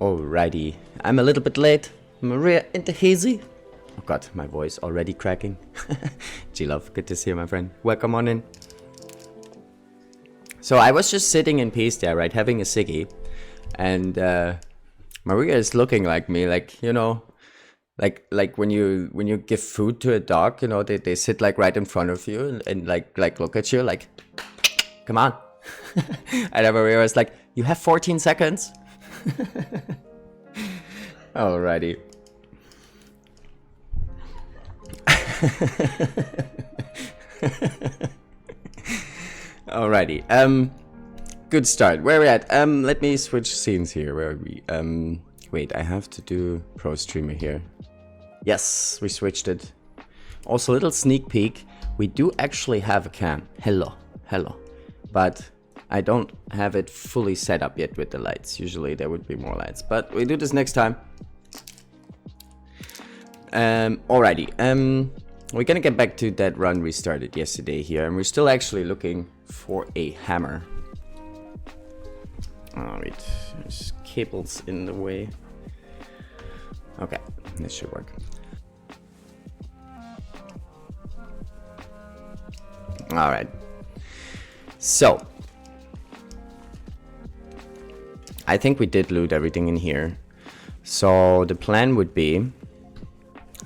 Alrighty, I'm a little bit late. Maria into hazy. Oh god, my voice already cracking. G-Love, good to see you, my friend. Welcome on in. So I was just sitting in peace there, right, having a ciggy. And Maria is looking like me, like, you know, like when you give food to a dog, you know, they sit like right in front of you and like look at you like, come on. And then Maria was like, you have 14 seconds. Alrighty. Alrighty. Good start. Where are we at? Let me switch scenes here. Where are we? Wait, I have to do Pro Streamer here. Yes, we switched it. Also, a little sneak peek. We do actually have a cam. Hello. But I don't have it fully set up yet with the lights. Usually there would be more lights, but we do this next time. Alrighty. We're gonna get back to that run we started yesterday here, and we're still actually looking for a hammer. Oh wait, there's cables in the way. Okay, this should work. Alright. So I think we did loot everything in here. So the plan would be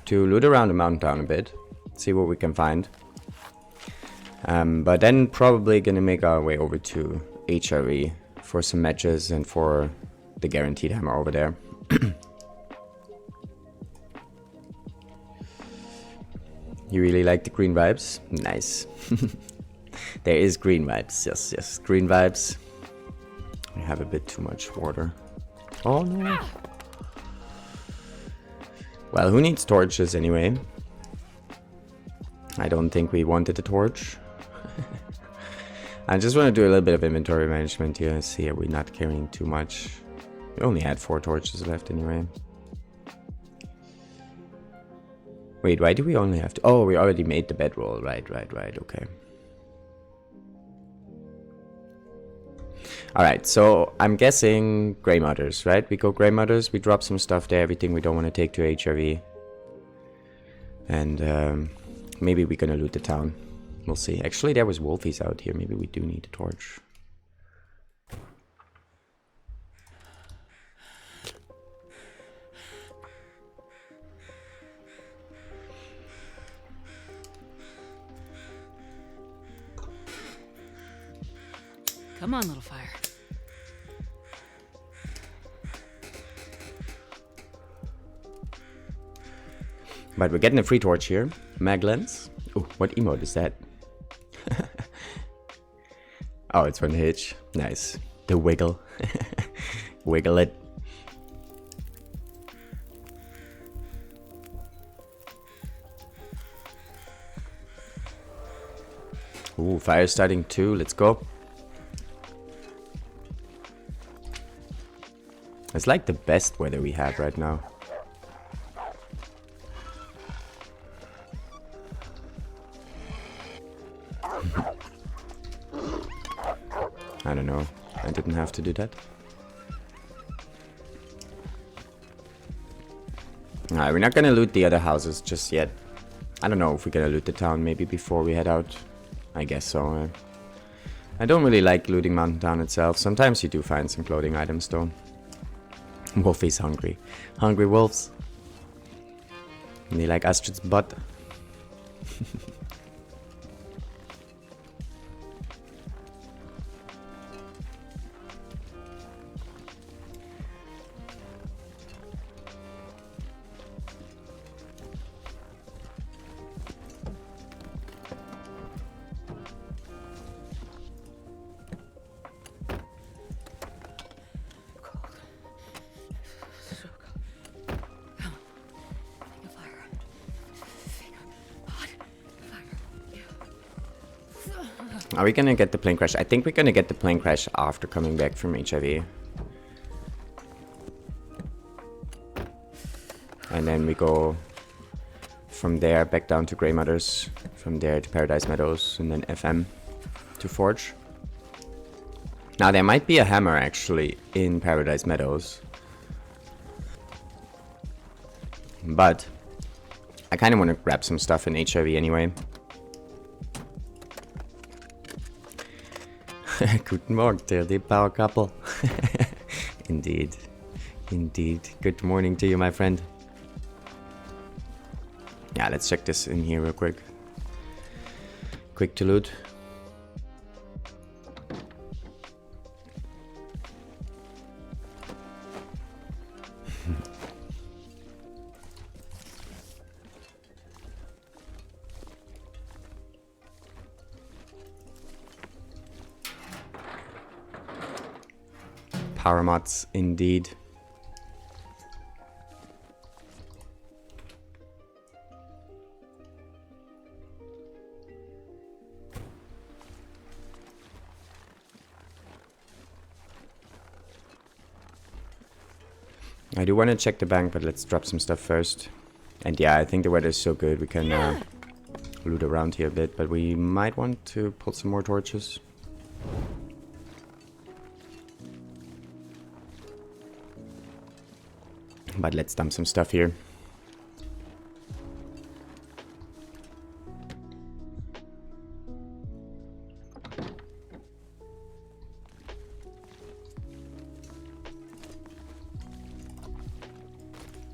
to loot around the mountain town a bit, see what we can find. But then probably gonna make our way over to HRE for some matches and for the guaranteed hammer over there. You really like the green vibes? Nice. There is green vibes, yes, green vibes. I have a bit too much water. Oh no. Well, who needs torches anyway? I don't think we wanted a torch. I just want to do a little bit of inventory management here. See, are we not carrying too much? We only had 4 torches left anyway. Wait, why do we only have to? Oh, we already made the bedroll. Right, okay. Alright, so I'm guessing Grey Mothers, right? We go Grey Mothers, we drop some stuff there, everything we don't want to take to HRV. And maybe we're gonna loot the town. We'll see. Actually, there was wolfies out here. Maybe we do need a torch. Come on, little fire. But we're getting a free torch here. Mag lens. Oh, what emote is that? Oh, it's from Hitch. Nice. The wiggle. Wiggle it. Ooh, fire starting too. Let's go. It's like the best weather we have right now. I don't know. I didn't have to do that. Alright, we're not gonna loot the other houses just yet. I don't know if we're gonna loot the town maybe before we head out. I guess so. I don't really like looting Mountain Town itself. Sometimes you do find some clothing items though. Wolfie's hungry. Hungry wolves. And they like Astrid's butt. Are we gonna get the plane crash? I think we're gonna get the plane crash after coming back from HIV. And then we go from there back down to Grey Mothers, from there to Paradise Meadows, and then FM to Forge. Now there might be a hammer actually in Paradise Meadows. But I kind of want to grab some stuff in HIV anyway. Guten Morgen, the power couple. Indeed. Indeed. Good morning to you, my friend. Yeah, let's check this in here real quick. Quick to loot. Power mods, indeed. I do want to check the bank, but let's drop some stuff first. And yeah, I think the weather is so good we can loot around here a bit, but we might want to pull some more torches. But let's dump some stuff here.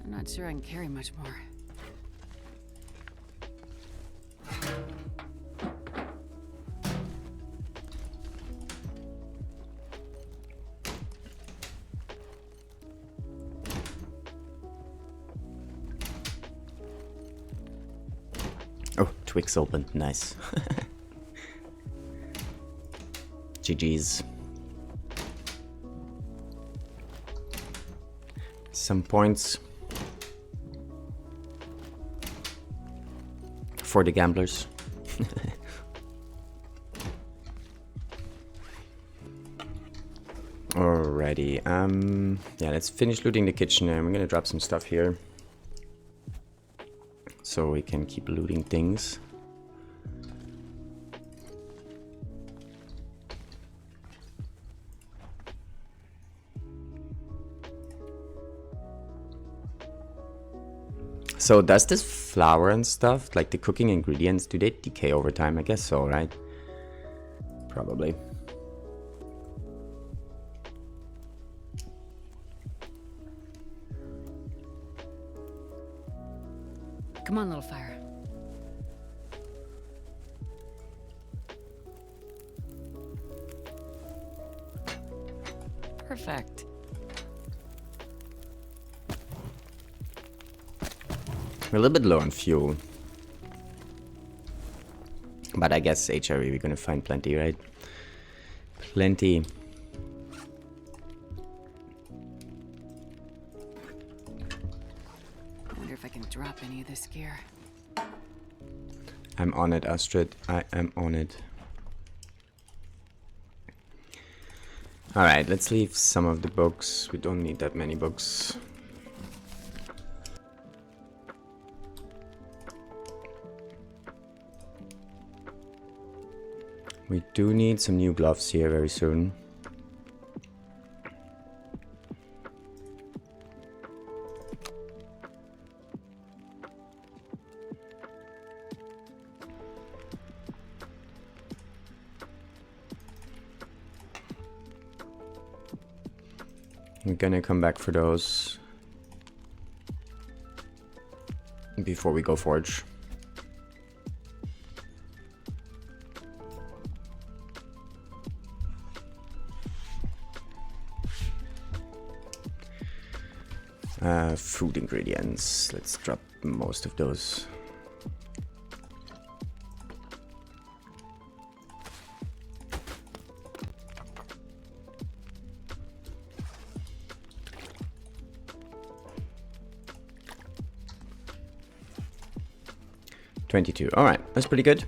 I'm not sure I can carry much more. Oh, Twix opened. Nice. GG's. Some points for the gamblers. Alrighty. Yeah, let's finish looting the kitchen and we're gonna drop some stuff here. So we can keep looting things. So does this flour and stuff, like the cooking ingredients, do they decay over time? I guess so, right? Probably. Come on, little fire. Perfect. We're a little bit low on fuel. But I guess HRE we're gonna find plenty, right? Plenty. I wonder if I can drop any of this gear. I'm on it, Astrid. I am on it. Alright, let's leave some of the books. We don't need that many books. We do need some new gloves here very soon. We're gonna come back for those before we go forge. Food ingredients. Let's drop most of those. $22. All right, that's pretty good.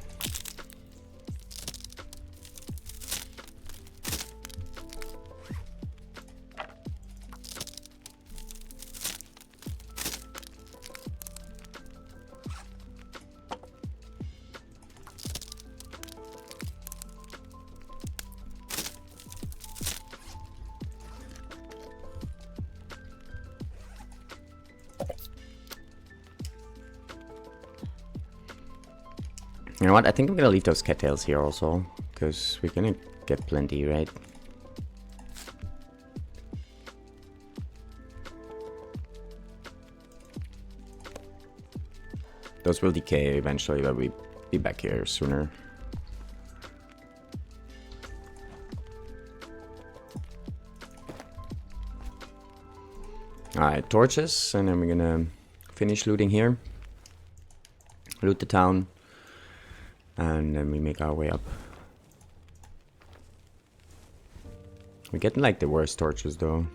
You know what? I think I'm gonna leave those cattails here also, because we're gonna get plenty, right? Those will decay eventually, but we'll be back here sooner. Alright, torches, and then we're gonna finish looting here. Loot the town. And then we make our way up. We're getting like the worst torches though.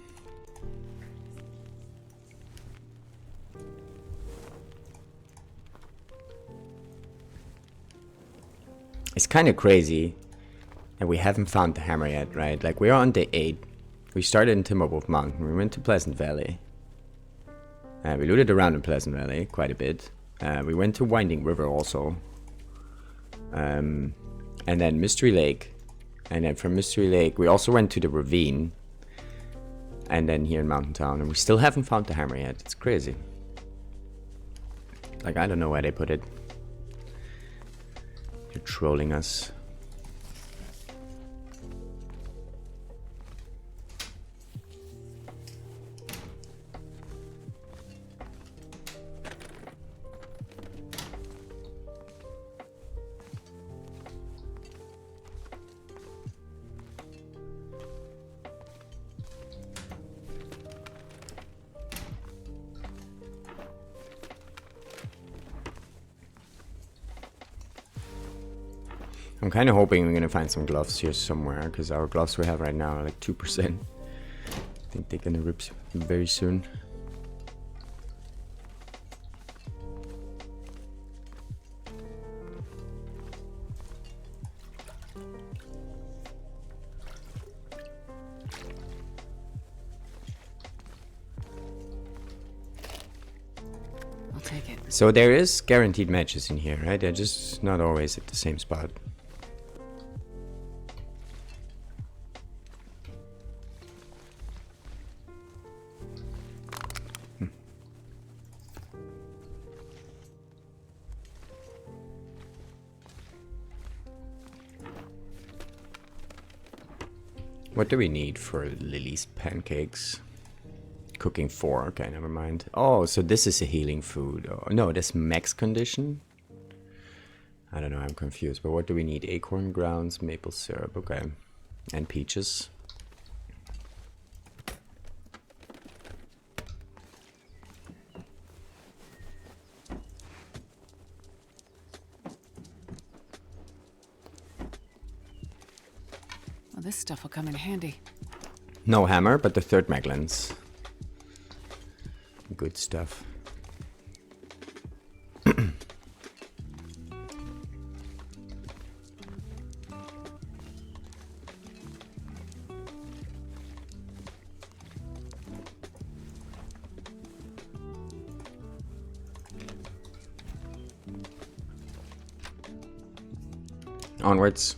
It's kind of crazy that we haven't found the hammer yet, right? Like we're on day 8. We started in Timberwolf Mountain. We went to Pleasant Valley. We looted around in Pleasant Valley quite a bit. We went to Winding River also. And then Mystery Lake. And then from Mystery Lake, we also went to the ravine. And then here in Mountain Town. And we still haven't found the hammer yet. It's crazy. Like, I don't know where they put it. You're trolling us. I'm kind of hoping we're gonna find some gloves here somewhere, because our gloves we have right now are like 2%. I think they're gonna rip very soon. I'll take it. So there is guaranteed matches in here, right? They're just not always at the same spot. What do we need for Lily's pancakes? Cooking 4, okay, never mind. Oh, so this is a healing food. Oh, no, that's max condition? I don't know, I'm confused. But what do we need? Acorn grounds, maple syrup, okay. And peaches. Well, this stuff will come in handy. No hammer, but the third mag lens. Good stuff. Onwards.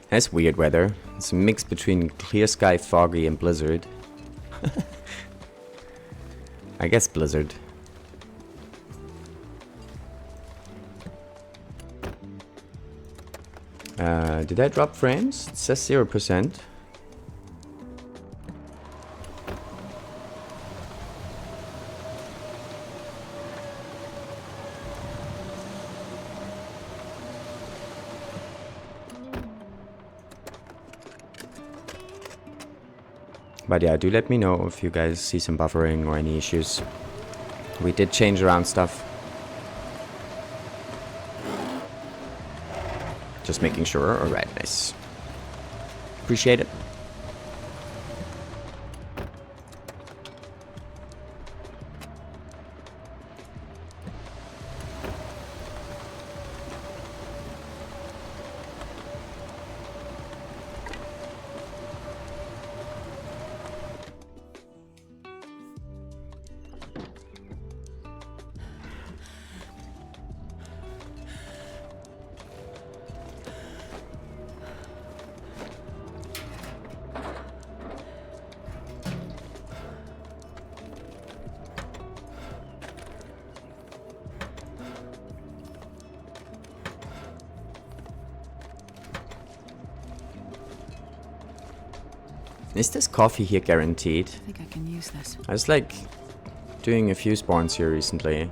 That's weird weather. It's a mix between clear sky, foggy, and blizzard. I guess blizzard. Did I drop frames? It says 0%. But yeah, do let me know if you guys see some buffering or any issues. We did change around stuff. Just making sure. Alright, nice. Appreciate it. Is this coffee here guaranteed? I think I can use this. I was like doing a few spawns here recently,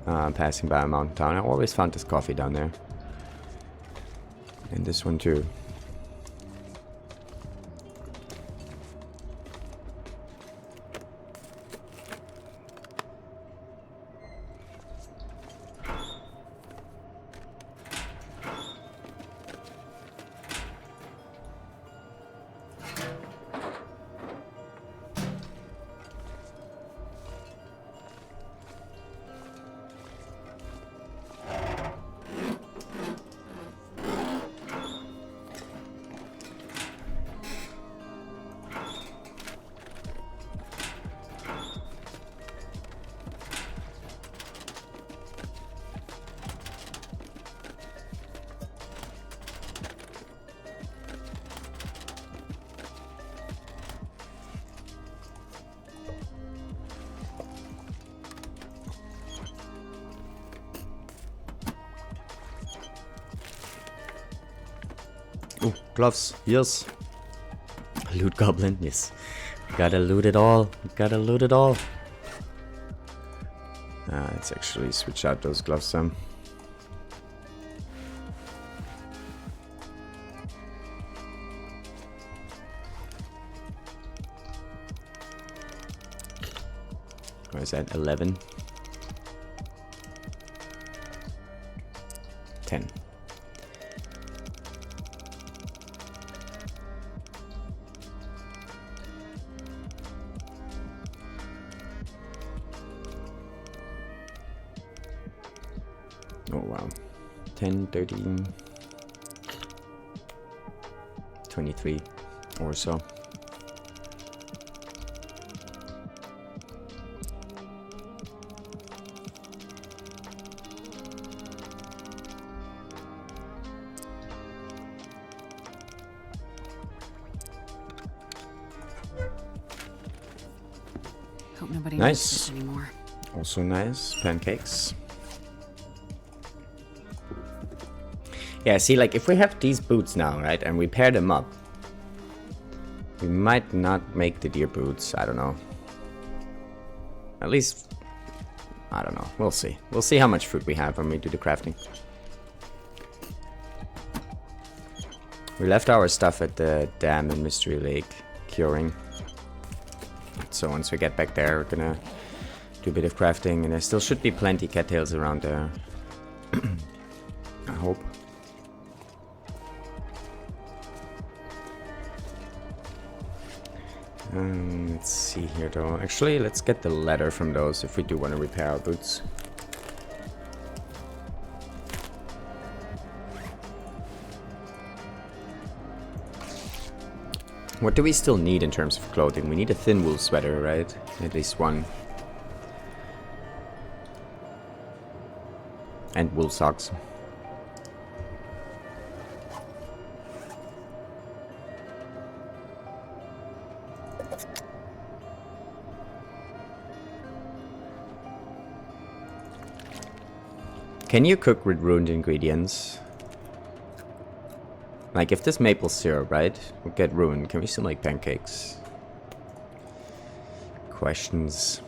passing by a mountain town. I always found this coffee down there. And this one too. Oh, gloves, yes. Loot goblin, yes. Gotta loot it all. Gotta loot it all. Let's actually switch out those gloves some. Where is that? 11. 10. Oh wow. 10, 13, 23 or so. Hope nobody Nice. needs this anymore. Also nice. Pancakes. Yeah, see, like, if we have these boots now, right, and we pair them up, we might not make the deer boots. I don't know. At least, I don't know. We'll see. We'll see how much food we have when we do the crafting. We left our stuff at the dam in Mystery Lake curing. So once we get back there, we're gonna do a bit of crafting, and there still should be plenty cattails around there. I hope. Let's see here though. Actually, let's get the leather from those if we do want to repair our boots. What do we still need in terms of clothing? We need a thin wool sweater, right? At least one. And wool socks. Can you cook with ruined ingredients? Like, if this maple syrup, right, would get ruined, can we still make pancakes? Questions.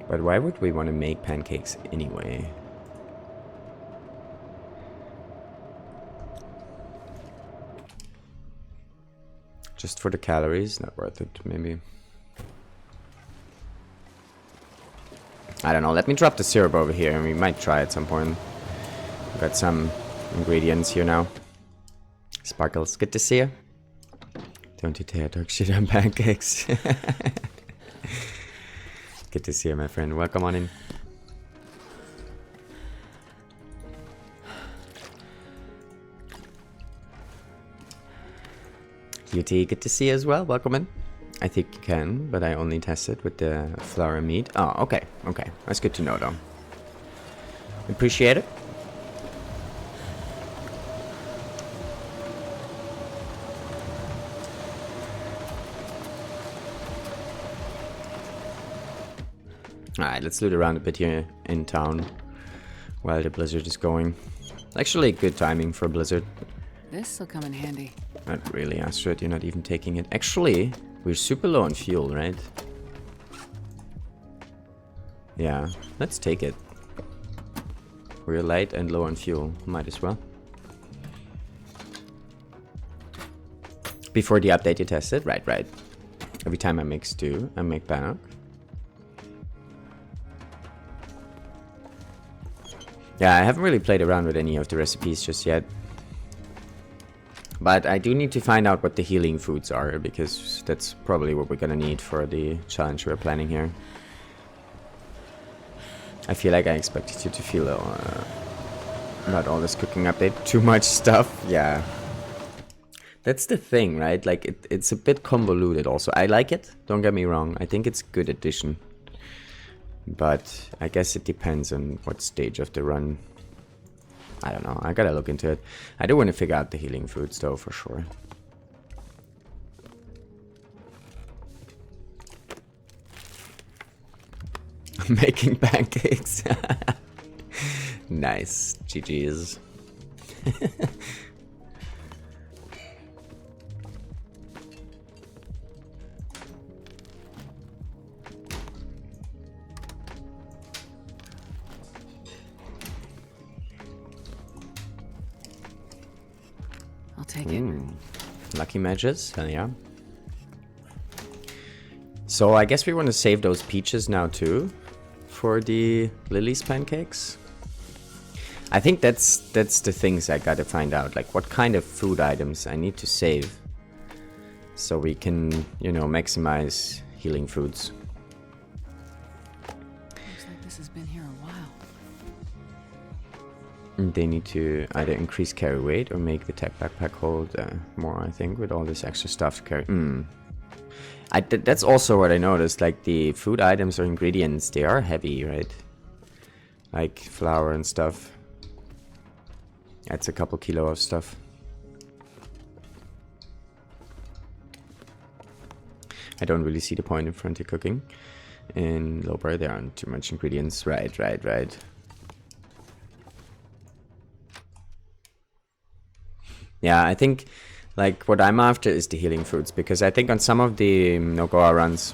But why would we want to make pancakes anyway? Just for the calories? Not worth it, maybe. I don't know, let me drop the syrup over here and we might try at some point. We've got some ingredients here now. Sparkles, good to see you. Don't you dare talk shit on pancakes. Good to see you, my friend. Welcome on in. QT, good to see you as well. Welcome in. I think you can, but I only tested with the flour and meat. Oh, okay, okay. That's good to know, though. Appreciate it. Alright, let's loot around a bit here in town while the blizzard is going. Actually, good timing for Blizzard. This'll come in handy. Not really, Astrid, you're not even taking it. Actually, we're super low on fuel, right? Yeah, let's take it. We're light and low on fuel, might as well. Before the update you tested? Right. Every time I make stew, I make bannock. Yeah, I haven't really played around with any of the recipes just yet. But I do need to find out what the healing foods are, because that's probably what we're gonna need for the challenge we're planning here. I feel like I expected you to feel not all this cooking update, too much stuff. Yeah. That's the thing, right? Like, it's a bit convoluted also. I like it, don't get me wrong. I think it's a good addition. But I guess it depends on what stage of the run. I don't know, I gotta look into it. I do want to figure out the healing foods though, for sure. Making pancakes. Nice, GG's. I'll take it. Lucky matches, hell yeah. So I guess we want to save those peaches now too, for the Lily's pancakes. I think that's the things I gotta find out, like what kind of food items I need to save, so we can, you know, maximize healing foods. Looks like this has been here a while. They need to either increase carry weight or make the tech backpack hold more, I think, with all this extra stuff to carry. That's also what I noticed, like the food items or ingredients, they are heavy, right? Like flour and stuff. That's a couple kilo of stuff. I don't really see the point in frontier cooking. In Loper, there aren't too much ingredients. Right. Yeah, I think like what I'm after is the healing foods, because I think on some of the Nogoa runs,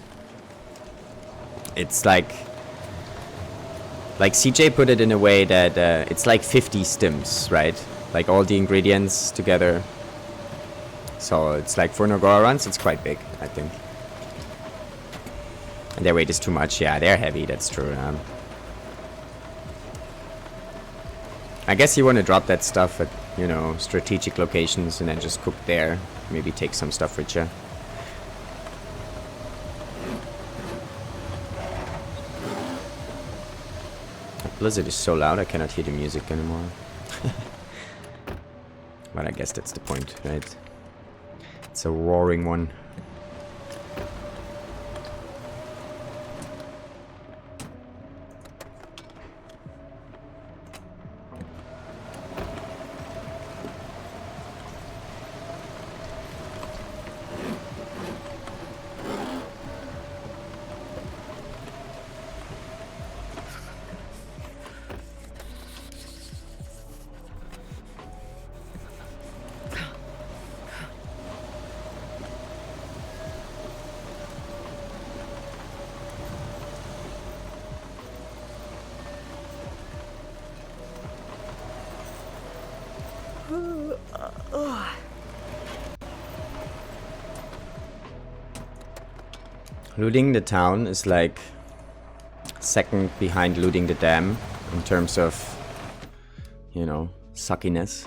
it's like CJ put it in a way that it's like 50 stims, right? Like all the ingredients together. So it's like for Nogoa runs, it's quite big, I think. And their weight is too much. Yeah, they're heavy, that's true. I guess you want to drop that stuff at, you know, strategic locations and then just cook there. Maybe take some stuff with you. Blizzard is so loud I cannot hear the music anymore. But I guess that's the point, right? It's a roaring one. Looting the town is like second behind looting the dam in terms of, you know, suckiness.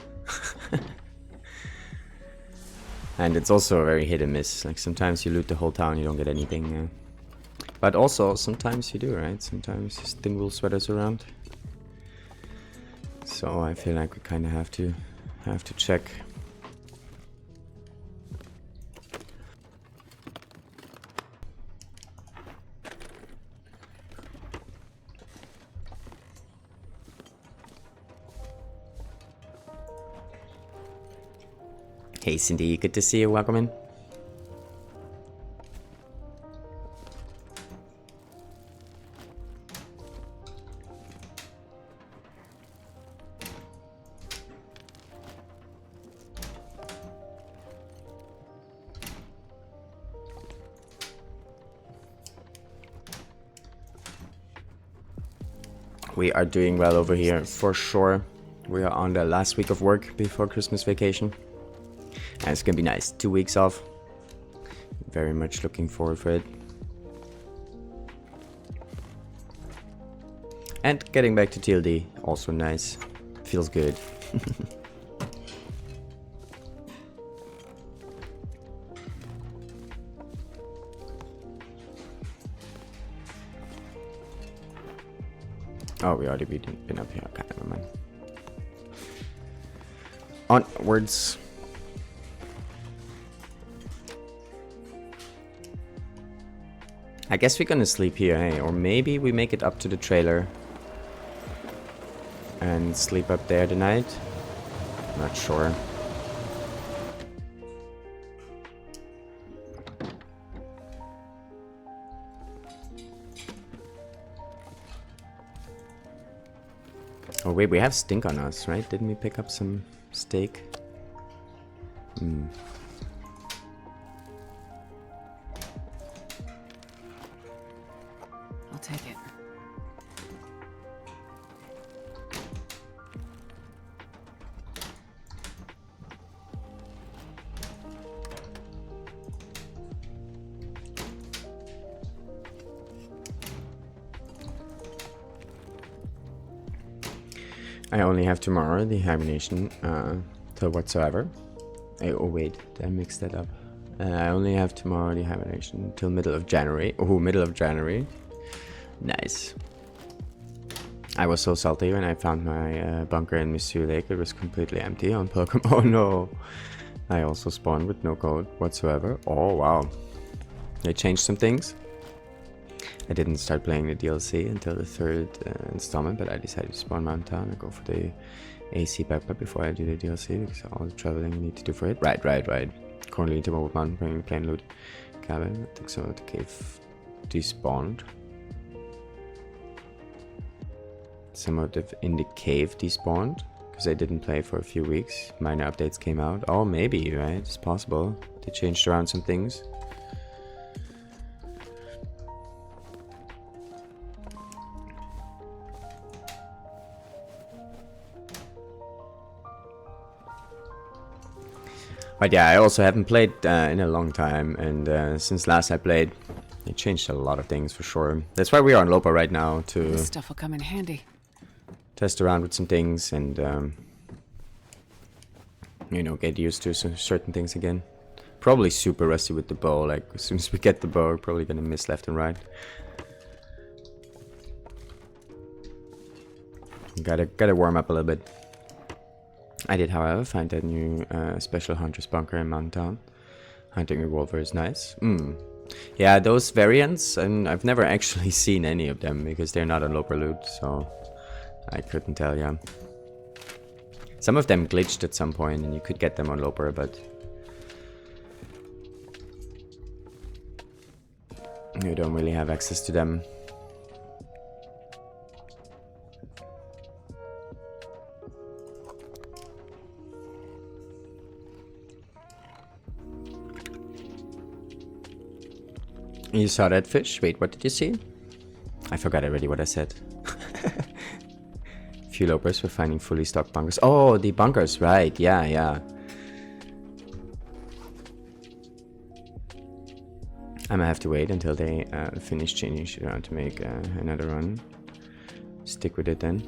And it's also a very hit and miss. Like sometimes you loot the whole town, you don't get anything. But also sometimes you do, right? Sometimes this thing will sweat us around. So I feel like we kind of have to check. Hey Cindy, good to see you. Welcome in. We are doing well over here, for sure. We are on the last week of work before Christmas vacation. And it's gonna be nice. 2 weeks off. Very much looking forward for it. And getting back to TLD, also nice. Feels good. Oh, we already been up here. Okay, never mind. Onwards. I guess we're gonna sleep here, hey? Or maybe we make it up to the trailer and sleep up there tonight. Not sure. Oh wait, we have stink on us, right? Didn't we pick up some steak? I'll take it. I only have tomorrow the hibernation till whatsoever. Oh wait, did I mix that up? I only have tomorrow the hibernation till middle of January. Oh, middle of January. Nice. I was so salty when I found my bunker in Missouri Lake. It was completely empty on Pokemon. Oh no. I also spawned with no code whatsoever. Oh wow. They changed some things. I didn't start playing the DLC until the third installment, but I decided to spawn Mountain Town and go for the AC backpack before I do the DLC, because all the traveling you need to do for it. Right. Currently to Mobile Mountain, bringing plain loot cabin. I think some of the cave despawned. Some of the in the cave despawned, because I didn't play for a few weeks. Minor updates came out. Oh, maybe, right? It's possible. They changed around some things. But yeah, I also haven't played in a long time, and since last I played, they changed a lot of things for sure. That's why we are on Lopa right now, to This stuff will come in handy. test around with some things and, you know, get used to certain things again. Probably super rusty with the bow, like as soon as we get the bow, we're probably gonna miss left and right. Gotta warm up a little bit. I did, however, find that new special hunter's bunker in Mountain Town. Hunting revolver is nice. Yeah, those variants, and I've never actually seen any of them because they're not on Loper loot, so I couldn't tell you. Some of them glitched at some point and you could get them on Loper, but you don't really have access to them. You saw that fish? Wait, what did you see? I forgot already what I said. Few lopers were finding fully stocked bunkers. Oh, the bunkers, right. Yeah. I'm gonna have to wait until they finish changing shit around to make another run. Stick with it then.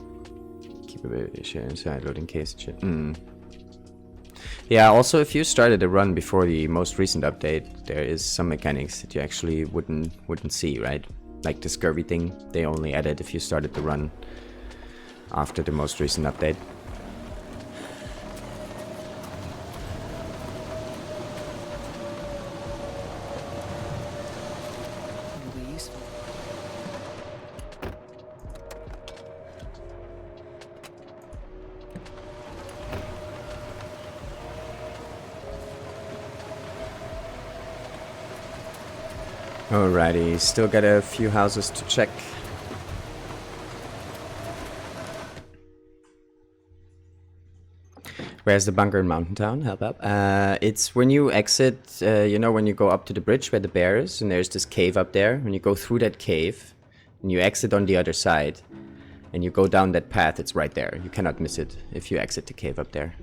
Keep a bit of shit inside, loading case and shit. Yeah, also if you started a run before the most recent update, there is some mechanics that you actually wouldn't see, right? Like the scurvy thing, they only added if you started the run after the most recent update. It'll be useful. Alrighty, still got a few houses to check. Where's the bunker in Mountain Town? Help up. It's when you exit, you know, when you go up to the bridge where the bear is, and there's this cave up there. When you go through that cave, and you exit on the other side, and you go down that path, it's right there. You cannot miss it if you exit the cave up there.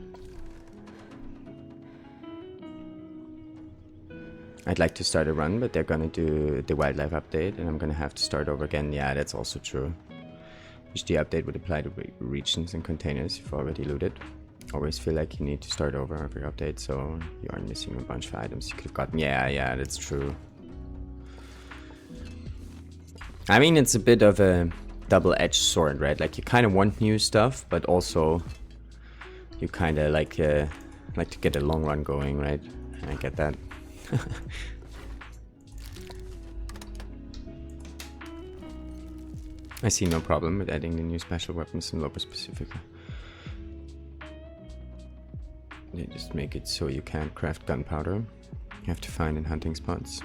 I'd like to start a run, but they're gonna do the wildlife update, and I'm gonna have to start over again. Yeah, that's also true. Which the update would apply to regions and containers you've already looted. Always feel like you need to start over every update, so you aren't missing a bunch of items you could have gotten. Yeah, that's true. I mean, it's a bit of a double-edged sword, right? Like, you kind of want new stuff, but also you kind of like to get a long run going, right? I get that. I see no problem with adding the new special weapons in Loper specifically. They just make it so you can't craft gunpowder. You have to find in hunting spots.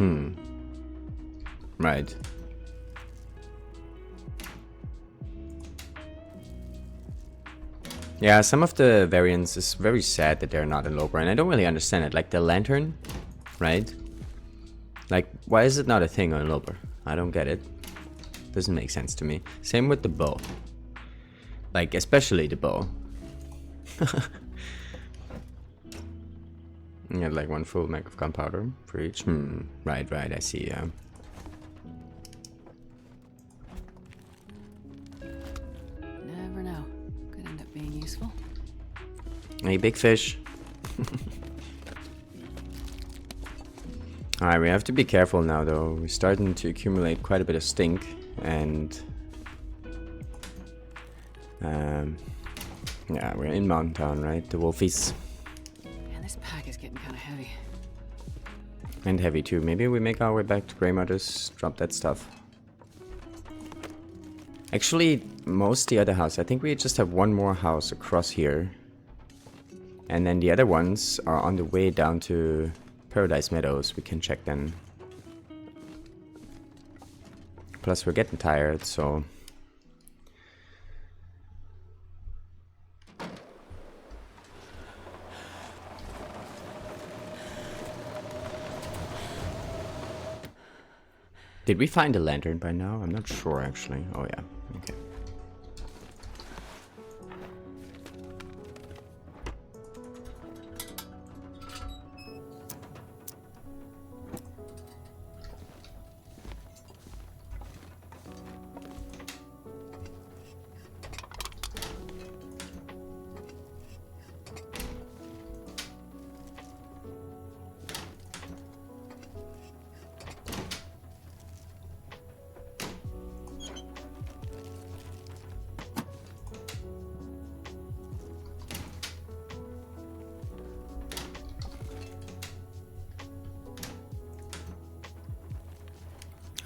Right. Yeah, some of the variants is very sad that they're not in Loper, and I don't really understand it. Like the lantern, right? Like, why is it not a thing on Loper? I don't get it. Doesn't make sense to me. Same with the bow. Like, especially the bow. You have like 1 full mag of gunpowder for each. Right, I see, yeah. Never know. Could end up being useful. Hey, big fish. Alright, we have to be careful now, though. We're starting to accumulate quite a bit of stink, and yeah, we're in Mountain Town, right? The wolfies. Man, this pack is getting kind of heavy. And heavy too. Maybe we make our way back to Grey Mother's, drop that stuff. Actually, most the other house. I think we just have one more house across here. And then the other ones are on the way down to Paradise Meadows. We can check them. Plus we're getting tired, so... Did we find a lantern by now? I'm not sure, actually. Oh, yeah. Okay.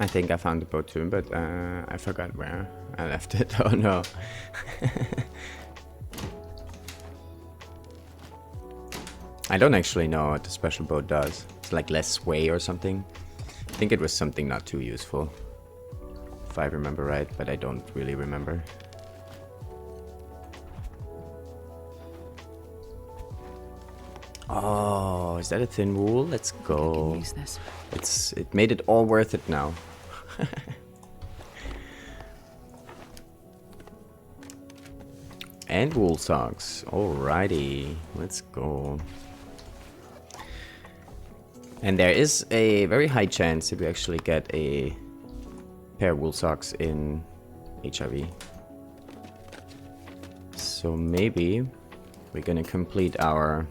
I think I found the boat too, but I forgot where I left it. Oh no. I don't actually know what the special boat does. It's like less sway or something. I think it was something not too useful, if I remember right, but I don't really remember. Oh, is that a thin wool? Let's go. I can use this. It made it all worth it now. And wool socks. Alrighty, let's go. And there is a very high chance that we actually get a pair of wool socks in HIV. So maybe we're gonna complete our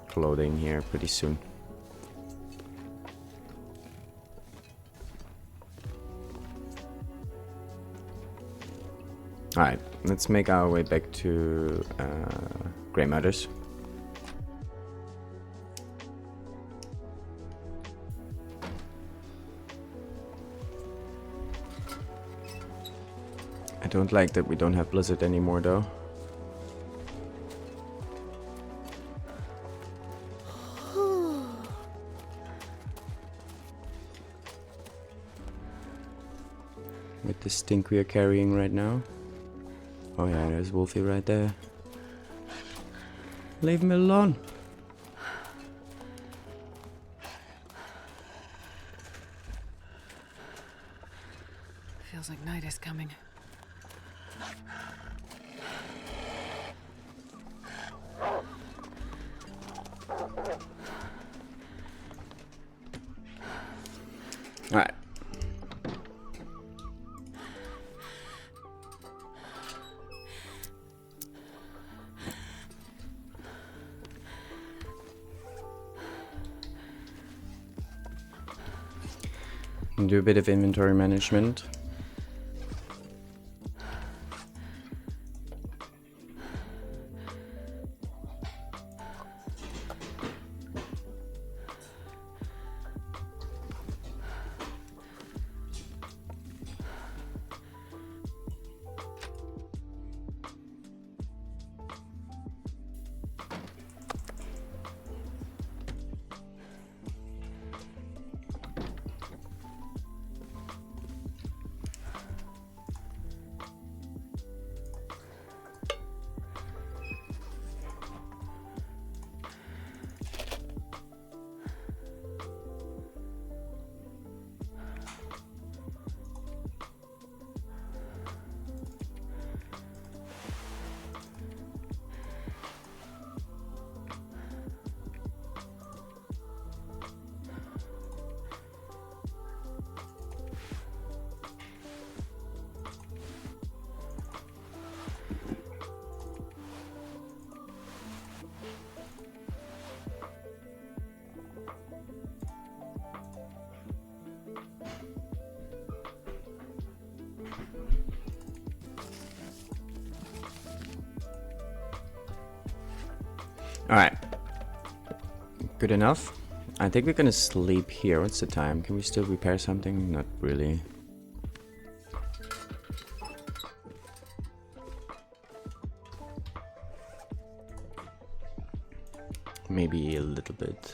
clothing here pretty soon. Alright, let's make our way back to Grey Mother's. I don't like that we don't have Blizzard anymore though. With the stink we are carrying right now. Oh yeah, there's Wolfie right there. Leave me alone. Feels like night is coming. Alright. Do a bit of inventory management. Alright. Good enough. I think we're gonna sleep here. What's the time? Can we still repair something? Not really. Maybe a little bit.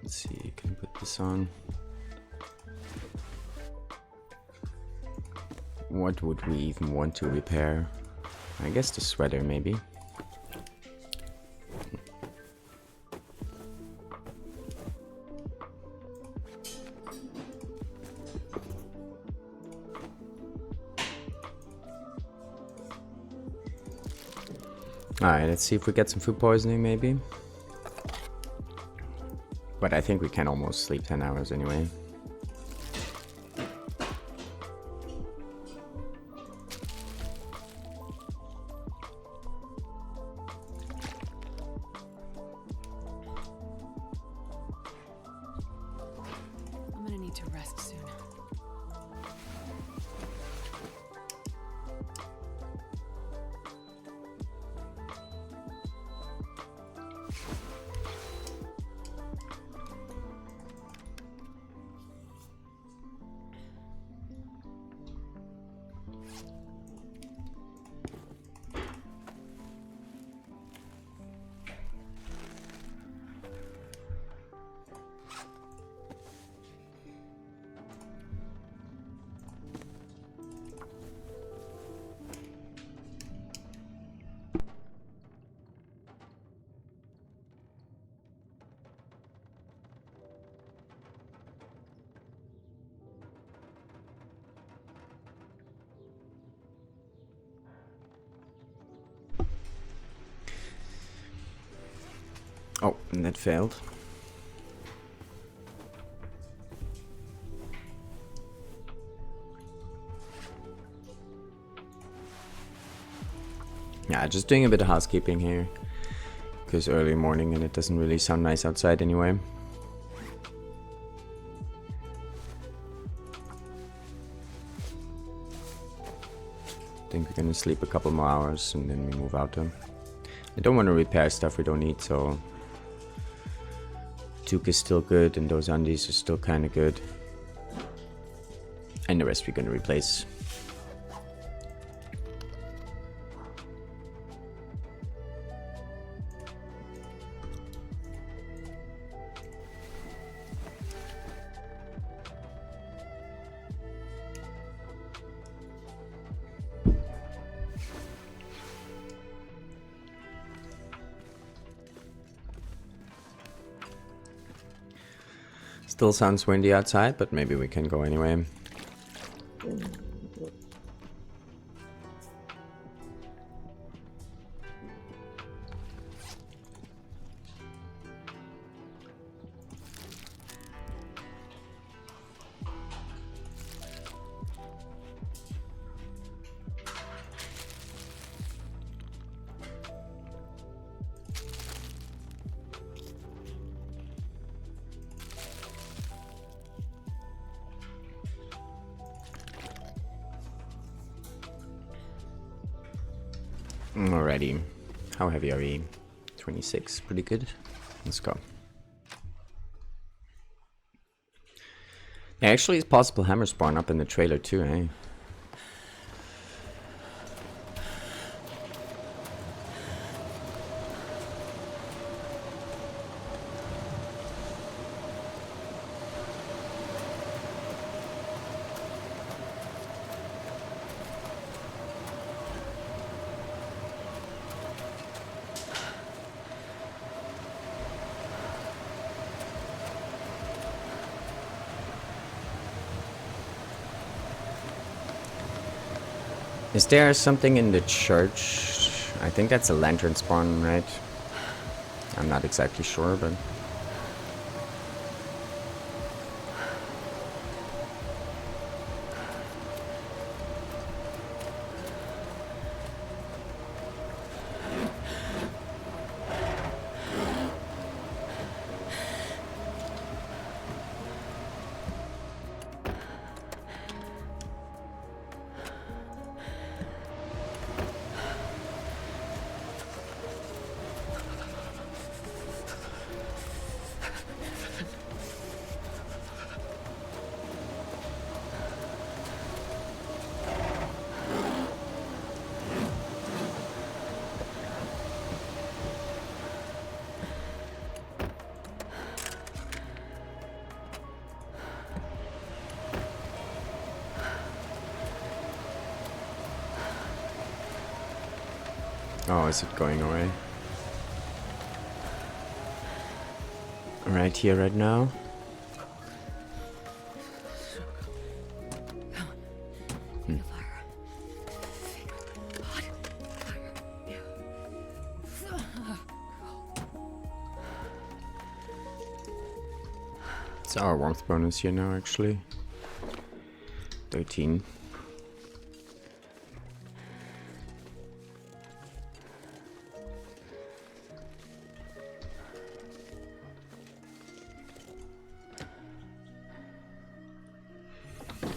Let's see, can I put this on? What would we even want to repair? I guess the sweater, maybe. Alright, let's see if we get some food poisoning, maybe. But I think we can almost sleep 10 hours anyway. I'm gonna need to rest soon. Oh, and that failed. Yeah, just doing a bit of housekeeping here. Because early morning and it doesn't really sound nice outside anyway. I think we're gonna sleep a couple more hours and then we move out to. I don't want to repair stuff we don't need, so Toque is still good and those undies are still kind of good. And the rest we're gonna replace. Still sounds windy outside, but maybe we can go anyway. Alrighty. How heavy are we? 26. Pretty good. Let's go. Actually, it's possible hammer spawn up in the trailer too, eh? Is there something in the church? I think that's a lantern spawn, right? I'm not exactly sure, but... Oh, is it going away? Right here, right now. It's our warmth bonus here now, actually. 13.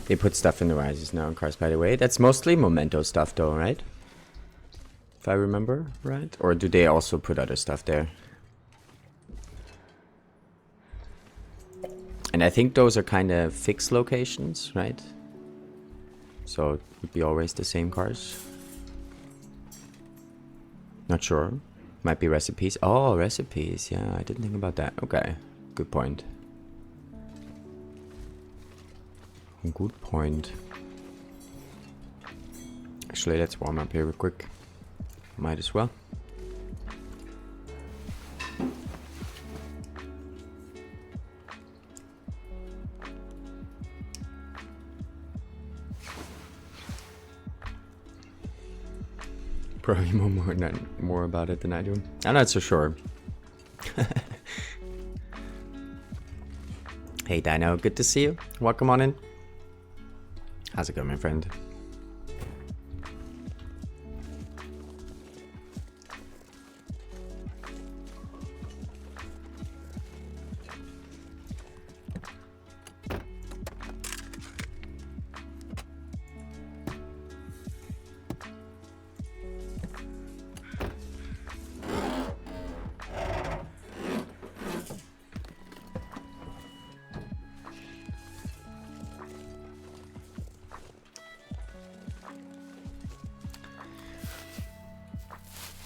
They put stuff in the risers now in cars, by the way. That's mostly memento stuff though, right? If I remember right. Or do they also put other stuff there? And I think those are kind of fixed locations, right? So it would be always the same cars. Not sure. Might be recipes. Oh, recipes. Yeah, I didn't think about that. Okay, good point. Good point. Actually, let's warm up here real quick. Might as well. Probably more about it than I do. I'm not so sure. Hey Dino, good to see you. Welcome on in. How's it going, my friend?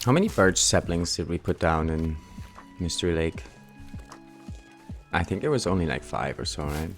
How many birch saplings did we put down in Mystery Lake? I think it was only like 5 or so, right?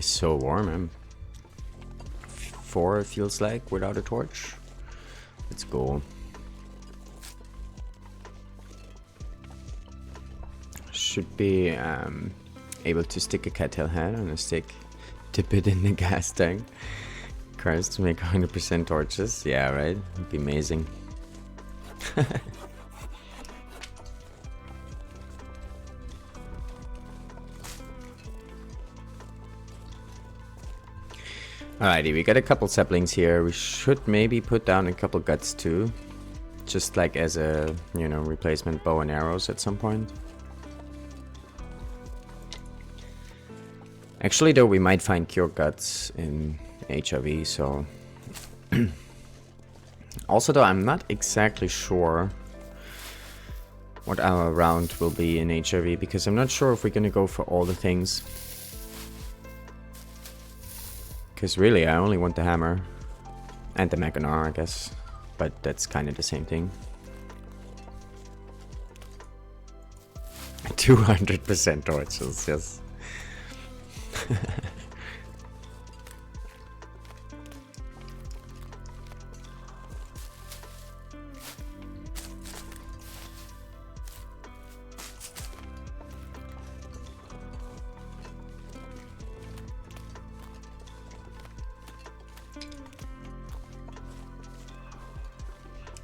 It's so warm. I'm 4 it feels like without a torch. Let's go. Should be able to stick a cattail head on a stick, dip it in the gas tank. Cars to make 100% torches. Yeah, right? It'd be amazing. Alrighty, we got a couple saplings here. We should maybe put down a couple guts too. Just like as a, you know, replacement bow and arrows at some point. Actually though, we might find cured guts in HRV, so... Also though, I'm not exactly sure what our round will be in HRV, because I'm not sure if we're gonna go for all the things. Because really, I only want the hammer. And the Mackinac, I guess. But that's kind of the same thing. 200% torches, yes.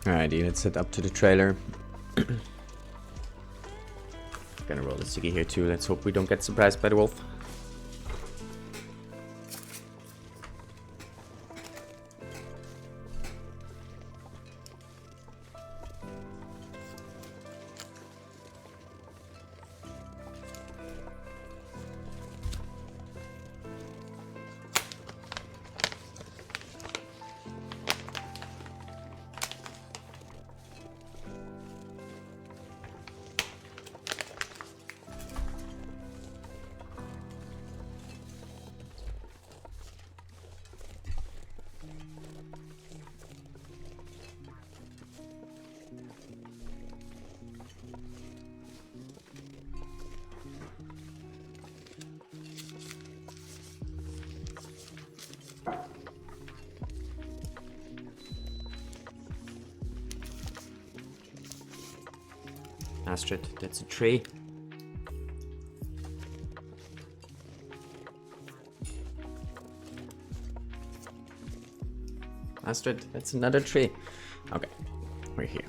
Alrighty, let's head up to the trailer. Gonna roll the Siggy here too. Let's hope we don't get surprised by the wolf. Astrid, that's a tree. Astrid, that's another tree. Okay, we're here.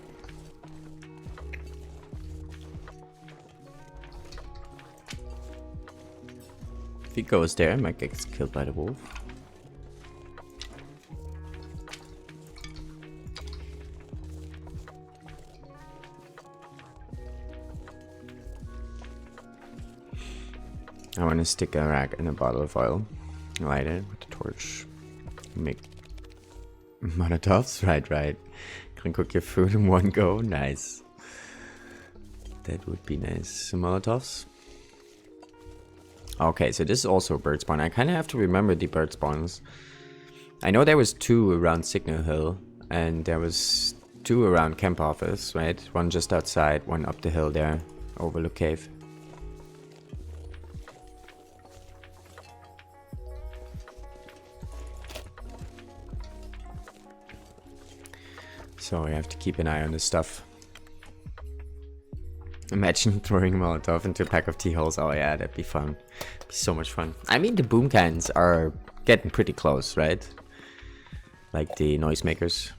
If he goes there, I might get killed by the wolf. I want to stick a rag in a bottle of oil, light it with the torch, make Molotovs. Right. Can cook your food in one go. Nice. That would be nice. Some Molotovs. Okay, so this is also a bird spawn. I kind of have to remember the bird spawns. I know there was 2 around Signal Hill, and there was 2 around Camp Office, right? One just outside, one up the hill there, Overlook Cave. So we have to keep an eye on this stuff. Imagine throwing a Molotov into a pack of T-holes. Oh yeah, that'd be fun. Be so much fun. I mean, the boom cans are getting pretty close, right? Like the noisemakers.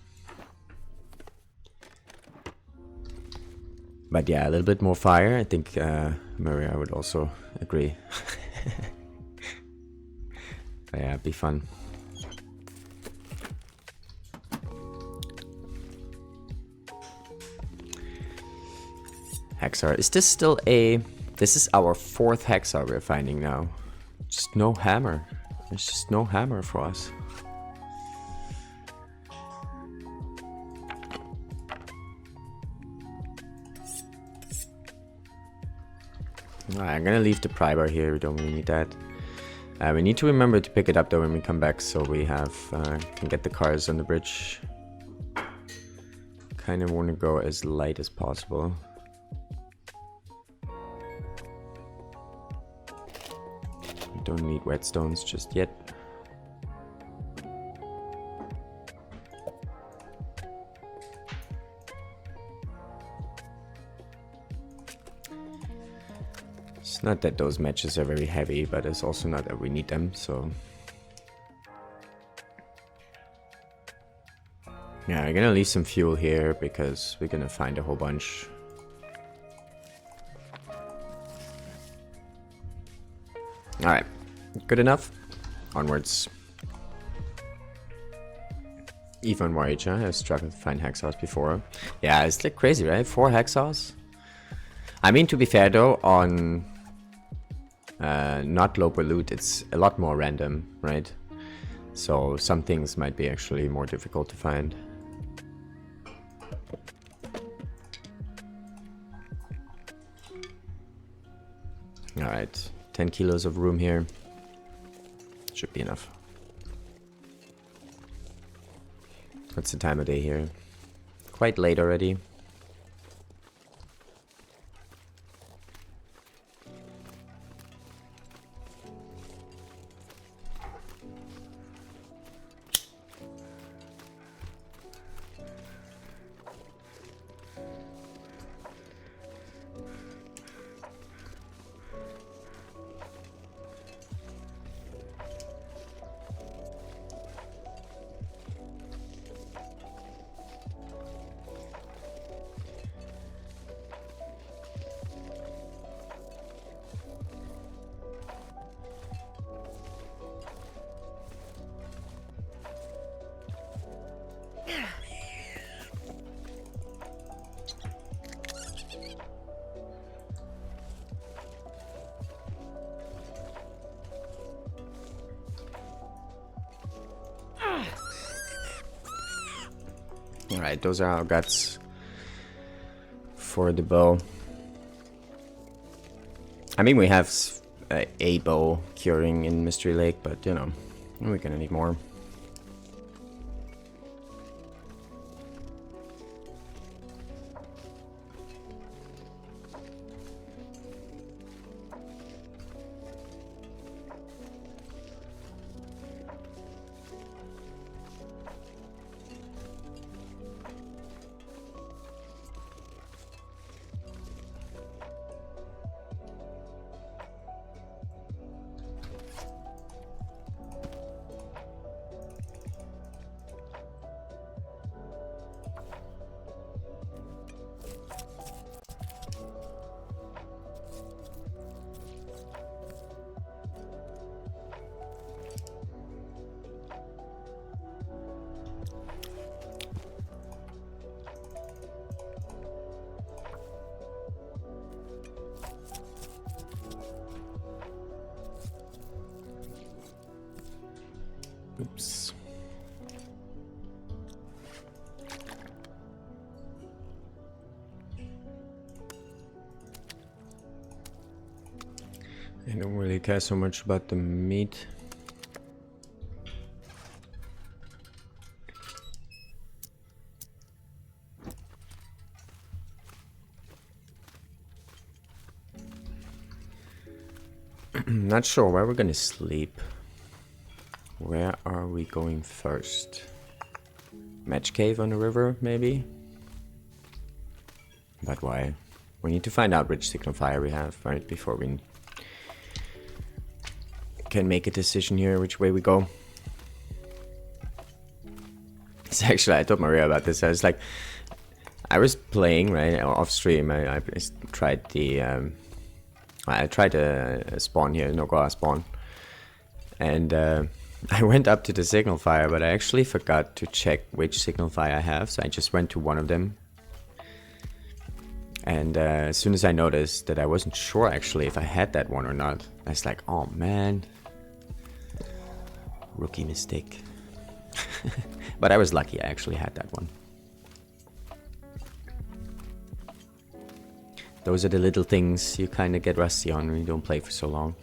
But yeah, a little bit more fire. I think Maria would also agree. But yeah, it'd be fun. Hexar. Is this still a... This is our 4th Hexar we're finding now. Just no hammer. There's just no hammer for us. Alright, I'm gonna leave the pry bar here. We don't really need that. We need to remember to pick it up though when we come back, so we have can get the cars on the bridge. Kind of want to go as light as possible. don't need whetstones just yet. It's not that those matches are very heavy, but it's also not that we need them, so... Yeah, I'm gonna leave some fuel here because we're gonna find a whole bunch. Alright, good enough. Onwards. Even more H, I struggled to find hacksaws before. Yeah, it's like crazy, right? 4 hacksaws? I mean, to be fair though, on not Loper loot, it's a lot more random, right? So some things might be actually more difficult to find. Alright, 10 kilos of room here. Should be enough. What's the time of day here? Quite late already. Alright, those are our guts for the bow. I mean, we have a bow curing in Mystery Lake, but you know, we're gonna need more. Oops. I don't really care so much about the meat. Not sure where we're gonna sleep. Where are we going first? Match cave on the river, maybe? But why? We need to find out which signal fire we have, right? Before we can make a decision here which way we go. So actually, I told Maria about this. I was like, I was playing, right, off stream. I tried the, I tried a spawn here, Nogoa spawn. And I went up to the signal fire, but I actually forgot to check which signal fire I have. So I just went to one of them. And as soon as I noticed that I wasn't sure actually if I had that one or not, I was like, oh man. Rookie mistake. But I was lucky, I actually had that one. Those are the little things you kind of get rusty on when you don't play for so long.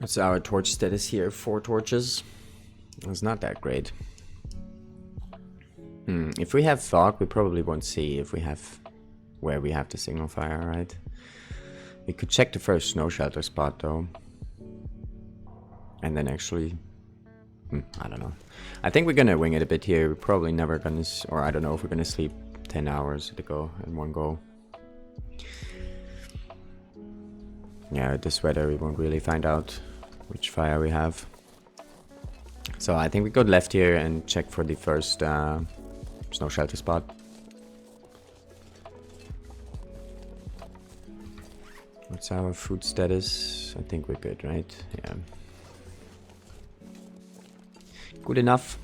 That's our torch status here. 4 torches. It's not that great. If we have fog, we probably won't see if we have where we have the signal fire, right? We could check the first snow shelter spot though. And then actually... I don't know. I think we're gonna wing it a bit here. We're probably never gonna... Or I don't know if we're gonna sleep 10 hours to go in one go. Yeah, this weather we won't really find out which fire we have. So I think we go left here and check for the first snow shelter spot. What's our food status? I think we're good, right? Yeah. Good enough.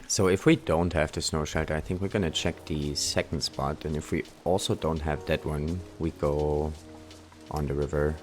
So if we don't have the snow shelter, I think we're gonna check the second spot, and if we also don't have that one, we go on the river.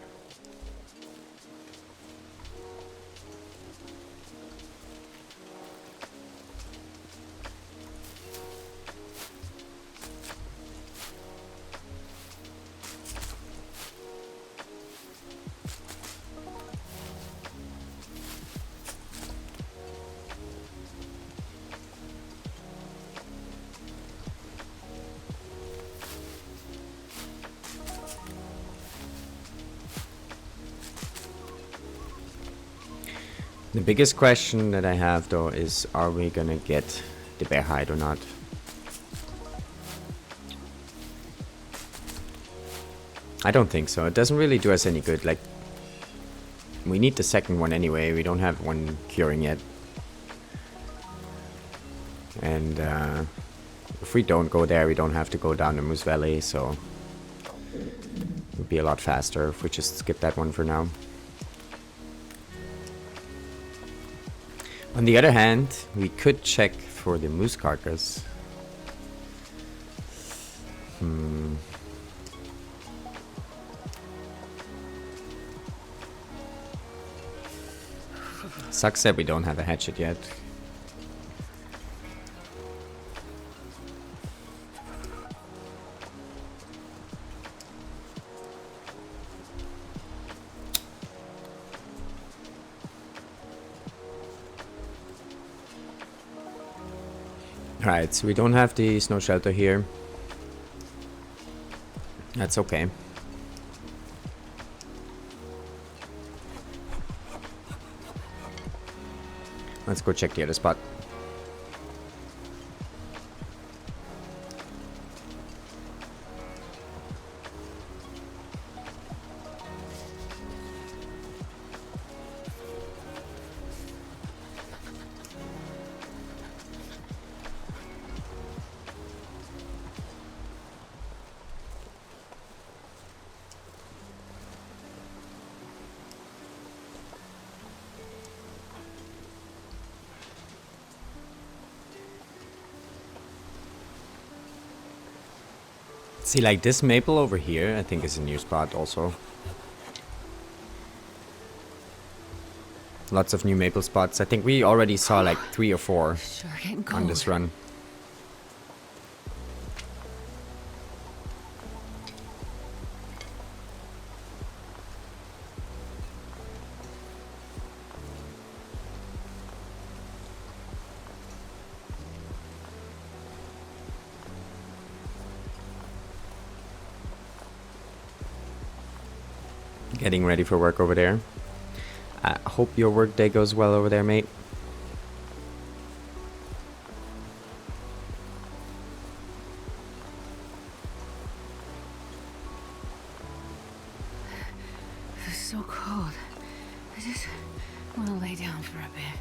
The biggest question that I have though is, are we gonna get the bear hide or not? I don't think so. It doesn't really do us any good. Like, we need the second one anyway. We don't have one curing yet. And if we don't go there, we don't have to go down the Moose Valley, so it would be a lot faster if we just skip that one for now. On the other hand, we could check for the moose carcass. Sucks that we don't have a hatchet yet. Right, so we don't have the snow shelter here. That's okay. Let's go check the other spot. See, like this maple over here, I think is a new spot also. Lots of new maple spots. I think we already saw like 3 or 4 Sure getting on this run. Getting ready for work over there. I hope your work day goes well over there, mate. It's so cold. I just want to lay down for a bit.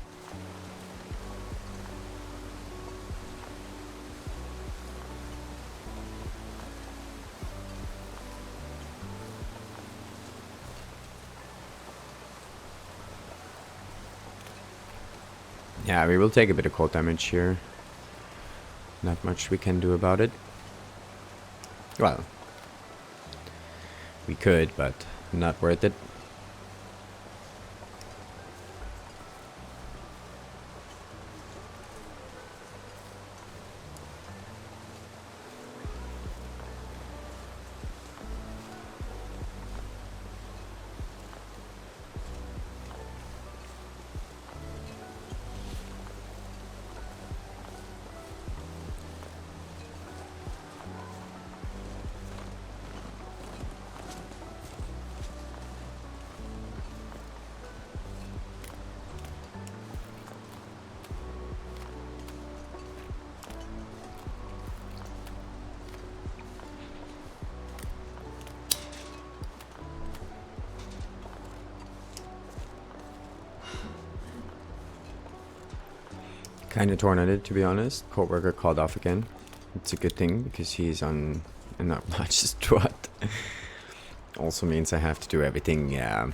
Yeah, we will take a bit of cold damage here. Not much we can do about it. Well, we could, but not worth it. Kinda torn at it, to be honest. Coworker called off again. It's a good thing because he's on an obnoxious trot. Also means I have to do everything. Yeah.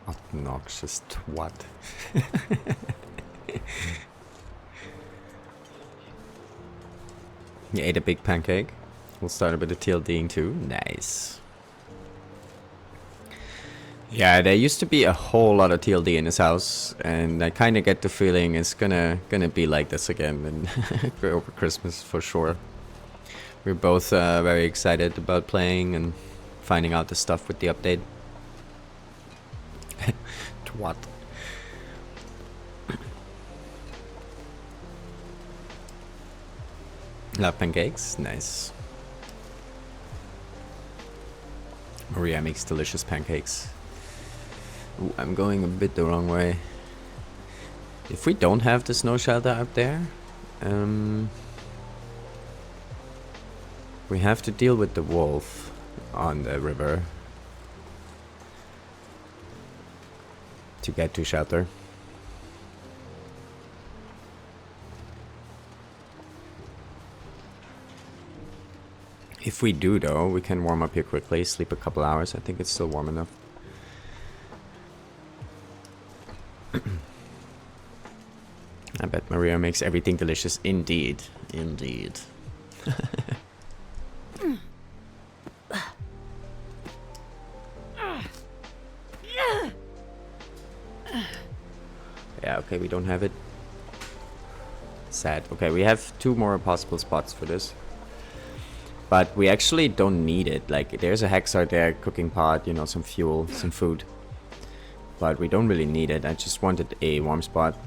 Obnoxious twat. You ate a big pancake. We'll start a bit of TLDing too. Nice. Yeah, there used to be a whole lot of TLD in this house, and I kind of get the feeling it's gonna be like this again and over Christmas for sure. We're both very excited about playing and finding out the stuff with the update. Twat. Love pancakes? Nice. Maria makes delicious pancakes. Ooh, I'm going a bit the wrong way. If we don't have the snow shelter out there, we have to deal with the wolf on the river to get to shelter. If we do though, we can warm up here quickly, sleep a couple hours. I think it's still warm enough. I bet Maria makes everything delicious. Indeed. Indeed. Yeah, okay, we don't have it. Sad. Okay, we have 2 more possible spots for this. But we actually don't need it. Like, there's a hexar there, cooking pot, you know, some fuel, some food. But we don't really need it. I just wanted a warm spot.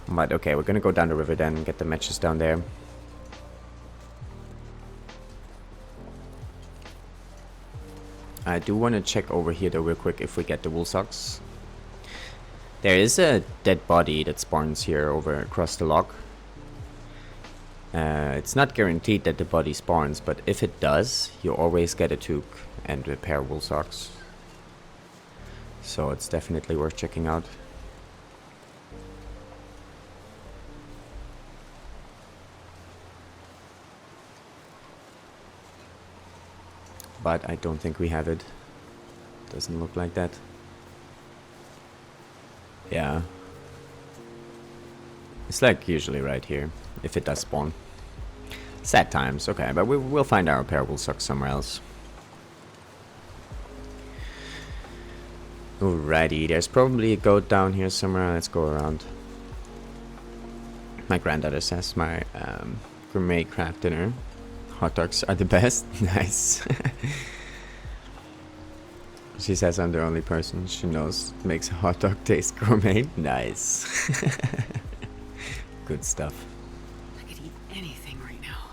But okay, we're gonna go down the river then and get the matches down there. I do want to check over here though real quick if we get the wool socks. There is a dead body that spawns here over across the lock. It's not guaranteed that the body spawns, but if it does, you always get a toque and a pair of wool socks. So it's definitely worth checking out. But I don't think we have it. Doesn't look like that. Yeah. It's like usually right here, if it does spawn. Sad times, okay, but we'll find our pair of wool socks somewhere else. Alrighty, there's probably a goat down here somewhere. Let's go around. My granddaughter says my gourmet craft dinner hot dogs are the best. Nice. She says I'm the only person she knows makes a hot dog taste gourmet. Nice. Good stuff. I could eat anything right now.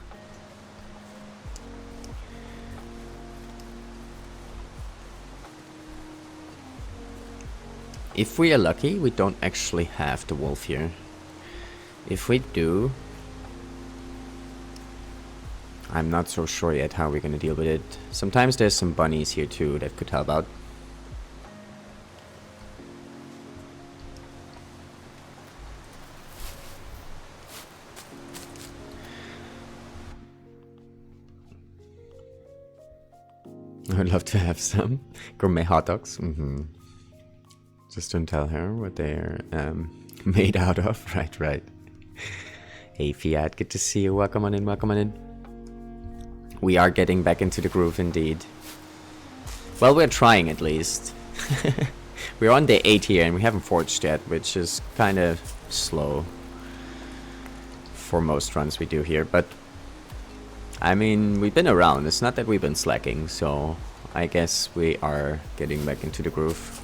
If we are lucky, we don't actually have the wolf here. If we do, I'm not so sure yet how we're gonna deal with it. Sometimes there's some bunnies here too that could help out. I'd love to have some gourmet hot dogs. Just don't tell her what they're made out of. Right, right. Hey Fiat, good to see you. Welcome on in, welcome on in. We are getting back into the groove indeed. Well, we're trying at least. We're on day 8 here and we haven't forged yet, which is kind of slow for most runs we do here. But I mean, we've been around. It's not that we've been slacking, so I guess we are getting back into the groove.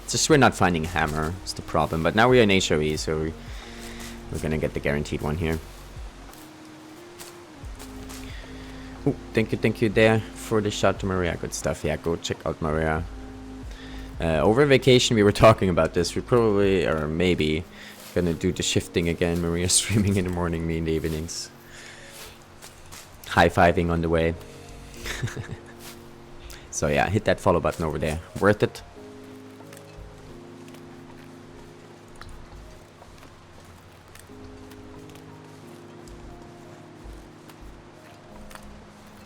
It's just we're not finding a hammer. It's the problem. But now we're in HRE, so we're gonna get the guaranteed one here. Ooh, thank you there for the shout to Maria. Good stuff. Yeah, go check out Maria. Over vacation we were talking about this. We probably, or maybe, gonna do the shifting again. Maria streaming in the morning, me in the evenings. High-fiving on the way. So yeah, hit that follow button over there. Worth it.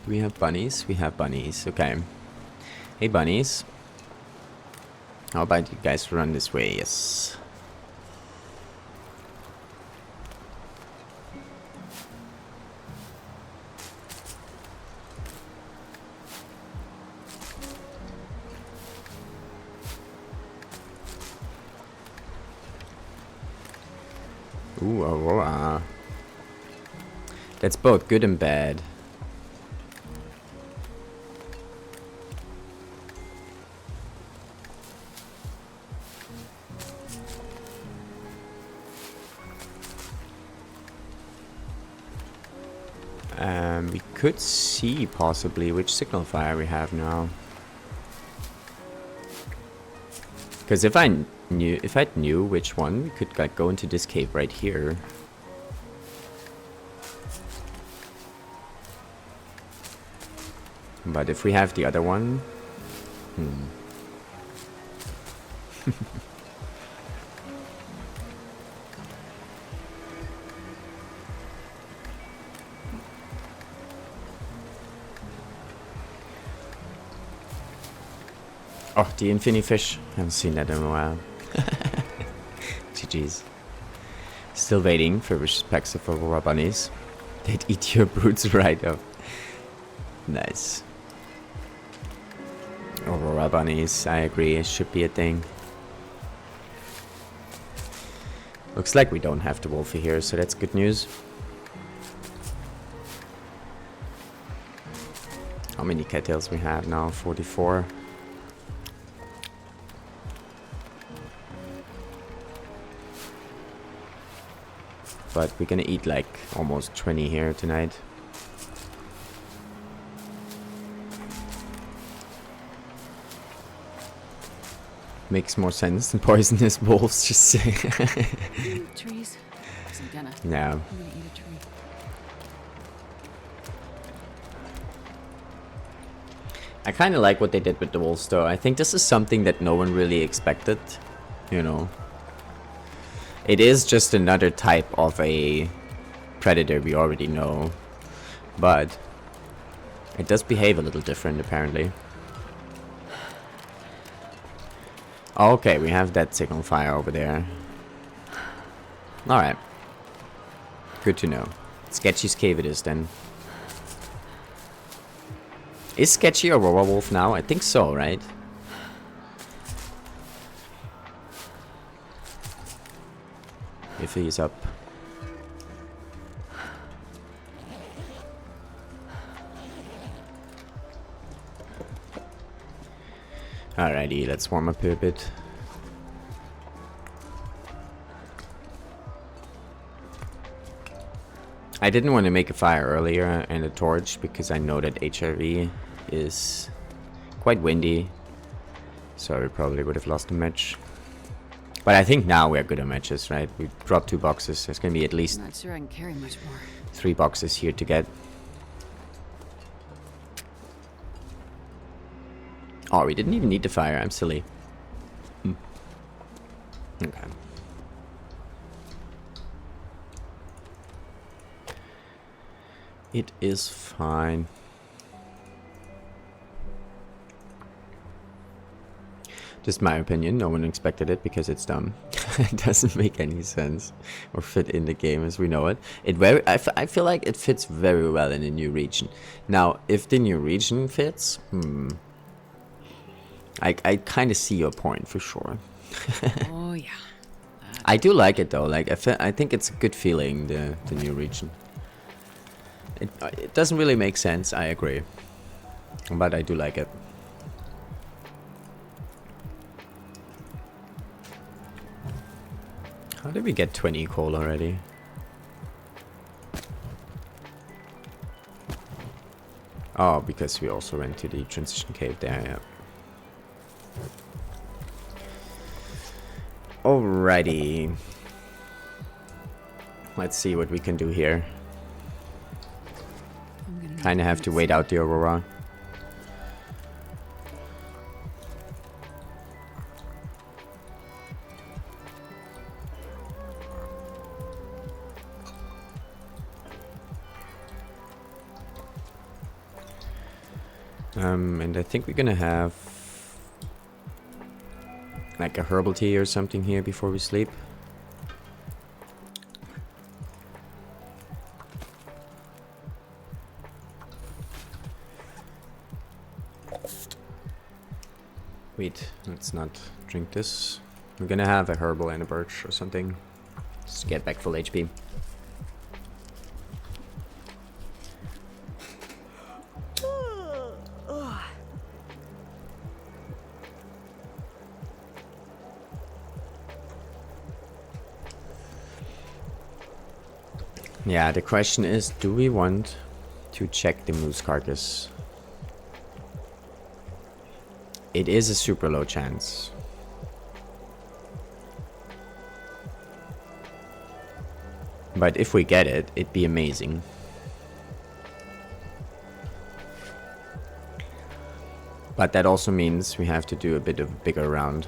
Do we have bunnies? We have bunnies. Okay. Hey bunnies. How about you guys run this way? Yes. Ooh, Aurora. That's both good and bad. We could see possibly which signal fire we have now. Because if I knew which one, we could like go into this cave right here. But if we have the other one, Oh, the Infinity Fish. Haven't seen that in a while. GG's. Still waiting for which packs of Aurora bunnies. They'd eat your broods right up. Nice. Aurora bunnies, I agree, it should be a thing. Looks like we don't have the Wolfie here, so that's good news. How many cattails we have now? 44. But we're gonna eat like almost 20 here tonight. Makes more sense than poisonous wolves, just say. Trees? I'm gonna No. eat a tree. I kind of like what they did with the wolves though. I think this is something that no one really expected, you know. It is just another type of a predator we already know, but it does behave a little different apparently. Okay, we have that signal fire over there. Alright. Good to know. Sketchy's cave it is then. Is Sketchy a Aurora Wolf now? I think so, right? If he's up. Alrighty, let's warm up here a bit. I didn't want to make a fire earlier and a torch because I know that HRV is quite windy. So we probably would have lost a match. But I think now we're good at matches, right? We dropped 2 boxes. There's gonna be at least I'm not sure I can carry much more. 3 boxes here to get. Oh, we didn't even need the fire. I'm silly. Okay. It is fine. Just my opinion. No one expected it because it's dumb. It doesn't make any sense or fit in the game as we know it. I feel like it fits very well in a new region. Now, if the new region fits, I kind of see your point for sure. Oh, yeah. I do like it though. Like I think it's a good feeling, the new region. It doesn't really make sense. I agree, but I do like it. How did we get 20 coal already? Oh, because we also went to the transition cave there, yeah. Alrighty. Let's see what we can do here. Kinda have to wait out the Aurora. And I think we're gonna have like a herbal tea or something here before we sleep. Wait, let's not drink this. We're gonna have a herbal and a birch or something. Just to get back full HP. Yeah, the question is, do we want to check the moose carcass? It is a super low chance. But if we get it, it'd be amazing. But that also means we have to do a bit of a bigger round.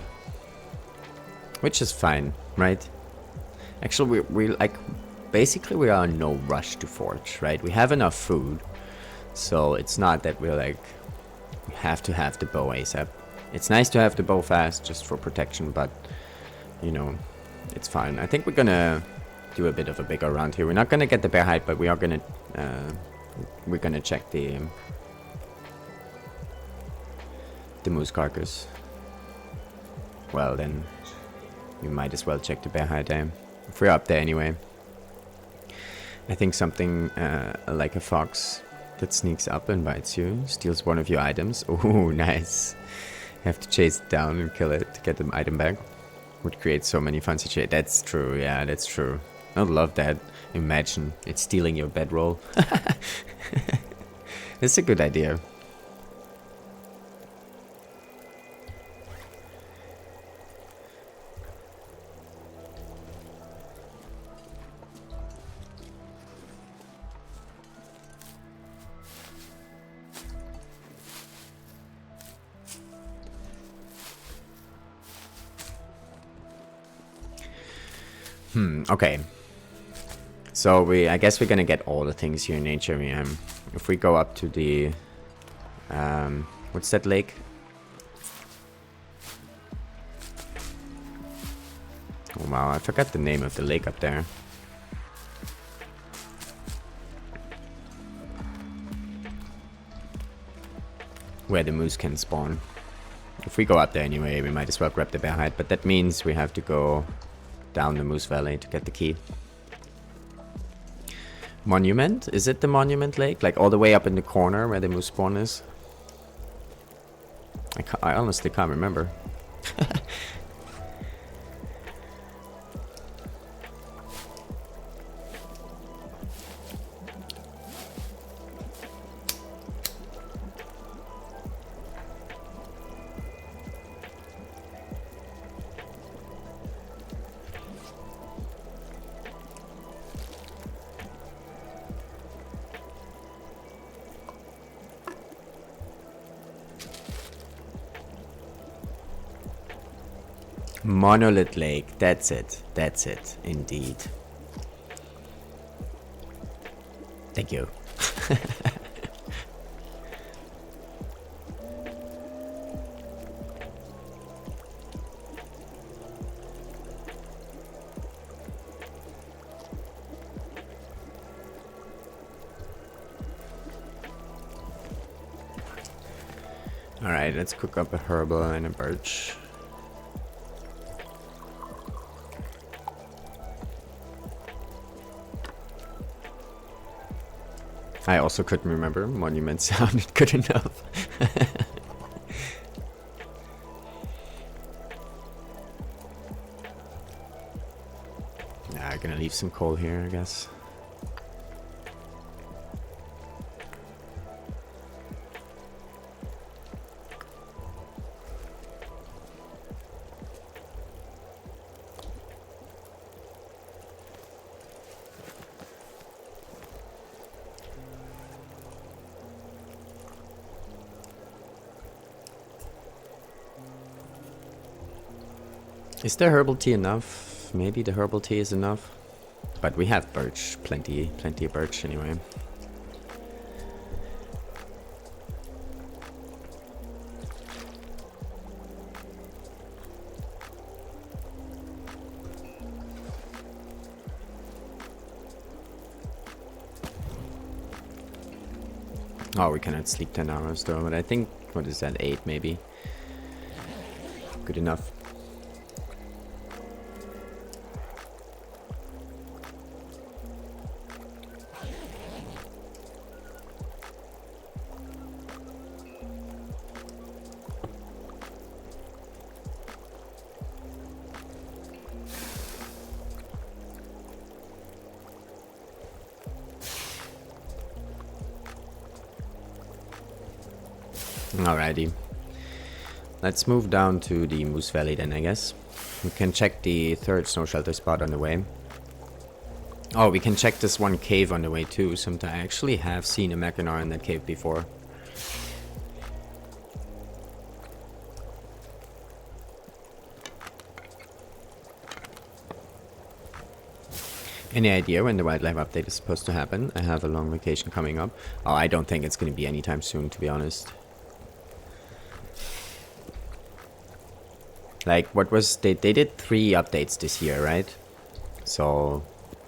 Which is fine, right? Actually, we like... Basically, we are in no rush to forge, right? We have enough food. So it's not that we're like... We have to have the bow ASAP. It's nice to have the bow fast, just for protection, but... You know, it's fine. I think we're gonna do a bit of a bigger round here. We're not gonna get the bear hide, but we are gonna... we're gonna check the moose carcass. Well, then... We might as well check the bear hide, if we're up there anyway. I think something like a fox that sneaks up and bites you, steals one of your items. Oh, nice. Have to chase it down and kill it to get the item back. Would create so many fancy shit. That's true, yeah, that's true. I'd love that. Imagine it's stealing your bedroll. That's a good idea. Okay. So I guess we're gonna get all the things here in nature. If we go up to the, what's that lake? Oh wow, I forgot the name of the lake up there. Where the moose can spawn. If we go up there anyway, we might as well grab the bear hide, but that means we have to go down the Moose Valley to get the key. Monument? Is it the Monument Lake? Like all the way up in the corner where the moose spawn is? I honestly can't remember. Monolith Lake, that's it, indeed. Thank you. Alright, let's cook up a herbal and a birch. I also couldn't remember. Monument sounded good enough. Nah, I'm gonna leave some coal here, I guess. Is the herbal tea enough? Maybe the herbal tea is enough. But we have birch, plenty of birch anyway. Oh, we cannot sleep 10 hours though, but I think, what is that, 8 maybe? Good enough. Alrighty. Let's move down to the Moose Valley then, I guess. We can check the third snow shelter spot on the way. Oh, we can check this one cave on the way too. I actually have seen a Mackinaw in that cave before. Any idea when the wildlife update is supposed to happen? I have a long vacation coming up. Oh, I don't think it's going to be anytime soon, to be honest. Like, what was... They did 3 updates this year, right? So,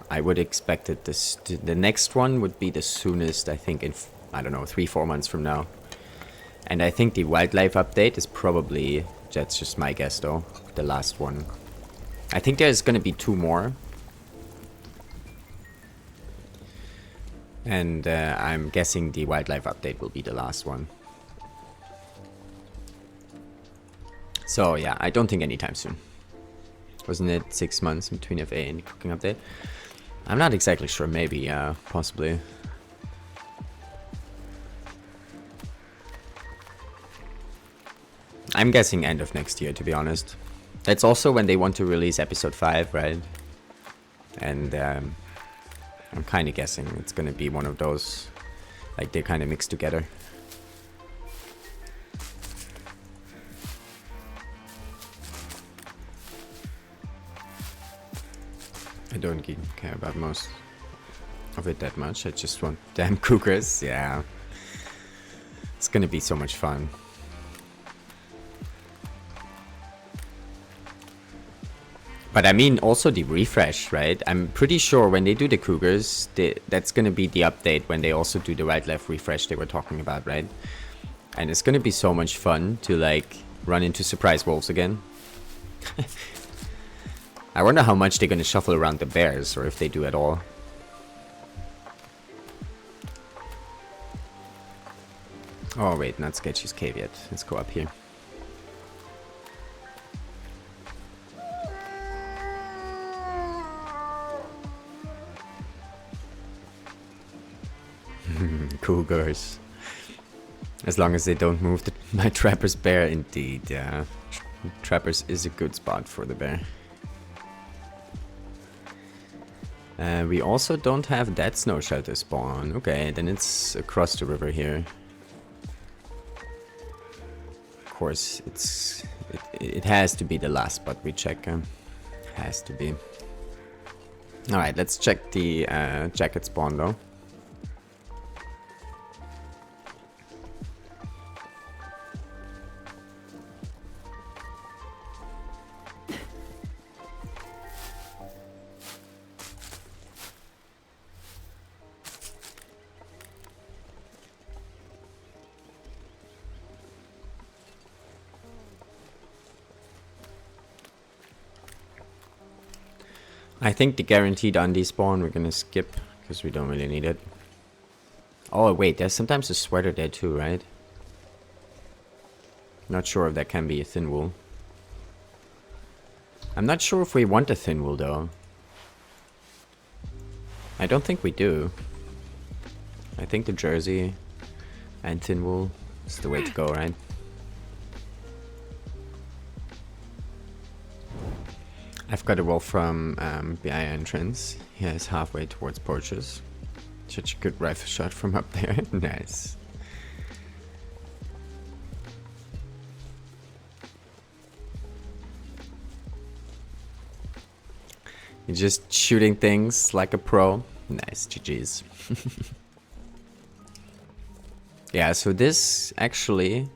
I would expect that the next one would be the soonest, I think, in, I don't know, 3-4 months from now. And I think the wildlife update is probably, that's just my guess though, the last one. I think there's going to be 2 more. And I'm guessing the wildlife update will be the last one. So yeah, I don't think anytime soon. Wasn't it 6 months between FA and the cooking update? I'm not exactly sure, maybe, possibly. I'm guessing end of next year, to be honest. That's also when they want to release episode 5, right? And I'm kind of guessing it's going to be one of those, like they kind of mixed together. I don't care about most of it that much. I just want damn cougars. Yeah. It's gonna be so much fun. But I mean, also the refresh, right? I'm pretty sure when they do the cougars, that's gonna be the update when they also do the wildlife refresh they were talking about, right? And it's gonna be so much fun to, like, run into surprise wolves again. I wonder how much they're gonna shuffle around the bears, or if they do at all. Oh wait, not Sketchy's cave yet. Let's go up here. Cougars. As long as they don't move my Trapper's bear, indeed, yeah. Trapper's is a good spot for the bear. We also don't have that snow shelter spawn. Okay, then it's across the river here. Of course, it has to be the last spot we check. Has to be. Alright, let's check the jacket spawn though. I think the guaranteed undespawn we're gonna skip because we don't really need it. Oh wait, there's sometimes a sweater there too, right? Not sure if that can be a thin wool. I'm not sure if we want a thin wool though. I don't think we do. I think the jersey and thin wool is the way to go, right? I've got a wolf from the eye entrance. He is halfway towards porches. Such a good rifle shot from up there. Nice. You're just shooting things like a pro. Nice, GG's. Yeah, so this actually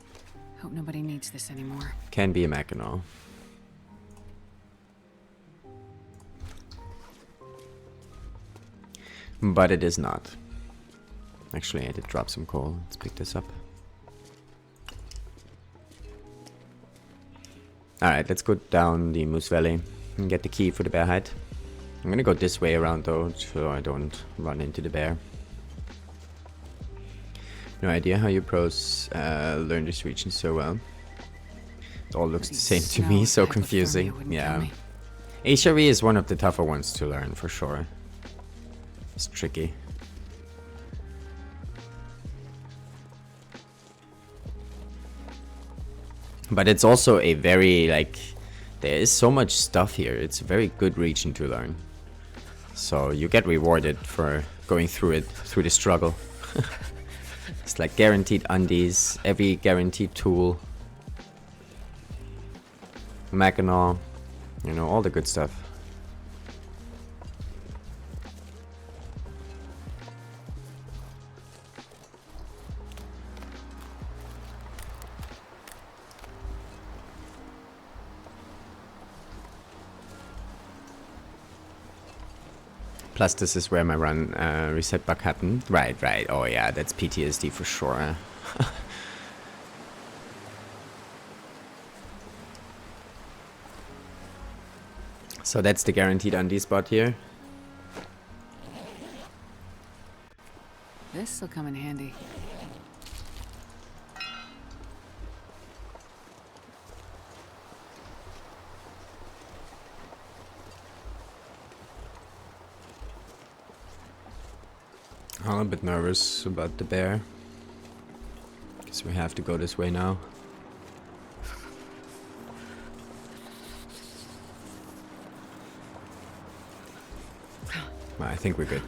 Hope nobody needs this anymore. can be a Mackinac. But it is not. Actually, I did drop some coal. Let's pick this up. Alright, let's go down the Moose Valley and get the key for the bear hide. I'm gonna go this way around though, so I don't run into the bear. No idea how you pros learn this region so well. It all looks the same to me, so confusing. Yeah. HRE is one of the tougher ones to learn, for sure. It's tricky. But it's also a very, like, there is so much stuff here. It's a very good region to learn. So you get rewarded for going through it, through the struggle. It's like guaranteed undies, every guaranteed tool. Mackinac, you know, all the good stuff. Plus, this is where my run reset bug happened. Right, right. Oh, yeah, that's PTSD for sure. So that's the guaranteed undie spot here. This'll come in handy. I'm a bit nervous about the bear. Guess we have to go this way now. I think we're good.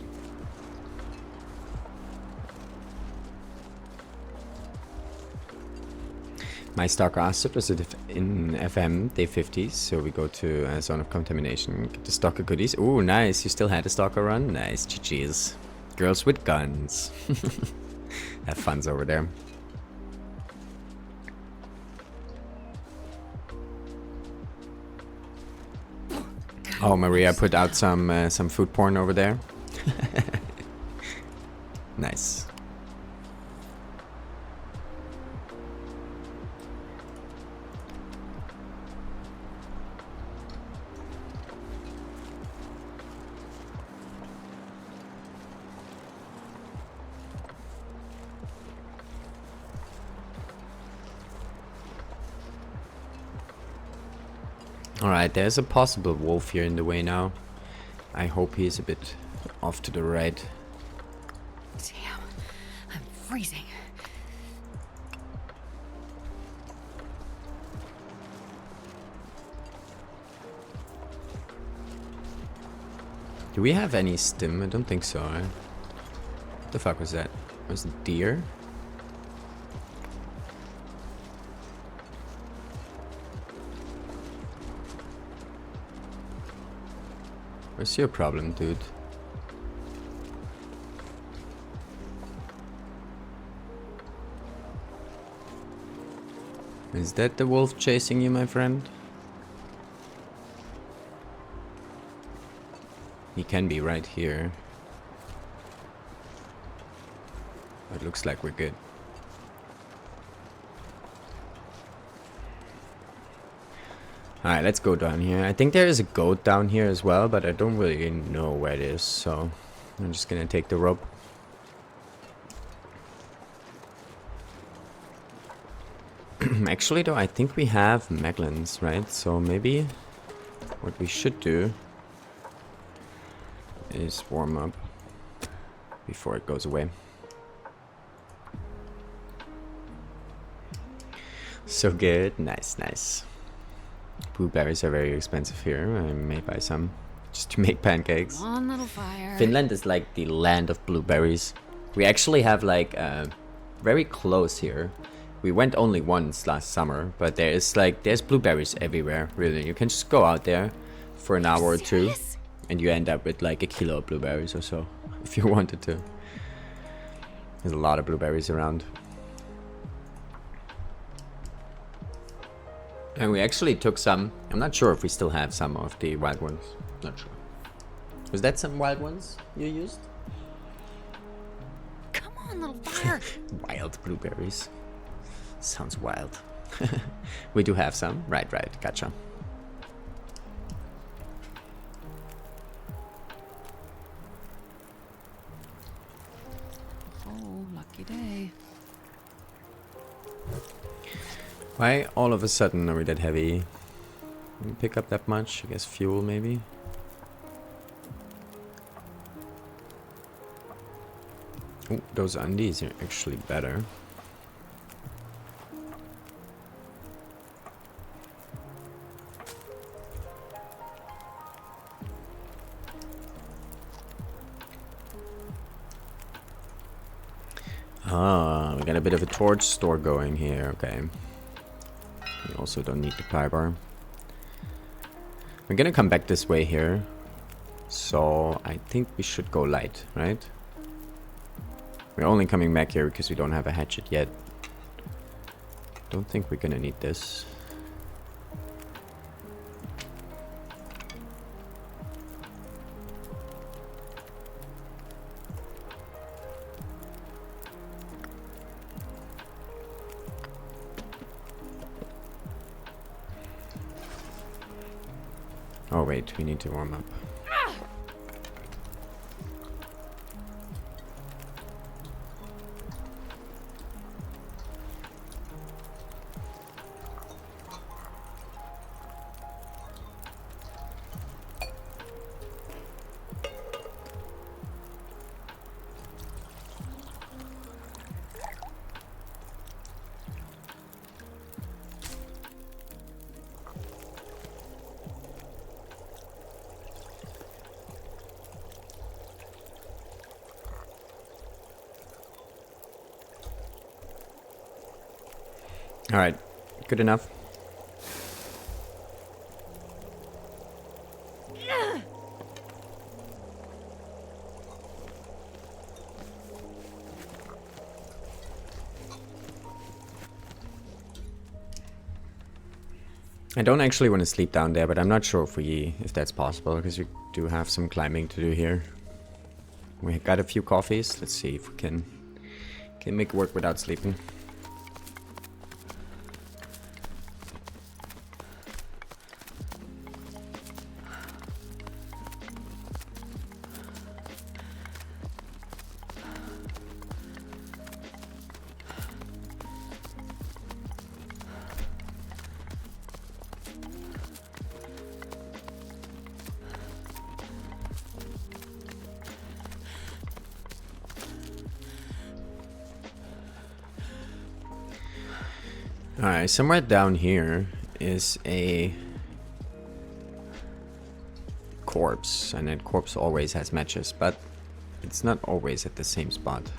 My stalker asked was it in FM day 50, so we go to zone of contamination, get the stalker goodies. Ooh, nice! You still had a stalker run? Nice, GG's. Girls with guns. Have fun's over there. Oh, Maria put out some food porn over there. Nice. Alright, there's a possible wolf here in the way now. I hope he's a bit off to the right. Damn, I'm freezing. Do we have any stim? I don't think so, right? What the fuck was that? Was it deer? What's your problem, dude? Is that the wolf chasing you, my friend? He can be right here. It looks like we're good. Alright, let's go down here. I think there is a goat down here as well, but I don't really know where it is, so I'm just gonna take the rope. Actually, though, I think we have Meglins, right? So maybe what we should do is warm up before it goes away. So good. Nice, nice. Blueberries are very expensive here. I may buy some just to make pancakes. One little fire. Finland is like the land of blueberries. We actually have like very close here. We went only once last summer, but there's blueberries everywhere, really. You can just go out there for an hour or two and you end up with like a kilo of blueberries or so, if you wanted to. There's a lot of blueberries around. And we actually took some. I'm not sure if we still have some of the wild ones. Not sure. Was that some wild ones you used? Come on, little fire. Wild blueberries. Sounds wild. We do have some. Right, gotcha. Oh, lucky day. Why all of a sudden are we that heavy? Didn't pick up that much. I guess fuel maybe. Ooh, those undies are actually better. Ah, we got a bit of a torch store going here. Okay. We also don't need the pie bar. We're gonna come back this way here. So I think we should go light, right? We're only coming back here because we don't have a hatchet yet. Don't think we're gonna need this. Oh wait, we need to warm up. Alright, good enough. I don't actually want to sleep down there, but I'm not sure if that's possible, because we do have some climbing to do here. We got a few coffees. Let's see if we can make it work without sleeping. Alright, somewhere down here is a corpse, and that corpse always has matches, but it's not always at the same spot.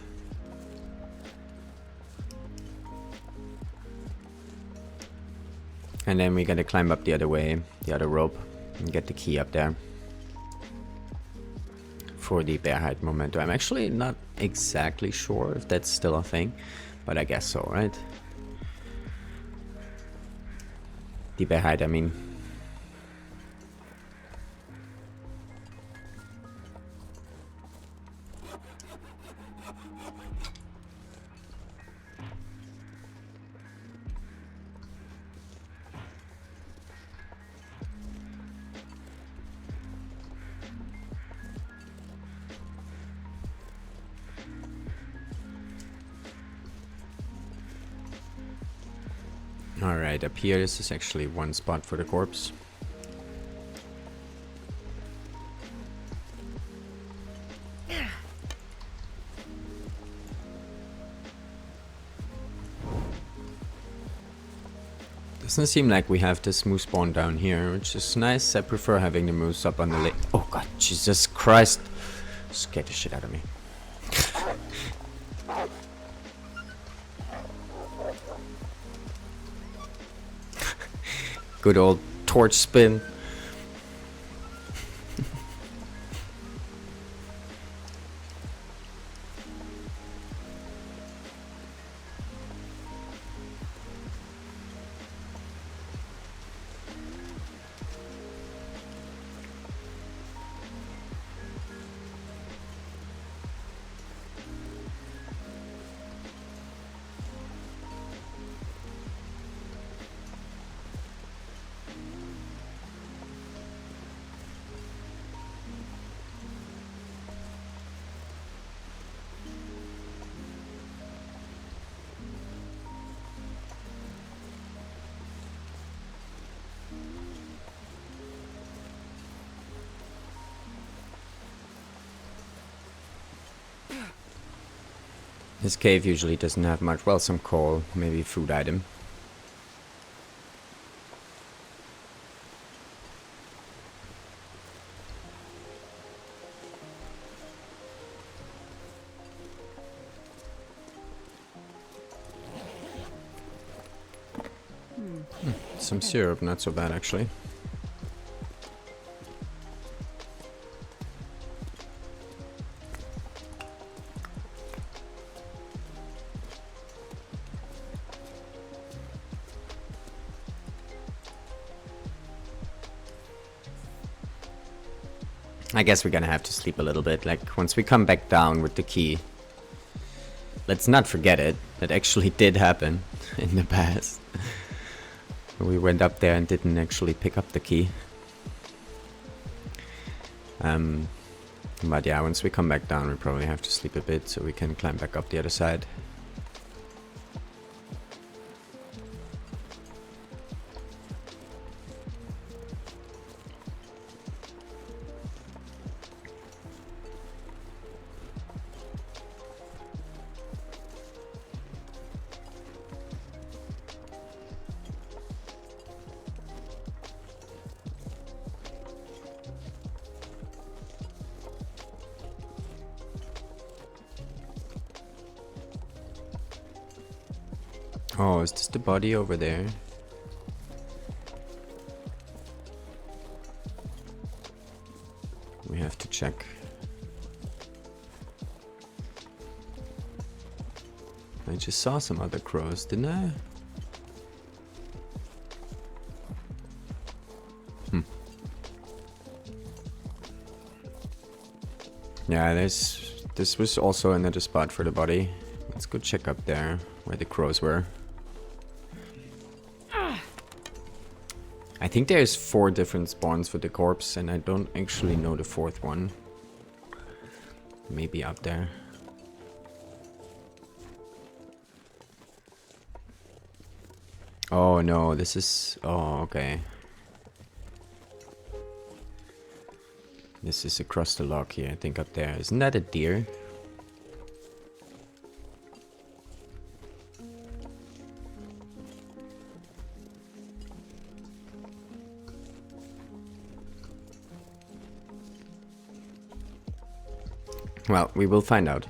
And then we gotta climb up the other way, the other rope, and get the key up there for the bear hide memento. I'm actually not exactly sure if that's still a thing, but I guess so, right? The bear hide, I mean. Alright, up here, this is actually one spot for the corpse. Doesn't seem like we have this moose spawn down here, which is nice. I prefer having the moose up on the lake. Oh god, Jesus Christ. Scared the shit out of me. Good old torch spin. This cave usually doesn't have much. Well, some coal, maybe a food item. Some syrup, not so bad actually. I guess we're gonna have to sleep a little bit, like once we come back down with the key. Let's not forget it, that actually did happen in the past. We went up there and didn't actually pick up the key. But yeah, once we come back down we probably have to sleep a bit so we can climb back up the other side. Oh, is this the body over there? We have to check. I just saw some other crows, didn't I? Yeah, this was also another spot for the body. Let's go check up there where the crows were. I think there's 4 different spawns for the corpse, and I don't actually know the 4th one. Maybe up there. Oh no, this is... Oh, okay. This is across the log here, I think up there. Isn't that a deer? Well, we will find out.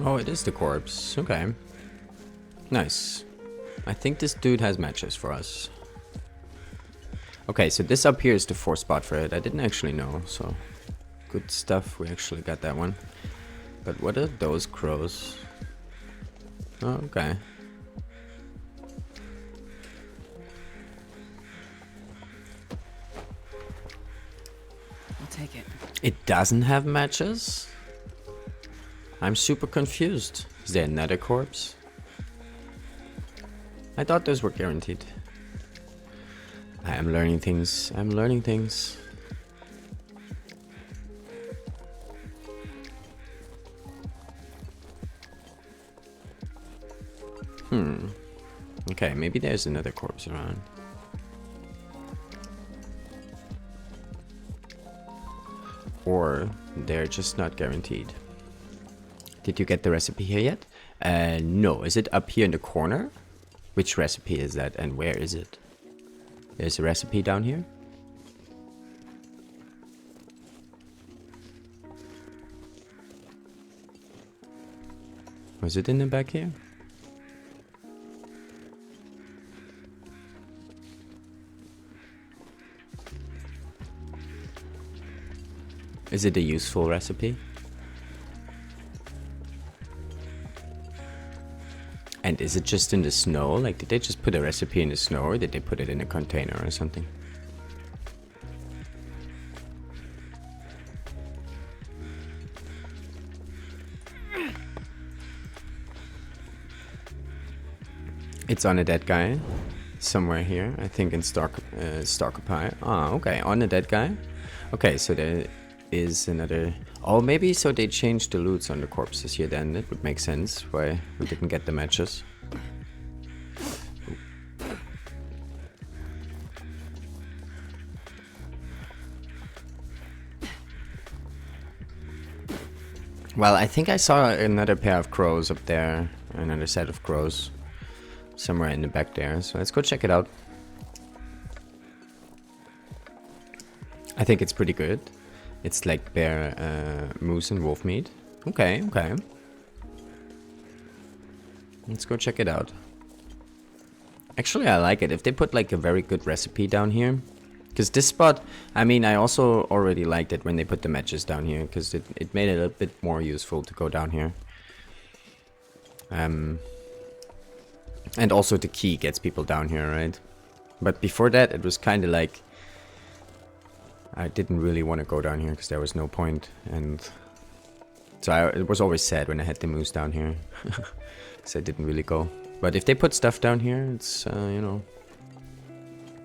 Oh, it is the corpse. Okay. Nice. I think this dude has matches for us. Okay, so this up here is the 4th spot for it. I didn't actually know, so good stuff. We actually got that one. But what are those crows? Oh, okay. I'll take it. It doesn't have matches? I'm super confused. Is there another corpse? I thought those were guaranteed. I am learning things. I'm learning things. Okay, maybe there's another corpse around. Or they're just not guaranteed. Did you get the recipe here yet? No. Is it up here in the corner? Which recipe is that and where is it? There's a recipe down here? Was it in the back here? Is it a useful recipe? And is it just in the snow? Like, did they just put a recipe in the snow, or did they put it in a container or something? It's on a dead guy. Somewhere here. I think in Stalker Ah, okay. On a dead guy. Okay, so there is another... Oh, maybe so they changed the loots on the corpses here then. It would make sense why we didn't get the matches. Well, I think I saw another pair of crows up there. Another set of crows. Somewhere in the back there. So let's go check it out. I think it's pretty good. It's like bear, moose and wolf meat. Okay, okay. Let's go check it out. Actually, I like it. If they put like a very good recipe down here. Because this spot, I mean, I also already liked it when they put the matches down here. Because it made it a bit more useful to go down here. And also the key gets people down here, right? But before that, it was kind of like... I didn't really want to go down here because there was no point, and so it was always sad when I had the moose down here, so I didn't really go. But if they put stuff down here, it's you know,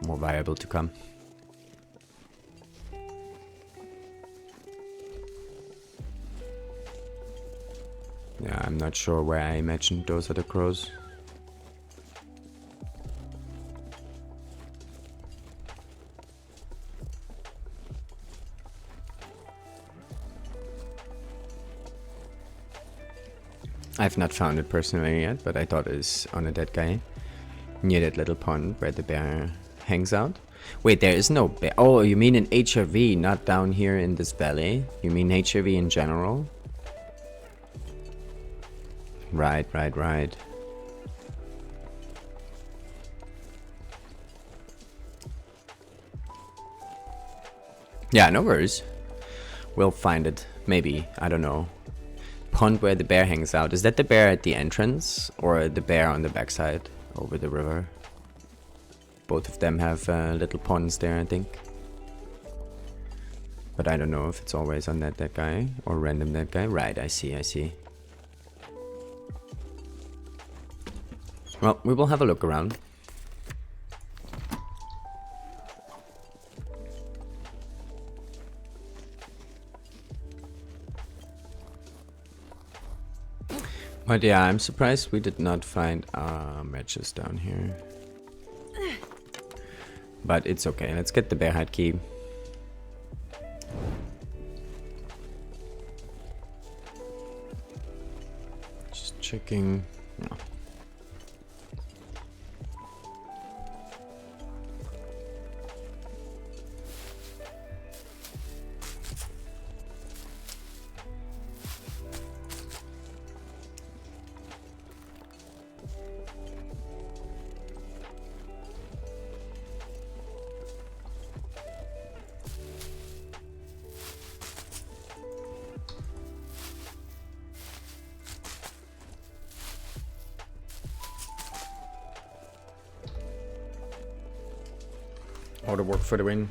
more viable to come. Yeah, I'm not sure where I imagined those other crows. I've not found it personally yet, but I thought it was on a dead guy. Near that little pond where the bear hangs out. Wait, there is no bear. Oh, you mean in HRV, not down here in this valley? You mean HRV in general? Right, right, right. Yeah, no worries. We'll find it. Maybe. I don't know. Pond where the bear hangs out. Is that the bear at the entrance or the bear on the backside over the river? Both of them have little ponds there, I think. But I don't know if it's always on that guy or random that guy. Right, I see, I see. Well, we will have a look around. But yeah, I'm surprised we did not find matches down here. But it's okay. Let's get the bear hide key. Just checking. No. Auto work for the win.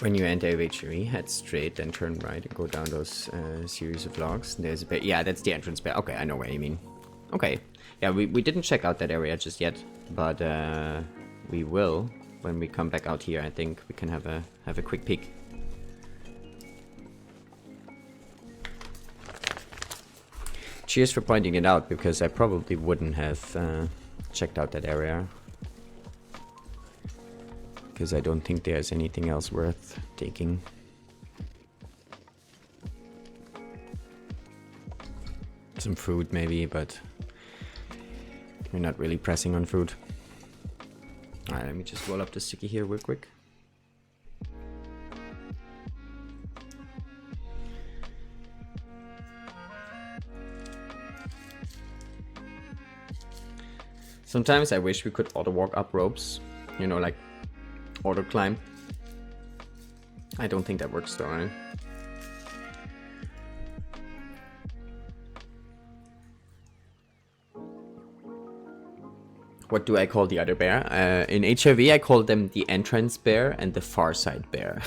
When you enter HRE, head straight, then turn right and go down those series of logs. There's a bear. Yeah, that's the entrance bear. Okay, I know what you mean. Okay. Yeah, we didn't check out that area just yet, but we will when we come back out here. I think we can have a quick peek. Cheers for pointing it out, because I probably wouldn't have checked out that area. Because I don't think there's anything else worth taking. Some food maybe, but we're not really pressing on food. Alright, let me just roll up the sticky here real quick. Sometimes I wish we could auto walk up ropes, you know, like auto climb. I don't think that works though, right? What do I call the other bear? In HRV I call them the entrance bear and the far side bear.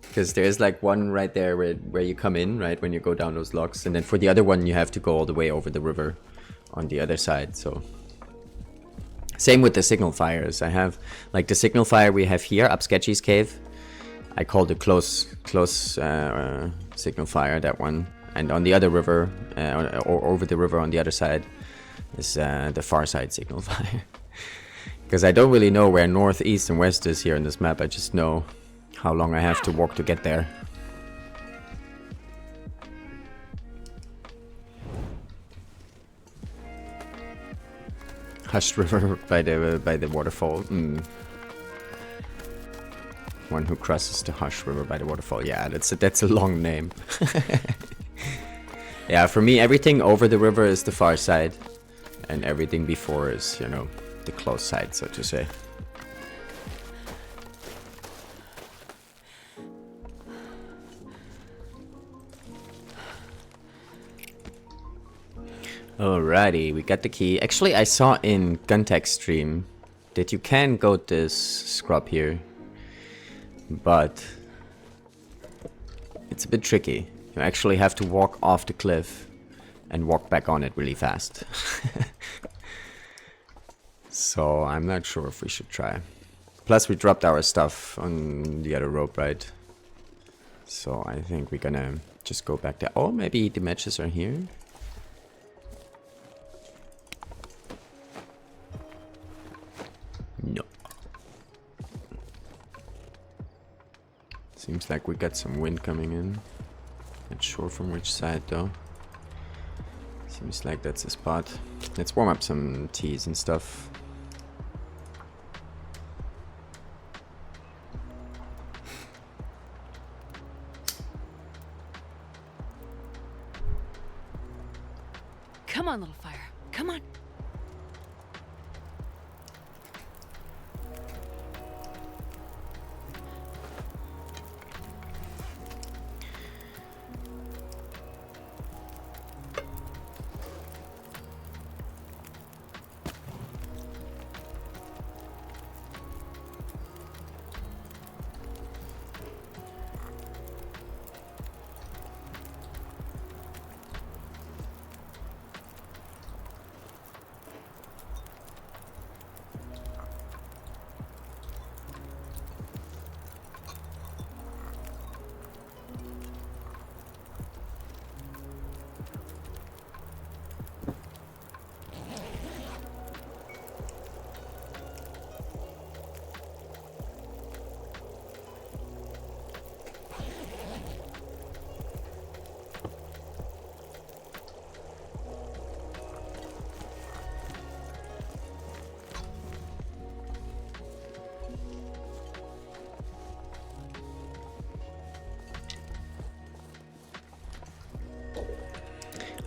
Because there's like one right there where you come in, right, when you go down those logs, and then for the other one you have to go all the way over the river on the other side. So same with the signal fires. I have like the signal fire we have here up Sketchy's cave. I call the close signal fire, that one. And on the other river, or over the river on the other side, is the far side signal fire. Because I don't really know where north, east and west is here in this map. I just know how long I have to walk to get there. Hushed River by the waterfall. One who crosses the Hush River by the waterfall. Yeah, that's a long name. Yeah, for me everything over the river is the far side, and everything before is, you know, the close side, so to say. Alrighty, we got the key. Actually, I saw in Guntech's stream that you can go this scrub here, but it's a bit tricky. You actually have to walk off the cliff and walk back on it really fast. So I'm not sure if we should try. Plus we dropped our stuff on the other rope, right? So I think we're gonna just go back there. Oh, maybe the matches are here. No. Seems like we got some wind coming in. Not sure from which side though. Seems like that's the spot. Let's warm up some teas and stuff. Come on, little fire. Come on.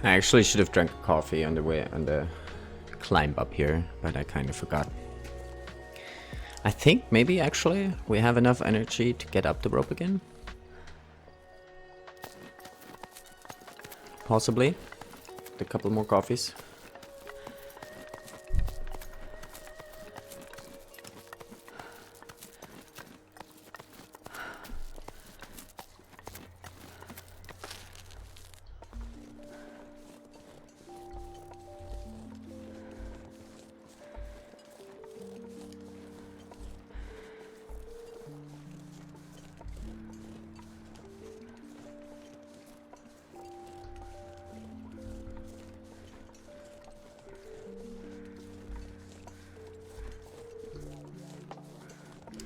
I actually should have drank coffee on the way on the climb up here, but I kind of forgot. I think maybe actually we have enough energy to get up the rope again. Possibly. A couple more coffees.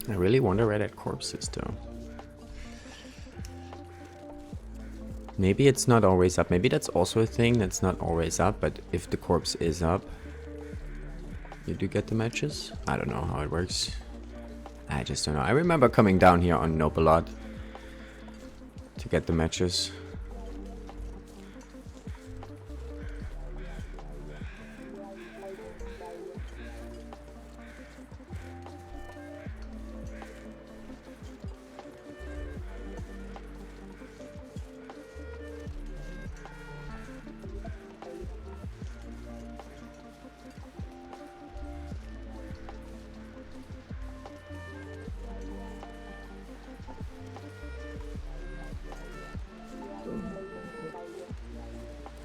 I really wonder where that corpse is though. Maybe it's not always up. Maybe that's also a thing that's not always up, but if the corpse is up, you do get the matches? I don't know how it works. I just don't know. I remember coming down here on Nope a lot to get the matches.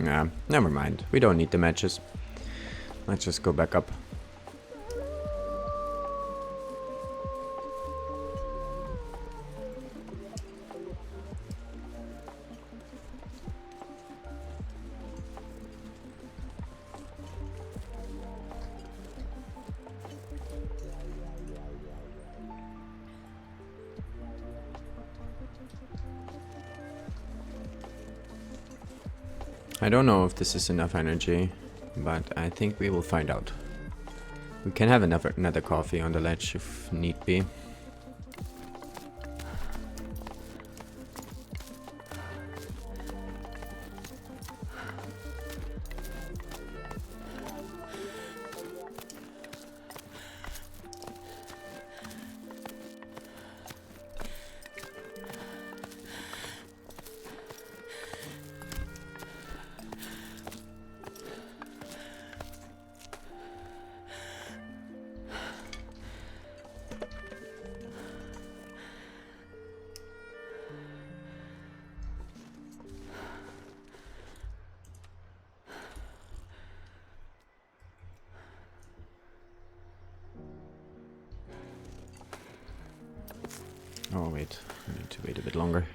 Yeah, never mind. We don't need the matches. Let's just go back up. I don't know if this is enough energy, but I think we will find out. We can have another coffee on the ledge if need be. Oh wait, I need to wait a bit longer.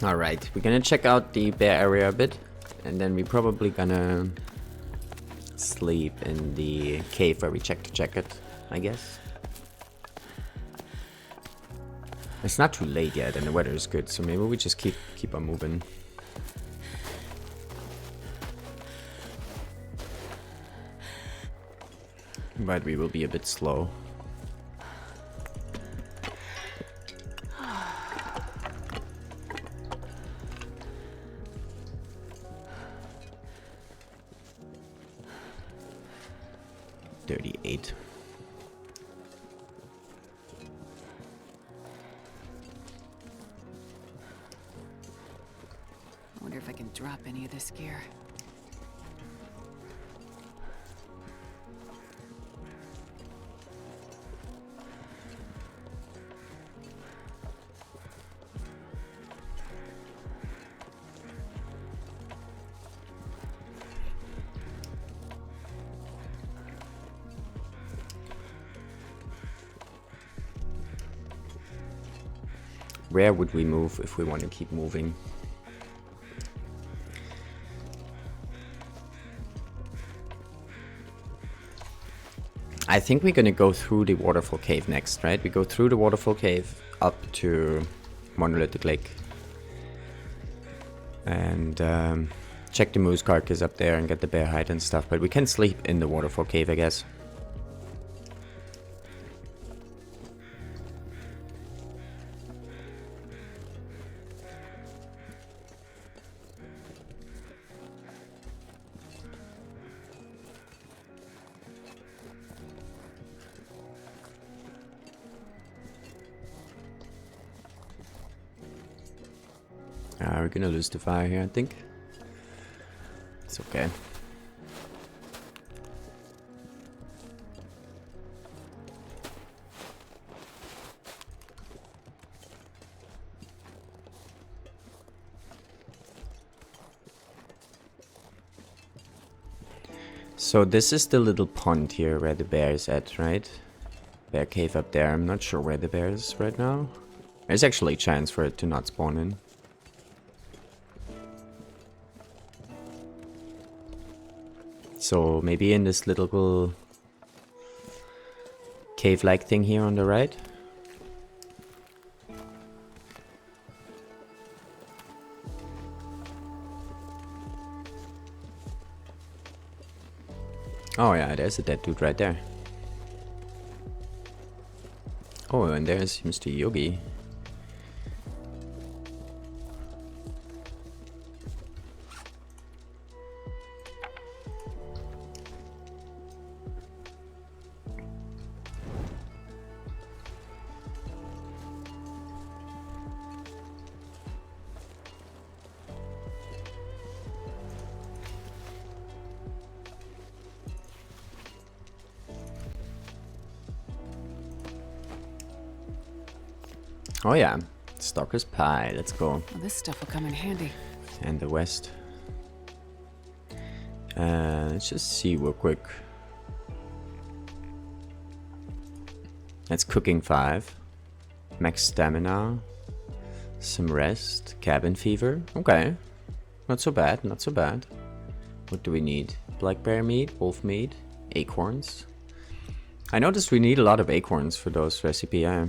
Alright, we're gonna check out the bear area a bit, and then we're probably gonna sleep in the cave where we checked the jacket, I guess. It's not too late yet and the weather is good, so maybe we just keep on moving. But we will be a bit slow. I wonder if I can drop any of this gear. Where would we move if we want to keep moving? I think we're gonna go through the waterfall cave next, right? We go through the waterfall cave up to Monolithic Lake. And check the moose carcass up there and get the bear hide and stuff. But we can sleep in the waterfall cave, I guess. We're gonna lose the fire here, I think. It's okay. So this is the little pond here where the bear is at, right? Bear cave up there. I'm not sure where the bear is right now. There's actually a chance for it to not spawn in. So maybe in this little cave-like thing here on the right. Oh yeah, there's a dead dude right there. Oh, and there's Mr. Yogi. Oh yeah, Stalker's Pie, let's go. Well, this stuff will come in handy. And the west. Let's just see real quick. That's cooking 5. Max stamina. Some rest. Cabin fever. Okay. Not so bad, not so bad. What do we need? Black bear meat, wolf meat, acorns. I noticed we need a lot of acorns for those recipe, yeah.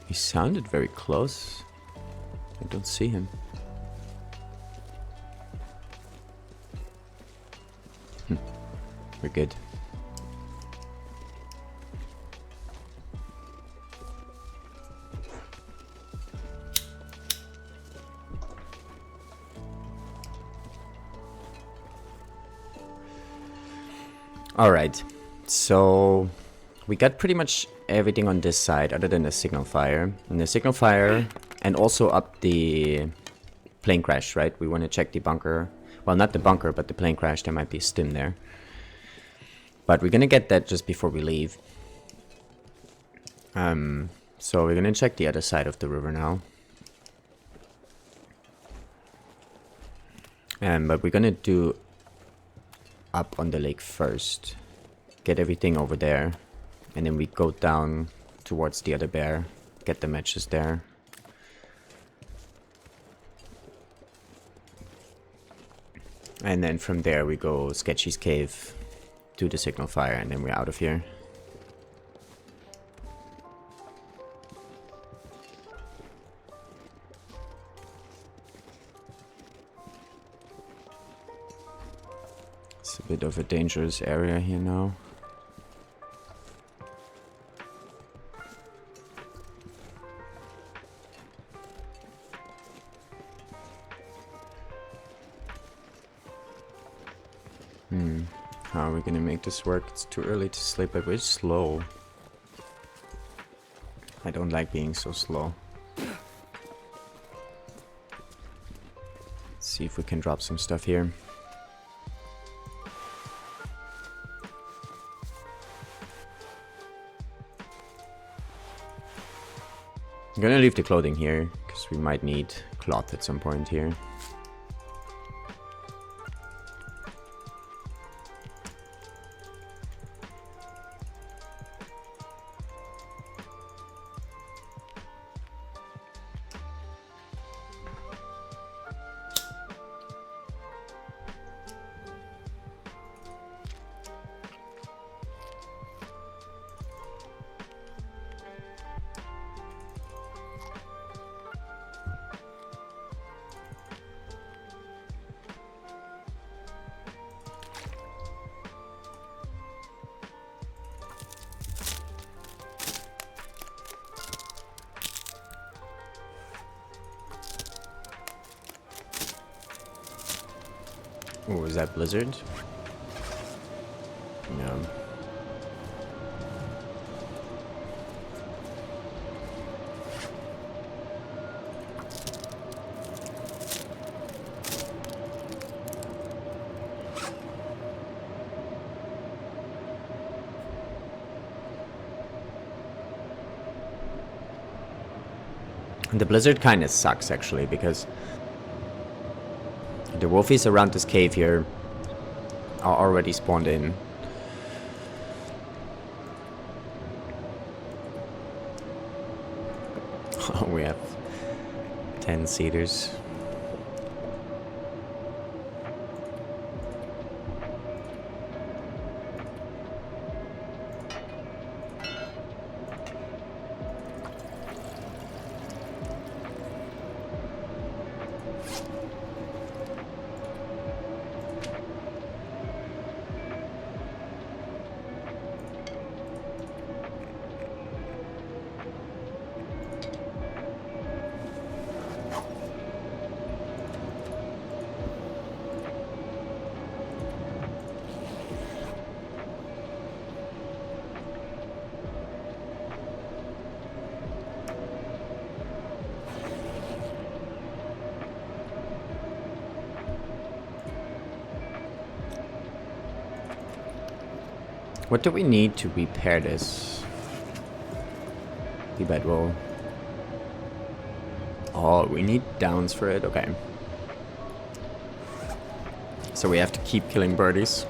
He sounded very close. I don't see him. We're good. All right, so we got pretty much everything on this side other than the signal fire. And the signal fire and also up the plane crash, right? We want to check the bunker. Well, not the bunker, but the plane crash. There might be a stim there. But we're going to get that just before we leave. So we're going to check the other side of the river now. But we're going to do up on the lake first. Get everything over there. And then we go down towards the other bear. Get the matches there. And then from there we go Sketchy's cave. Do the signal fire and then we're out of here. It's a bit of a dangerous area here now. How are we gonna make this work? It's too early to sleep, but we're slow. I don't like being so slow. Let's see if we can drop some stuff here. I'm gonna leave the clothing here, because we might need cloth at some point here. Oh, was that blizzard? No. The blizzard kind of sucks, actually, because the wolfies around this cave here are already spawned in. Oh, we have 10 cedars. What do we need to repair this? The bedroll. Oh, we need downs for it? Okay. So we have to keep killing birdies.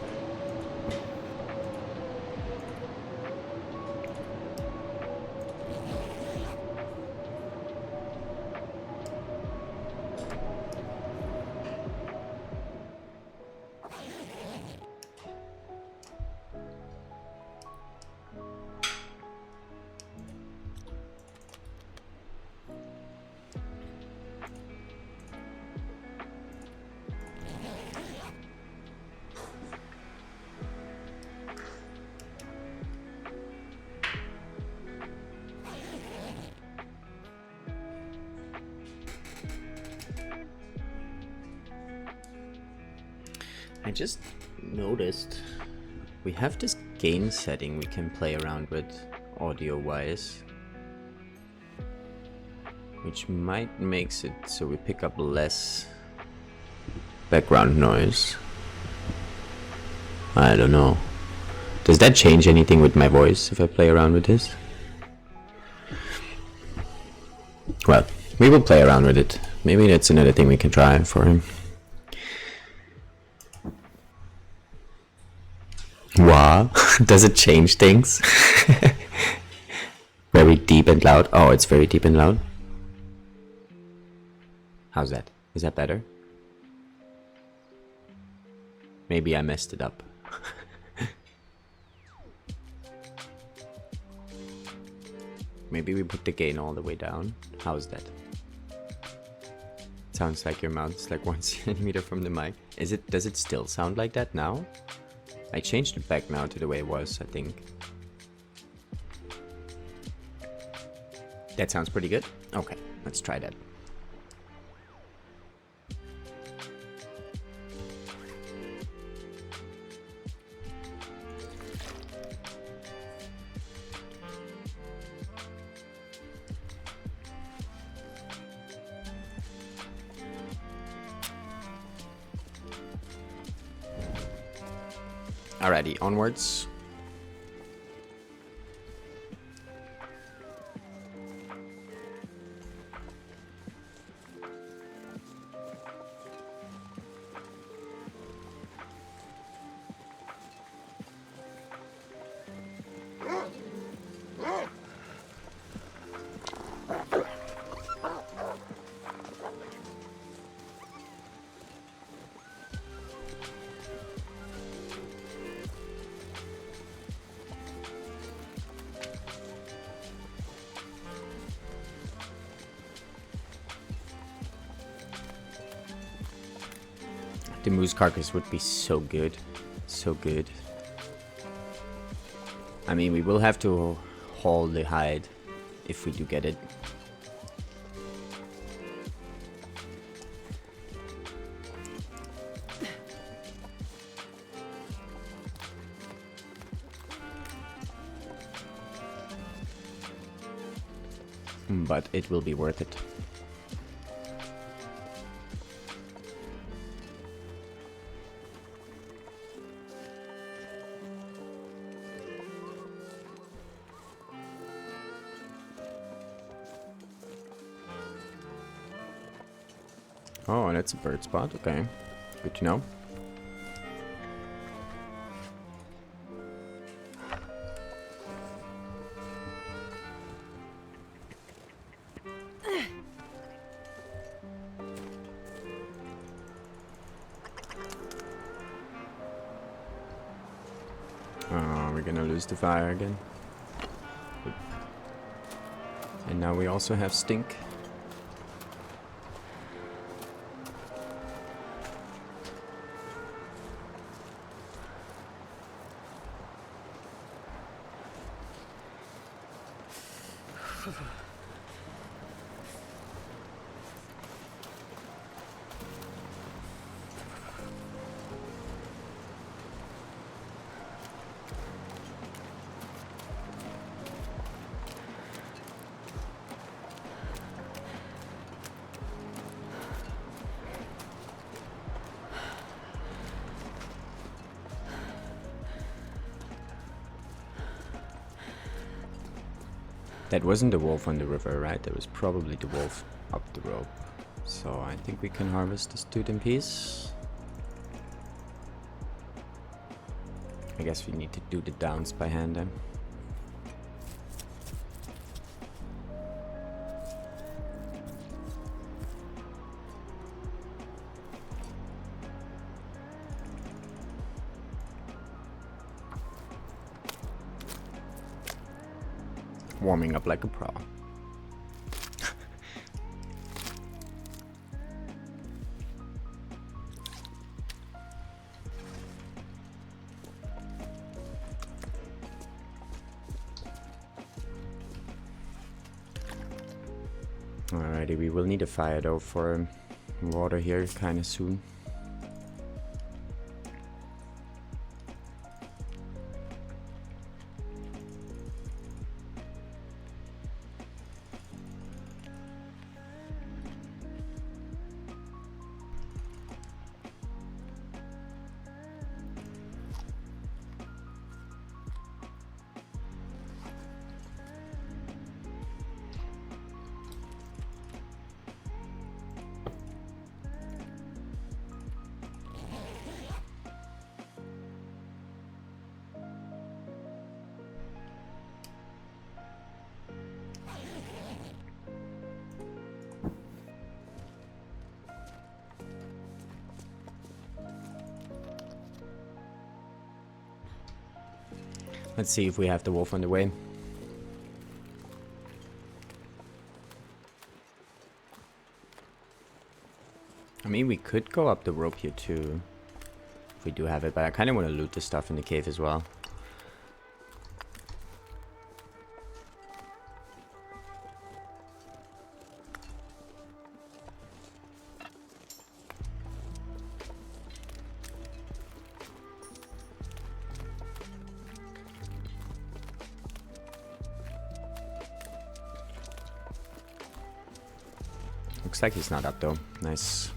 I just noticed we have this gain setting we can play around with audio-wise, which might makes it so we pick up less background noise. I don't know. Does that change anything with my voice if I play around with this? Well, we will play around with it. Maybe that's another thing we can try for him. Wow, does it change things? Very deep and loud. Oh, it's very deep and loud. How's that? Is that better? Maybe I messed it up. Maybe we put the gain all the way down. How's that? Sounds like your mouth's like 1 centimeter from the mic. Does it still sound like that now? I changed it back now to the way it was, I think. That sounds pretty good. Okay, let's try that. Alrighty, onwards. The moose carcass would be so good. So good. I mean, we will have to haul the hide if we do get it. but it will be worth it. Oh, that's a bird spot. Okay, good to know. Oh, we're gonna lose the fire again. And now we also have stink. That wasn't the wolf on the river, right? That was probably the wolf up the rope. So I think we can harvest this dude in peace. I guess we need to do the downs by hand then. Warming up like a pro. Alrighty, we will need a fire though for water here kind of soon. Let's see if we have the wolf on the way. I mean, we could go up the rope here too, if we do have it, but I kind of want to loot the stuff in the cave as well. Looks like he's not up though. Nice.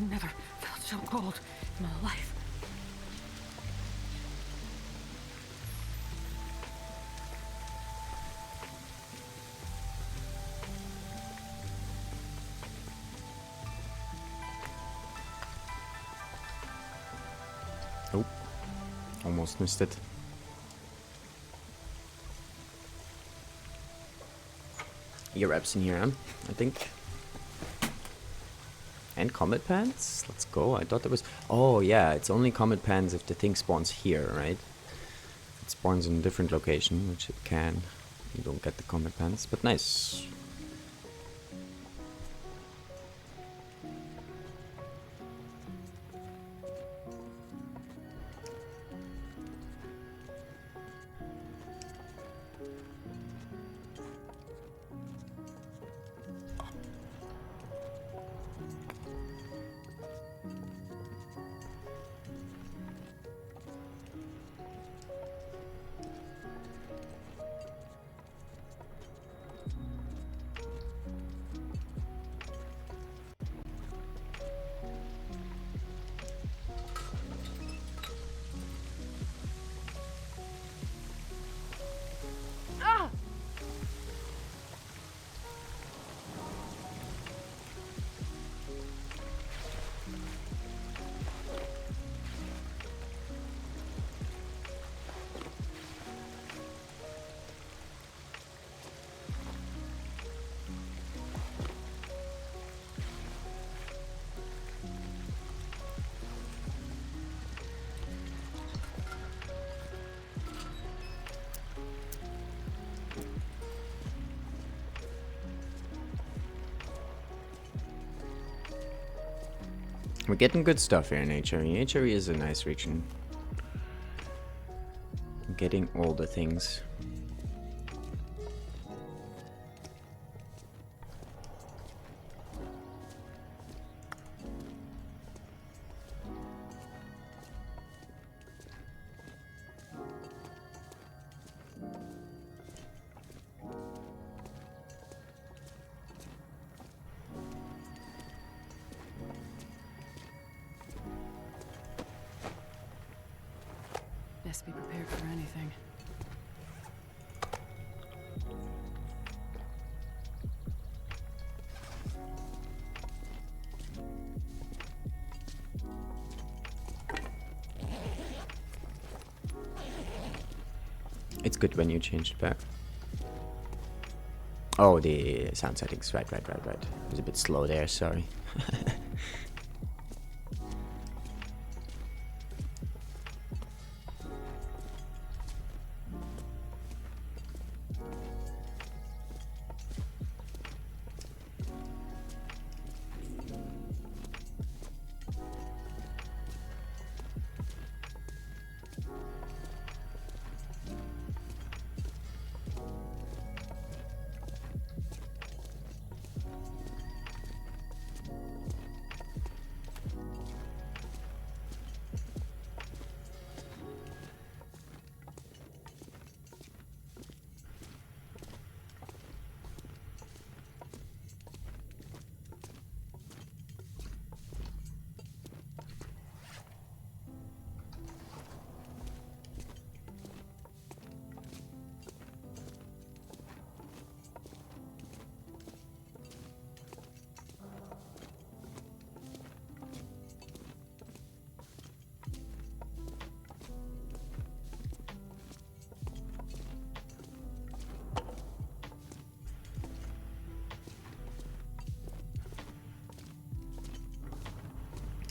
I've never felt so cold in my life. Oh, almost missed it. Ear wraps in here, huh? I think. And comet pants? Let's go. I thought there was... Oh, yeah, it's only comet pants if the thing spawns here, right? If it spawns in a different location, which it can. You don't get the comet pants, but nice. We're getting good stuff here in HRE. HRE is a nice region. Getting all the things. Best be prepared for anything. It's good when you change it back. Oh, the sound settings. Right. I was a bit slow there, sorry.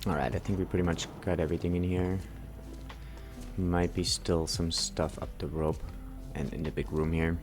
Alright, I think we pretty much got everything in here. Might be still some stuff up the rope and in the big room here.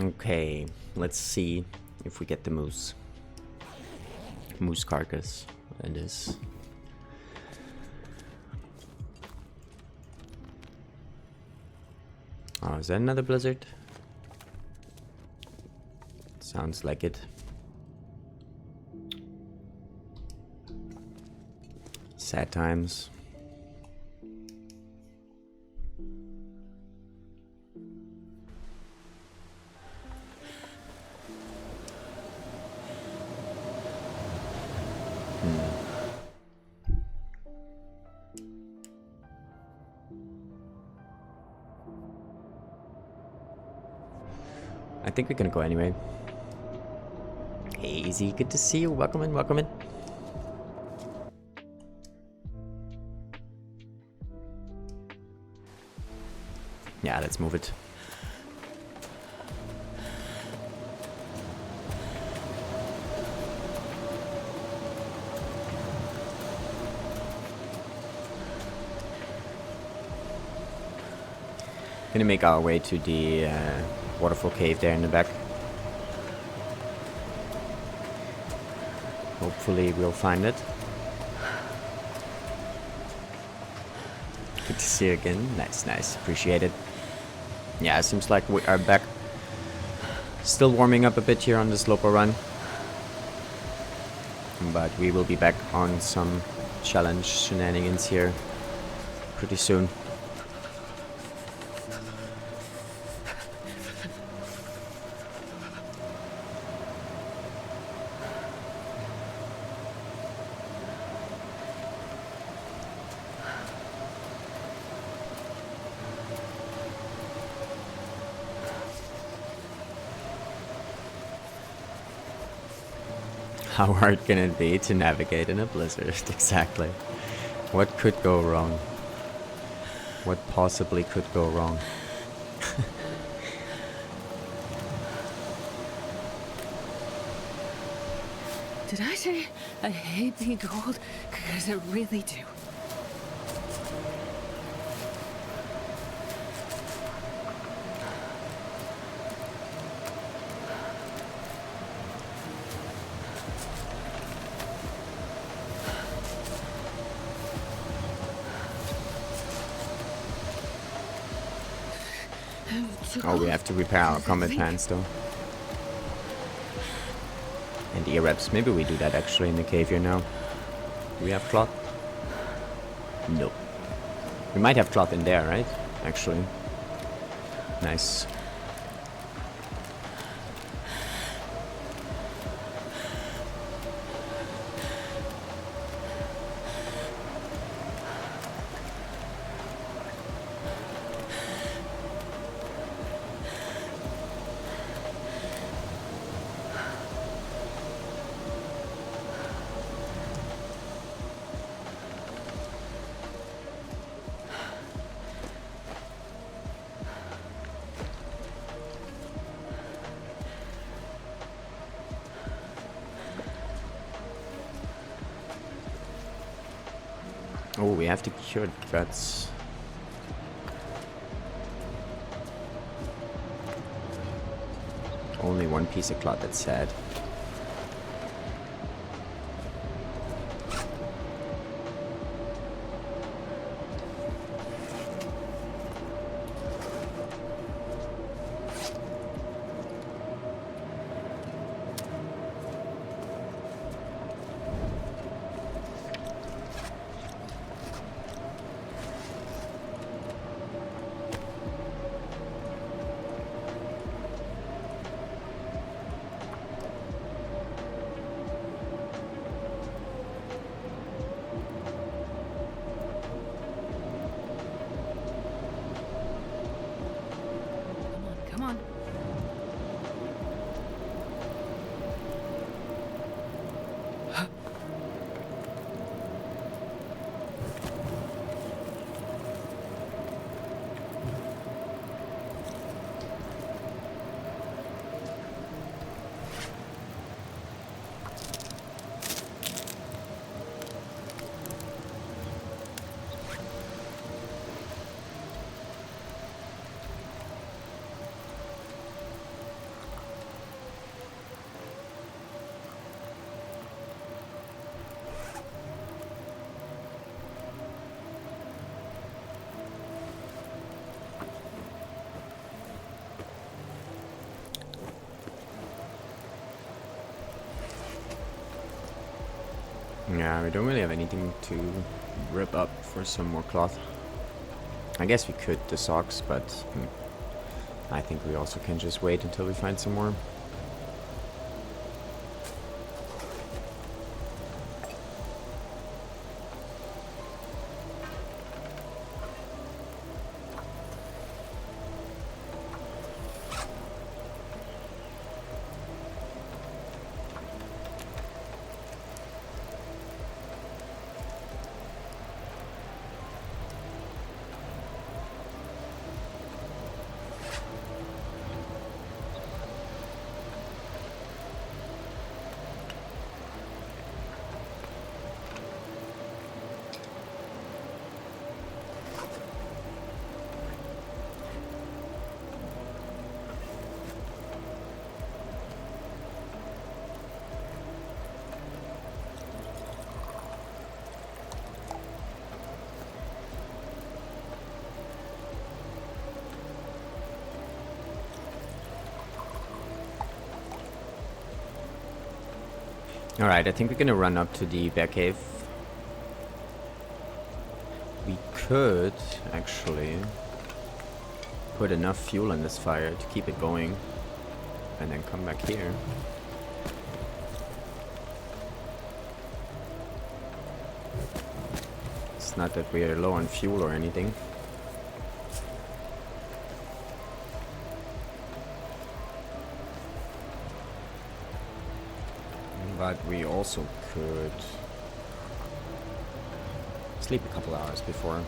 Okay, let's see if we get the moose. Moose carcass, it is. Oh, is that another blizzard? Sounds like it. Sad times. I think we're gonna go anyway. Hey, Easy, good to see you. Welcome in, welcome in. Yeah, let's move it. Gonna make our way to the waterfall cave there in the back. Hopefully we'll find it. Good to see you again. Nice, nice. Appreciate it. Yeah, it seems like we are back. Still warming up a bit here on the Sloper run. But we will be back on some challenge shenanigans here pretty soon. How hard can it be to navigate in a blizzard? Exactly. What could go wrong? What possibly could go wrong? Did I say I hate being cold? Because I really do. Oh, we have to repair our combat pants though. And ear wraps. Maybe we do that actually in the cave here now. Do we have cloth? Nope. We might have cloth in there, right? Actually. Nice. Oh, we have to cure guts. Only one piece of cloth, that's sad. Yeah, we don't really have anything to rip up for some more cloth. I guess we could the socks, but I think we also can just wait until we find some more. Alright, I think we're gonna run up to the bear cave. We could actually put enough fuel in this fire to keep it going and then come back here. It's not that we are low on fuel or anything. But we also could sleep a couple hours before.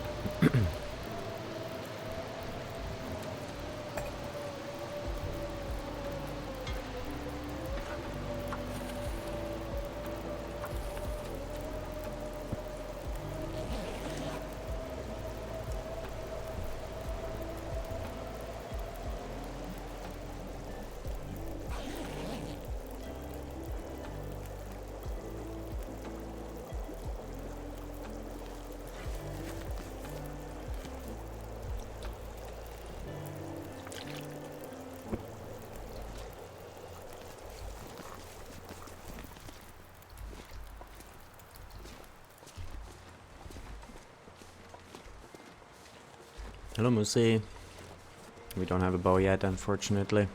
Hello, Musi. We don't have a bow yet, unfortunately.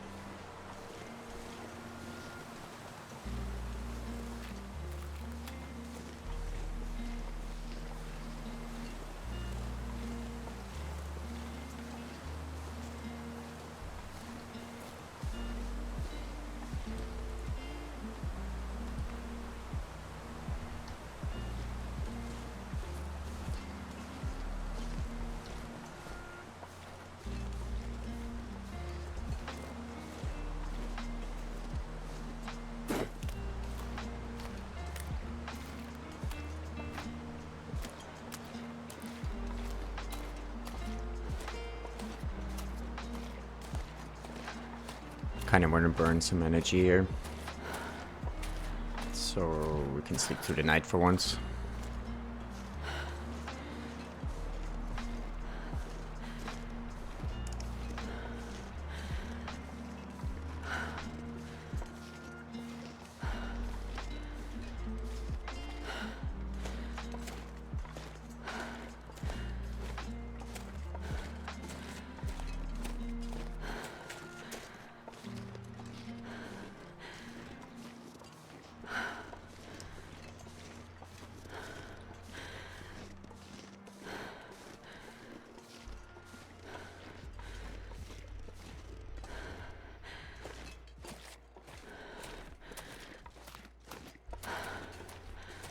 Kind of want to burn some energy here, so we can sleep through the night for once.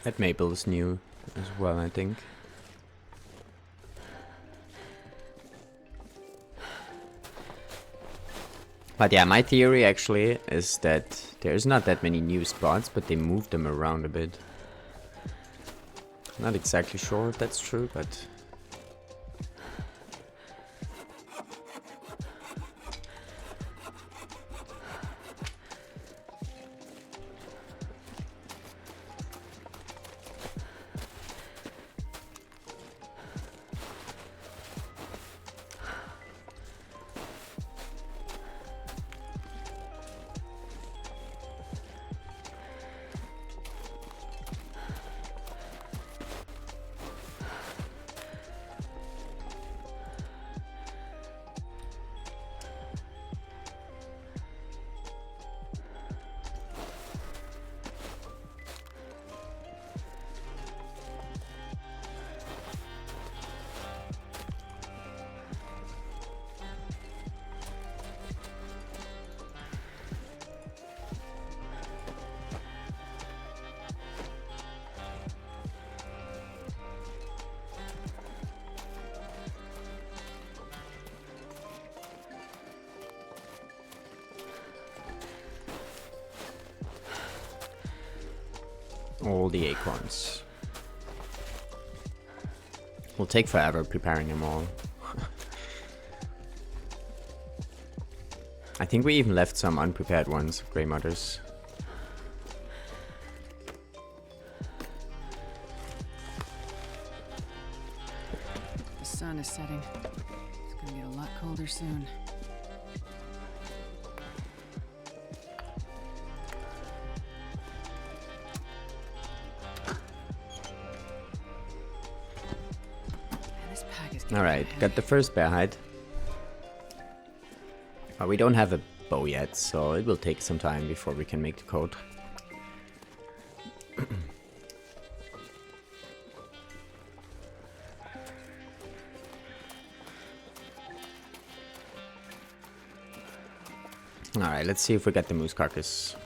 That maple is new as well, I think. But yeah, my theory actually is that there's not that many new spots, but they moved them around a bit. Not exactly sure if that's true, but... all the acorns. Will take forever preparing them all. I think we even left some unprepared ones, Grey Mutters. The sun is setting. It's gonna get a lot colder soon. Alright, got the first bear hide. We don't have a bow yet, so it will take some time before we can make the coat. Alright, let's see if we get the moose carcass.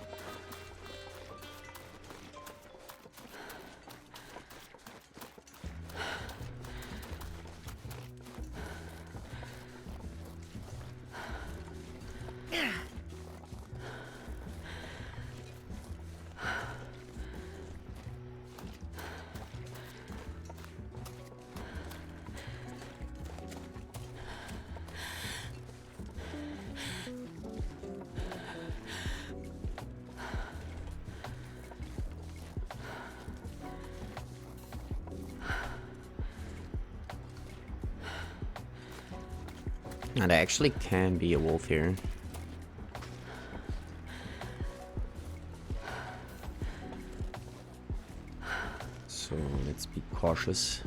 Now there actually can be a wolf here. So let's be cautious.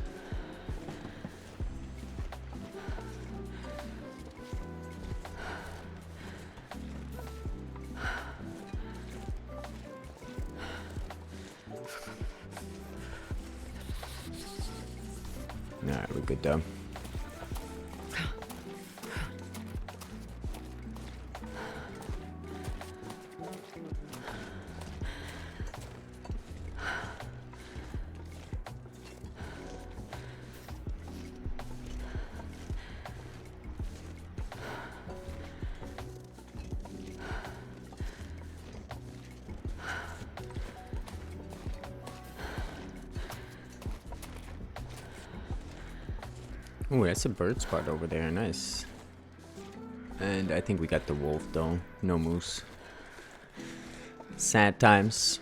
Alright, we're good though. Oh, that's a bird spot over there, nice. And I think we got the wolf though, no moose. Sad times.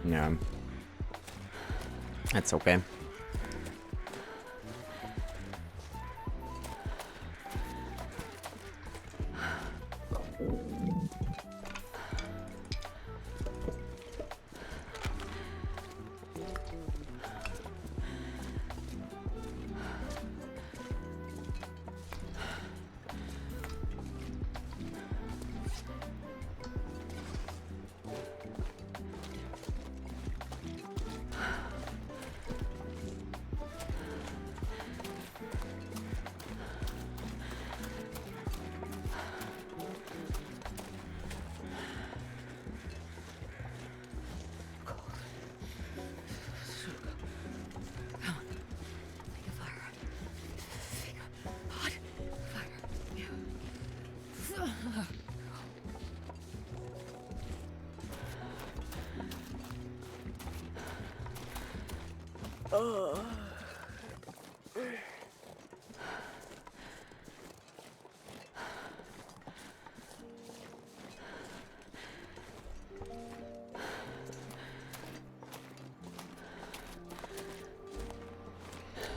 Yeah. That's okay.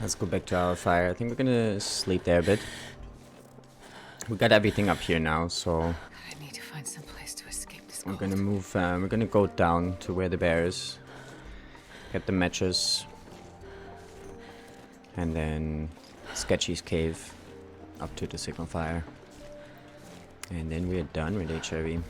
Let's go back to our fire. I think we're gonna sleep there a bit. We got everything up here now, so I need to find some place to escape this we're cold. gonna move. We're gonna go down to where the bear is. Get the matches, and then Sketchy's cave up to the signal fire, and then we're done with HRV.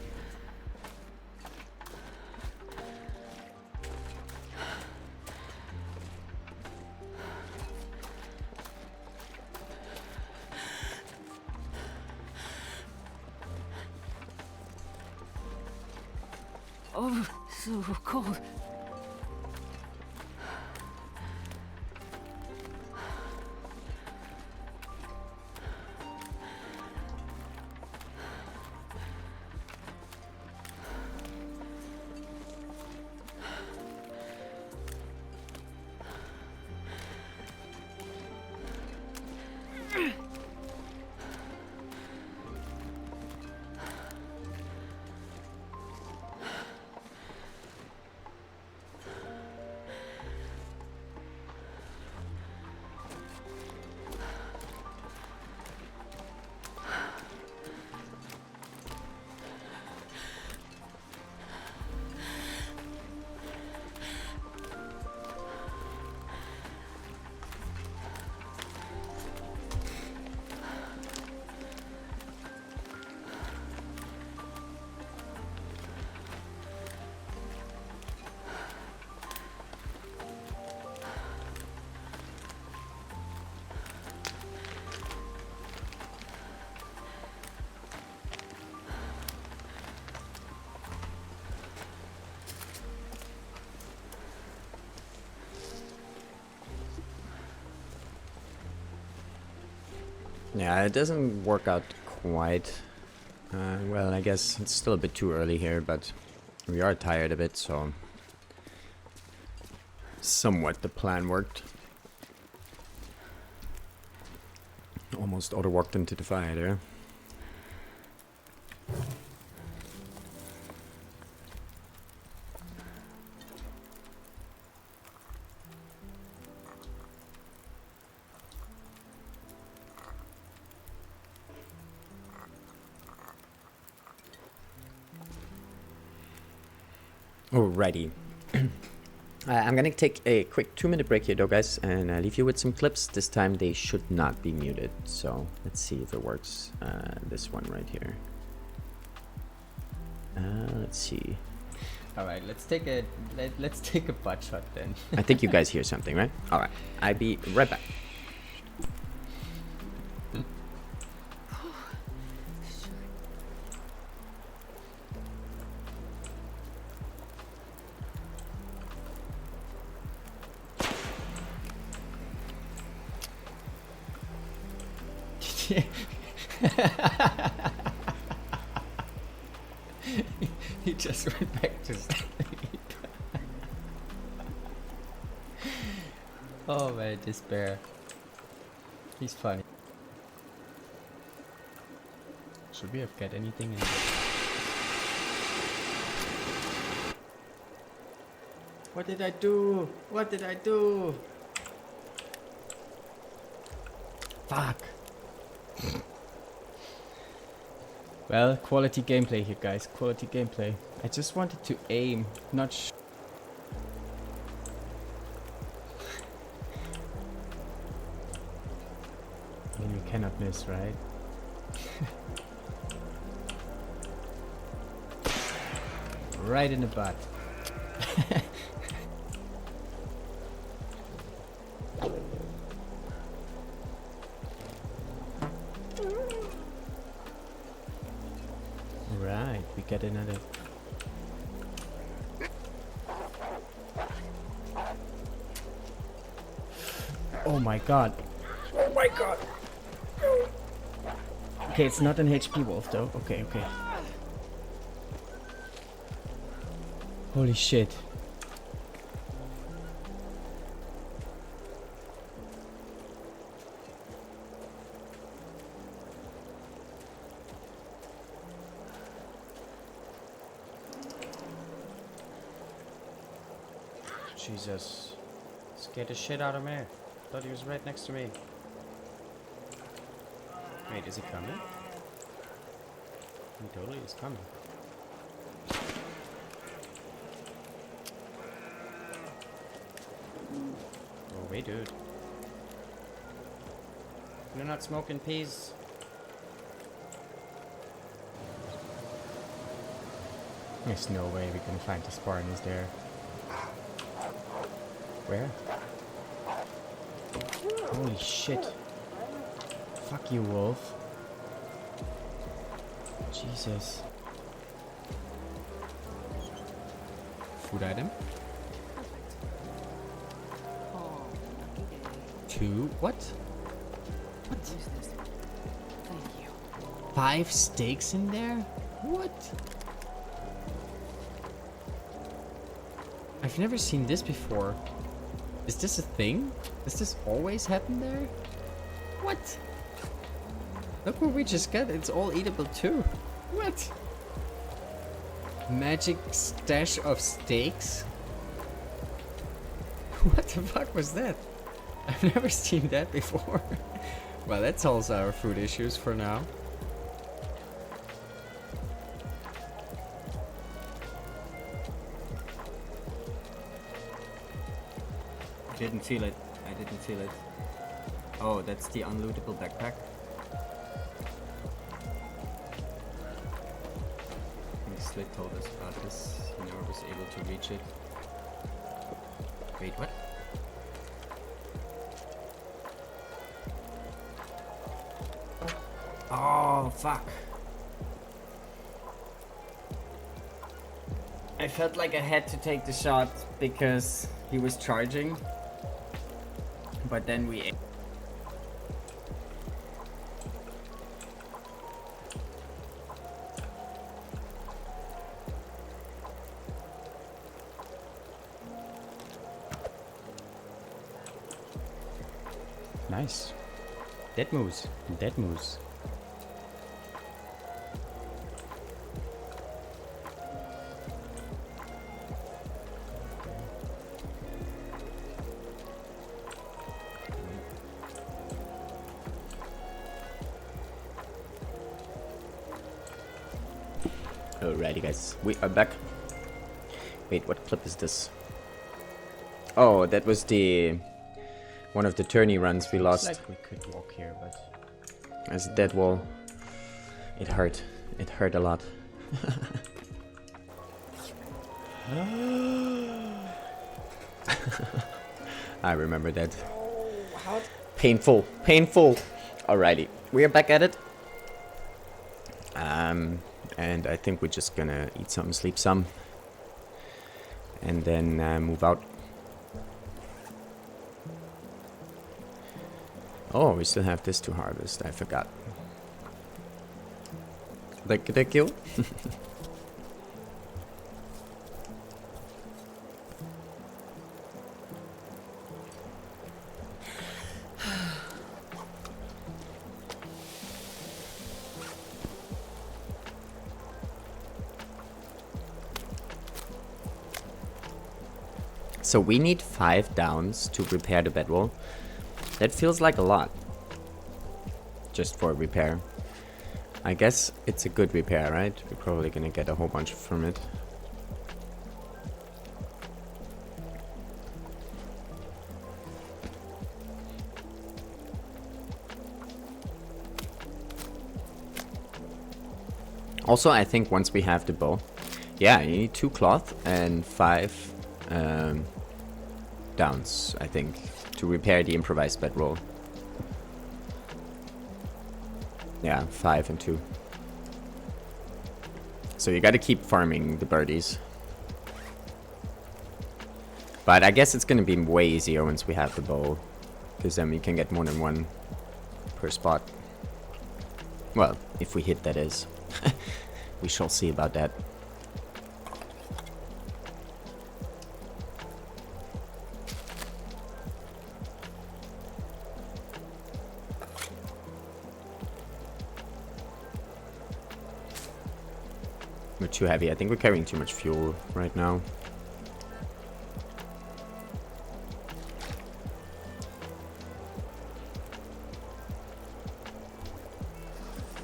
Oh, so cold. Yeah, it doesn't work out quite. Well, I guess it's still a bit too early here, but we are tired a bit, so somewhat the plan worked. Almost auto-walked into the fire there. Alrighty. I'm gonna take a quick 2-minute break here though, guys, and leave you with some clips. This time they should not be muted, so let's see if it works. This one right here. Let's see. All right, let's take a butt shot then. I think you guys hear something, right? Alright, I'll be right back. He just went back to sleep. Oh man, despair. He's funny. Should we have got anything in there? What did I do? What did I do? Fuck. Well, quality gameplay here, guys. Quality gameplay. I just wanted to aim, not I mean, you cannot miss, right? Right in the butt. Right, we get another. Oh my god. Oh my god. Okay, it's not an HP wolf though. Okay, okay. Holy shit. Jesus. Scared the shit out of me. Thought he was right next to me. Wait, is he coming? He totally is coming. Oh, wait, dude. You're not smoking peas. There's no way we can find the Spartans there. Where? Holy shit. Fuck you, wolf. Jesus. food item. Perfect. Oh, lucky day. 2. What? What? Use this. Thank you. 5 steaks in there? What? I've never seen this before. Is this a thing? Does this always happen there? What? Look what we just got. It's all eatable too. What? Magic stash of steaks? What the fuck was that? I've never seen that before. Well, that solves our food issues for now. Didn't feel it. I didn't feel it. Oh, that's the unlootable backpack. Slit told us about this. He never was able to reach it. Wait, what? Oh, fuck. I felt like I had to take the shot because he was charging. But then we... Nice. Dead moose. Dead moose. Alrighty, guys, we are back. Wait, what clip is this? Oh, that was the one of the tourney runs we lost. Looks like we could walk here, but As a dead wall. It hurt. It hurt a lot. I remember that. Painful. Painful. Alrighty. We are back at it. And I think we're just gonna eat some, sleep some. And then move out. Oh, we still have this to harvest. I forgot. Thank you. So we need 5 downs to repair the bedwall. That feels like a lot. Just for repair. I guess it's a good repair, right? We're probably gonna get a whole bunch from it. Also, I think once we have the bow, yeah, you need 2 cloth and 5 downs, I think, to repair the improvised bedroll. Yeah, 5 and 2. So you gotta keep farming the birdies. But I guess it's gonna be way easier once we have the bow, because then we can get more than 1 per spot. Well, if we hit, that is. We shall see about that. We're too heavy. I think we're carrying too much fuel right now.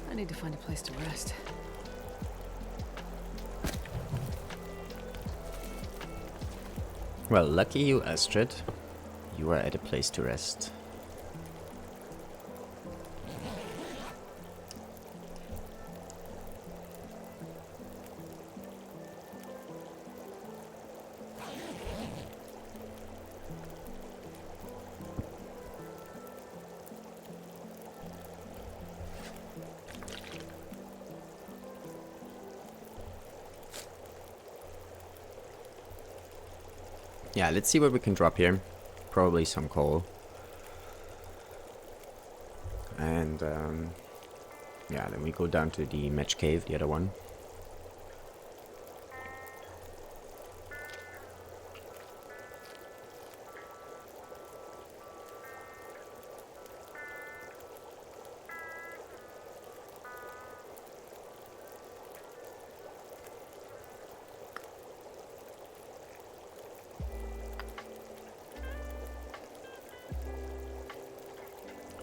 I need to find a place to rest. Well, lucky you, Astrid. You are at a place to rest. Yeah, let's see what we can drop here. Probably some coal. And yeah, then we go down to the match cave, the other one.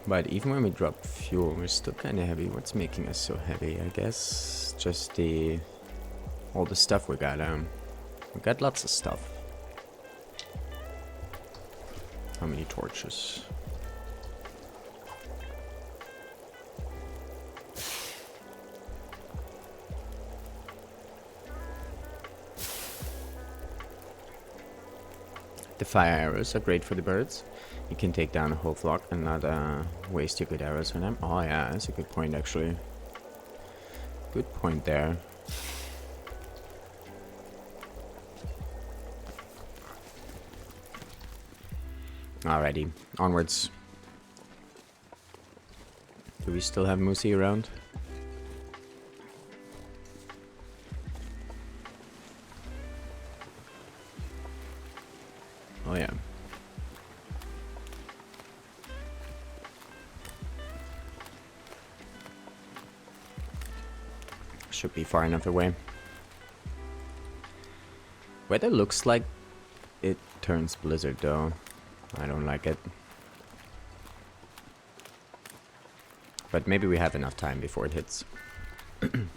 But even when we drop fuel, we're still kind of heavy. What's making us so heavy? I guess just all the stuff we got. We got lots of stuff. How many torches? The fire arrows are great for the birds. You can take down a whole flock and not waste your good arrows on them. Oh yeah, that's a good point actually. Good point there. Alrighty, onwards. Do we still have Moosey around? Oh yeah. Should be far enough away. Weather looks like it turns blizzard though. I don't like it. But maybe we have enough time before it hits. Should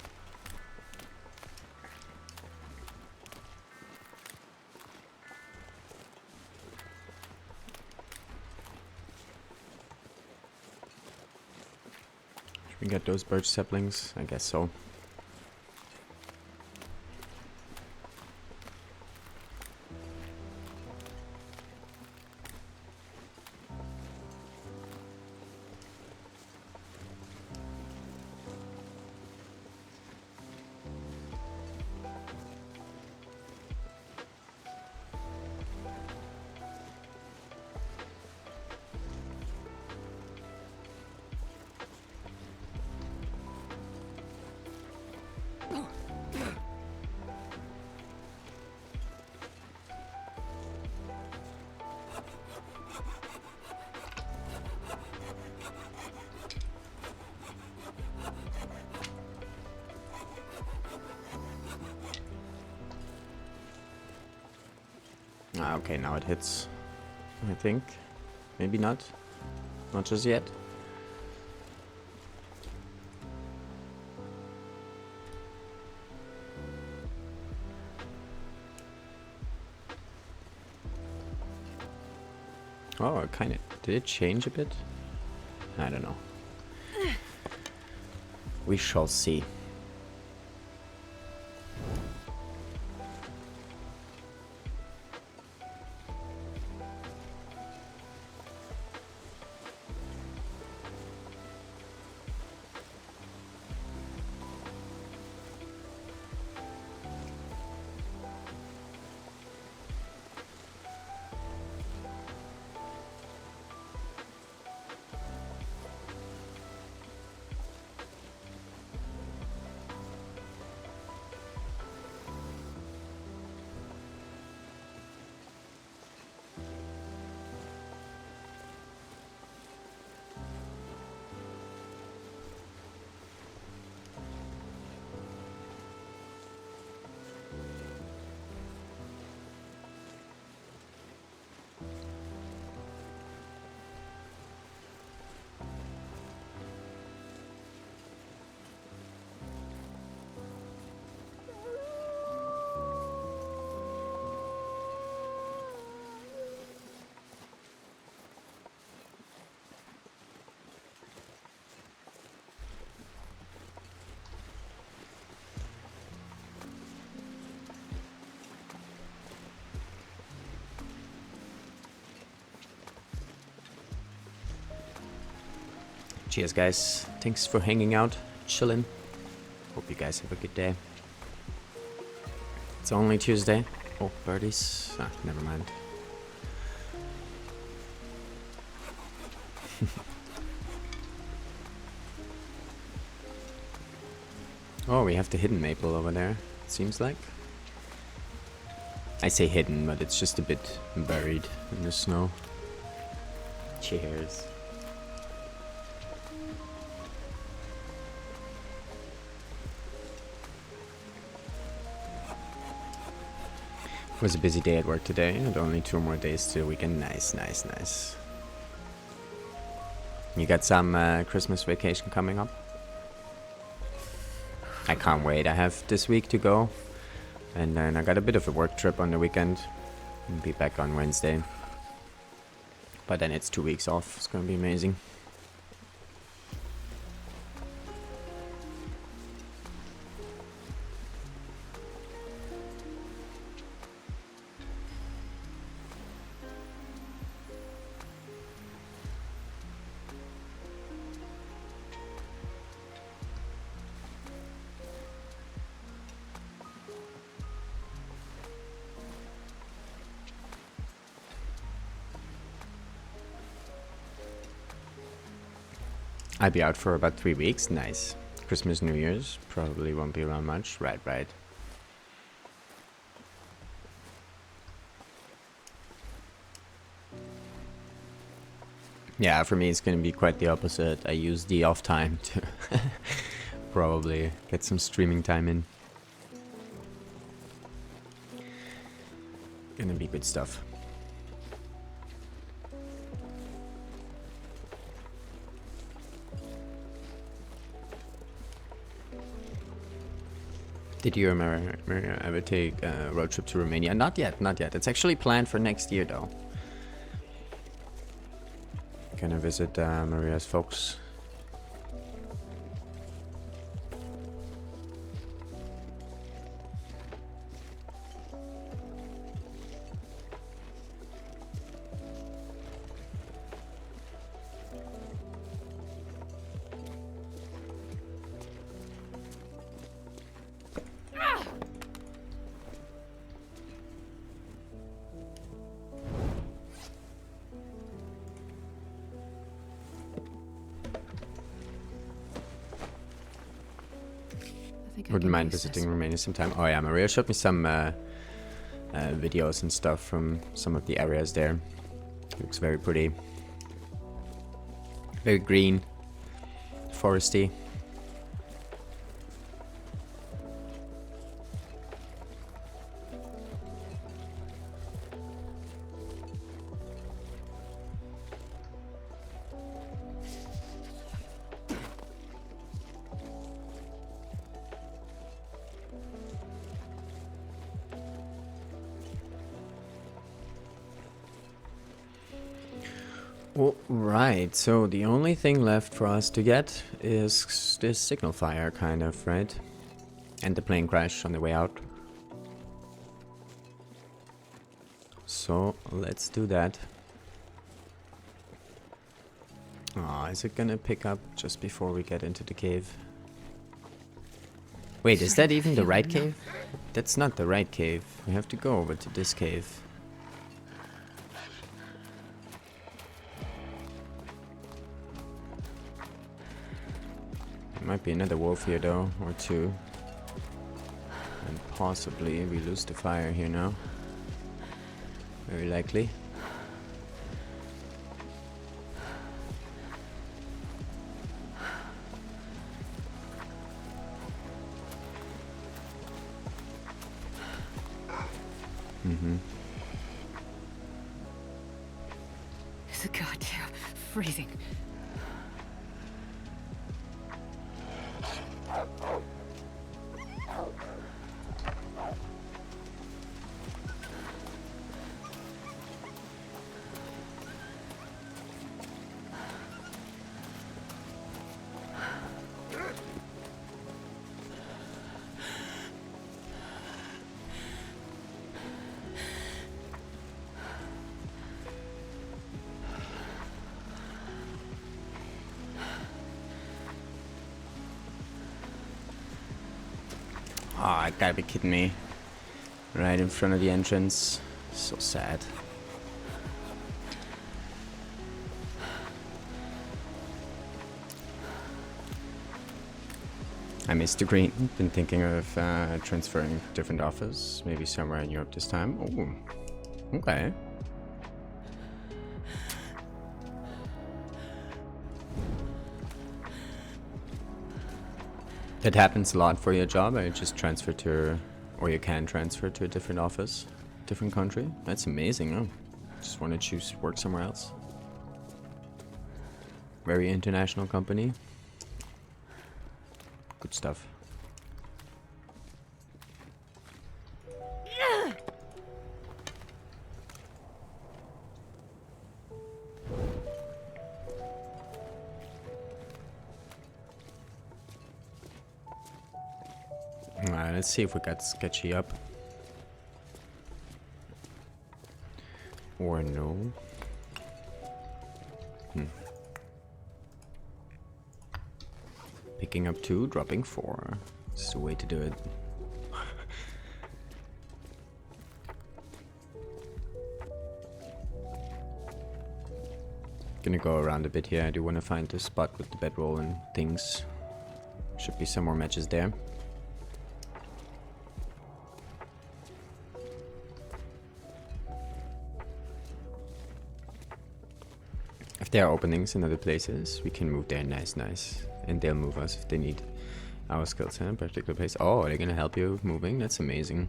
we get those birch saplings? I guess so. Ah, okay, now it hits. I think. Maybe not. Not just yet. Oh, it kind of... Did it change a bit? I don't know. We shall see. Cheers, guys. Thanks for hanging out, chilling. Hope you guys have a good day. It's only Tuesday. Oh, birdies. Ah, never mind. Oh, we have the hidden maple over there, it seems like. I say hidden, but it's just a bit buried in the snow. Cheers. It was a busy day at work today, and only 2 more days till weekend. Nice, nice, nice. You got some Christmas vacation coming up? I can't wait. I have this week to go. And then I got a bit of a work trip on the weekend. I'll be back on Wednesday. But then it's 2 weeks off. It's gonna be amazing. I'll be out for about 3 weeks. Nice. Christmas, New Year's. Probably won't be around much. Right, right. Yeah, for me it's gonna be quite the opposite. I use the off time to probably get some streaming time in. Gonna be good stuff. Did you ever take a road trip to Romania? Not yet, not yet. It's actually planned for next year though. Gonna visit Maria's folks. Wouldn't mind visiting Romania sometime. Oh yeah, Maria showed me some videos and stuff from some of the areas there. Looks very pretty. Very green. Foresty. Right, so the only thing left for us to get is this signal fire, kind of, right? And the plane crash on the way out. So, let's do that. Oh, is it gonna pick up just before we get into the cave? Wait, is that even the right cave? That's not the right cave. We have to go over to this cave. Might be another wolf here though, or two. And possibly we lose the fire here now. Very likely. It's a goddamn freezing. Oh, gotta be kidding me. Right in front of the entrance. So sad. Hi, Mr. Green. Been thinking of transferring to different office, maybe somewhere in Europe this time. Oh, okay. That happens a lot for your job, or you just transfer to, or you can transfer to a different office, different country. That's amazing. Oh, just want to choose work somewhere else. Very international company. Good stuff. Alright, let's see if we got sketchy up. Or no. Picking up 2, dropping 4. It's the way to do it. Gonna go around a bit here. I do want to find the spot with the bedroll and things. Should be some more matches there. If there are openings in other places, we can move there. Nice. And they'll move us if they need our skills in a particular place. Oh, they're gonna help you moving? That's amazing.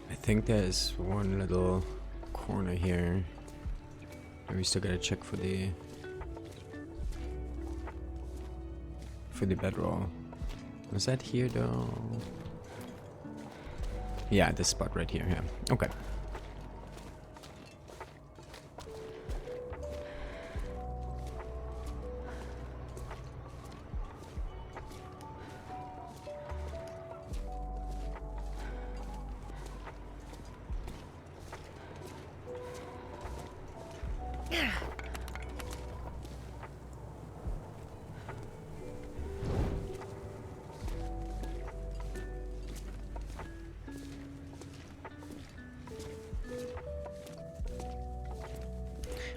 I think there's one little corner here. We still gotta check for the bedroll. Was that here though? Yeah, this spot right here. Yeah. Okay.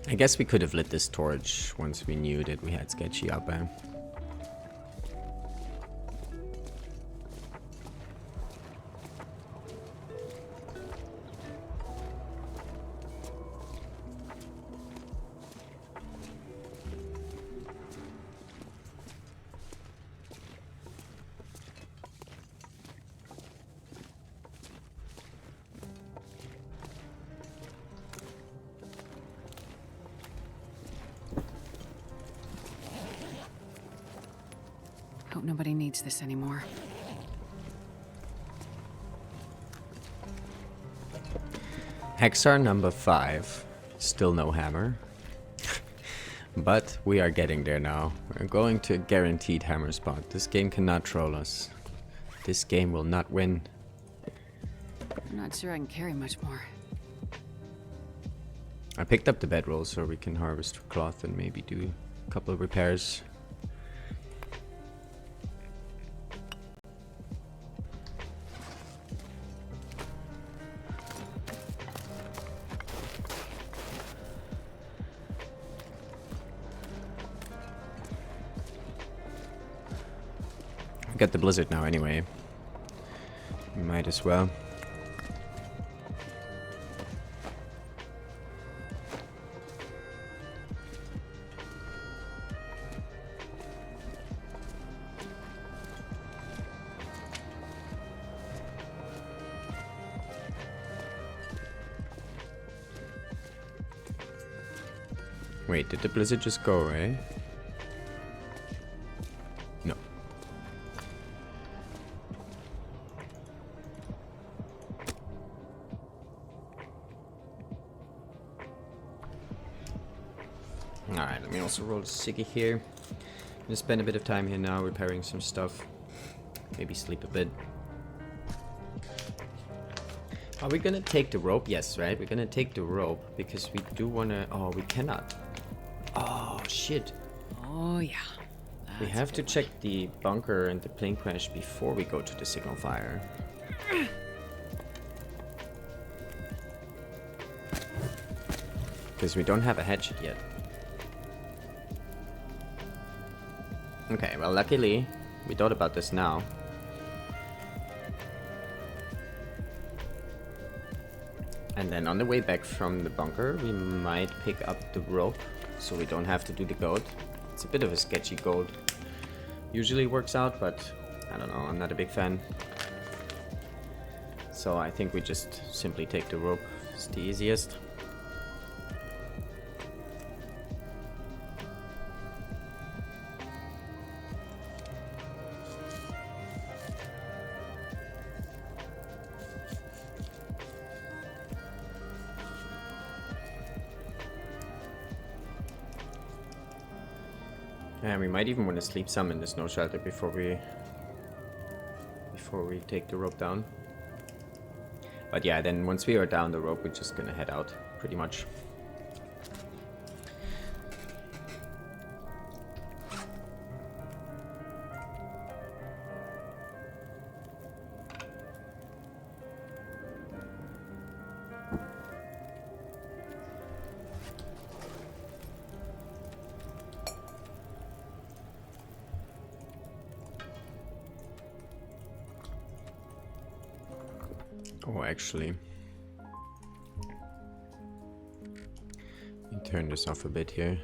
I guess we could have lit this torch once we knew that we had sketchy up. Hope nobody needs this anymore. Hexar number 5. Still no hammer. But we are getting there now. We're going to a guaranteed hammer spot. This game cannot troll us. This game will not win. I'm not sure I can carry much more. I picked up the bedroll so we can harvest cloth and maybe do a couple of repairs. Get the blizzard now anyway. Might as well. Wait, did the blizzard just go away? No. Alright, Let me also roll a ciggy here. Gonna spend a bit of time here now repairing some stuff. Maybe sleep a bit. Are we gonna take the rope? Yes, right? We're gonna take the rope because we do wanna... Oh, we cannot. Oh, shit. Oh, yeah. We That's a have to good check the bunker and the plane crash before we go to the signal fire. Because we don't have a hatchet yet. Okay, well, luckily, we thought about this now. And then on the way back from the bunker, we might pick up the rope, so we don't have to do the goat. It's a bit of a sketchy goat. Usually works out, but I don't know, I'm not a big fan. So I think we just simply take the rope. It's the easiest. And we might even want to sleep some in the snow shelter before we take the rope down. But yeah, then once we are down the rope, we're just gonna head out, pretty much. Oh, actually, let me turn this off a bit here.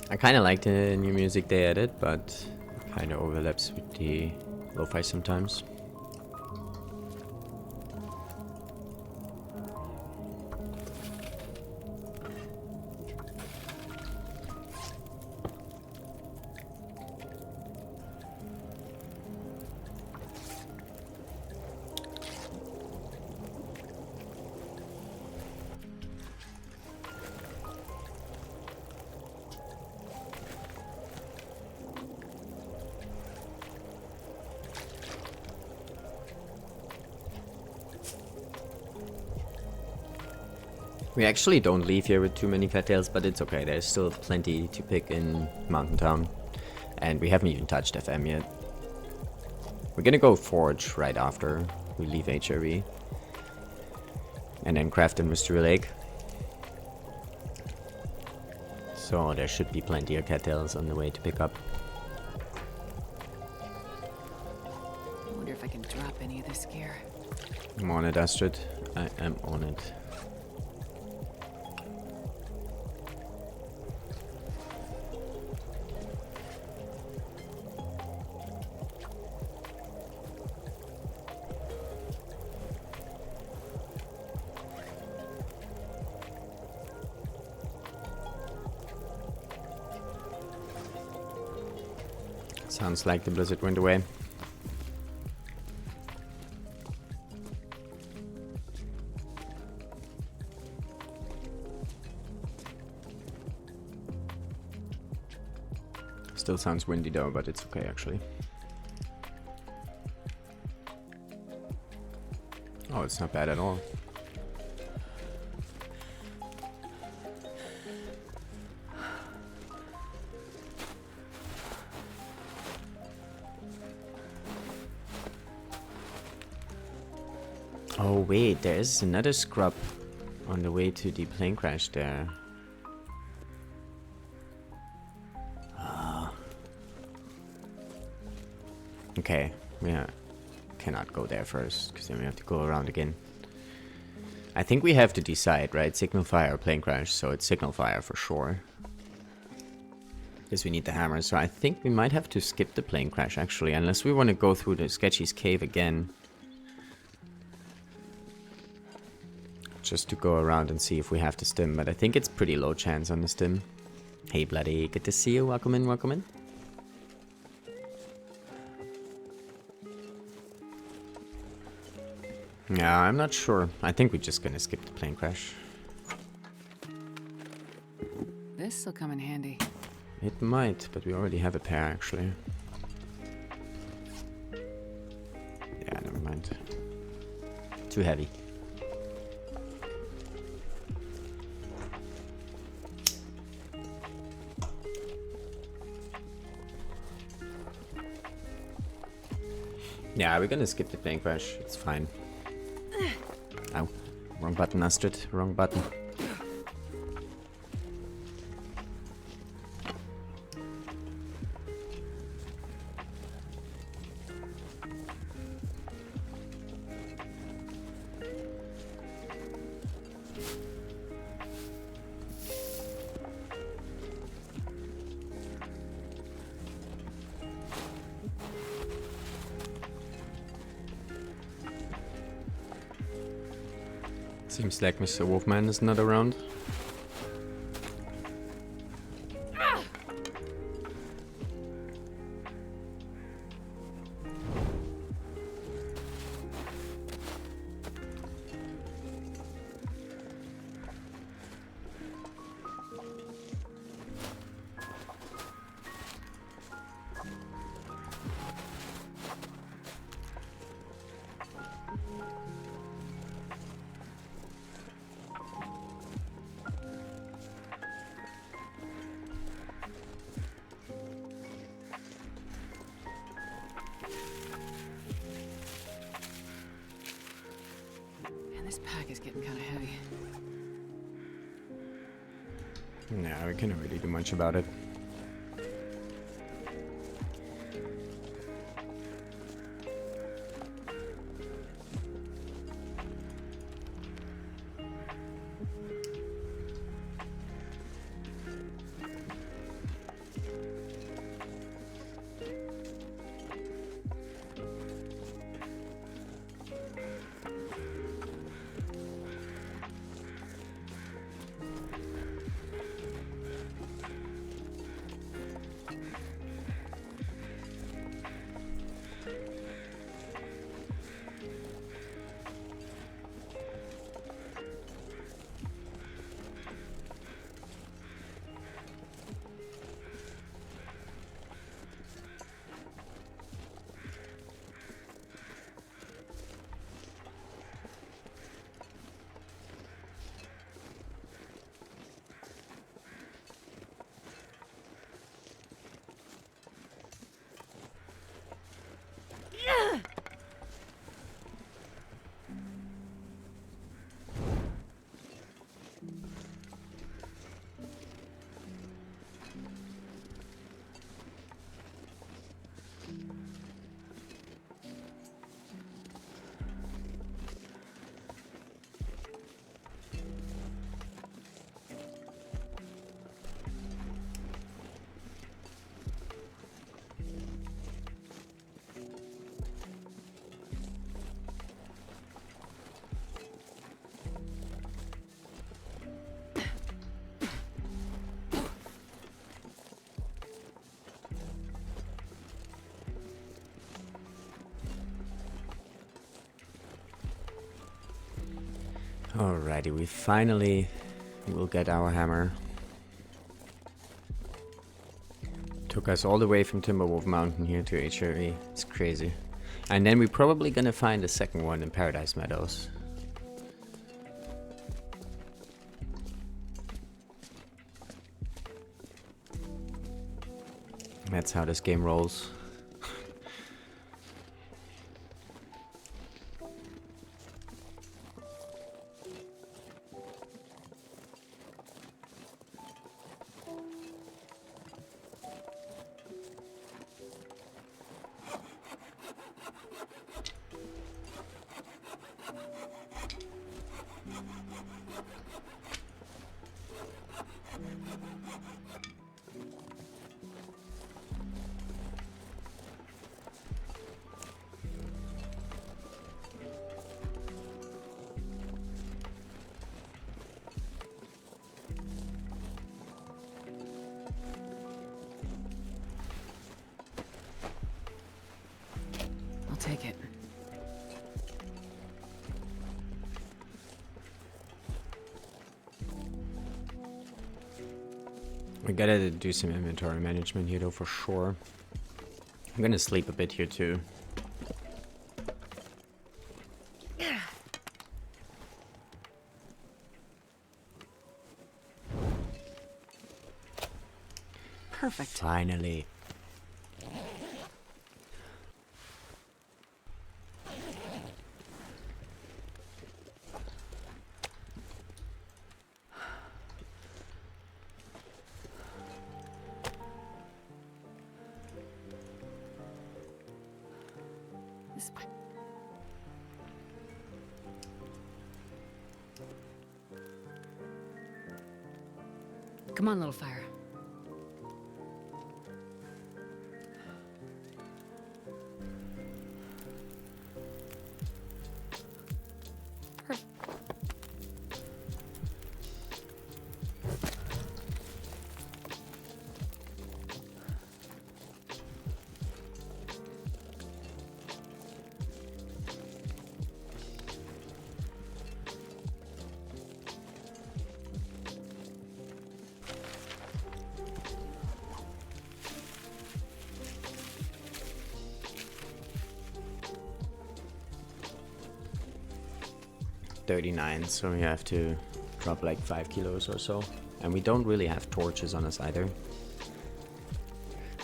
I kind of like the new music they added, but it kind of overlaps with the lo-fi sometimes. We actually don't leave here with too many cattails, but it's okay. There's still plenty to pick in Mountain Town. And we haven't even touched FM yet. We're gonna go forge right after we leave HRV. And then craft in Mystery Lake. So there should be plenty of cattails on the way to pick up. I wonder if I can drop any of this gear. I'm on it, Astrid. I am on it. Sounds like the blizzard went away. Still sounds windy though, but it's okay actually. Oh, it's not bad at all. Oh wait, there is another scrub on the way to the plane crash there. Okay, we cannot go there first, because then we have to go around again. I think we have to decide, right? Signal fire or plane crash, so it's signal fire for sure. Because we need the hammer, so I think we might have to skip the plane crash actually, unless we want to go through the Sketchy's cave again. Just to go around and see if we have the stim, but I think it's pretty low chance on the stim. Hey Bloody, good to see you, welcome in, welcome in. Yeah, I'm not sure. I think we're just gonna skip the plane crash. This'll come in handy. It might, but we already have a pair actually. Yeah, never mind. Too heavy. Yeah, we're gonna skip the plane crash. It's fine. Ow. Wrong button, Astrid. Wrong button. Seems like Mr. Wolfman is not around. Man, this pack is getting kind of heavy. Yeah, we can't really do much about it. Alrighty, we finally will get our hammer. Took us all the way from Timberwolf Mountain here to HRE. It's crazy. And then we're probably gonna find a second one in Paradise Meadows. That's how this game rolls. I'll take it. We gotta do some inventory management here though for sure. I'm gonna sleep a bit here too. Perfect. Finally. This way. Come on, little fire. $39, so we have to drop like 5 kilos or so. And we don't really have torches on us either.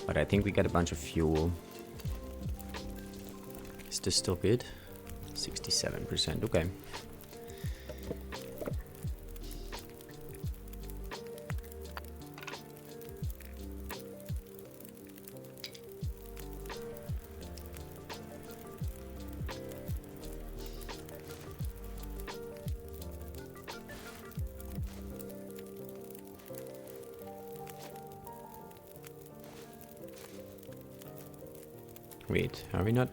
But I think we got a bunch of fuel. Is this still good? 67%, okay. Wait, are we not...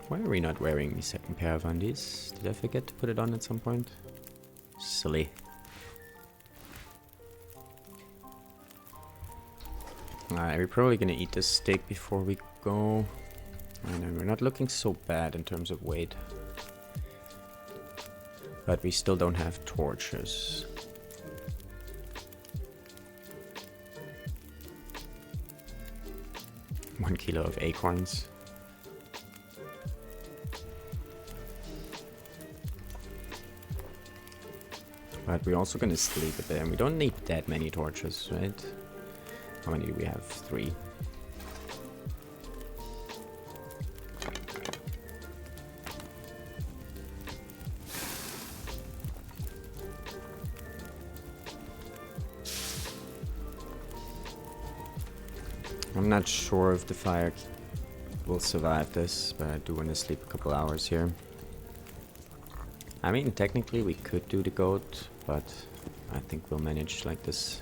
Why are we not wearing the second pair of undies? Did I forget to put it on at some point? Silly. Alright, we're probably gonna eat this steak before we go. I know, we're not looking so bad in terms of weight. But we still don't have torches. One kilo of acorns. But we're also gonna sleep a bit, and we don't need that many torches, right? How many do we have? 3. I'm not sure if the fire will survive this, but I do want to sleep a couple hours here. I mean, technically we could do the goat, but I think we'll manage like this.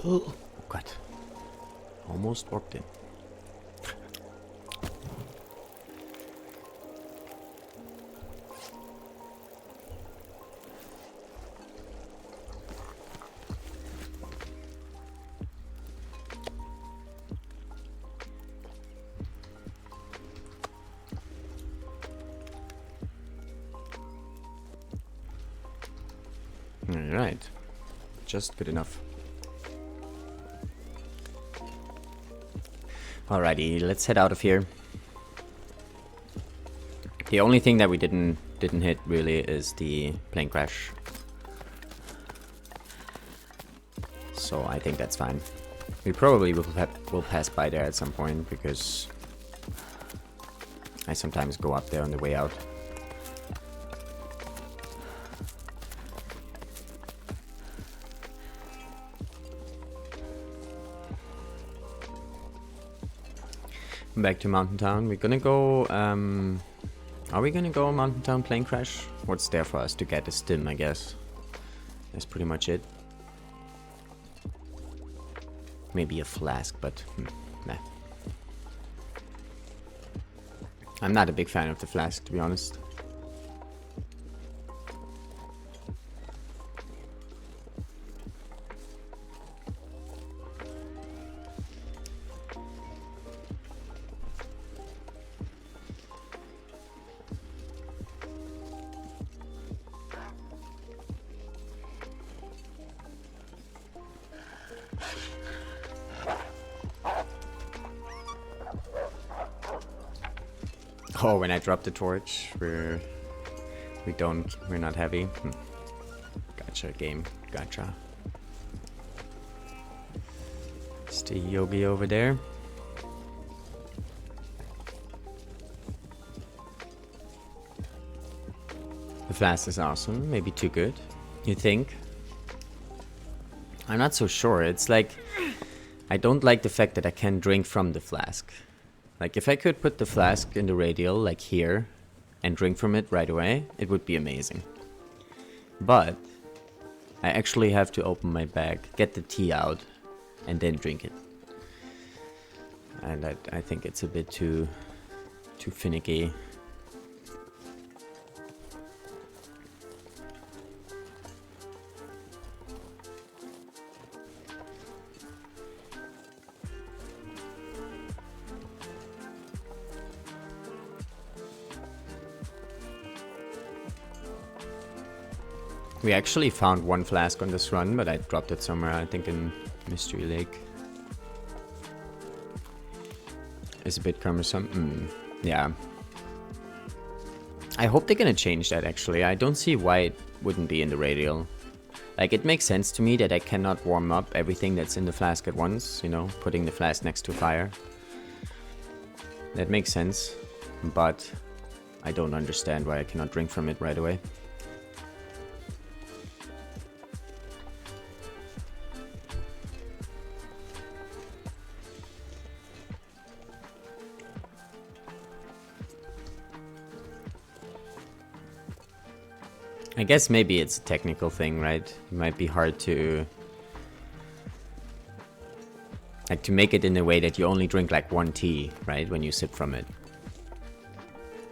Oh God, almost walked in. All right, just good enough. Alrighty, let's head out of here. The only thing that we didn't hit really is the plane crash. So I think that's fine. We probably will pass by there at some point because I sometimes go up there on the way out. Back to Mountain Town. We're gonna go, are we gonna go Mountain Town plane crash? What's there for us to get a stim, I guess. That's pretty much it. Maybe a flask, but nah. I'm not a big fan of the flask, to be honest. Oh, when I drop the torch, we're not heavy. Gotcha, game. Gotcha. Stay Yogi over there. The flask is awesome. Maybe too good. You think? I'm not so sure. It's like, I don't like the fact that I can't drink from the flask. Like, if I could put the flask in the radial, like here, and drink from it right away, it would be amazing. But I actually have to open my bag, get the tea out, and then drink it. And I think it's a bit too finicky. We actually found one flask on this run, but I dropped it somewhere, I think in Mystery Lake. It's a bit cumbersome. Yeah. I hope they're gonna change that, actually. I don't see why it wouldn't be in the radial. Like, it makes sense to me that I cannot warm up everything that's in the flask at once, you know, putting the flask next to fire. That makes sense, but I don't understand why I cannot drink from it right away. I guess maybe it's a technical thing, right? It might be hard to... like, to make it in a way that you only drink, like, one tea, right? When you sip from it.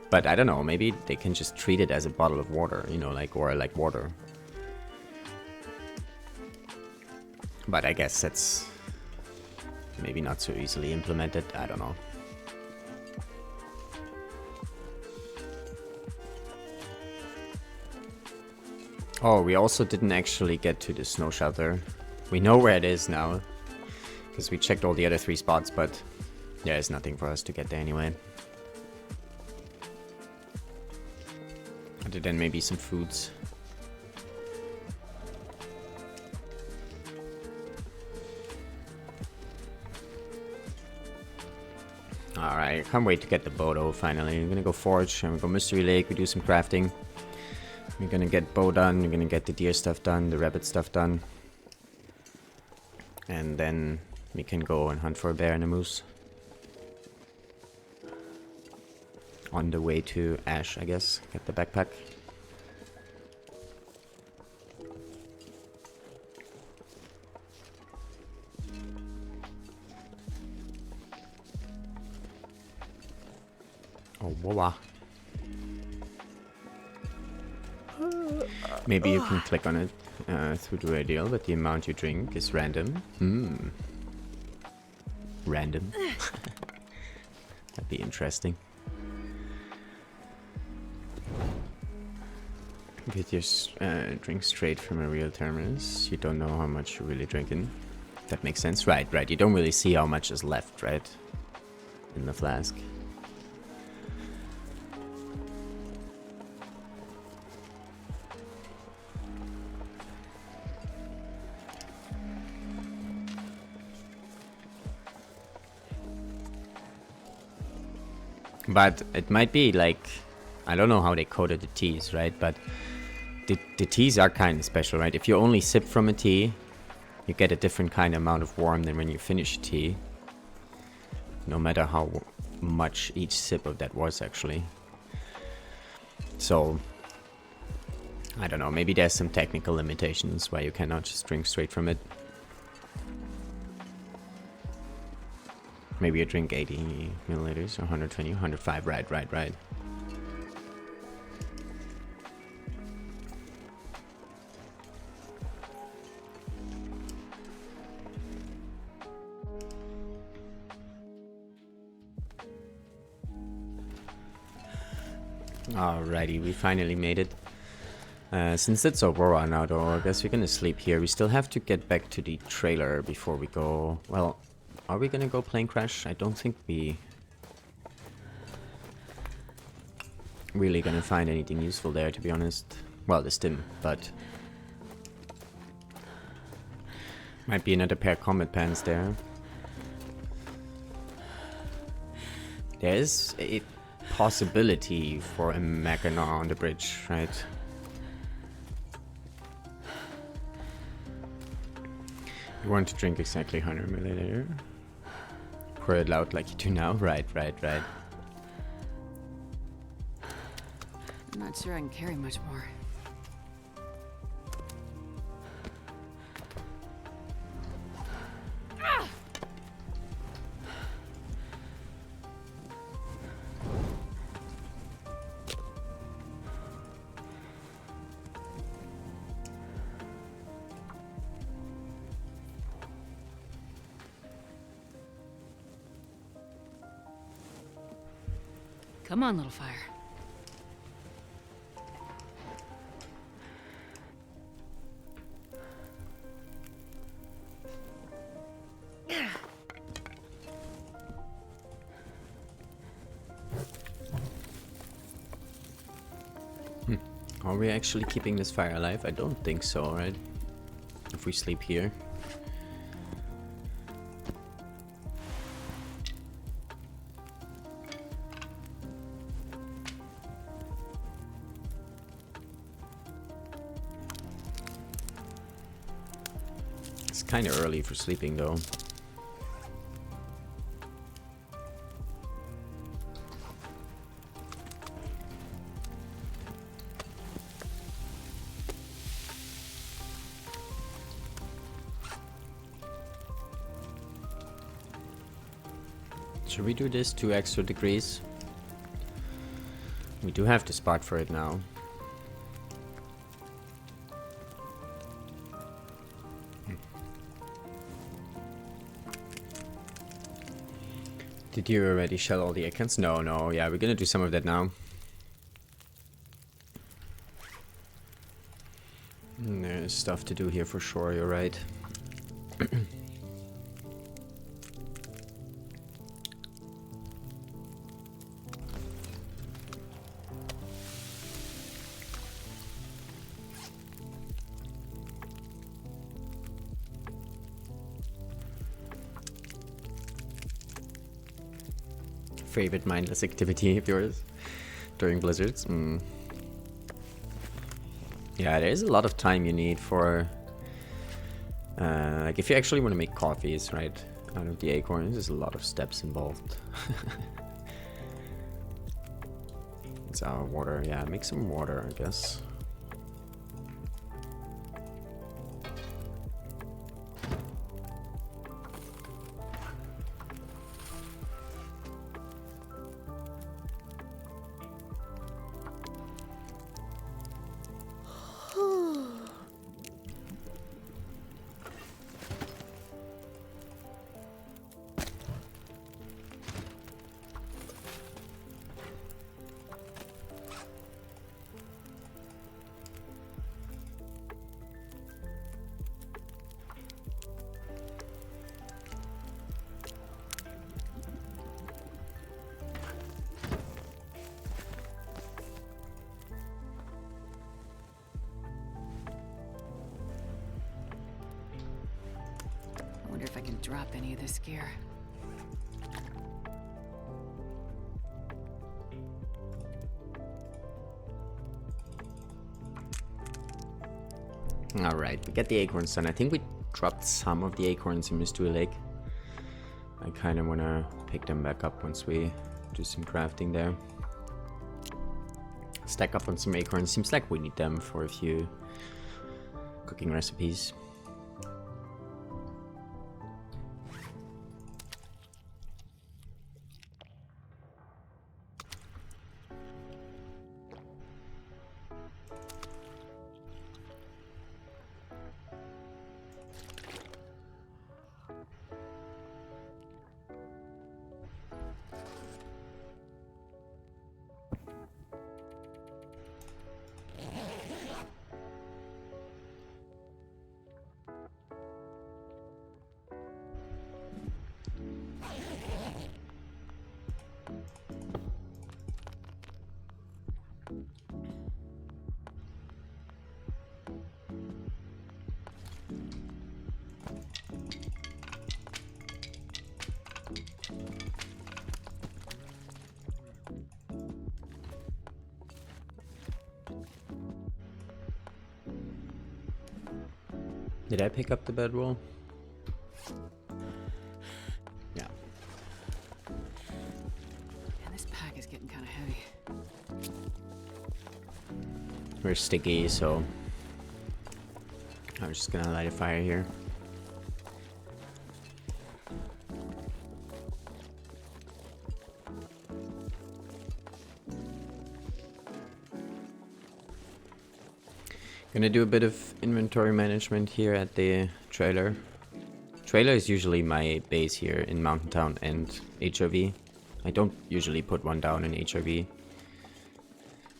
But I don't know, maybe they can just treat it as a bottle of water, you know, like, or like water. But I guess that's maybe not so easily implemented, I don't know. Oh, we also didn't actually get to the snow shelter. We know where it is now, because we checked all the other 3 spots, but there's nothing for us to get there anyway. Other than maybe some foods. Alright, can't wait to get the Bodo finally. We're gonna go forge, and we go Mystery Lake, we do some crafting. We're gonna get bow done, we're gonna get the deer stuff done, the rabbit stuff done. And then we can go and hunt for a bear and a moose. On the way to Ash, I guess. Get the backpack. Oh, voila. Maybe you can click on it through the radial, but the amount you drink is random. Random. That'd be interesting. Get your drink straight from a real thermos. You don't know how much you're really drinking. That makes sense. Right. You don't really see how much is left, right? In the flask. But it might be like, I don't know how they coded the teas, right? But the teas are kind of special, right? If you only sip from a tea, you get a different kind of amount of warm than when you finish a tea. No matter how much each sip of that was, actually. So, I don't know, maybe there's some technical limitations why you cannot just drink straight from it. Maybe a drink 80 milliliters or 120, 105. Right. Alrighty, we finally made it. Since it's Aurora now though, I guess we're gonna sleep here. We still have to get back to the trailer before we go. Well, are we gonna go plane crash? I don't think we really gonna find anything useful there, to be honest. Well, the stim, but might be another pair of combat pants there. There is a possibility for a Mackinac on the bridge, right? You want to drink exactly 100 milliliter. Pour it out like you do now. Right. I'm not sure I can carry much more. Come on, little fire. Are we actually keeping this fire alive? I don't think so, right? If we sleep here. It's kind of early for sleeping though. Should we do this 2 extra degrees? We do have the spot for it now. Did you already shell all the icons? No, yeah, we're gonna do some of that now. There's stuff to do here for sure, you're right. Favorite mindless activity of yours during blizzards? Yeah, there's a lot of time you need for like if you actually want to make coffees, right, out of the acorns, there's a lot of steps involved. It's our water. Yeah, make some water, I guess. I wonder if I can drop any of this gear. Alright, we get the acorns done. I think we dropped some of the acorns in Mystery Lake. I kind of want to pick them back up once we do some crafting there. Stack up on some acorns. Seems like we need them for a few cooking recipes. Did I pick up the bedroll? Yeah. And this pack is getting kind of heavy. We're sticky, so I'm just gonna light a fire here. Gonna do a bit of inventory management here at the trailer. Trailer is usually my base here in Mountain Town and HRV. I don't usually put one down in HRV.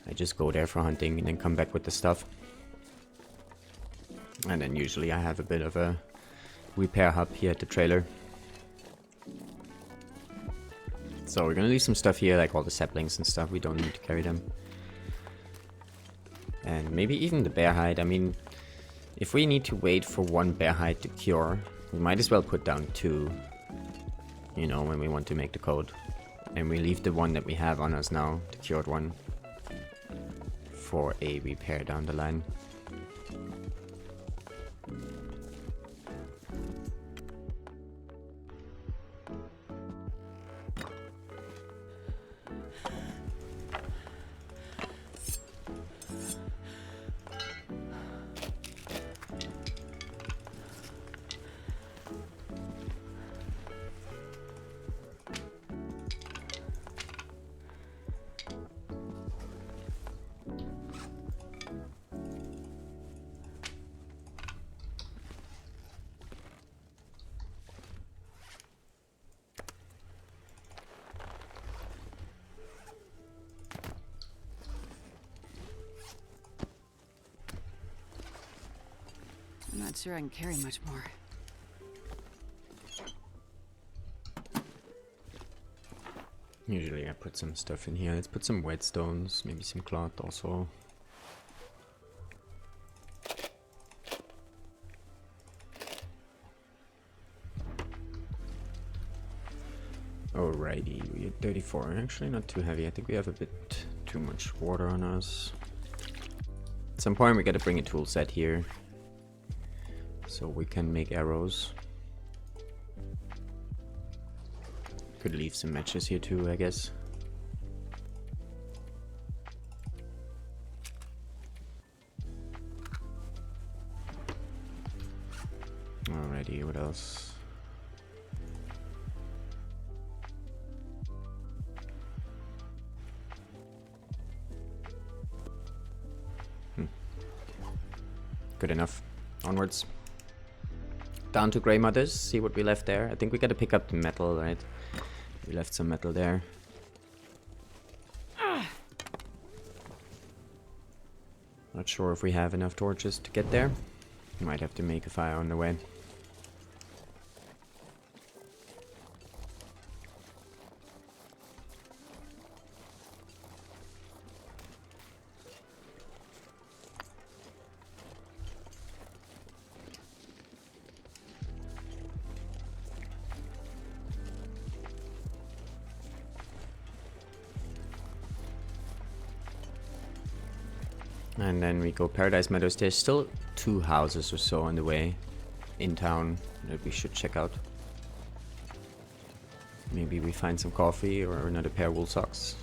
I just go there for hunting and then come back with the stuff. And then usually I have a bit of a repair hub here at the trailer. So we're gonna leave some stuff here, like all the saplings and stuff. We don't need to carry them. And maybe even the bear hide. I mean, if we need to wait for one bear hide to cure, we might as well put down 2, you know, when we want to make the code. And we leave the one that we have on us now, the cured one, for a repair down the line. I'm not sure I can carry much more. Usually I put some stuff in here. Let's put some whetstones, maybe some cloth also. Alrighty, we at 34. Actually not too heavy. I think we have a bit too much water on us. At some point we gotta bring a tool set here, so we can make arrows. Could leave some matches here too, I guess. Alrighty, what else? Good enough. Onwards. Down to Grey Mothers, see what we left there. I think we gotta pick up the metal, right? We left some metal there. Not sure if we have enough torches to get there. Might have to make a fire on the way. And then we go Paradise Meadows. There's still 2 houses or so on the way in town that we should check out. Maybe we find some coffee or another pair of wool socks.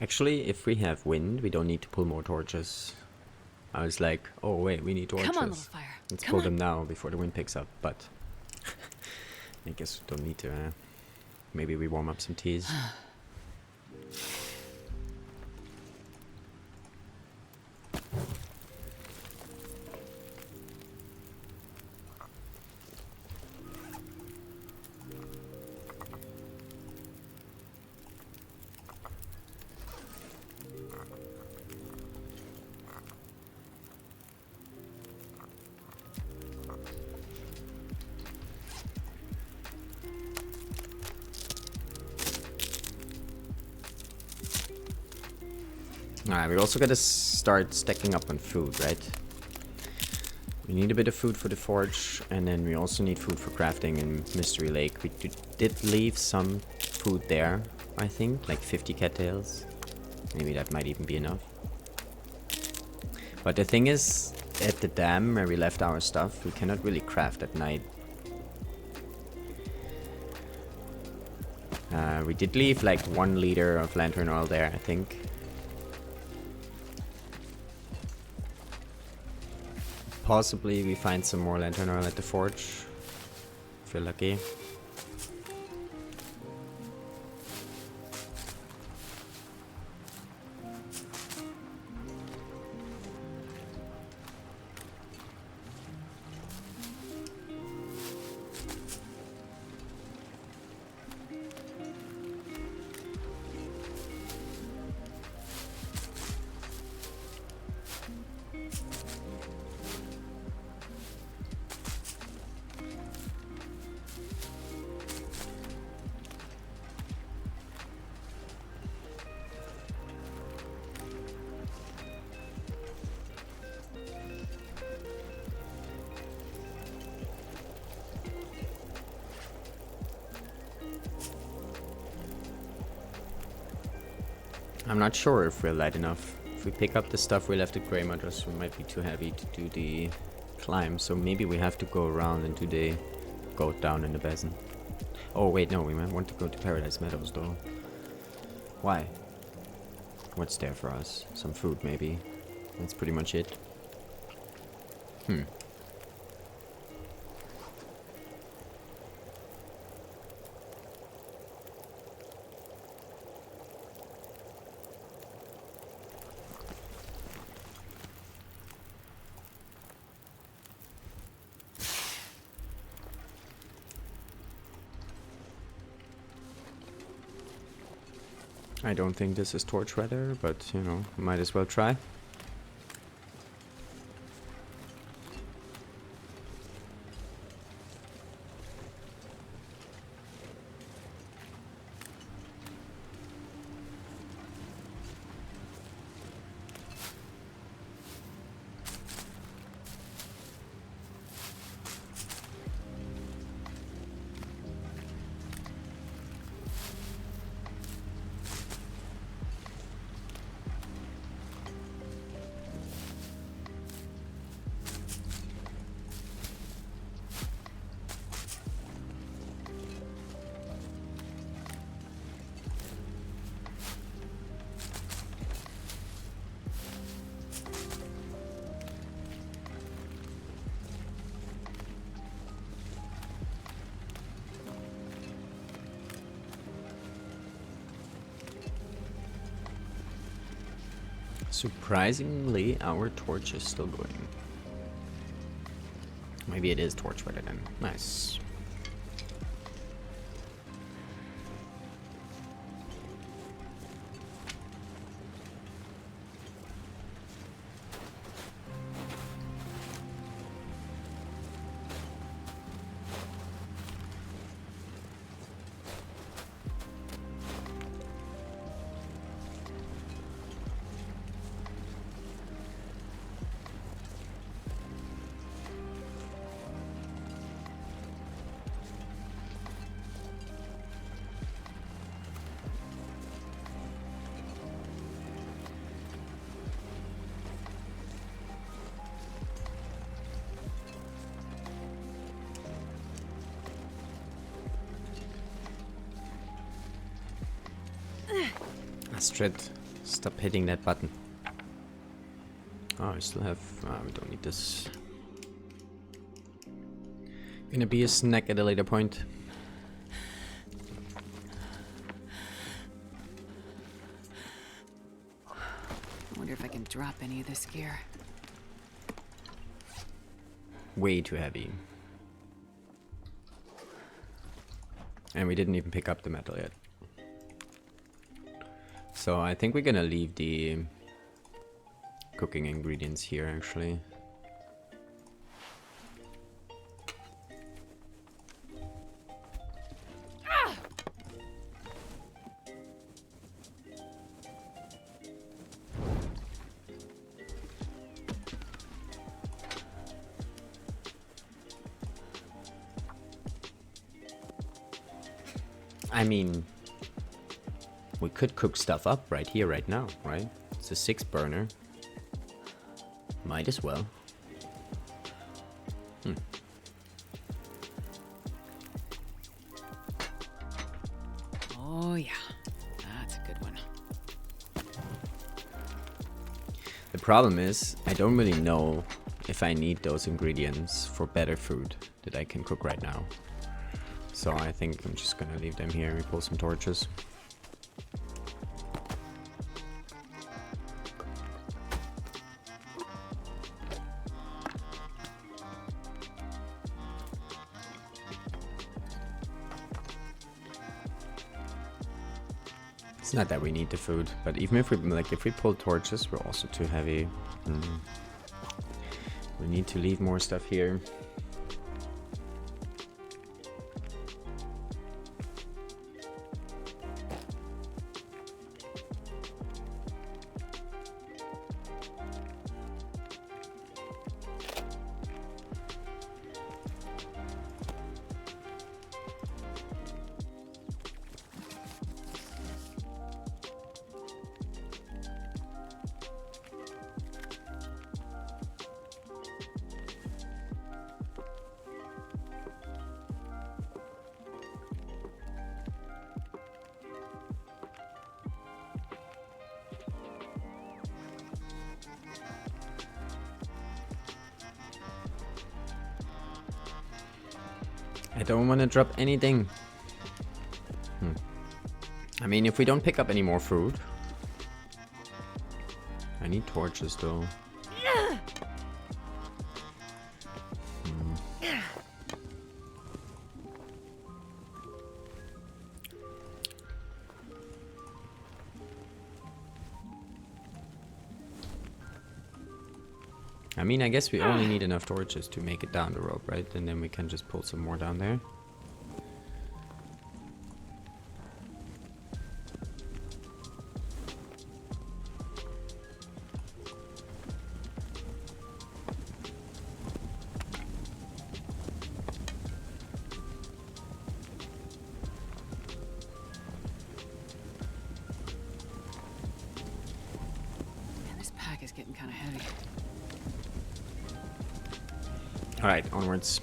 Actually, if we have wind, we don't need to pull more torches. I was like, oh wait, we need torches. Come on, little fire. Let's Come pull on. them now before the wind picks up, but I guess we don't need to. Maybe we warm up some teas. Alright, we also gotta start stacking up on food, right? We need a bit of food for the forge, and then we also need food for crafting in Mystery Lake. We did leave some food there, I think, like 50 cattails. Maybe that might even be enough. But the thing is, at the dam where we left our stuff, we cannot really craft at night. We did leave like 1 liter of lantern oil there, I think. Possibly we find some more lantern oil at the forge, if we're lucky. I'm not sure if we're light enough. If we pick up the stuff we left at Grey Madras, we might be too heavy to do the climb. So maybe we have to go around and do the goat down in the basin. Oh wait, no, we might want to go to Paradise Meadows though. Why? What's there for us? Some food maybe. That's pretty much it. I don't think this is torch weather, but you know, might as well try. Surprisingly, our torch is still going. Maybe it is torch weather then. Nice. Astrid, stop hitting that button. Oh, I still have... we don't need this. Gonna be a snack at a later point. I wonder if I can drop any of this gear. Way too heavy. And we didn't even pick up the metal yet. So I think we're gonna leave the cooking ingredients here actually. I mean, we could cook stuff up right here, right now, right? It's a 6 burner. Might as well. Oh, yeah. That's a good one. The problem is, I don't really know if I need those ingredients for better food that I can cook right now. So I think I'm just gonna leave them here. We pull some torches. It's not that we need the food, but even if we pull torches, we're also too heavy. We need to leave more stuff here. I don't want to drop anything. I mean, if we don't pick up any more food. I need torches though. I mean, I guess we only need enough torches to make it down the rope, right? And then we can just pull some more down there. Man, this pack is getting kind of heavy. Alright, onwards.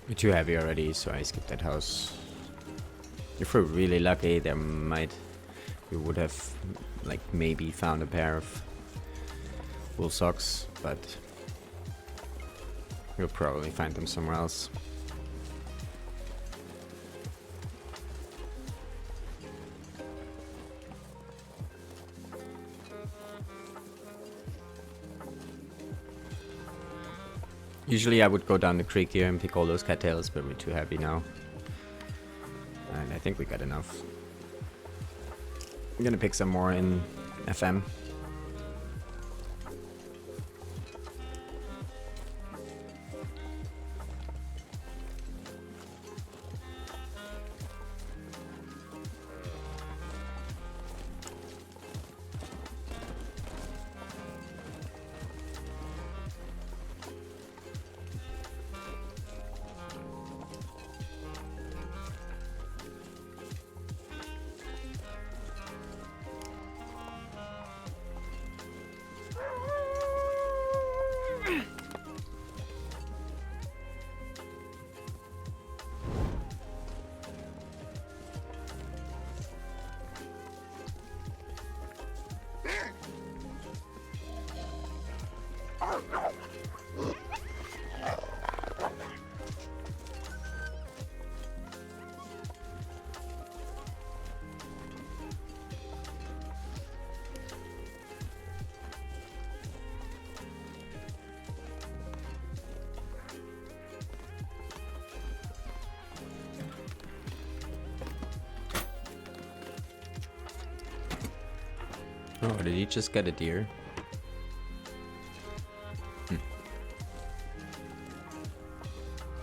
We're too heavy already, so I skipped that house. If we're really lucky, we would have, like, maybe found a pair of wool socks, but we'll probably find them somewhere else. Usually I would go down the creek here and pick all those cattails, but we're too heavy now. And I think we got enough. I'm gonna pick some more in FM. Oh, did he just get a deer?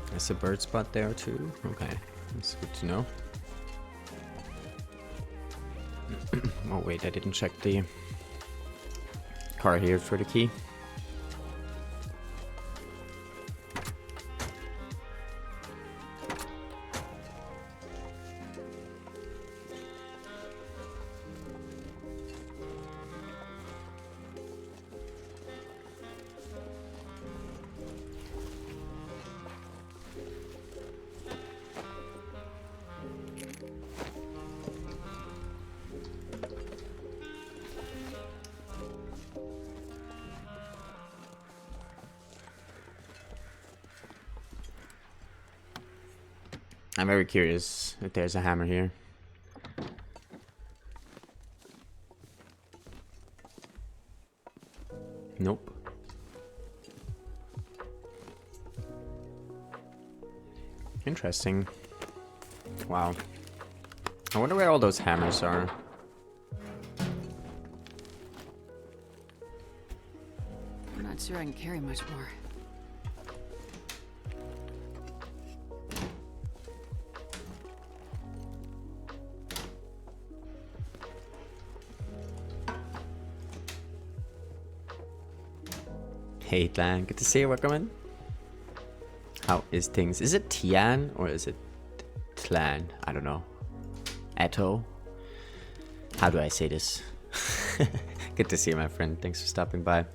There's a bird spot there too. Okay, that's good to know. Oh wait, I didn't check the car here for the key. I'm very curious if there's a hammer here. Nope. Interesting. Wow. I wonder where all those hammers are. I'm not sure I can carry much more. Hey Tlan, good to see you, welcome in. How is things? Is it Tian or is it Tlan? I don't know. Eto? How do I say this? Good to see you, my friend. Thanks for stopping by.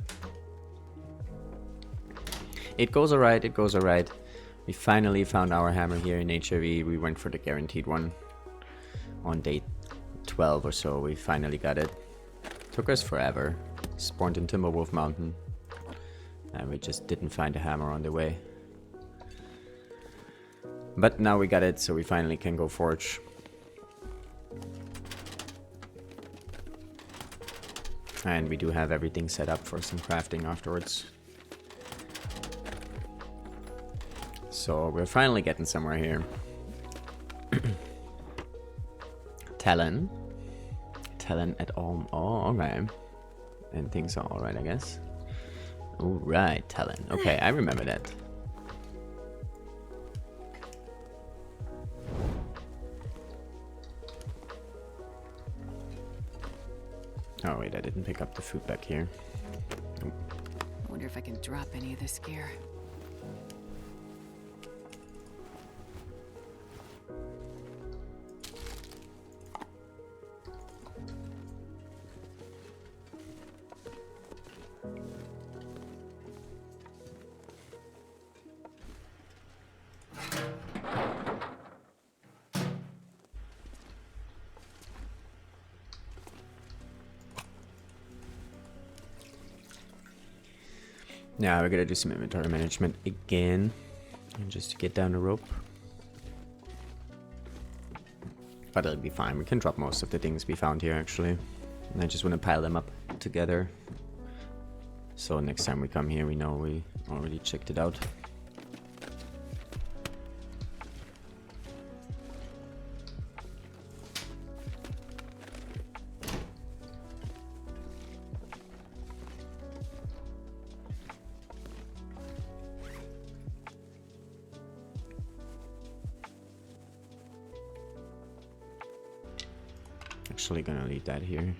It goes alright, it goes alright. We finally found our hammer here in HRV. We went for the guaranteed one. On day 12 or so, we finally got it. Took us forever. Spawned in Timberwolf Mountain. And we just didn't find a hammer on the way. But now we got it, so we finally can go forge. And we do have everything set up for some crafting afterwards. So we're finally getting somewhere here. Talon. Talon at all. Oh, okay. And things are alright, I guess. Alright, Talon. Okay, I remember that. Oh wait, I didn't pick up the food back here. Nope. I wonder if I can drop any of this gear. Yeah, we're gonna do some inventory management again. And just to get down the rope. But it'll be fine. We can drop most of the things we found here, actually. And I just want to pile them up together. So next time we come here, we know we already checked it out. Actually gonna leave that here.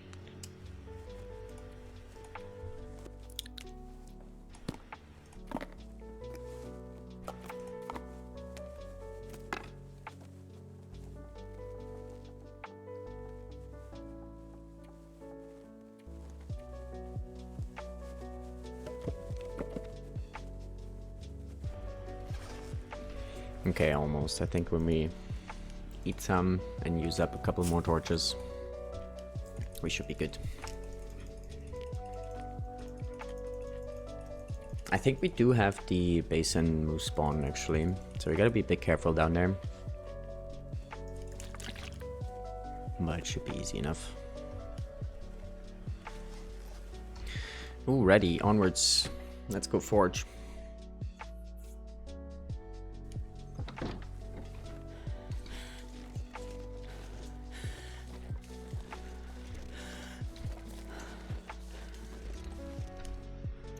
Okay, almost. I think when we eat some and use up a couple more torches, we should be good. I think we do have the basin moose spawn actually, so we gotta be a bit careful down there. But it should be easy enough. Ooh, ready, onwards. Let's go forge.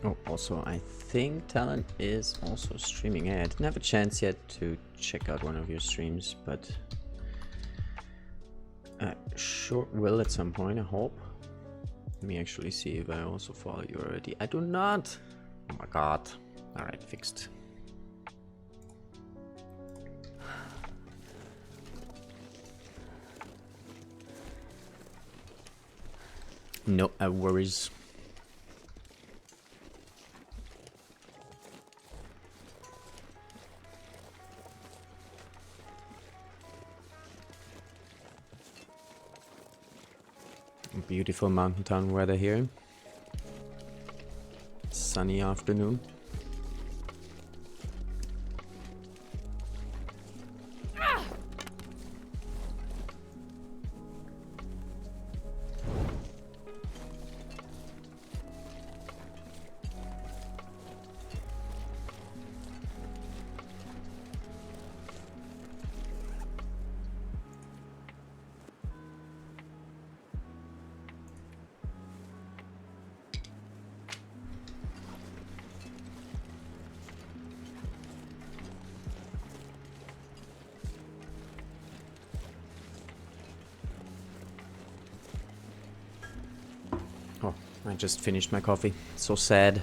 Oh, also, I think Talon is also streaming. I didn't have a chance yet to check out one of your streams, but I sure will at some point, I hope. Let me actually see if I also follow you already. I do not! Oh my god. Alright, fixed. No worries. Beautiful mountain town weather here. Sunny afternoon. Oh, I just finished my coffee. So sad.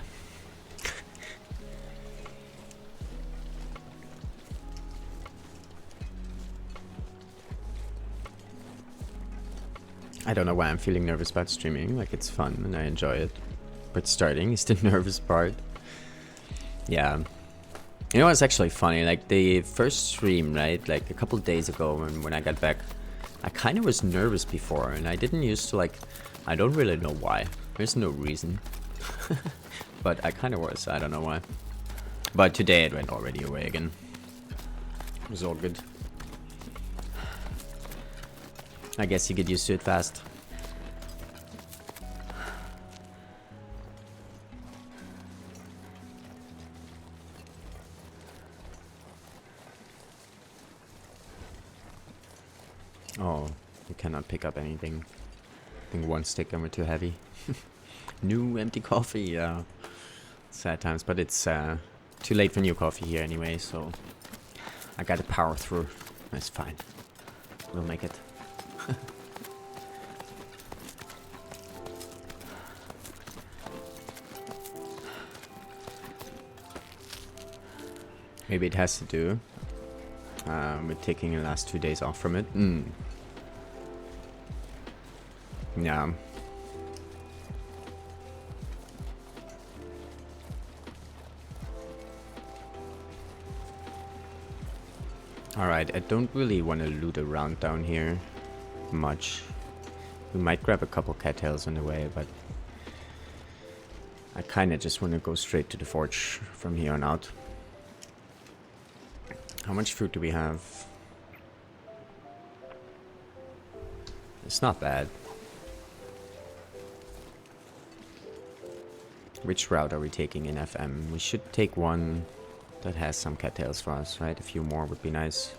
I don't know why I'm feeling nervous about streaming. Like, it's fun and I enjoy it. But starting is the nervous part. Yeah. You know what's actually funny? Like, the first stream, right? Like, a couple days ago when I got back, I kind of was nervous before. And I didn't used to, like... I don't really know why. There's no reason. But I kind of was. I don't know why. But today it went already away again. It was all good. I guess you get used to it fast. Oh, you cannot pick up anything. I think one stick and we're too heavy. New empty coffee, yeah. Sad times, but it's too late for new coffee here anyway, so I gotta power through. That's fine. We'll make it. Maybe it has to do with taking the last 2 days off from it. Yeah. Alright, I don't really want to loot around down here much. We might grab a couple cattails on the way, but I kind of just want to go straight to the forge from here on out. How much food do we have? It's not bad. Which route are we taking in FM? We should take one that has some cattails for us, right? A few more would be nice.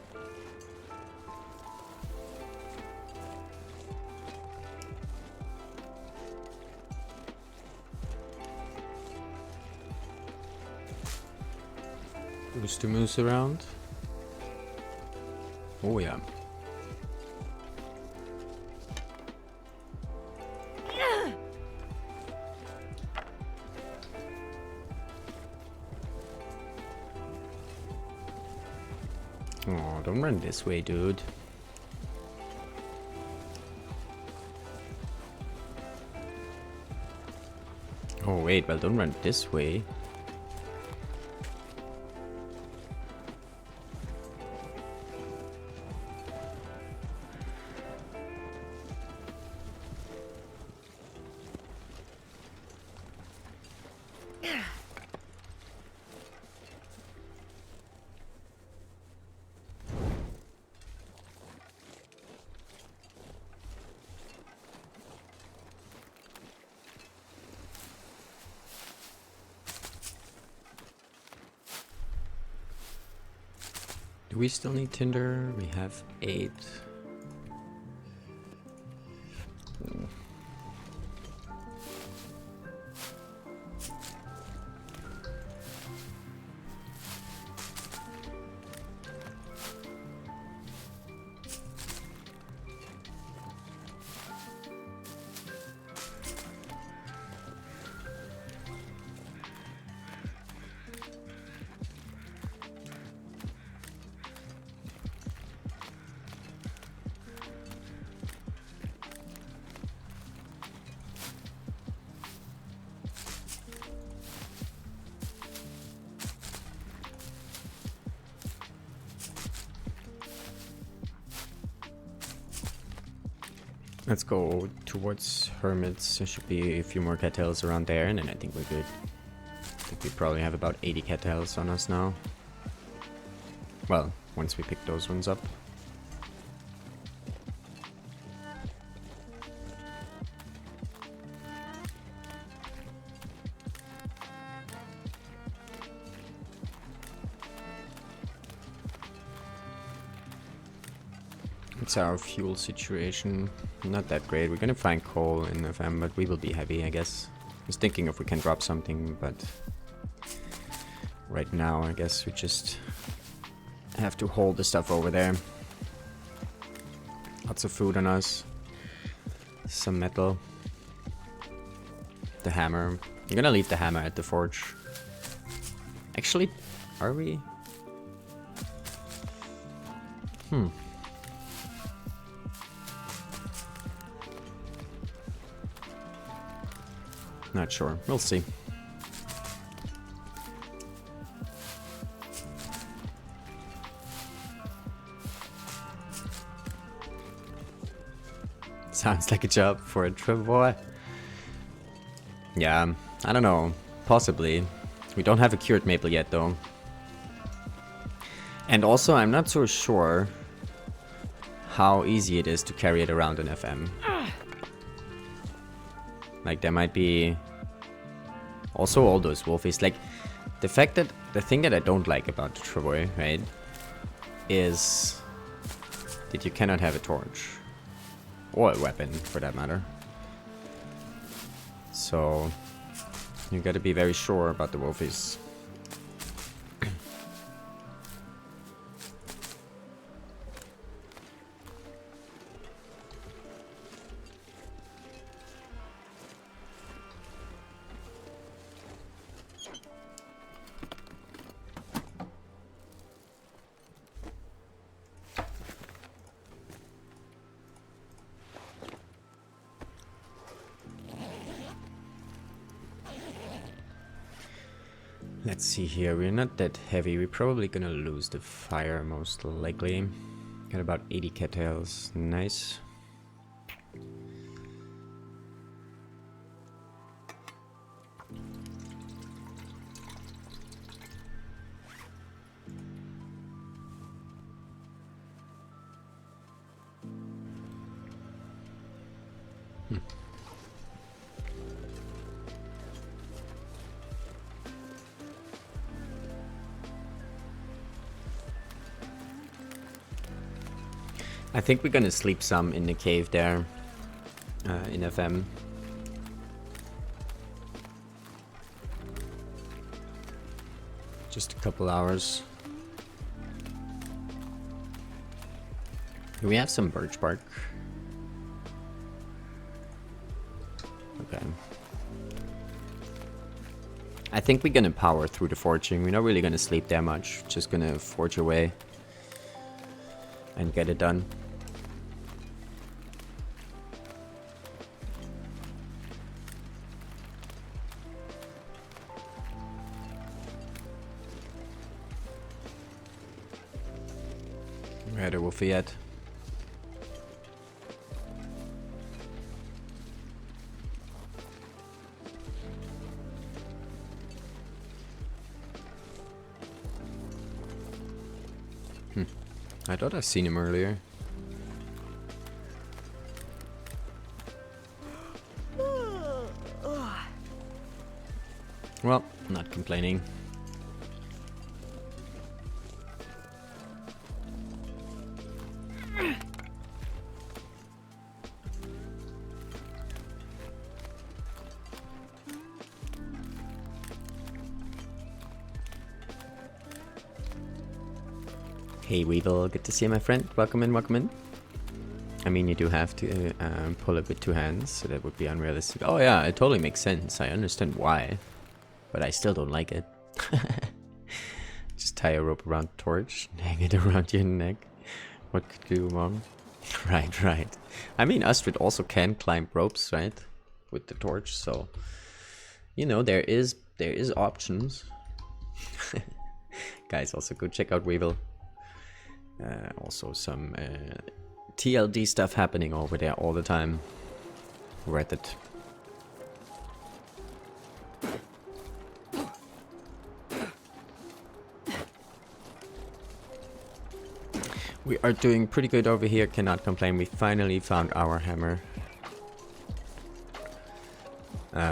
Who's to moose around? Oh yeah. Oh, don't run this way, dude. Oh wait, well don't run this way. Do we still need tinder? We have 8. Let's go towards Hermits. There should be a few more cattails around there, and then I think we're good. I think we probably have about 80 cattails on us now. Well, once we pick those ones up. It's our fuel situation. Not that great. We're gonna find coal in FM, but we will be heavy, I guess. I was thinking if we can drop something, but right now I guess we just have to hold the stuff over there. Lots of food on us. Some metal. The hammer. I'm gonna leave the hammer at the forge. Actually, are we? Not sure. We'll see. Sounds like a job for a Trevor. Yeah, I don't know. Possibly. We don't have a cured maple yet, though. And also, I'm not so sure how easy it is to carry it around in FM. Like, there might be also all those wolfies. Like, the fact that the thing that I don't like about the Travoy, right, is that you cannot have a torch or a weapon for that matter. So you gotta be very sure about the wolfies. Let's see here, we're not that heavy. We're probably gonna lose the fire most likely. Got about 80 cattails. Nice. I think we're gonna sleep some in the cave there, in FM. Just a couple hours. Do we have some birch bark? Okay. I think we're gonna power through the forging. We're not really gonna sleep that much. Just gonna forge away and get it done. Where the wolfie at? I thought I've seen him earlier. Well, not complaining. Hey Weevil, good to see you, my friend. Welcome in, welcome in. I mean, you do have to pull it with 2 hands, so that would be unrealistic. Oh yeah, it totally makes sense. I understand why, but I still don't like it. Just tie a rope around the torch, hang it around your neck. What could go wrong? Right, right. I mean, Astrid also can climb ropes, right? With the torch, so you know there is options. Guys, also go check out Weevil. Also some TLD stuff happening over there all the time. Worth it. We are doing pretty good over here, cannot complain. We finally found our hammer.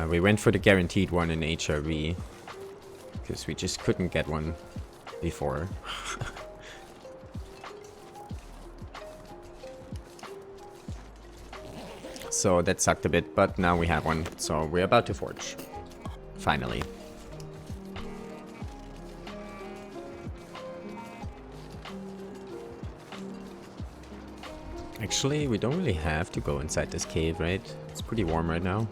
We went for the guaranteed one in HRV, because we just couldn't get one before. So that sucked a bit, but now we have one. So we're about to forge. Finally. Actually, we don't really have to go inside this cave, right? It's pretty warm right now.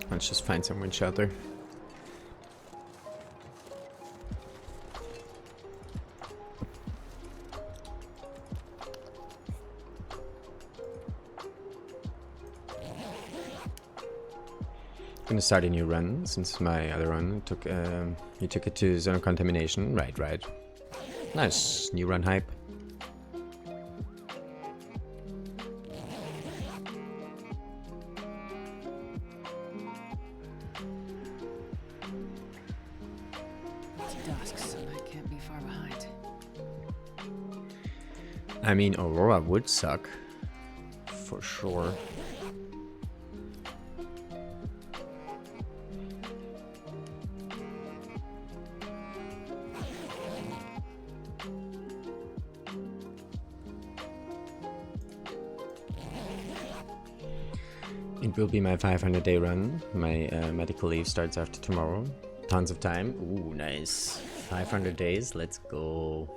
Let's just find some wind shelter. Gonna start a new run since my other run took you took it to zone of contamination. Right, right. Nice new run hype. It's dusk, so I can't be far behind. I mean, Aurora would suck for sure. It will be my 500-day run. My medical leave starts after tomorrow. Tons of time. Ooh, nice. 500 days. Let's go.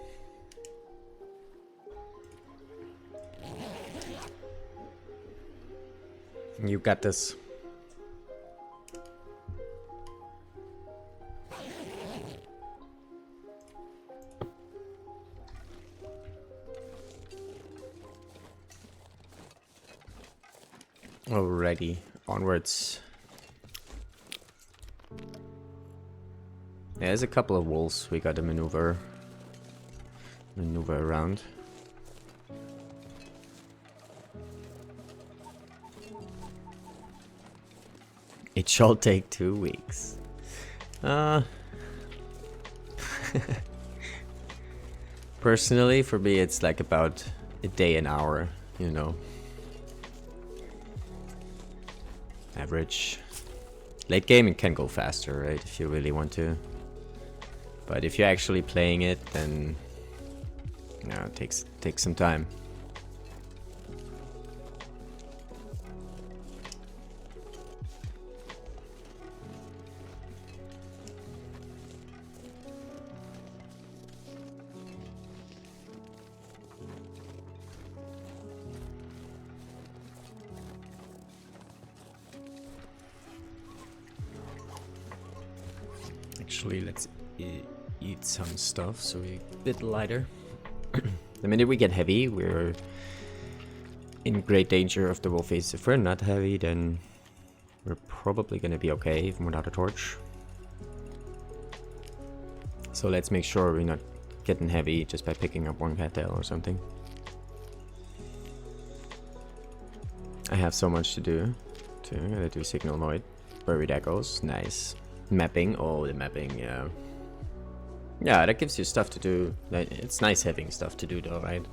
You got this. Alrighty, onwards. There's a couple of wolves we gotta maneuver around. It shall take 2 weeks. Personally, for me, it's like about a day an hour, you know. Average. Late game it can go faster, right, if you really want to. But if you're actually playing it, then yeah, it takes some time. Actually, let's eat some stuff so we're a bit lighter. The minute we get heavy, we're in great danger of the wolf face. If we're not heavy, then we're probably gonna be okay even without a torch. So let's make sure we're not getting heavy just by picking up one cattail or something. I have so much to do. I gotta do signal void. Bury that goes. Nice. Mapping. Oh, the mapping, yeah. Yeah, that gives you stuff to do. It's nice having stuff to do though, right?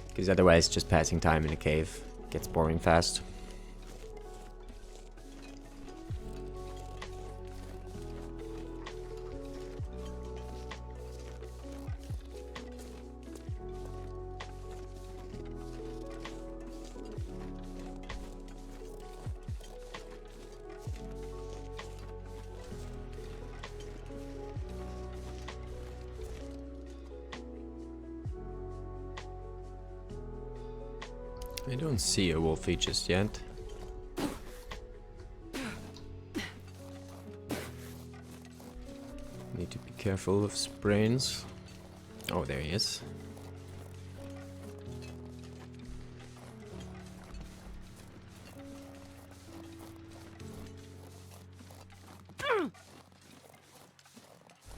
Because otherwise just passing time in a cave gets boring fast. I don't see a wolfie just yet. Need to be careful of sprains. Oh, there he is.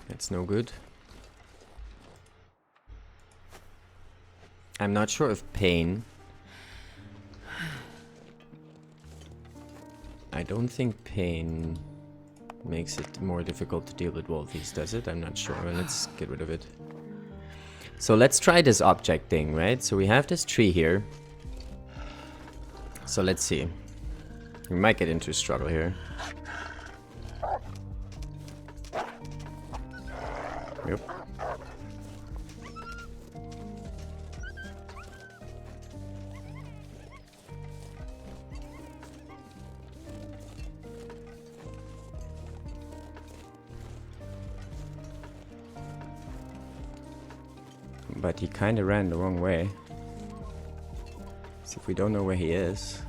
That's no good. I'm not sure if pain... I don't think pain makes it more difficult to deal with wolfies, does it? I'm not sure. Let's get rid of it. So let's try this object thing, right? So we have this tree here. So let's see. We might get into a struggle here. Yep. But he kind of ran the wrong way. So if we don't know where he is...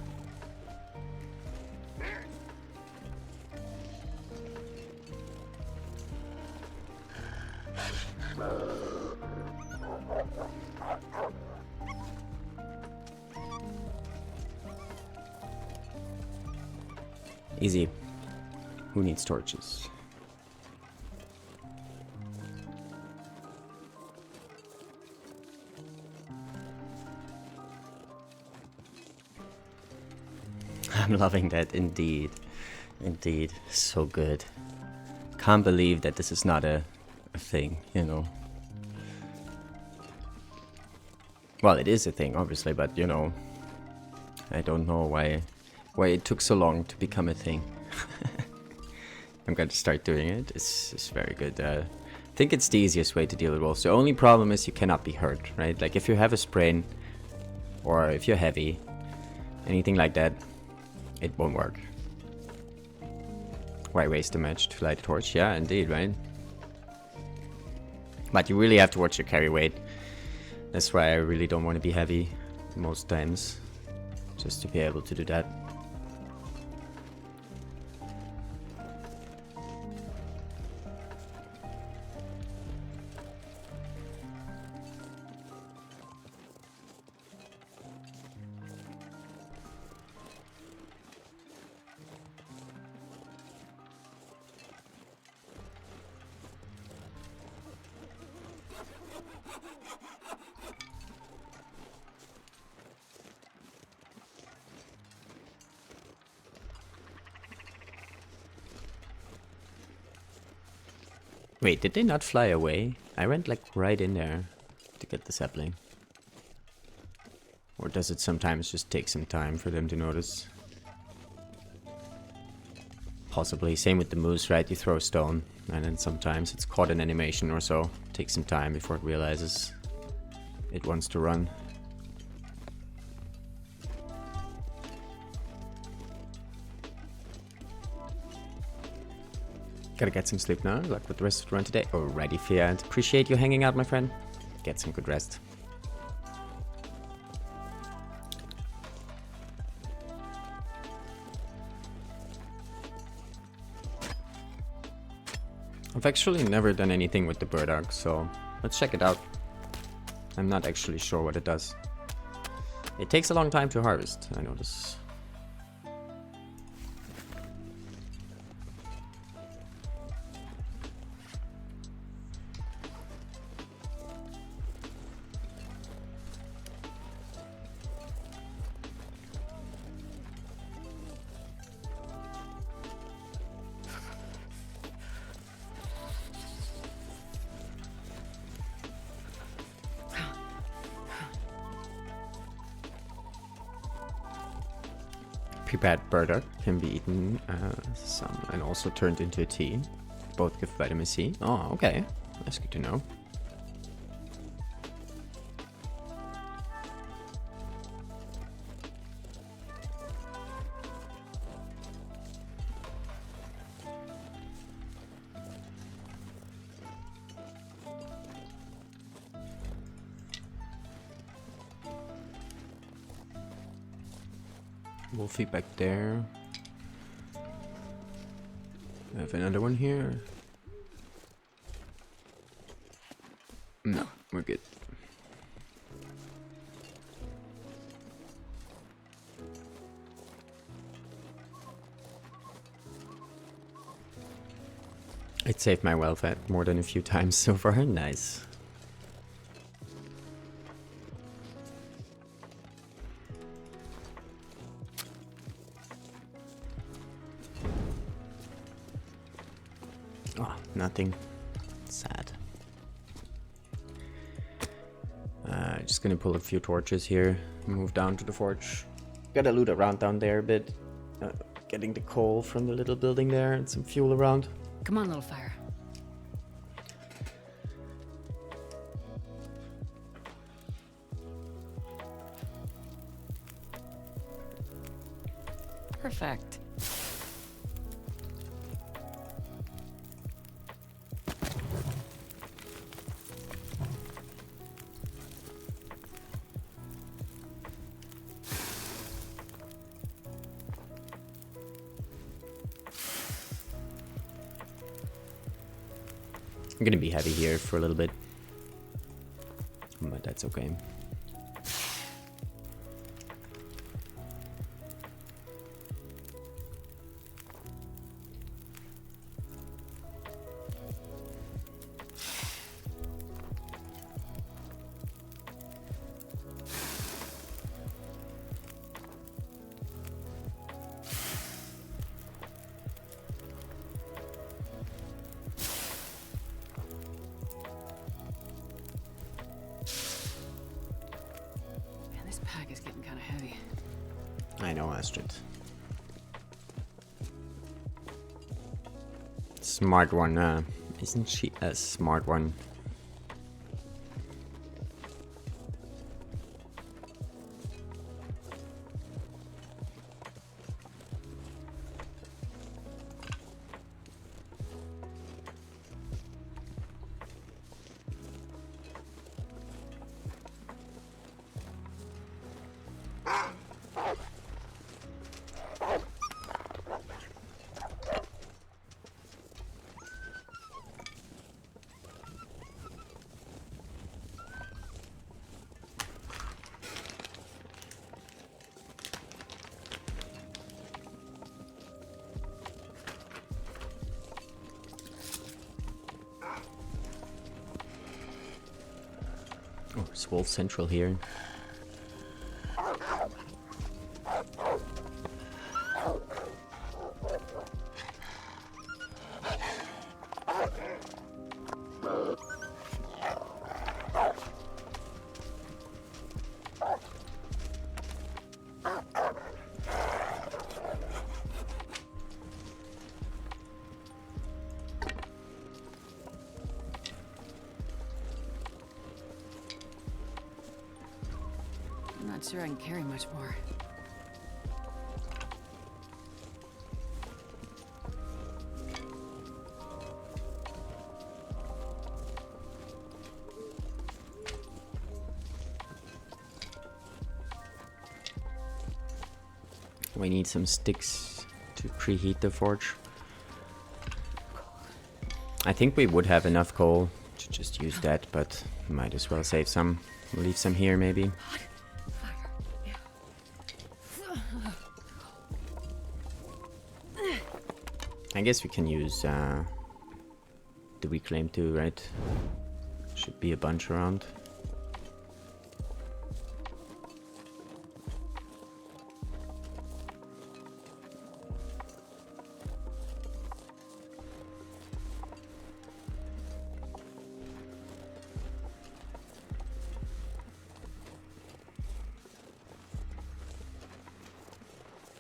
Easy. Who needs torches? I'm loving that, indeed. Indeed. So good. Can't believe that this is not a thing, you know. Well, it is a thing, obviously, but, you know, I don't know why it took so long to become a thing. I'm going to start doing it. It's very good. I think it's the easiest way to deal with wolves. The only problem is you cannot be hurt, right? Like, if you have a sprain, or if you're heavy, anything like that, it won't work. Why waste a match to light a torch? Yeah, indeed, right? But you really have to watch your carry weight. That's why I really don't want to be heavy most times. Just to be able to do that. Wait, did they not fly away? I went like right in there to get the sapling. Or does it sometimes just take some time for them to notice? Possibly. Same with the moose, right? You throw a stone and then sometimes it's caught in animation or so. Takes some time before it realizes it wants to run. Gotta get some sleep now. Luck with the rest of the run today. Alrighty, Fiat. Appreciate you hanging out, my friend. Get some good rest. I've actually never done anything with the burdock, so let's check it out. I'm not actually sure what it does. It takes a long time to harvest, I notice. Prepared burdock can be eaten some and also turned into a tea. Both give vitamin C. Oh, okay. That's good to know. Wolfie back there. I have another one here. No, we're good. It saved my welfare more than a few times so far. Nice. Oh, nothing. Sad. Just gonna pull a few torches here, move down to the forge. Gotta loot around down there a bit. Getting the coal from the little building there and some fuel around. Come on, little fire. Perfect. I'm gonna be heavy here for a little bit, but that's okay. This pack is getting kind of heavy. I know, Astrid. Smart one, isn't she a smart one? Oh, it's Wolf Central here. I'm not sure I can carry much more. We need some sticks to preheat the forge. I think we would have enough coal to just use that, but might as well save some. We'll leave some here maybe. I guess we can use the reclaim too, right? Should be a bunch around.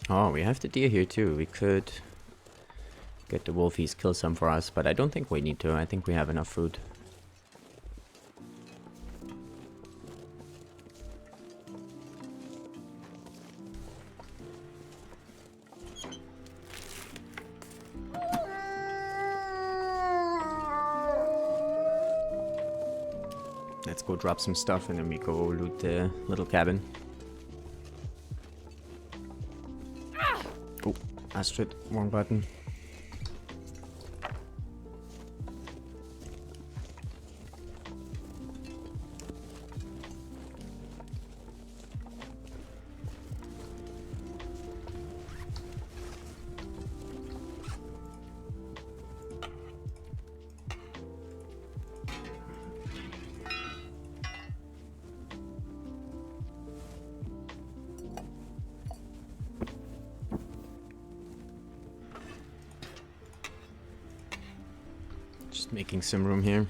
Oh, we have the deer here too. We could get the wolfies, kill some for us, but I don't think we need to. I think we have enough food. Let's go drop some stuff and then we go loot the little cabin. Astrid, wrong button. Just making some room here.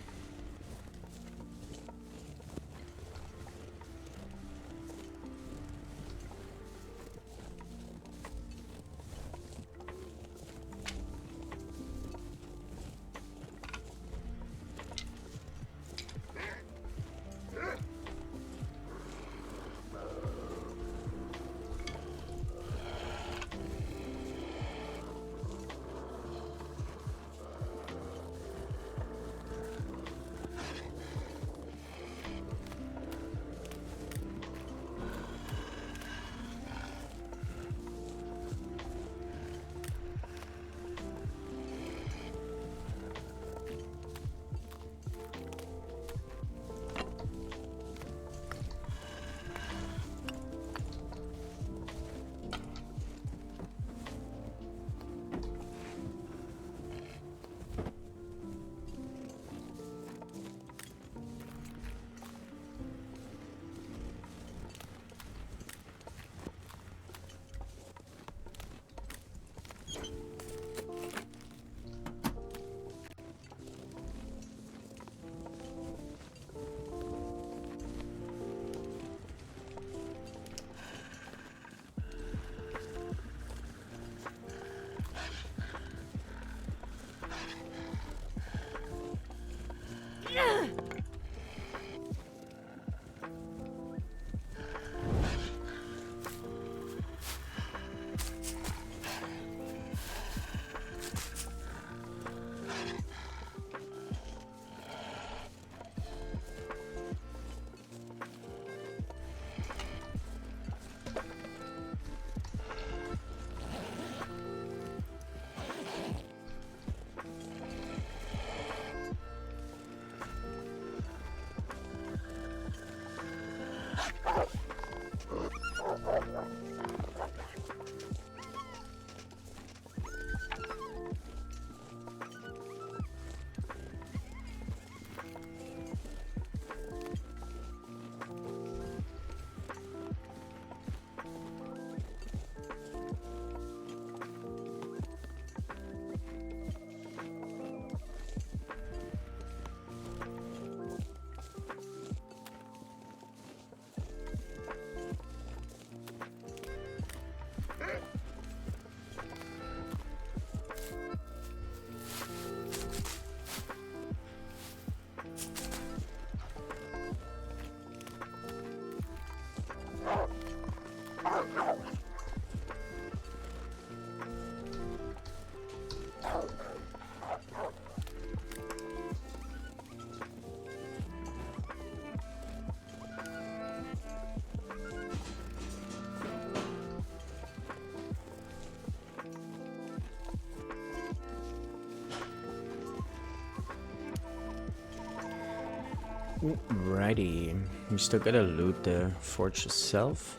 Righty, we still gotta loot the forge itself.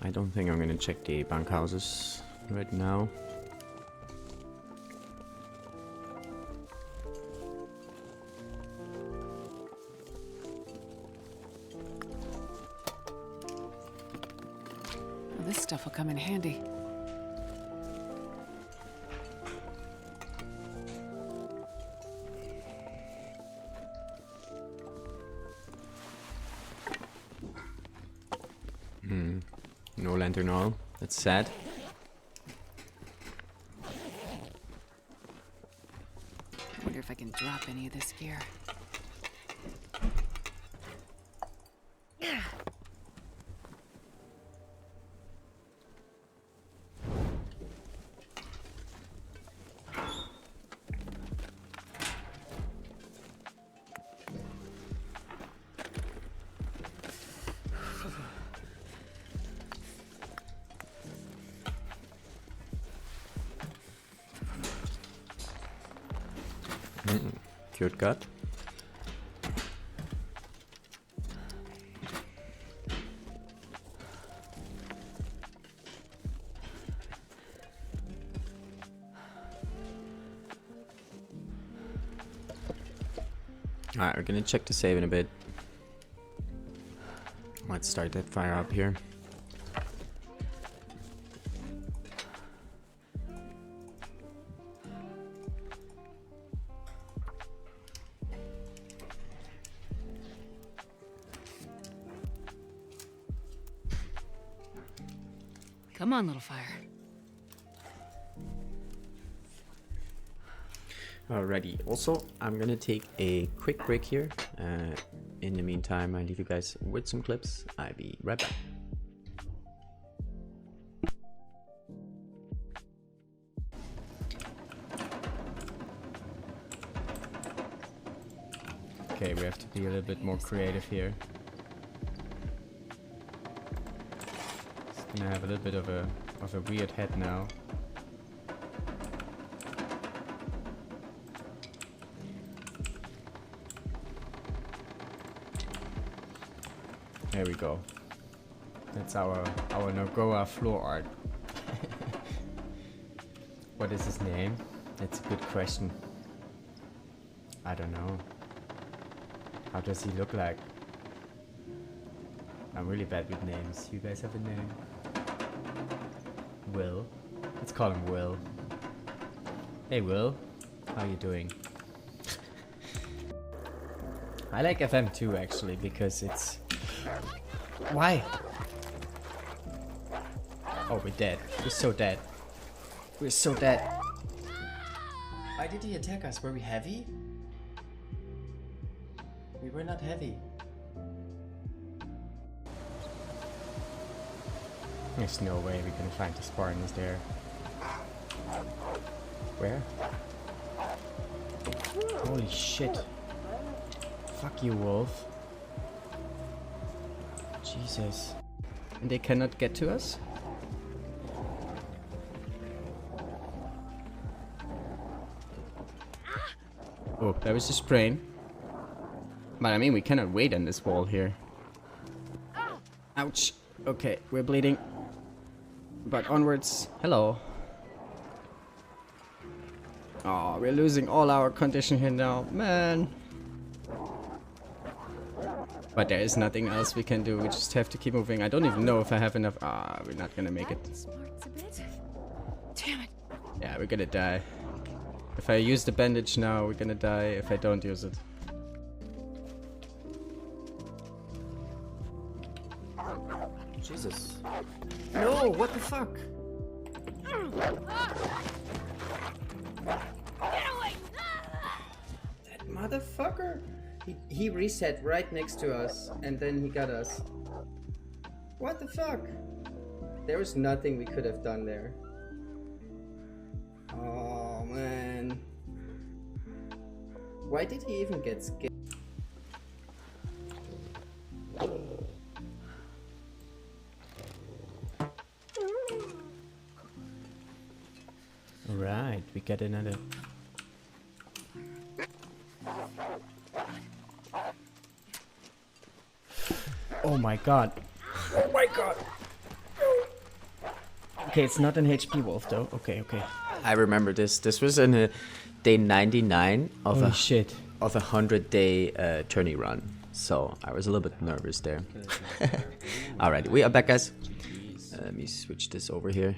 I don't think I'm gonna check the bunkhouses right now. Well, this stuff will come in handy. No lantern oil. That's sad. I wonder if I can drop any of this gear. Good gut. Alright, we're gonna check the save in a bit. Let's start that fire up here. Come on, little fire. Alrighty. Also, I'm gonna take a quick break here. In the meantime, I leave you guys with some clips. I'll be right back. Okay, we have to be a little bit more creative here. It's gonna have a little bit of a weird head now. There we go. That's our Nogoa floor art. What is his name? That's a good question. I don't know. How does he look like? I'm really bad with names. You guys have a name? Will. Let's call him Will. Hey Will, how you doing? I like FM too actually because it's... Why? Oh, we're dead. We're so dead. We're so dead. Why did he attack us? Were we heavy? We were not heavy. There's no way we can find the Spartans there. Where? Holy shit. Fuck you, wolf. Jesus. And they cannot get to us? Oh, that was a sprain. But I mean, we cannot wait on this wall here. Ouch. Okay, we're bleeding. But onwards. Hello. Oh, we're losing all our condition here now. Man. But there is nothing else we can do. We just have to keep moving. I don't even know if I have enough. Ah, we're not gonna make it. Smarts a bit. Damn it. Yeah, we're gonna die. If I use the bandage now, we're gonna die. If I don't use it. Jesus. No, what the fuck? That motherfucker! He reset right next to us, and then he got us. What the fuck? There was nothing we could have done there. Oh man. Why did he even get scared? Right, we get another. Oh my god. Oh my god. Okay, it's not an HP wolf though. Okay, okay. I remember this. This was in a day 99 of Holy shit. of a 100-day tourney run. So I was a little bit nervous there. Alrighty, we are back, guys. Let me switch this over here.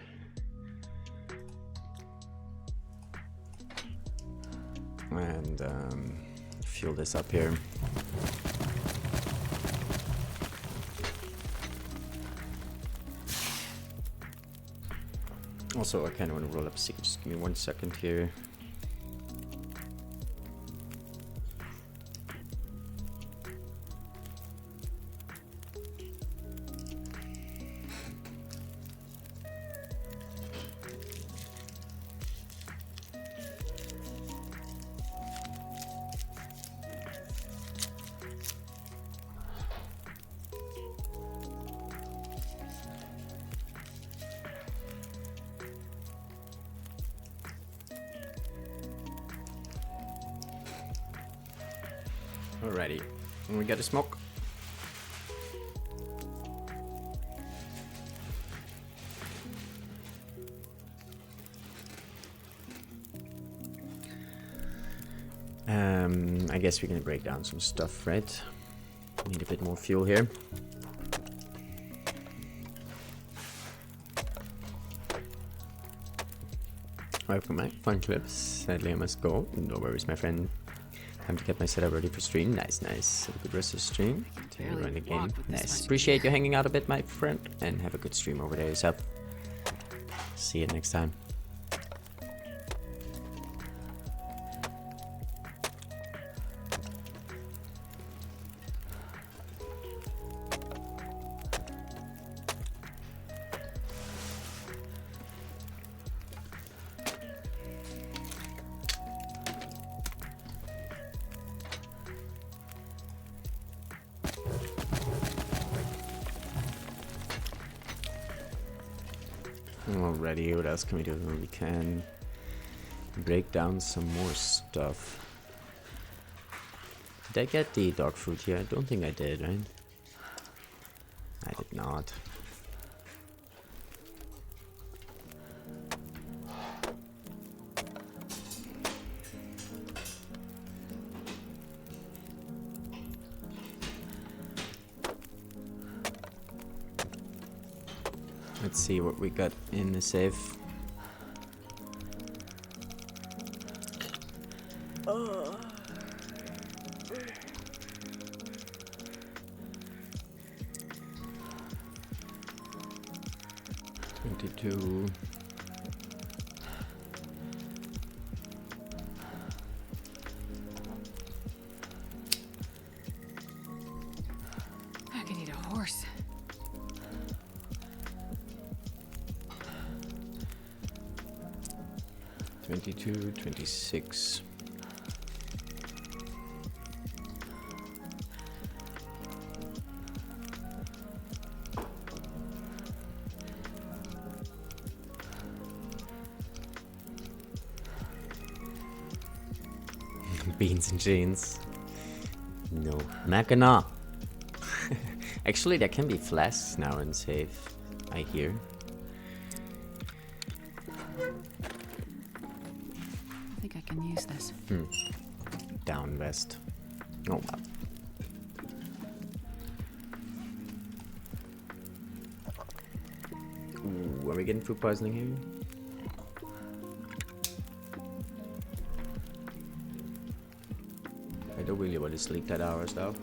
And fuel this up here. Also, I kind of want to roll up sick. Just give me 1 second here. Alrighty. We got a smoke. I guess we're gonna break down some stuff, right? Need a bit more fuel here. Welcome my fun clips. Sadly I must go. No worries, my friend. Time to get my setup ready for stream. Nice, nice. Have a good rest of the stream. Barely Run again. walked with this Nice. much Appreciate you hanging out a bit, my friend. And have a good stream over there yourself. See you next time. Alrighty, what else can we do? We can break down some more stuff. Did I get the dog food here? I don't think I did, right? I did not. Let's see what we got in the safe. Oh. 22. I could eat a horse. 22, 26. Beans and jeans. No. Mackinac. Actually, there can be flasks now in safe, I hear. I think I can use this. Down west. Oh wow. Ooh, are we getting food poisoning here? I don't really want to sleep that hours though.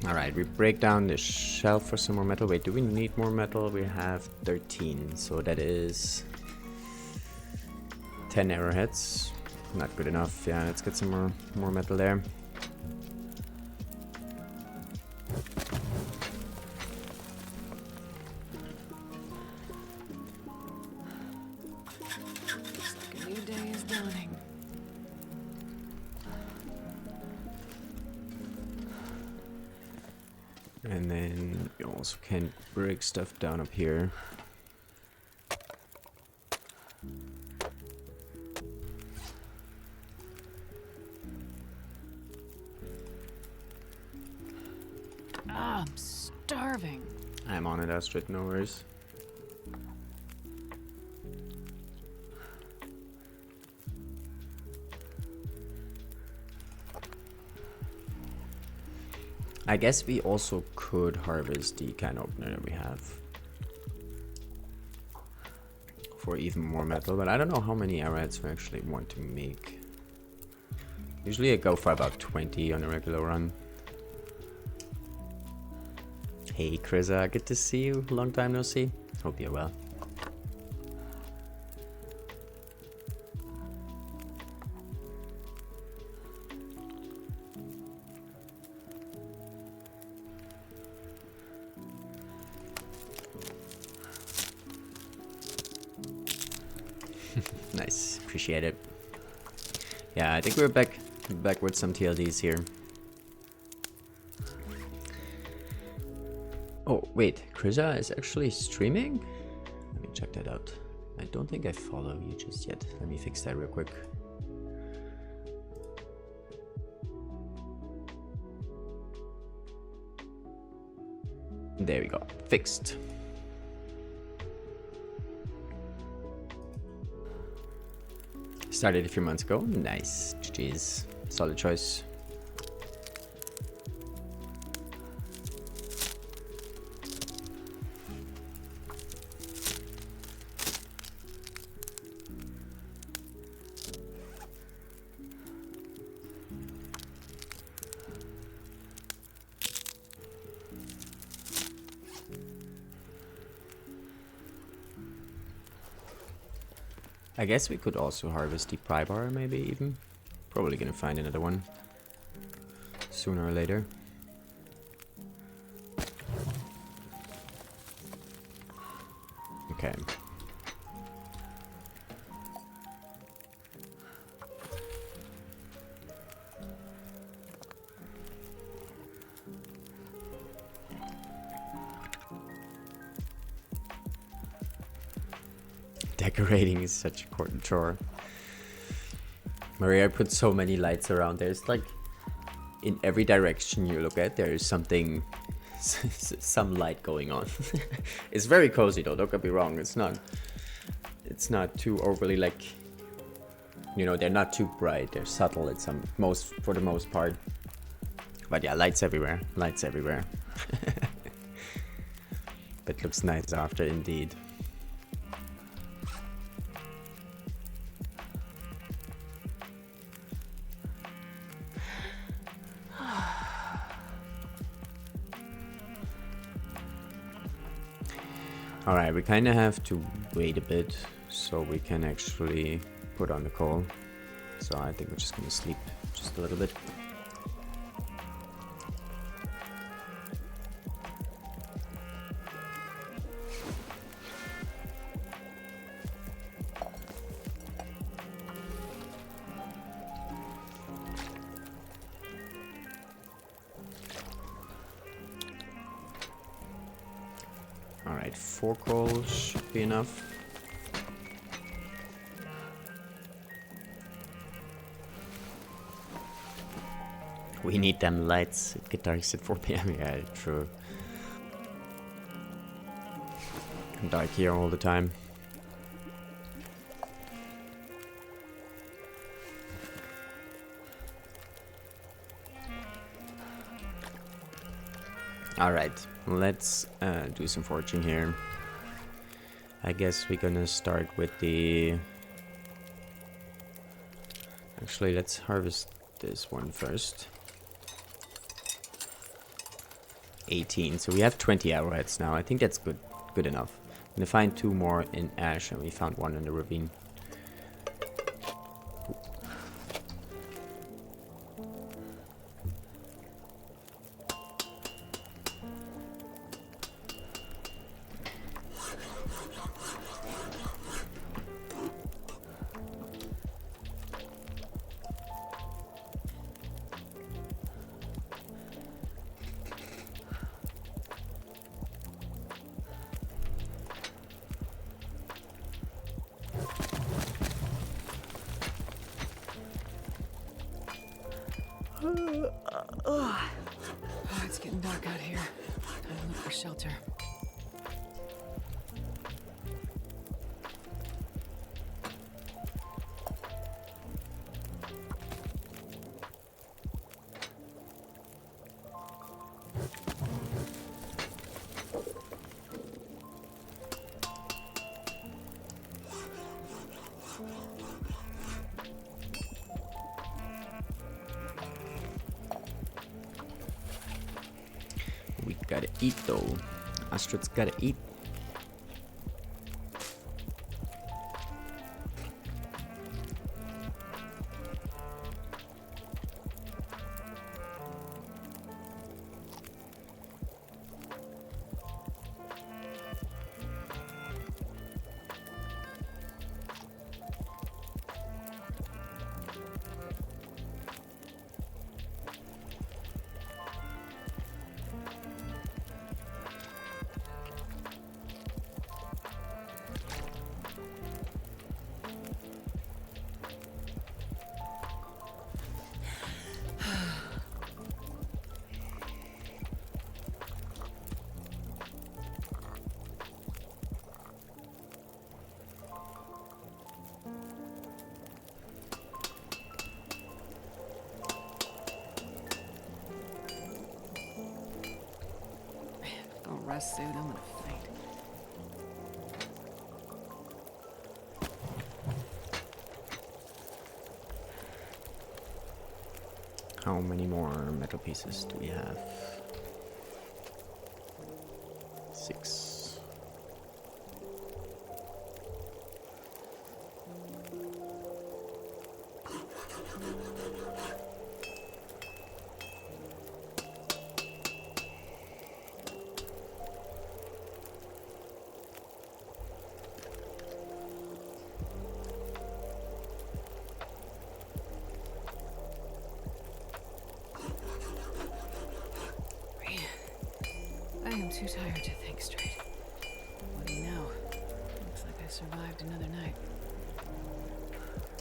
Alright, we break down the shelf for some more metal. Wait, do we need more metal? We have 13, so that is 10 arrowheads. Not good enough. Yeah, let's get some more metal there. Looks like a new day is dawning. And then you also can break stuff down up here. Ah, I'm starving. I'm on it, Astrid, no worries. I guess we also could harvest the can opener that we have for even more metal, but I don't know how many arrowheads we actually want to make. Usually I go for about 20 on a regular run. Hey Krisa, good to see you. Long time no see. Hope you're well. Nice, appreciate it. Yeah, I think we're back with some TLDs here. Oh wait, Krisa is actually streaming? Let me check that out. I don't think I follow you just yet. Let me fix that real quick. There we go. Fixed. Started a few months ago. Nice. GG's. Solid choice. I guess we could also harvest the pry bar, maybe even. Probably gonna find another one sooner or later. Okay. Decorating is such a important chore. Maria put so many lights around there. It's like in every direction you look at, there is something, some light going on. It's very cozy though. Don't get me wrong. It's not too overly like, you know, they're not too bright. They're subtle. It's for the most part. But yeah, lights everywhere. Lights everywhere. But looks nice after indeed. Alright, we kind of have to wait a bit so we can actually put on the coal. So I think we're just gonna sleep just a little bit. Alright, 4 coal should be enough. We need them lights. It gets dark at 4 PM. Yeah, true. Dark here all the time. Alright, let's do some foraging here. I guess we're gonna start with the... Actually, let's harvest this one first. 18, so we have 20 arrowheads now. I think that's good enough. I'm gonna find 2 more in ash, and we found 1 in the ravine. Oh, it's getting dark out here. Time to look for shelter. We gotta eat though. Astrid's gotta eat. rest suit. I'm gonna faint. How many more metal pieces do we have? 6. I am too tired to think straight. What do you know? Looks like I survived another night.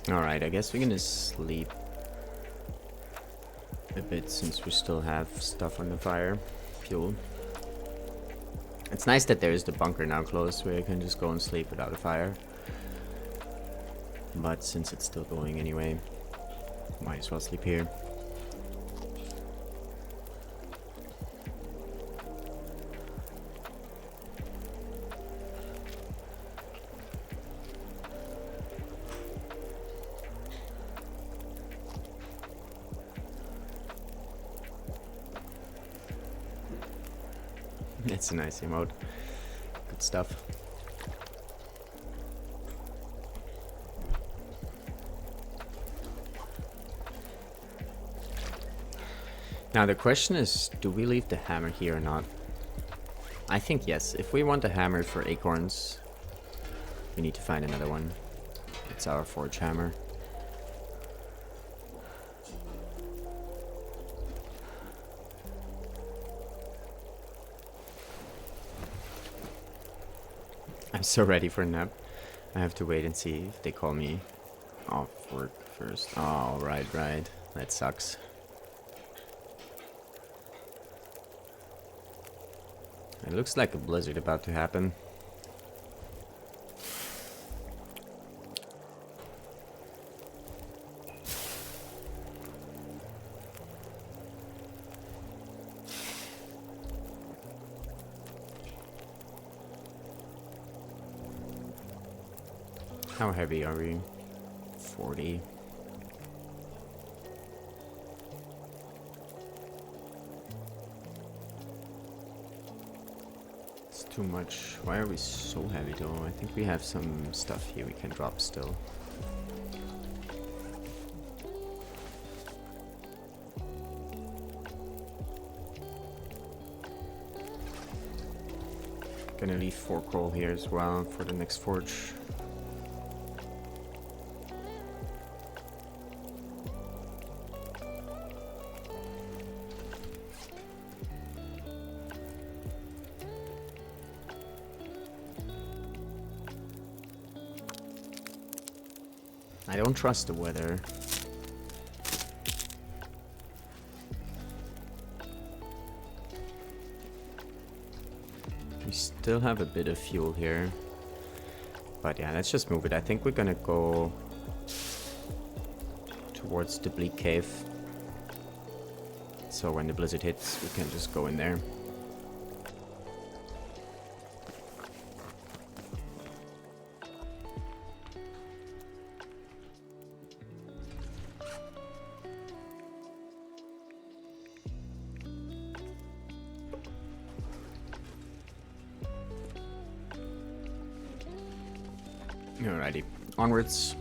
Alright, I guess we're gonna sleep a bit since we still have stuff on the fire. Fuel. It's nice that there's the bunker now closed where you can just go and sleep without a fire. But since it's still going anyway, might as well sleep here. It's a nice emote. Good stuff. Now the question is, do we leave the hammer here or not? I think yes. If we want a hammer for acorns, we need to find another one. It's our forge hammer. I'm so ready for a nap. I have to wait and see if they call me off work first. Oh, right. That sucks. It looks like a blizzard about to happen. How heavy are we? 40. It's too much. Why are we so heavy though? I think we have some stuff here we can drop still. Gonna leave 4 coal here as well for the next forge. I don't trust the weather. We still have a bit of fuel here. But yeah, let's just move it. I think we're gonna go towards the Bleak Cave. So when the blizzard hits, we can just go in there. Alrighty, onwards.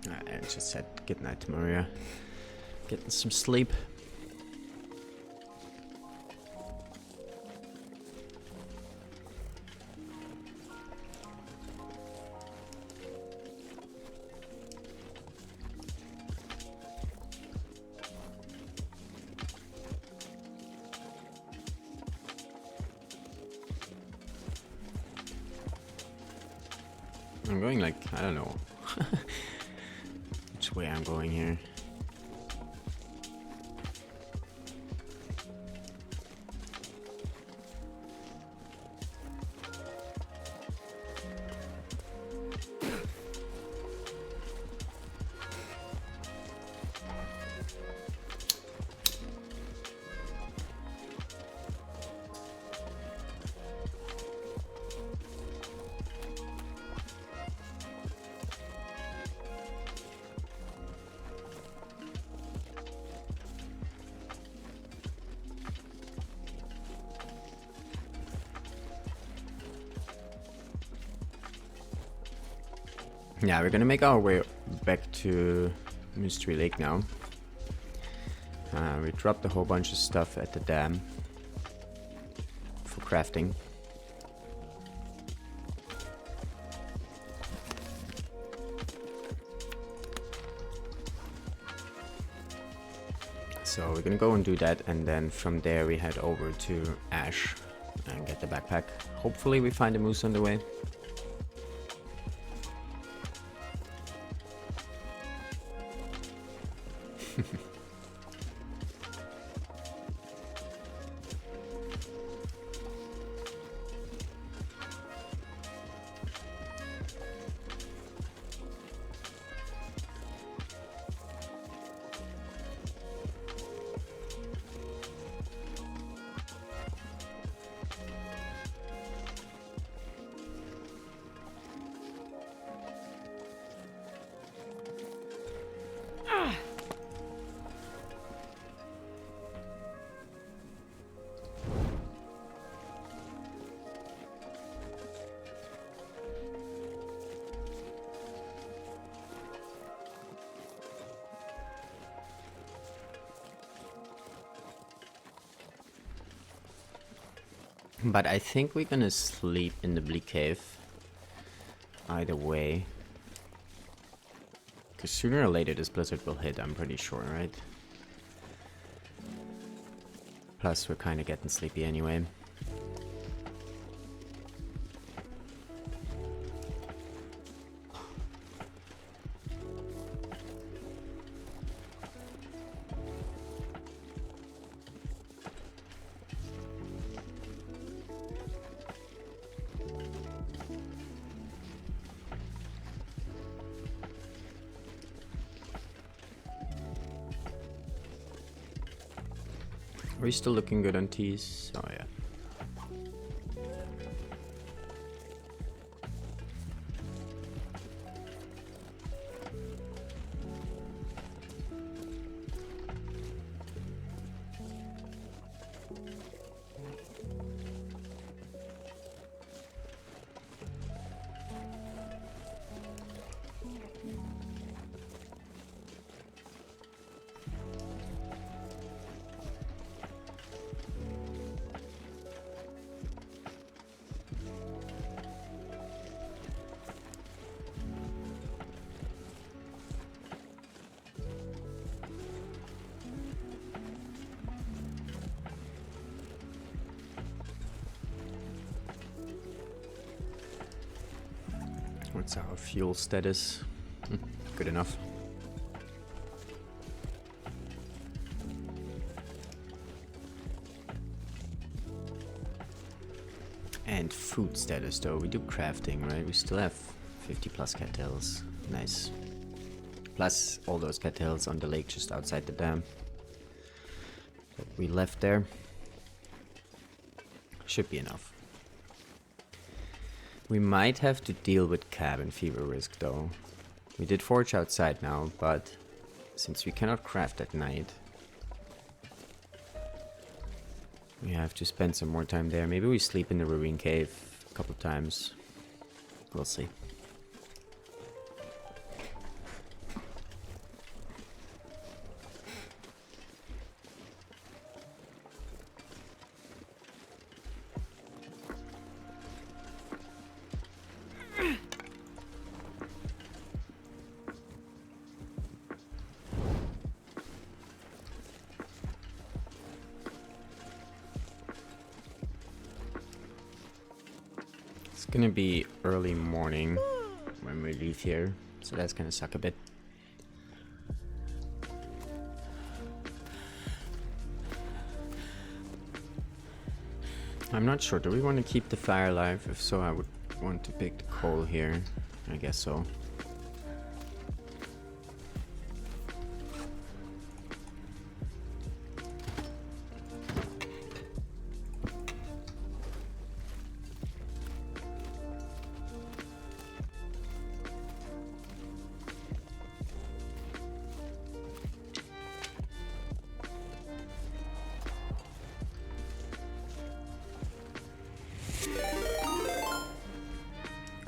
I just said good night to Maria. Getting some sleep. I'm going like, I don't know which way I'm going here. Yeah, we're gonna make our way back to Mystery Lake now. We dropped a whole bunch of stuff at the dam for crafting. So we're gonna go and do that, and then from there we head over to Ash and get the backpack. Hopefully we find a moose on the way. But I think we're gonna sleep in the Bleak Cave. Either way. Because sooner or later this blizzard will hit, I'm pretty sure, right? Plus we're kind of getting sleepy anyway. Are we still looking good on teas? Oh yeah. What's our fuel status? Good enough. And food status though, we do crafting, right? We still have 50 plus cattails. Nice. Plus all those cattails on the lake just outside the dam that we left there. Should be enough. We might have to deal with cabin fever risk though. We did forge outside now, but since we cannot craft at night, we have to spend some more time there. Maybe we sleep in the Ruin Cave a couple times. We'll see. It's gonna be early morning, when we leave here, so that's gonna suck a bit. I'm not sure, do we want to keep the fire alive? If so, I would want to pick the coal here. I guess so.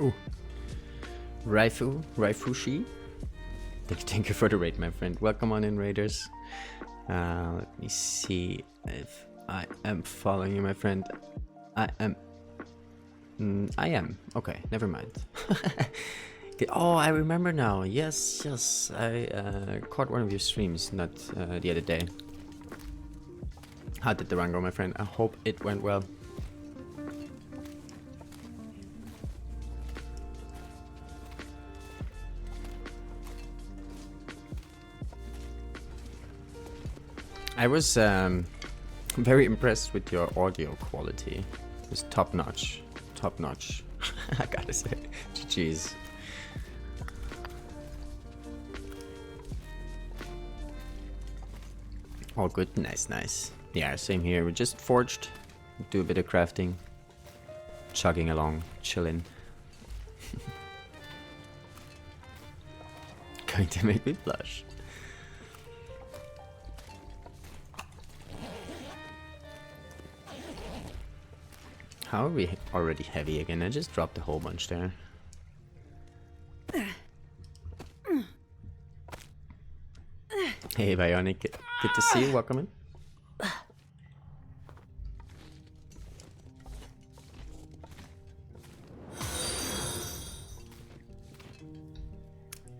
Ooh. Raifushi. Thank you for the raid, my friend. Welcome on in, raiders. Let me see if I am following you, my friend. I am. I am. Okay, never mind. Oh, I remember now. Yes, yes. I caught one of your streams not the other day. How did the run go, my friend? I hope it went well. I was very impressed with your audio quality. It was top notch. Top notch. I gotta say. GG's. All good. Nice, nice. Yeah, same here. We just forged. Do a bit of crafting. Chugging along. Chilling. Going to make me blush. How are we already heavy again? I just dropped a whole bunch there. Hey Bionic, good to see you, welcome in.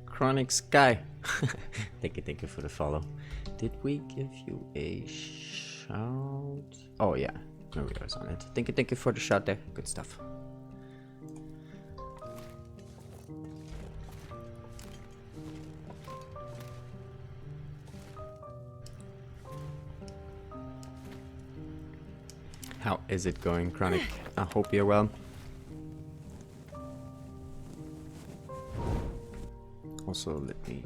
Chronic Sky. Thank you for the follow. Did we give you a shout? Oh yeah. No, we was on it. Thank you for the shot there. Good stuff. How is it going, Chronic? I hope you're well. Also, let me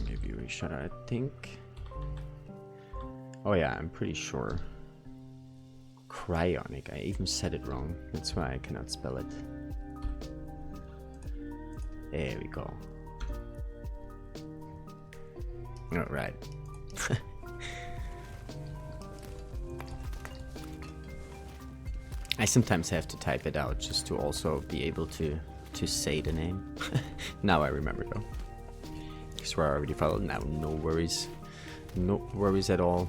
give you a shout out, I think. Oh yeah, I'm pretty sure. Cryonic, I even said it wrong. That's why I cannot spell it. There we go. Alright. I sometimes have to type it out just to also be able to say the name. Now I remember though. I swear I already followed. Now no worries. No worries at all.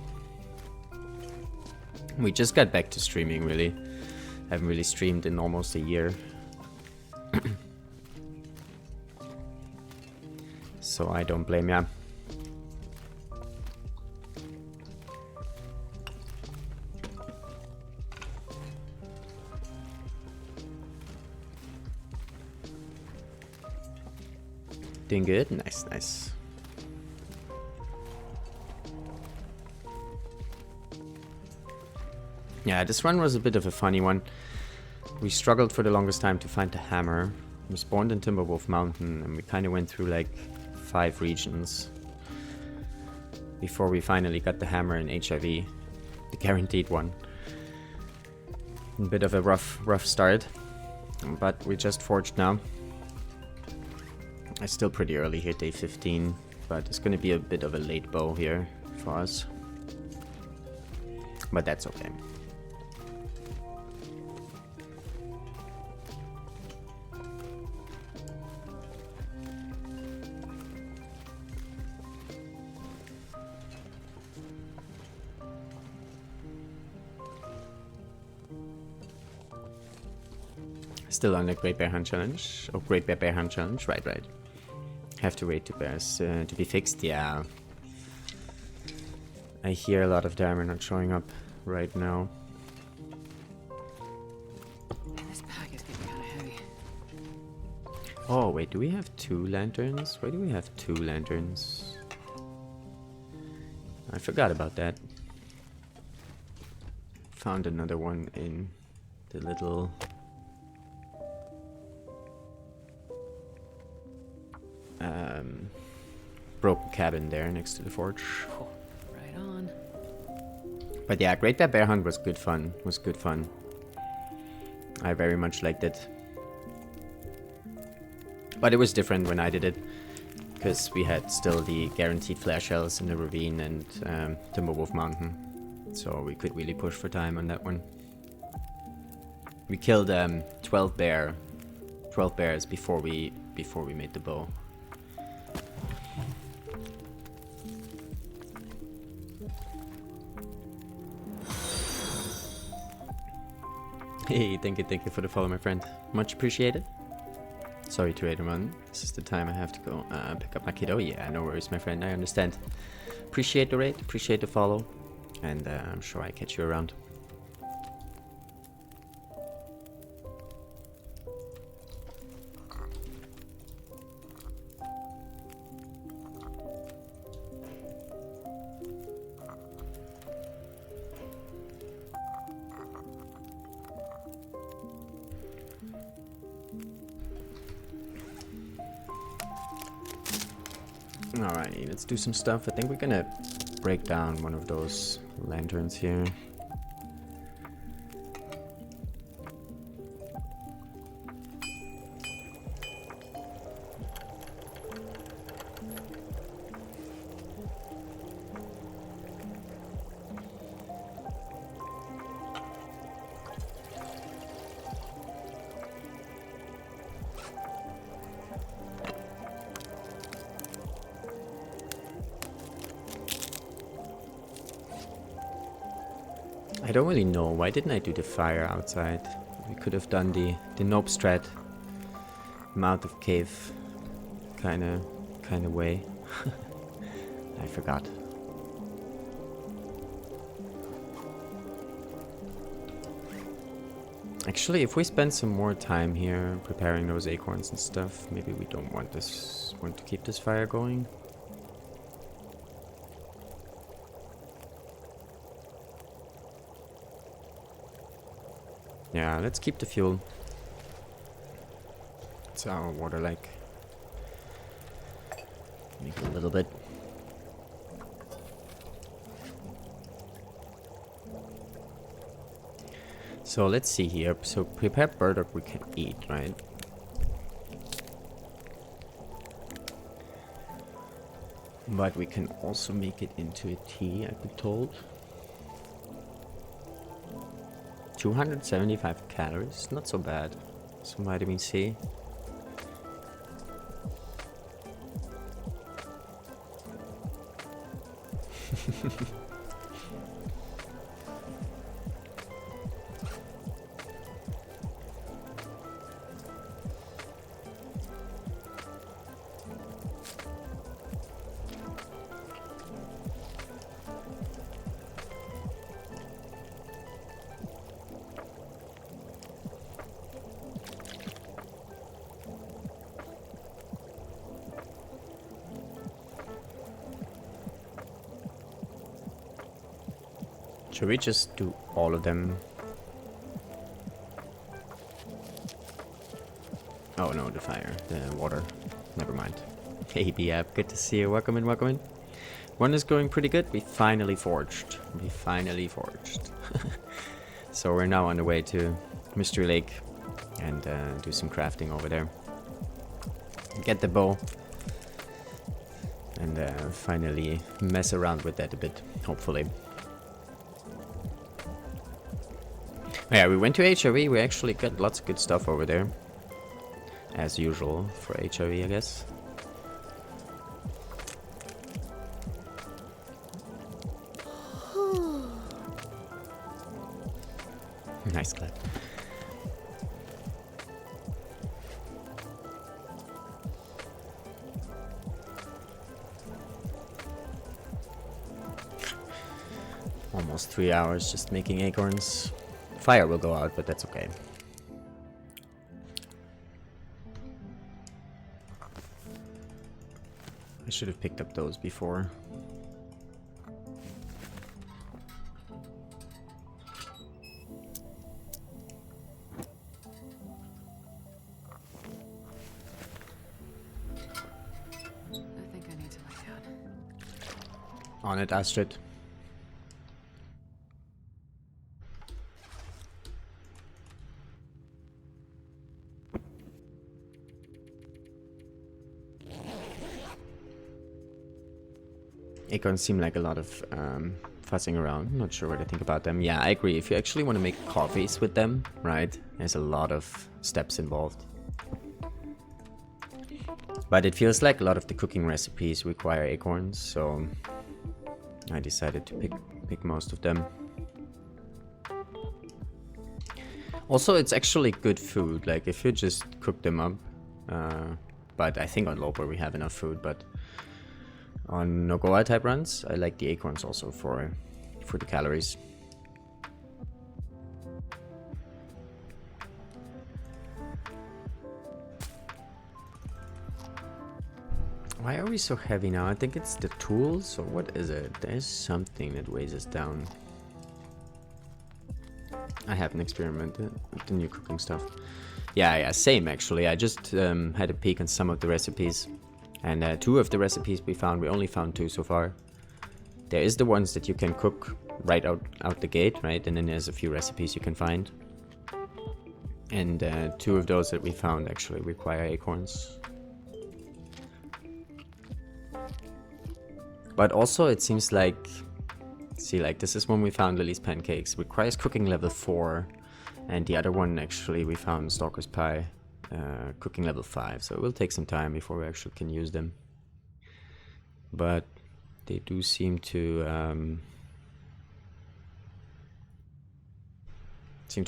We just got back to streaming, really. Haven't really streamed in almost a year. So I don't blame ya. Doing good? Nice, nice. Yeah, this run was a bit of a funny one. We struggled for the longest time to find the hammer. We spawned in Timberwolf Mountain and we kind of went through like 5 regions before we finally got the hammer in HIV, the guaranteed one. A bit of a rough start, but we just forged now. It's still pretty early here, day 15, but it's going to be a bit of a late bow here for us. But that's okay. Still on the Great Bear Hunt Challenge. Oh, Great Bear Hunt Challenge. Right. Have to wait 2 bears to be fixed. Yeah. I hear a lot of them are not showing up right now. This pack is getting kind of Oh, wait, do we have 2 lanterns? Why do we have 2 lanterns? I forgot about that. Found another one in the little... broken cabin there next to the forge. Right on. But yeah, Great Bear Hunt was good fun. I very much liked it. But it was different when I did it, because we had still the guaranteed flash shells in the ravine and Timberwolf Mountain, so we could really push for time on that one. We killed 12 bears before we made the bow. Hey, thank you for the follow, my friend. Much appreciated. Sorry to wait a moment. This is the time I have to go pick up my kiddo. Yeah, no worries, my friend. I understand. Appreciate the raid, appreciate the follow, and I'm sure I catch you around. Alrighty, let's do some stuff. I think we're gonna break down one of those lanterns here. I don't really know. Why didn't I do the fire outside? We could have done the nope strat, mouth of cave kind of way. I forgot. Actually, if we spend some more time here preparing those acorns and stuff, maybe we don't want to keep this fire going. Yeah, let's keep the fuel. It's our water like. Make it a little bit. So let's see here. So prepared burdock we can eat, right? But we can also make it into a tea, I've been told. 275 calories, not so bad. Some vitamin C. Should we just do all of them? Oh no, the fire, the water. Never mind. Hey BF, good to see you. Welcome in, welcome in. One is going pretty good. We finally forged. So we're now on the way to Mystery Lake and do some crafting over there. Get the bow. And finally mess around with that a bit, hopefully. Yeah, we went to HRV. We actually got lots of good stuff over there. As usual for HRV, I guess. Nice clap. Almost 3 hours just making acorns. Fire will go out, but that's okay. I should have picked up those before. I think I need to lay down. On it, Astrid. Acorns seem like a lot of fussing around. Not sure what I think about them. Yeah, I agree. If you actually want to make coffees with them, right, there's a lot of steps involved. But it feels like a lot of the cooking recipes require acorns, so I decided to pick most of them. Also, it's actually good food, like if you just cook them up. But I think on Loper we have enough food, but on Nogoa type runs, I like the acorns also for the calories. Why are we so heavy now? I think it's the tools, or what is it? There's something that weighs us down. I haven't experimented with the new cooking stuff. Yeah, same actually. I just had a peek on some of the recipes. And 2 of the recipes we only found 2 so far. There is the ones that you can cook right out the gate, right? And then there's a few recipes you can find. And 2 of those that we found actually require acorns. But also it seems like, see, like this is when we found Lily's pancakes. Requires cooking level 4. And the other one actually we found Stalker's pie. Cooking level 5, so it will take some time before we actually can use them. But they do seem to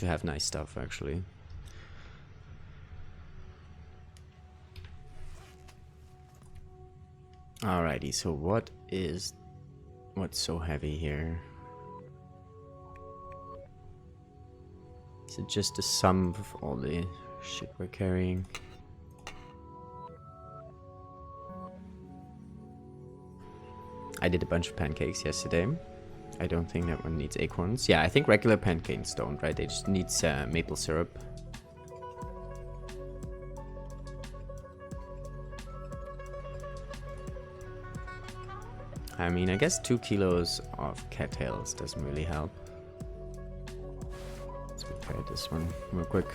have nice stuff actually. Alrighty, so what's so heavy here? Is it just the sum of all the shit we're carrying? I did a bunch of pancakes yesterday. I don't think that one needs acorns. Yeah, I think regular pancakes don't, right? They just need maple syrup. I mean, I guess 2 kilos of cattails doesn't really help. Let's prepare this one real quick.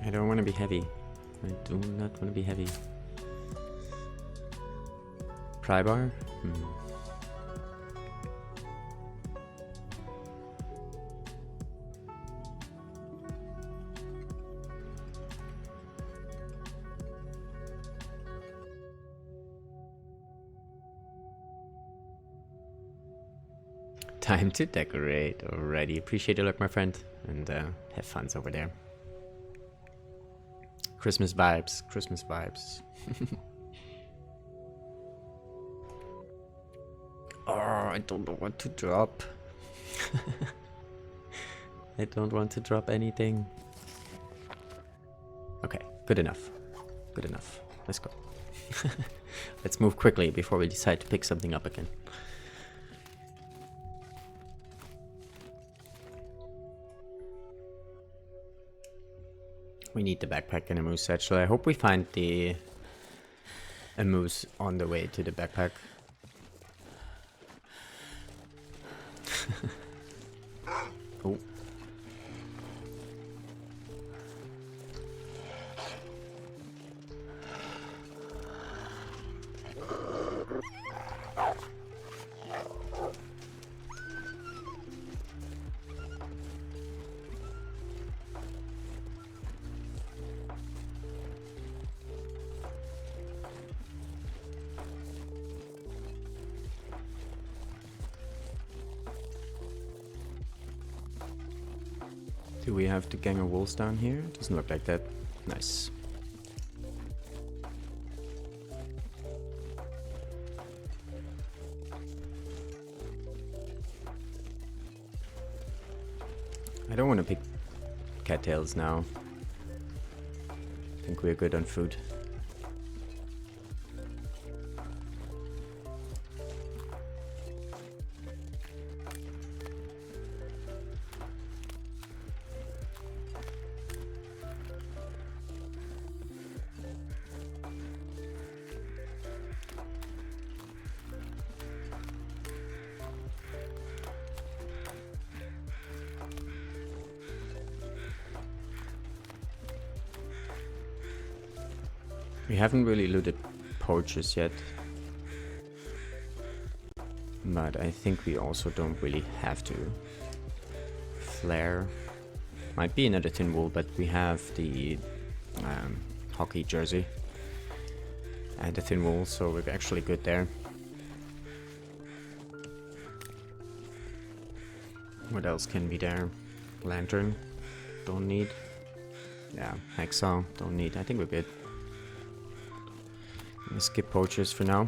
I don't want to be heavy. I do not want to be heavy. Pry bar? Time to decorate already. Appreciate your luck, my friend, and have fun over there. Christmas vibes, Christmas vibes. Oh, I don't know what to drop. I don't want to drop anything. Okay, good enough. Good enough. Let's go. Let's move quickly before we decide to pick something up again. We need the backpack and a moose satchel. I hope we find a moose on the way to the backpack. Oh. Do we have the gang of wolves down here? Doesn't look like that. Nice. I don't want to pick cattails now. I think we're good on food. We haven't really looted poachers yet, but I think we also don't really have to. Flare might be another thin wool, but we have the hockey jersey and the thin wool, so we're actually good there. What else can be there? Lantern, don't need. Yeah, hacksaw, don't need. I think we're good. Let's skip poachers for now.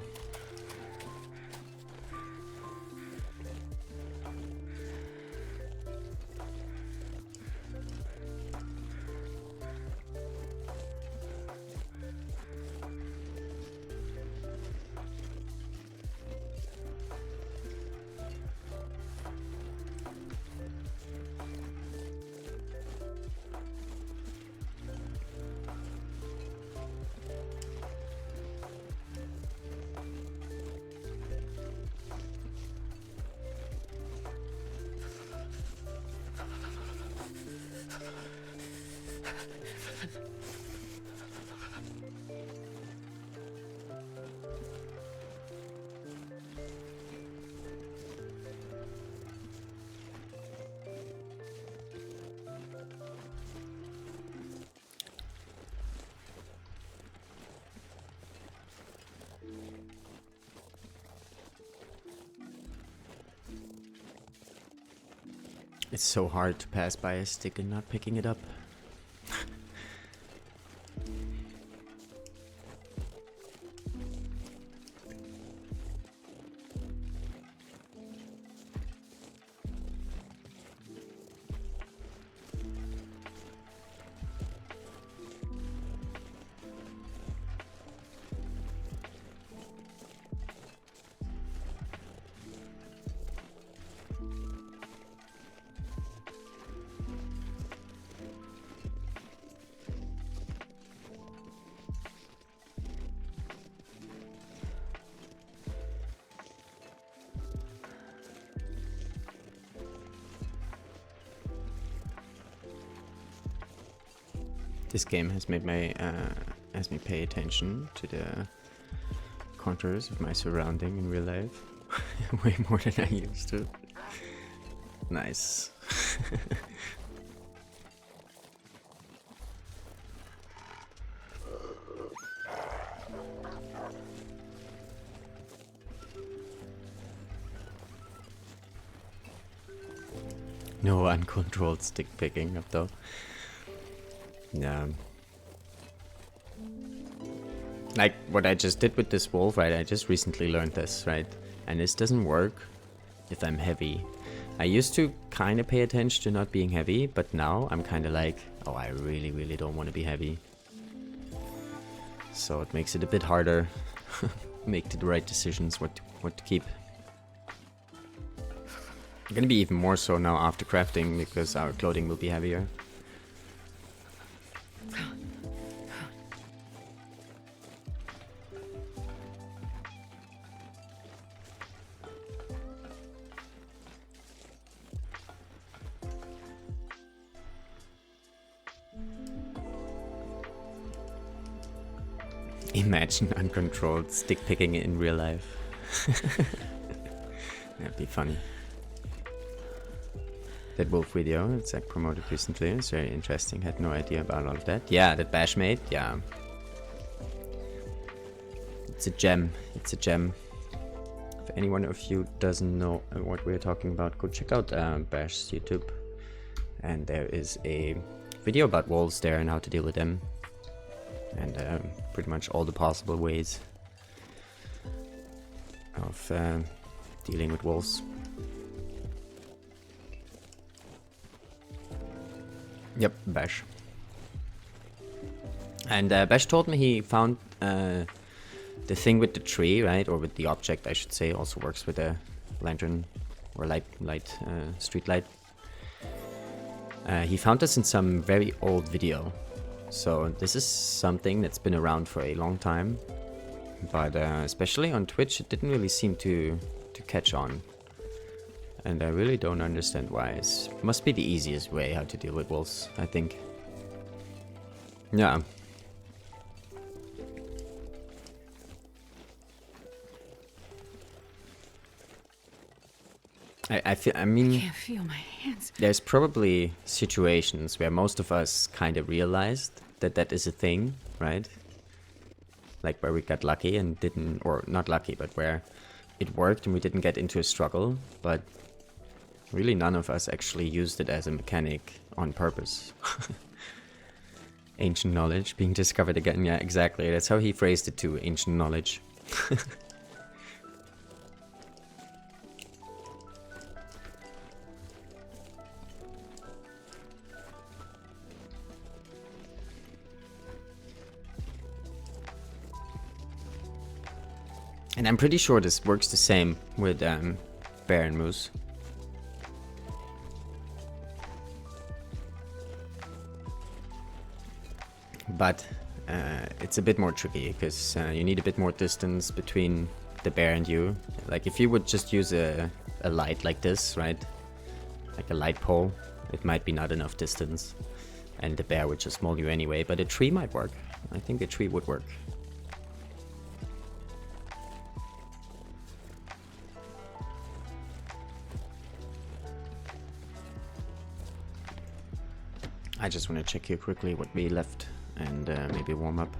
It's so hard to pass by a stick and not picking it up. This game has made my has me pay attention to the contours of my surrounding in real life way more than I used to. Nice. No uncontrolled stick picking up though. Yeah. Like what I just did with this wolf, right? I just recently learned this, right? And this doesn't work if I'm heavy. I used to kind of pay attention to not being heavy, but now I'm kind of like, oh, I really, really don't want to be heavy. So it makes it a bit harder. Make the right decisions, what to keep. Gonna be even more so now after crafting because our clothing will be heavier. Imagine uncontrolled stick picking in real life. That'd be funny. That wolf video, it's like promoted recently. It's very interesting. Had no idea about all of that. Yeah, that bash mate. Yeah, it's a gem. It's a gem. If anyone of you doesn't know what we're talking about, go check out Bash's YouTube. and there is a video about wolves there and how to deal with them, and pretty much all the possible ways of dealing with wolves. Yep, Bash. And Bash told me he found the thing with the tree, right, or with the object, I should say, also works with a lantern or street light. He found this in some very old video, so this is something that's been around for a long time, but especially on Twitch, it didn't really seem to catch on, and I really don't understand why. It must be the easiest way how to deal with wolves, I think. Yeah. I mean, I can't feel my hands. there's probably situations where most of us kind of realized that that is a thing, right? Like where we got lucky and didn't, or not lucky, but where it worked and we didn't get into a struggle, but really none of us actually used it as a mechanic on purpose. Ancient knowledge being discovered again. Yeah, exactly. That's how he phrased it too, ancient knowledge. And I'm pretty sure this works the same with bear and moose. But it's a bit more tricky because you need a bit more distance between the bear and you. Like if you would just use a light like this, right? Like a light pole, it might be not enough distance. And the bear would just maul you anyway, but a tree might work. I think a tree would work. I just want to check here quickly what we left and maybe warm up.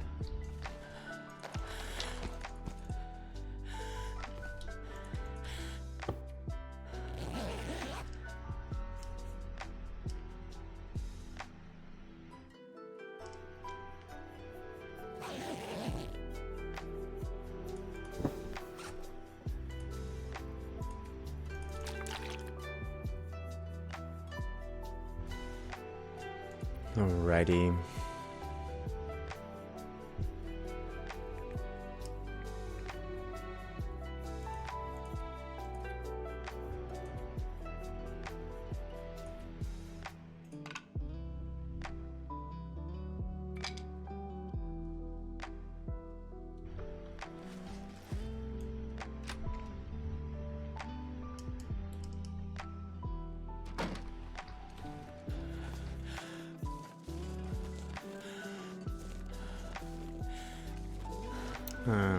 Alrighty.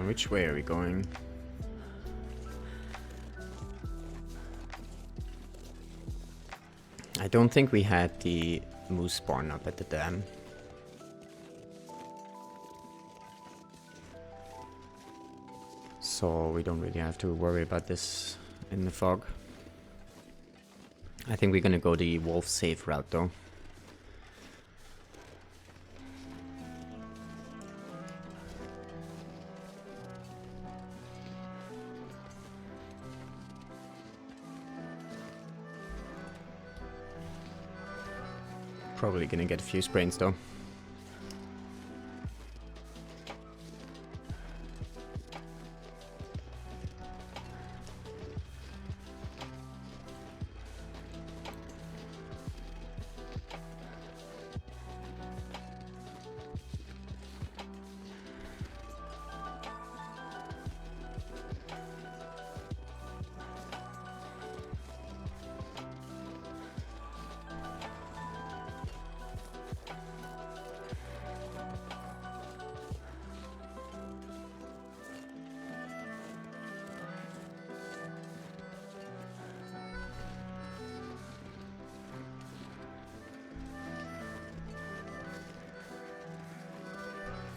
Which way are we going? I don't think we had the moose spawn up at the dam. So we don't really have to worry about this in the fog. I think we're gonna go the wolf safe route though. Probably gonna get a few sprains though.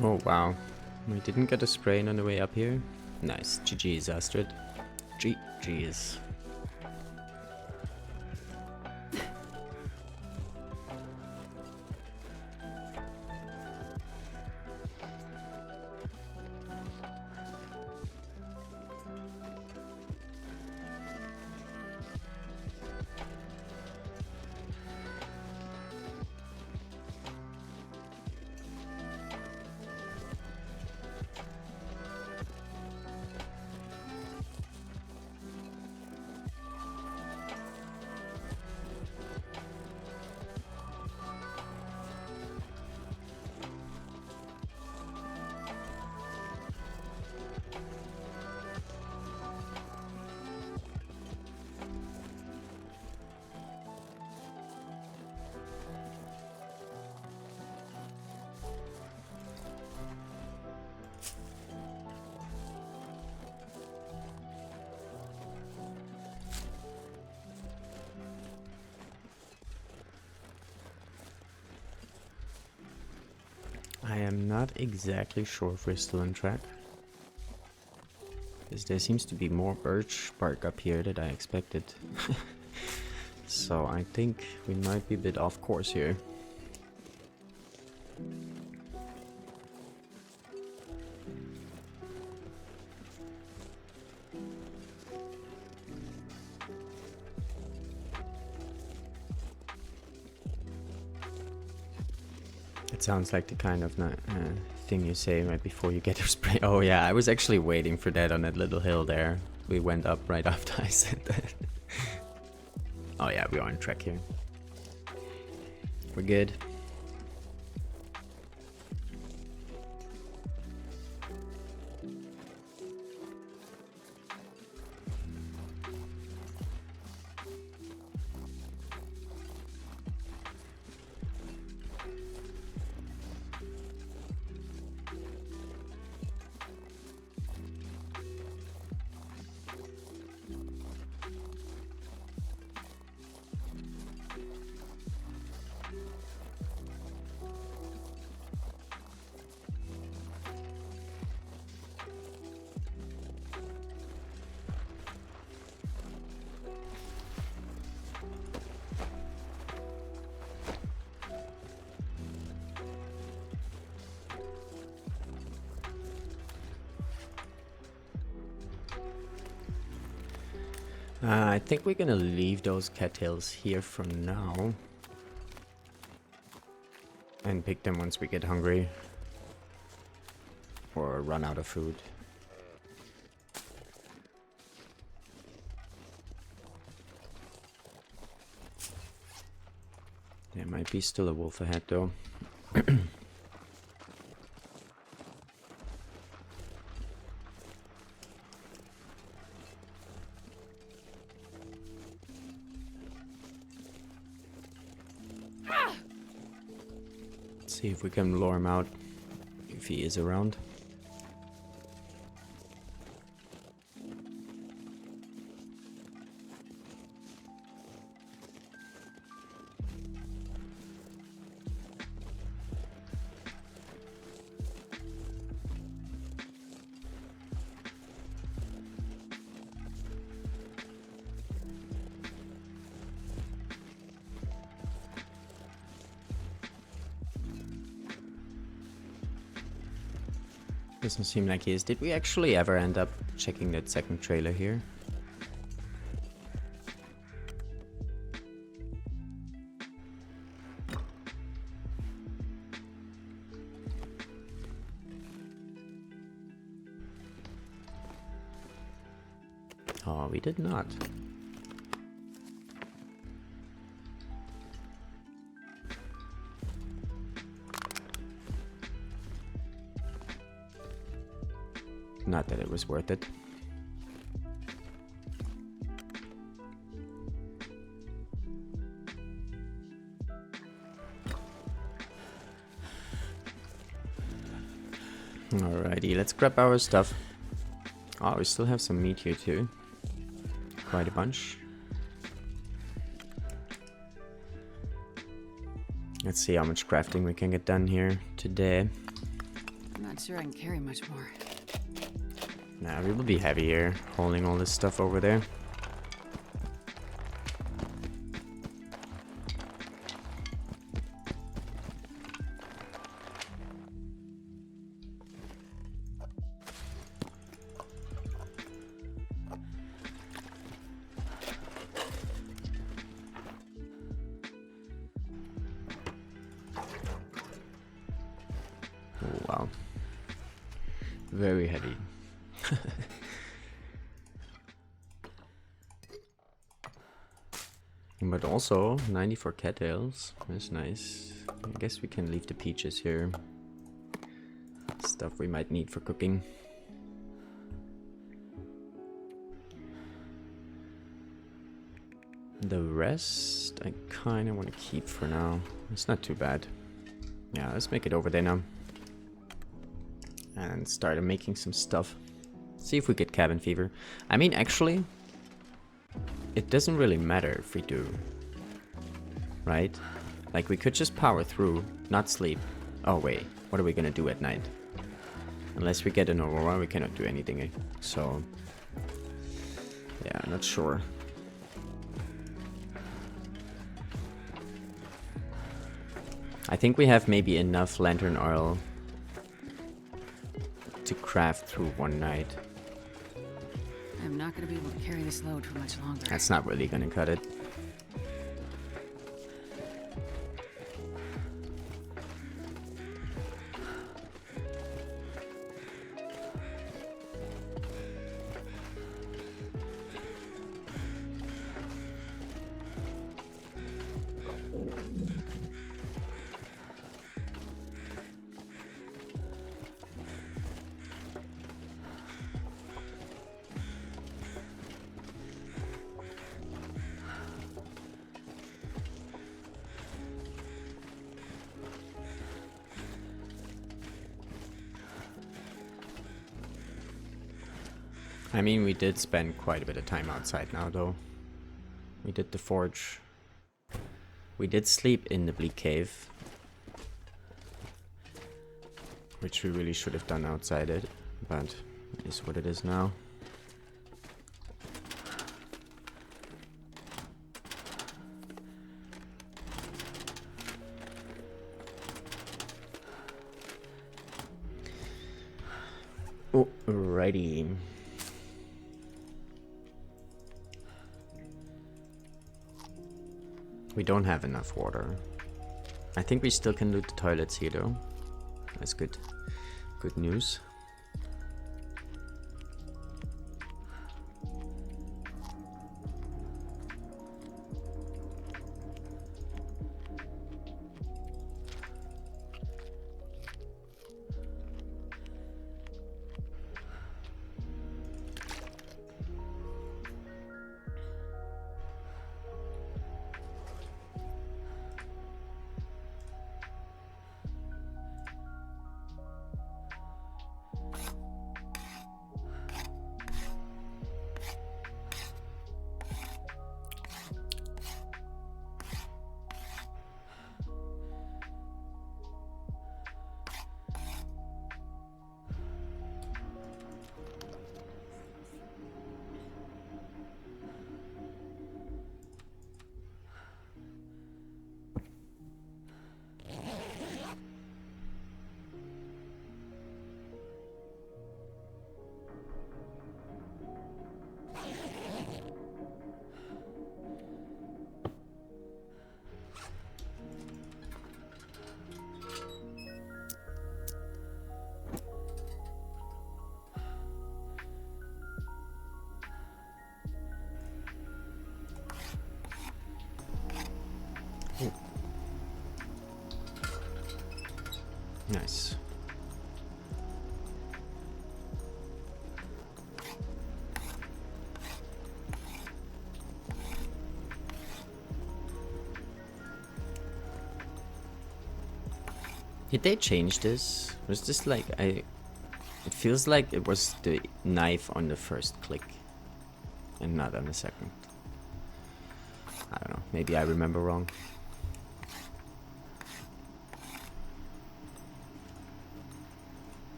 Oh wow, we didn't get a sprain on the way up here. Nice, GG's Astrid. GG's. am not exactly sure if we're still on track. Because there seems to be more birch bark up here than I expected. So I think we might be a bit off course here. It sounds like the kind of thing you say right before you get your spray. Oh yeah, I was actually waiting for that on that little hill there. We went up right after I said that. Oh yeah, we are on track here. We're good. I think we're gonna leave those cattails here for now. And pick them once we get hungry. Or run out of food. There might be still a wolf ahead though. See if we can lure him out, if he is around. Doesn't seem like he is. Did we actually ever end up checking that second trailer here? Oh, we did not. Not that it was worth it. Alrighty, let's grab our stuff. Oh, we still have some meat here too. Quite a bunch. Let's see how much crafting we can get done here today. I'm not sure I can carry much more. Nah, we will be heavy here, holding all this stuff over there. Oh, wow. Very heavy. But also 94 cattails. That's nice. I guess we can leave the peaches here. Stuff we might need for cooking. The rest I kind of want to keep for now. It's not too bad. Yeah, let's make it over there now. And start making some stuff. See if we get cabin fever. I mean, actually, it doesn't really matter if we do. Right? Like, we could just power through, not sleep. Oh, wait. what are we gonna do at night? Unless we get an aurora, we cannot do anything. So, yeah, not sure. I think we have maybe enough lantern oil to craft through one night. I'm not gonna be able to carry this load for much longer. That's not really gonna cut it. I mean, we did spend quite a bit of time outside now, though. We did the forge. We did sleep in the bleak cave, which we really should have done outside it, but it is what it is now. Alrighty. We don't have enough water. I think we still can loot the toilets here though. That's good. Good news. Nice. Did they change this? Was this like it feels like it was the knife on the first click and not on the second. I don't know, maybe I remember wrong.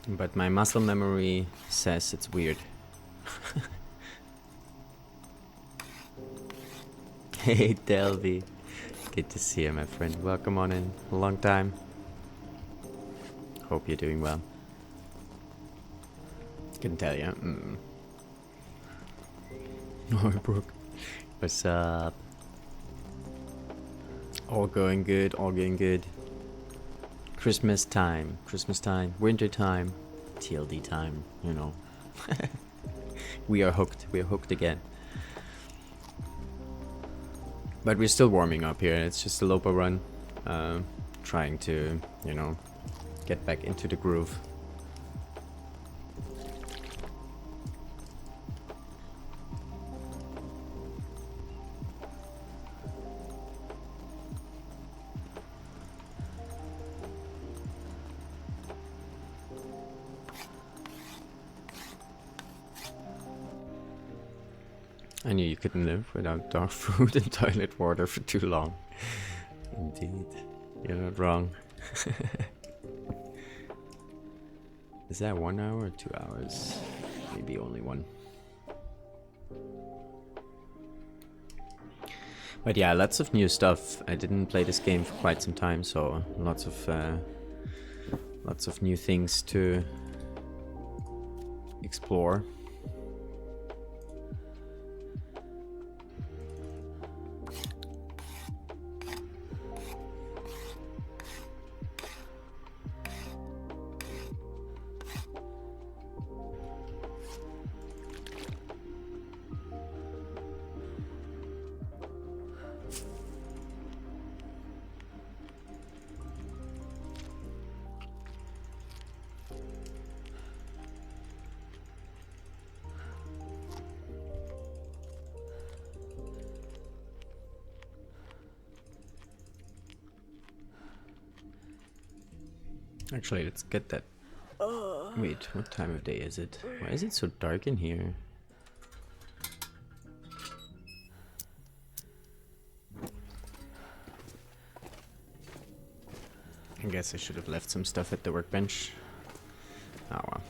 But my muscle memory says it's weird. Hey Delby, good to see you, my friend. Welcome on in. A long time. Hope you're doing well. Can tell you. Oh, Brooke. What's up? All going good. All going good. Christmas time, winter time, TLD time, you know. We are hooked again. But we're still warming up here, it's just a Lopa run. Trying to, you know, get back into the groove. I knew you couldn't live without dog food and toilet water for too long. Indeed. You're not wrong. Is that 1 hour or 2 hours? Maybe only one. But yeah, lots of new stuff. I didn't play this game for quite some time, so lots of new things to explore. Actually, let's get that. Wait, what time of day is it? Why is it so dark in here? I guess I should have left some stuff at the workbench. Oh well.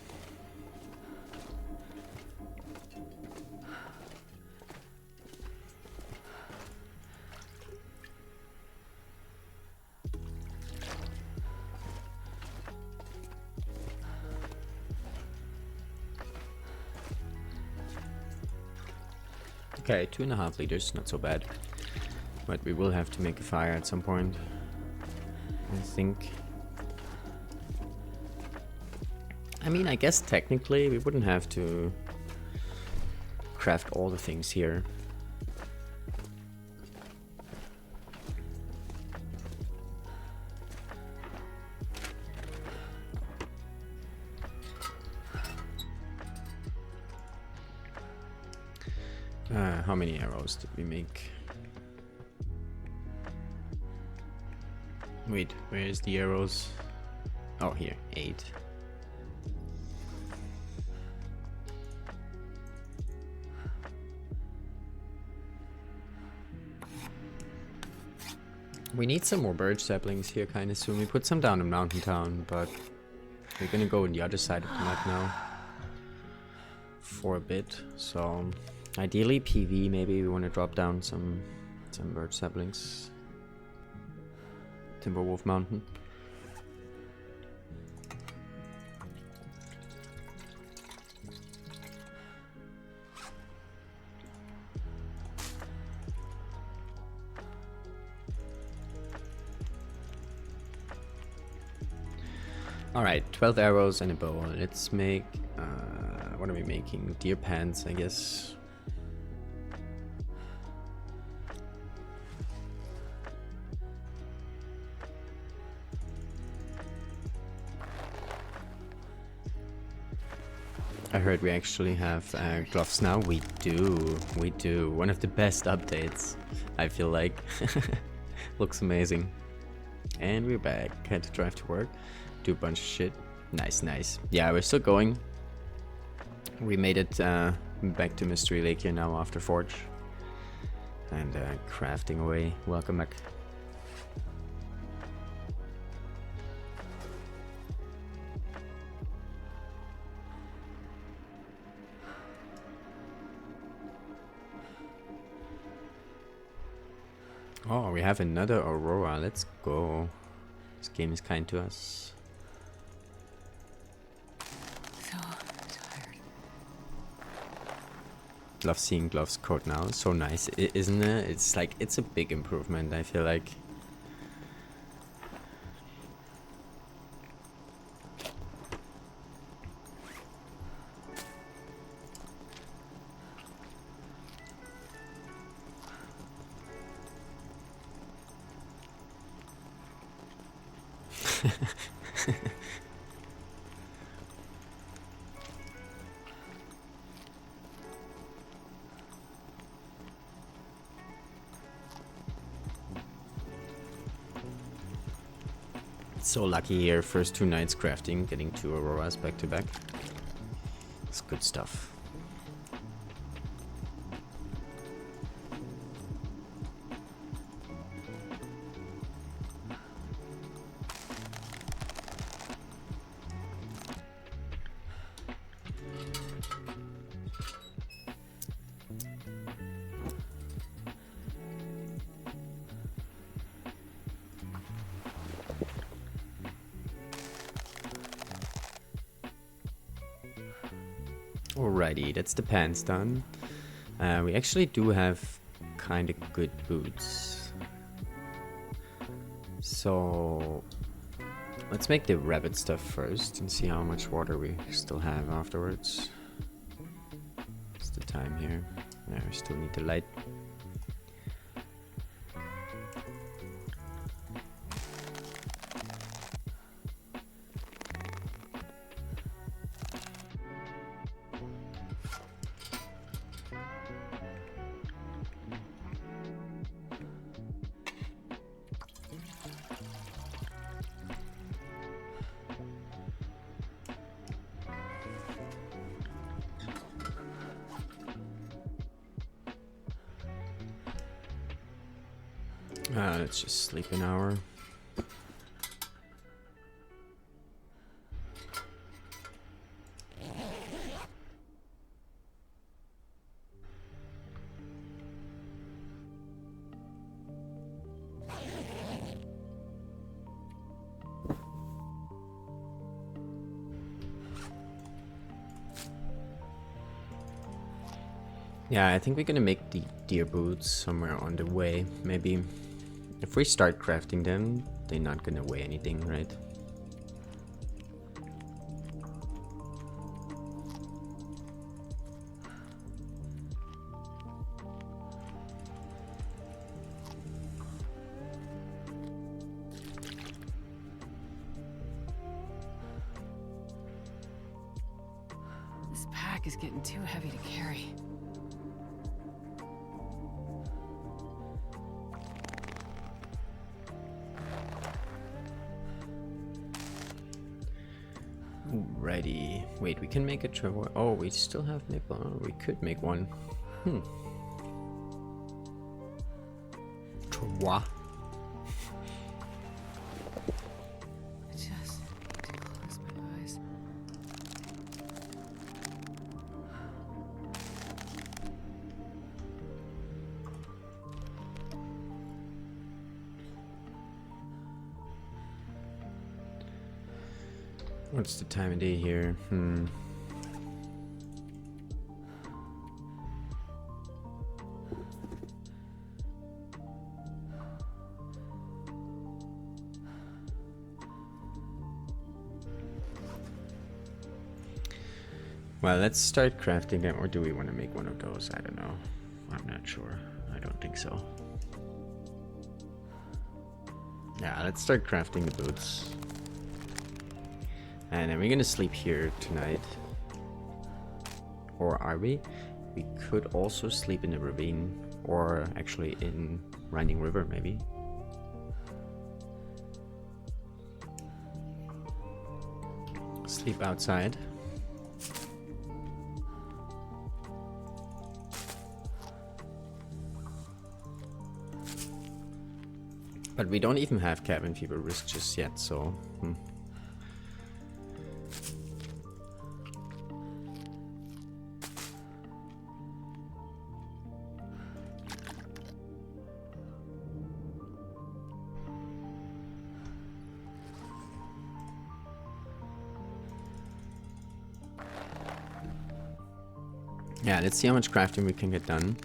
Okay, 2.5 liters, not so bad. But we will have to make a fire at some point, I think. I mean, I guess technically we wouldn't have to craft all the things here. How many arrows did we make? Wait, where is the arrows? Oh, here, 8. We need some more birch saplings here kind of soon. We put some down in Mountain Town, but we're gonna go on the other side of the map now for a bit. So ideally PV, maybe we want to drop down some birch saplings. Timberwolf Mountain. Alright, 12 arrows and a bow. Let's make, what are we making? Deer pants, I guess. I heard we actually have gloves now. We do. One of the best updates, I feel like. Looks amazing. And we're back. Had to drive to work. Do a bunch of shit. Nice. Yeah, we're still going. We made it back to Mystery Lake here now after Forge. And crafting away. Welcome back. Oh, we have another Aurora. Let's go. This game is kind to us. So tired. Love seeing Gloves code now. So nice, isn't it? It's like, it's a big improvement, I feel like. So lucky here, first 2 nights crafting, getting 2 Auroras back to back. It's good stuff. Alrighty, that's the pants done. We actually do have kind of good boots. So let's make the rabbit stuff first and see how much water we still have afterwards. What's the time here? Yeah, we still need the light. Let's just sleep an hour. Yeah, I think we're gonna make the deer boots somewhere on the way. Maybe if we start crafting them, they're not gonna weigh anything, right? This pack is getting too heavy to carry. Alrighty. Wait, we can make a trevor. Oh, we still have maple. Oh, we could make one. Travois. I just need to close my eyes. What's the time of day here? Well, let's start crafting them, or do we want to make one of those? I don't know. I'm not sure. I don't think so. Yeah, let's start crafting the boots. And then we're gonna sleep here tonight. Or are we? We could also sleep in the ravine, or actually in Running River, maybe. Sleep outside. But we don't even have cabin fever risk just yet, so... Yeah, let's see how much crafting we can get done.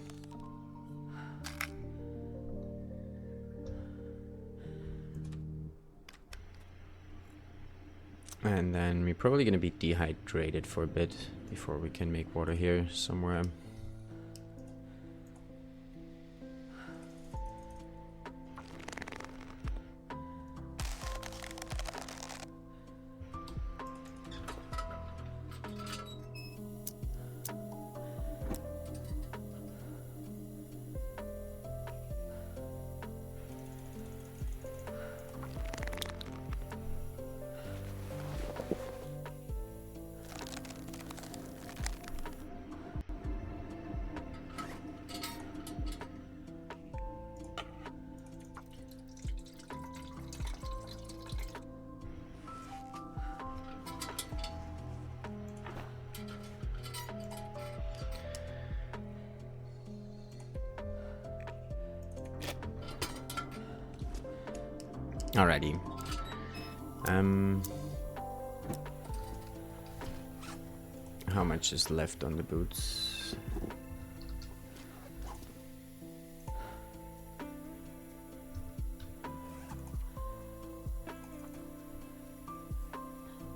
And then we're probably going to be dehydrated for a bit before we can make water here somewhere. Alrighty. how much is left on the boots.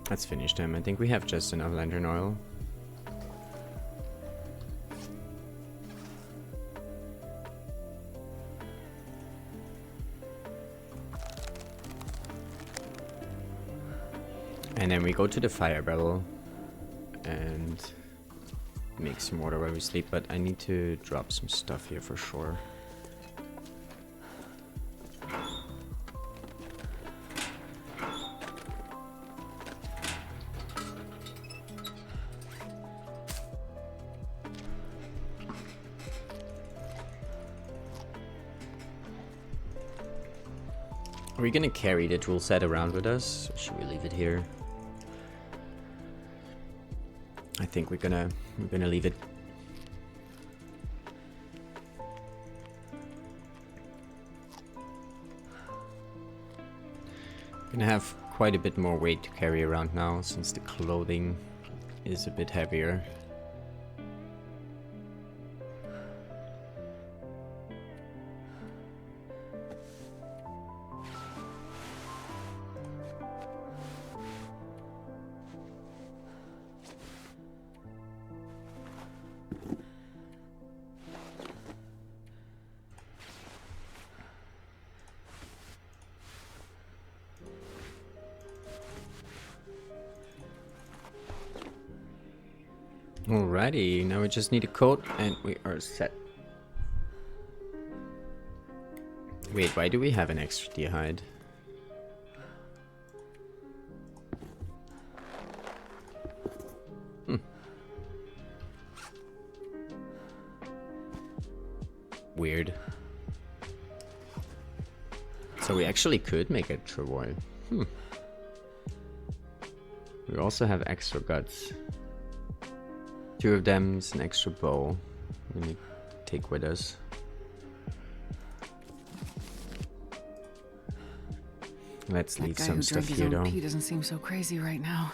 Let's finish them. I think we have just enough lantern oil. And then we go to the fire barrel and make some water while we sleep, but I need to drop some stuff here for sure. Are we gonna carry the tool set around with us, or should we leave it here? I think we're gonna leave it. Gonna have quite a bit more weight to carry around now since the clothing is a bit heavier. Alrighty, now we just need a coat and we are set. Wait, why do we have an extra deer hide? Weird. So we actually could make a travois. We also have extra guts. 2 of them is an extra bow. We need to take with us. Let's leave some stuff here though. He doesn't seem so crazy right now.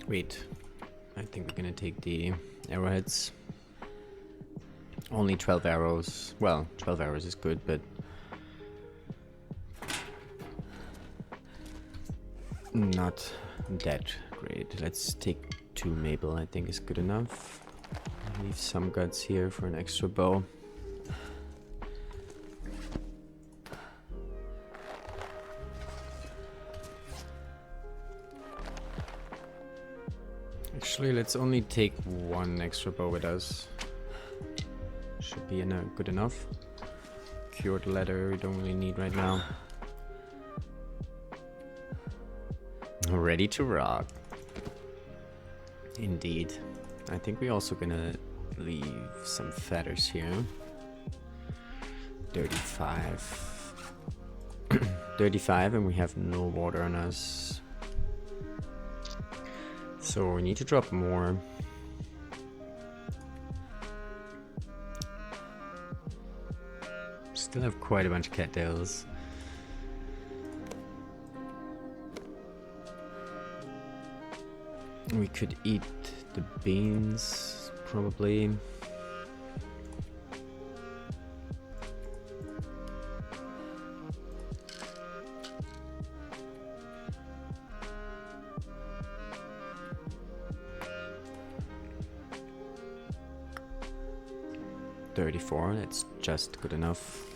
Wait, I think we're gonna take the arrowheads. Only 12 arrows. Well, 12 arrows is good, but not that great. Let's take 2 maple, I think is good enough. Leave some guts here for an extra bow. Actually, let's only take 1 extra bow with us. Should be good enough. Cured leather we don't really need right now. Ready to rock. Indeed. I think we're also gonna leave some feathers here. 35. 35 and we have no water on us. So we need to drop more. Still have quite a bunch of cattails. We could eat the beans, probably. $34, that's just good enough.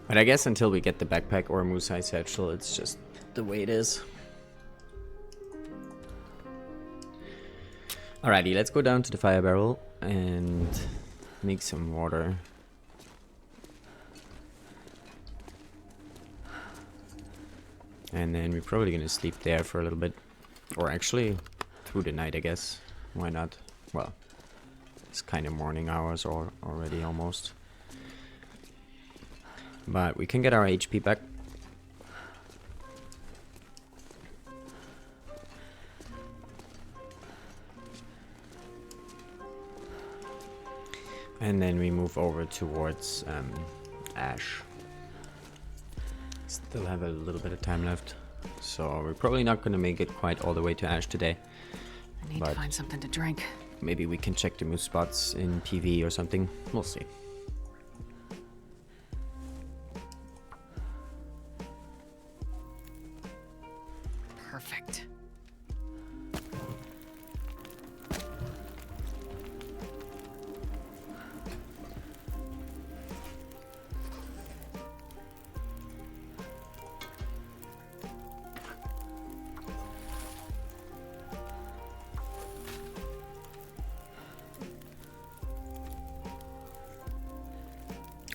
But I guess until we get the backpack or moose-eye satchel, it's just the way it is. Alrighty, let's go down to the fire barrel and make some water. And then we're probably gonna sleep there for a little bit. Or actually, through the night, I guess. Why not? Well, It's kind of morning hours or already almost. But we can get our HP back. And then we move over towards Ash. Still have a little bit of time left. So we're probably not going to make it quite all the way to Ash today. I need to find something to drink. Maybe we can check the moose spots in PV or something. We'll see. Perfect.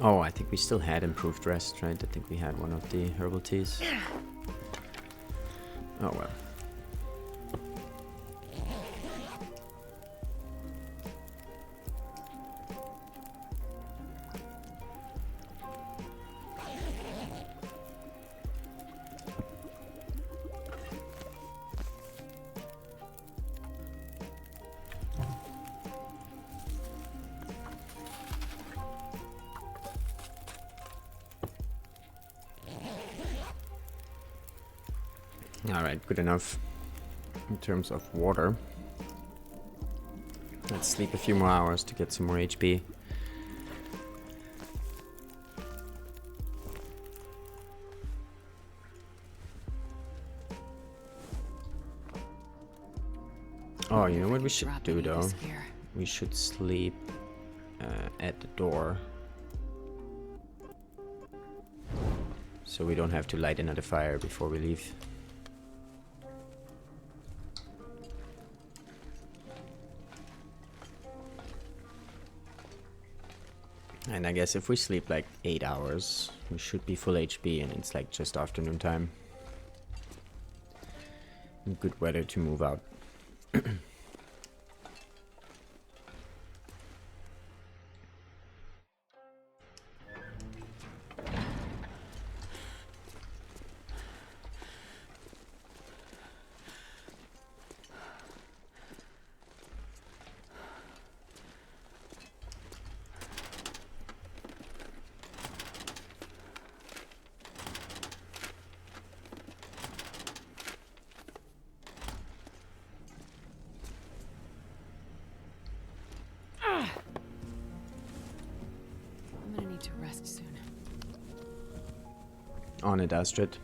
Oh, I think we still had improved rest, right? I think we had one of the herbal teas. Oh well. Alright, good enough in terms of water. Let's sleep a few more hours to get some more HP. Oh, you know what we should do though? We should sleep at the door. So we don't have to light another fire before we leave. And I guess if we sleep like 8 hours, we should be full HP and it's like just afternoon time. Good weather to move out. I'm gonna need to rest soon. On it, Astrid.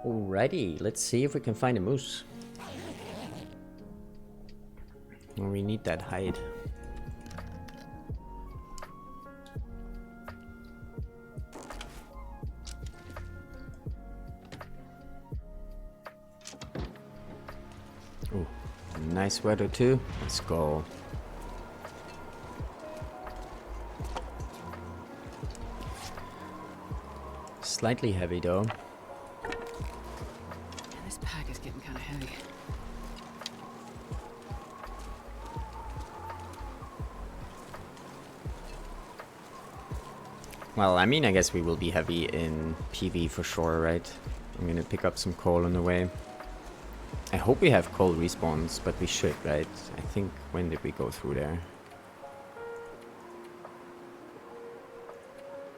Alrighty, let's see if we can find a moose. Well, we need that hide. Oh, nice weather too. Let's go. Slightly heavy though. This pack is getting kind of heavy. Well, I mean, I guess we will be heavy in PV for sure, right? I'm gonna pick up some coal on the way. I hope we have coal respawns, but we should, right? I think, when did we go through there?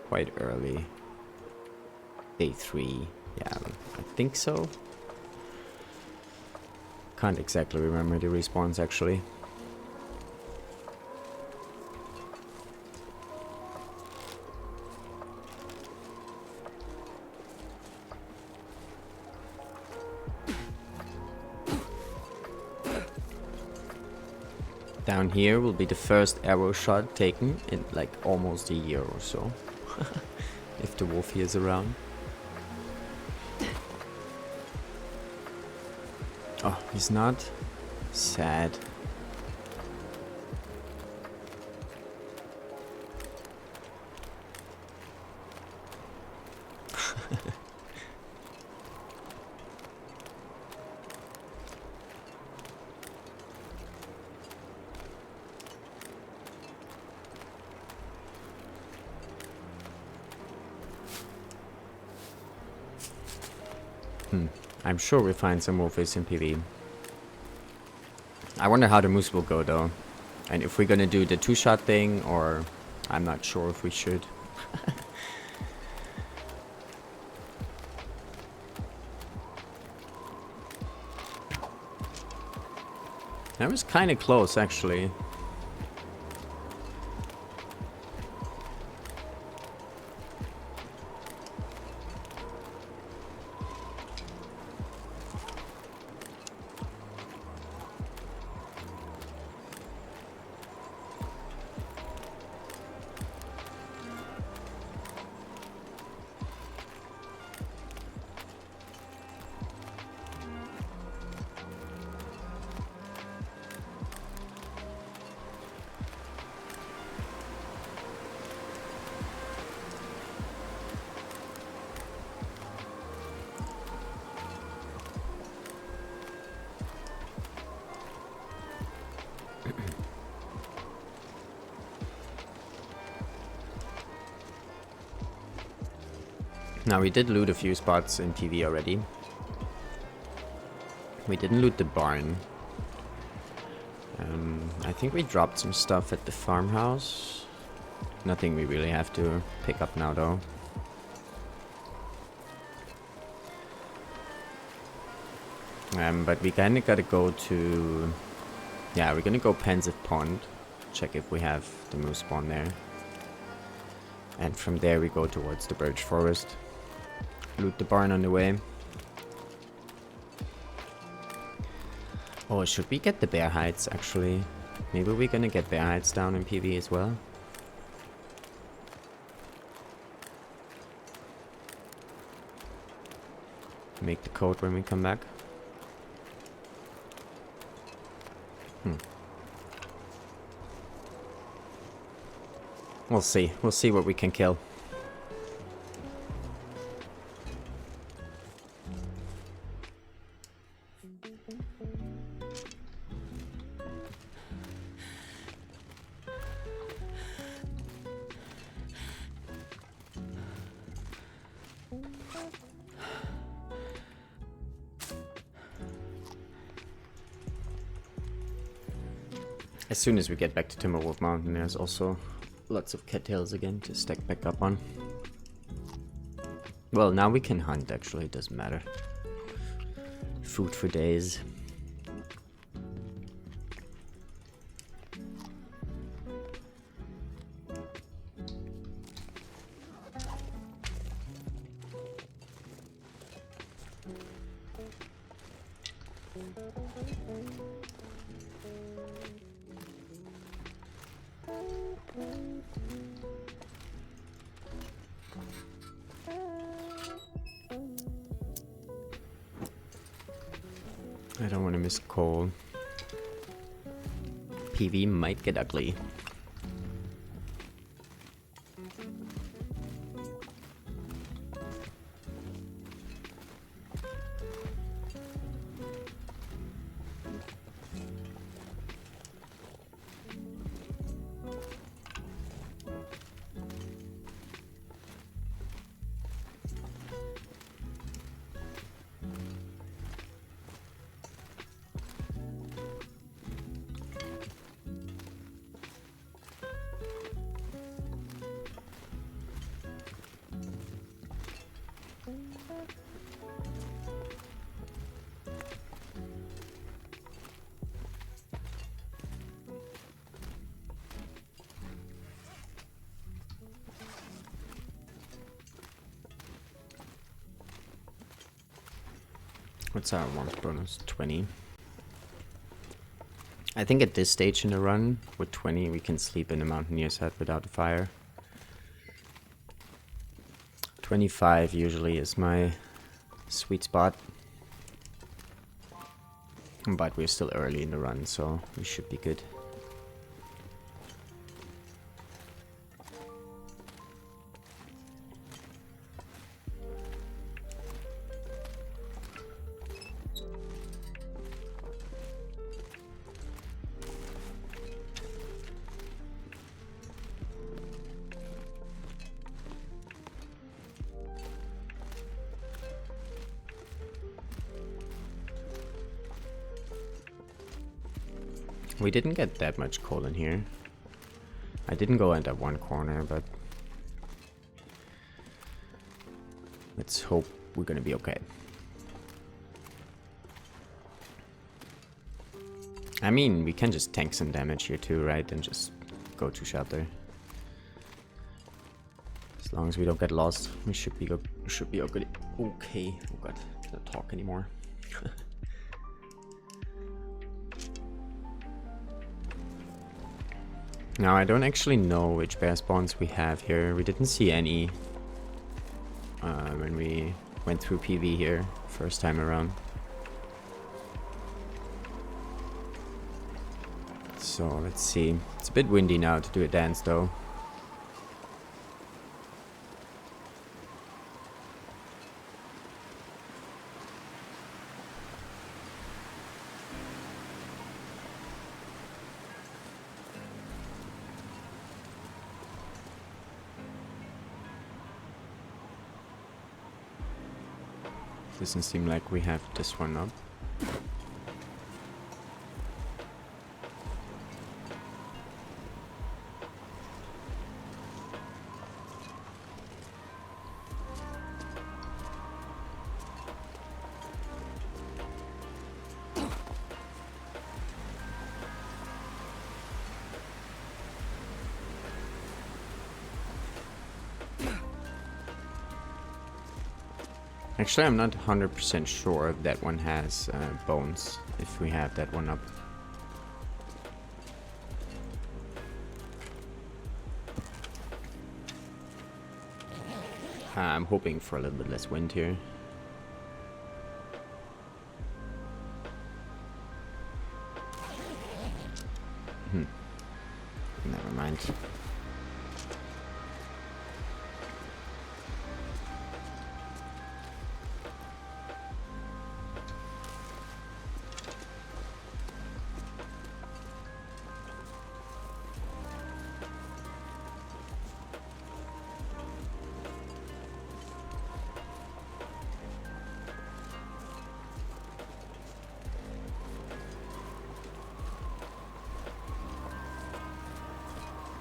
Quite early. Day 3. Yeah, I think so. Can't exactly remember the respawns, actually. Down here will be the first arrow shot taken in like almost a year or so. If the wolf here is around. Oh, he's not? Sad. I'm sure we'll find some wolfies in PV. I wonder how the moose will go though. And if we're gonna do the 2-shot thing, or I'm not sure if we should. That was kind of close, actually. Now, we did loot a few spots in PV already. We didn't loot the barn. I think we dropped some stuff at the farmhouse. Nothing we really have to pick up now, though. But we kinda gotta go to... Yeah, we're gonna go Pensive Pond. Check if we have the moose spawn there. And from there we go towards the birch forest. Loot the barn on the way. Oh, should we get the bear hides, actually? Maybe we're gonna get bear hides down in PV as well. Make the code when we come back. We'll see. We'll see what we can kill. As soon as we get back to Timberwolf Mountain, there's also lots of cattails again to stack back up on. Well, now we can hunt, actually, it doesn't matter. Food for days. I don't want to miss coal. PV might get ugly. What's our warmth bonus? 20. I think at this stage in the run, with 20, we can sleep in the Mountaineer's hut without a fire. 25 usually is my sweet spot. But we're still early in the run, so we should be good. We didn't get that much coal in here. I didn't go in that one corner, but let's hope we're gonna be okay. I mean, we can just tank some damage here too, right? And just go to shelter. As long as we don't get lost, we should be okay. Okay. Oh god, can't talk anymore. Now I don't actually know which bear spawns we have here. We didn't see any when we went through PV here first time around. So let's see. It's a bit windy now to do a dance though. Doesn't seem like we have this one up. Actually, I'm not 100% sure if that one has bones, if we have that one up. I'm hoping for a little bit less wind here. Never mind.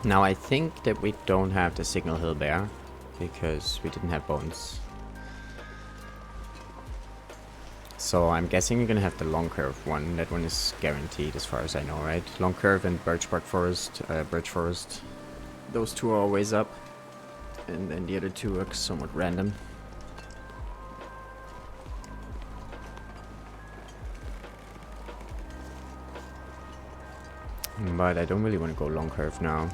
Now I think that we don't have the Signal Hill Bear because we didn't have bones. So I'm guessing we're gonna have the Long Curve one. That one is guaranteed as far as I know, right? Long Curve and Birch Forest. Those two are always up. And then the other two are somewhat random. But I don't really want to go Long Curve now.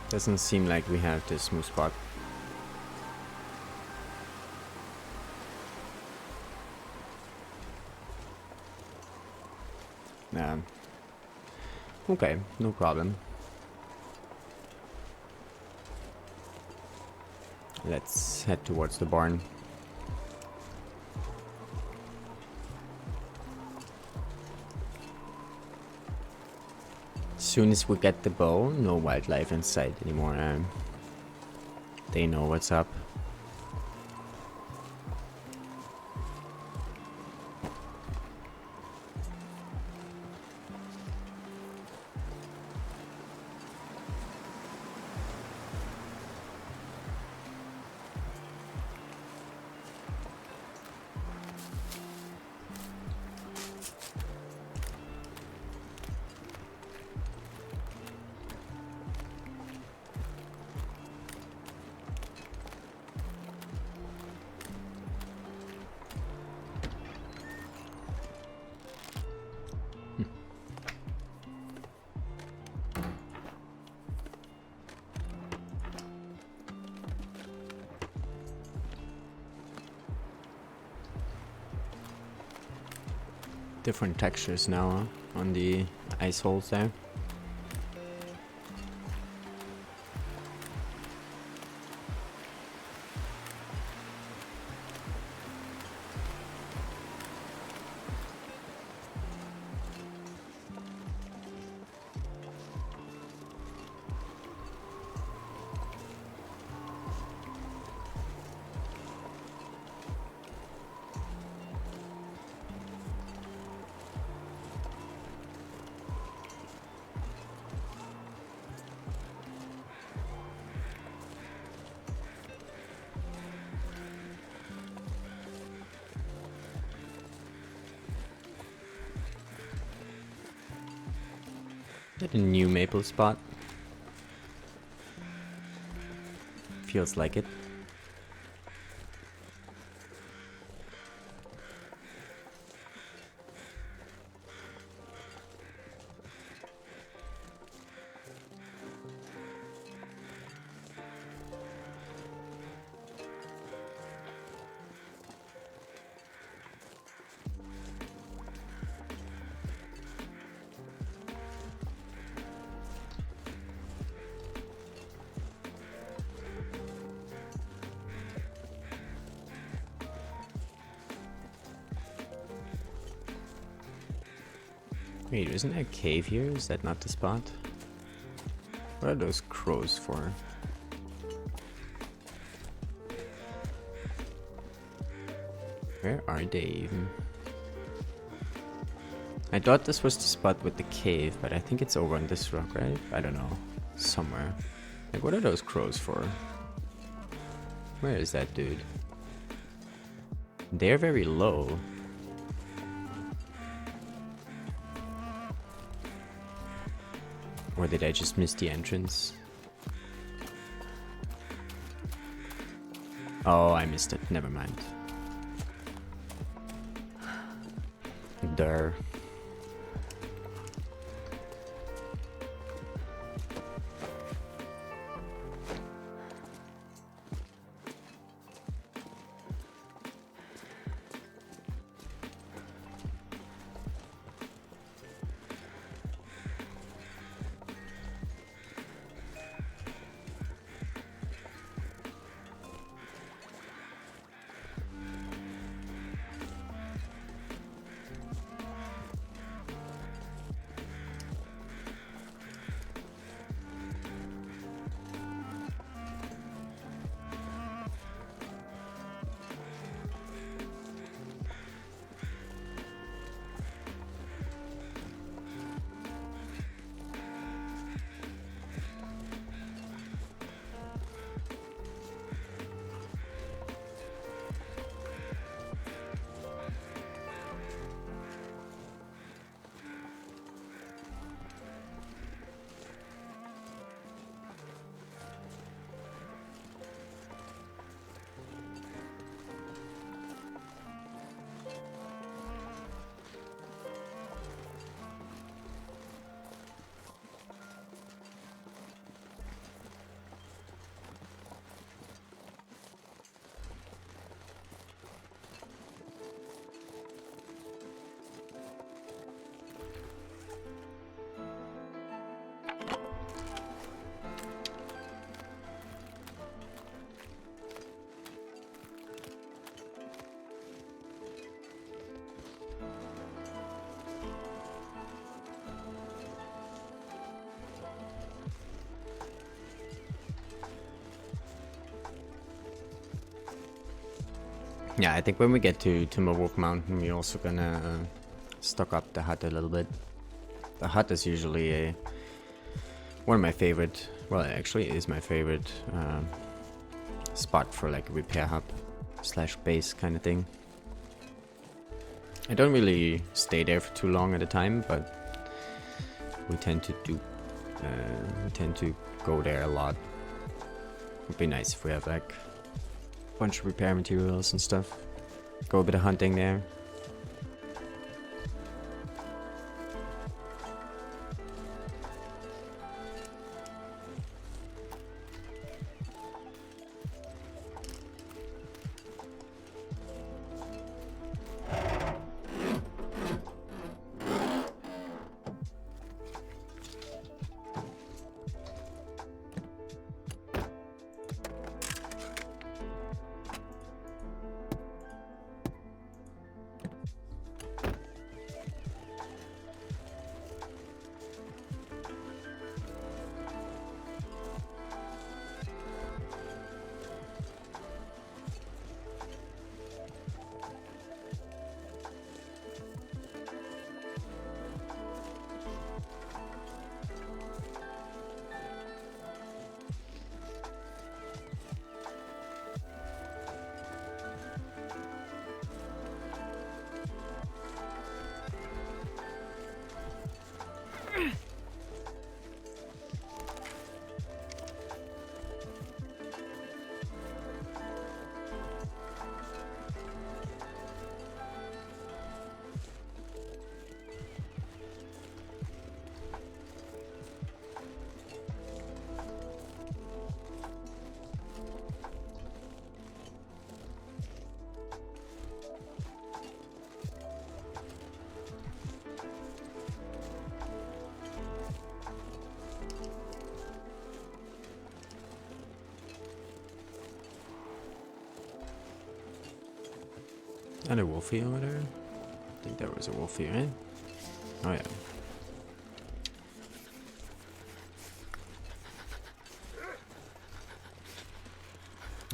Doesn't seem like we have this smooth spot. Okay, no problem. Let's head towards the barn. As soon as we get the bow, no wildlife in sight anymore. They know what's up. Different textures now on the ice holes there. At a new maple spot. Feels like it. Wait, isn't there a cave here? Is that not the spot? What are those crows for? Where are they even? I thought this was the spot with the cave, but I think it's over on this rock, right? I don't know. Somewhere. Like, what are those crows for? Where is that dude? They're very low. Or did I just miss the entrance? Oh, I missed it. Never mind. There. Yeah, I think when we get to Timberwolf Mountain, we're also gonna stock up the hut a little bit. The hut is usually one of my favorite, well, it actually is my favorite spot for like a repair hub slash base kind of thing. I don't really stay there for too long at a time, but we tend to go there a lot. It'd be nice if we have like bunch of repair materials and stuff. Go a bit of hunting there. that a wolfie over there? I think there was a wolfie, right? Oh yeah.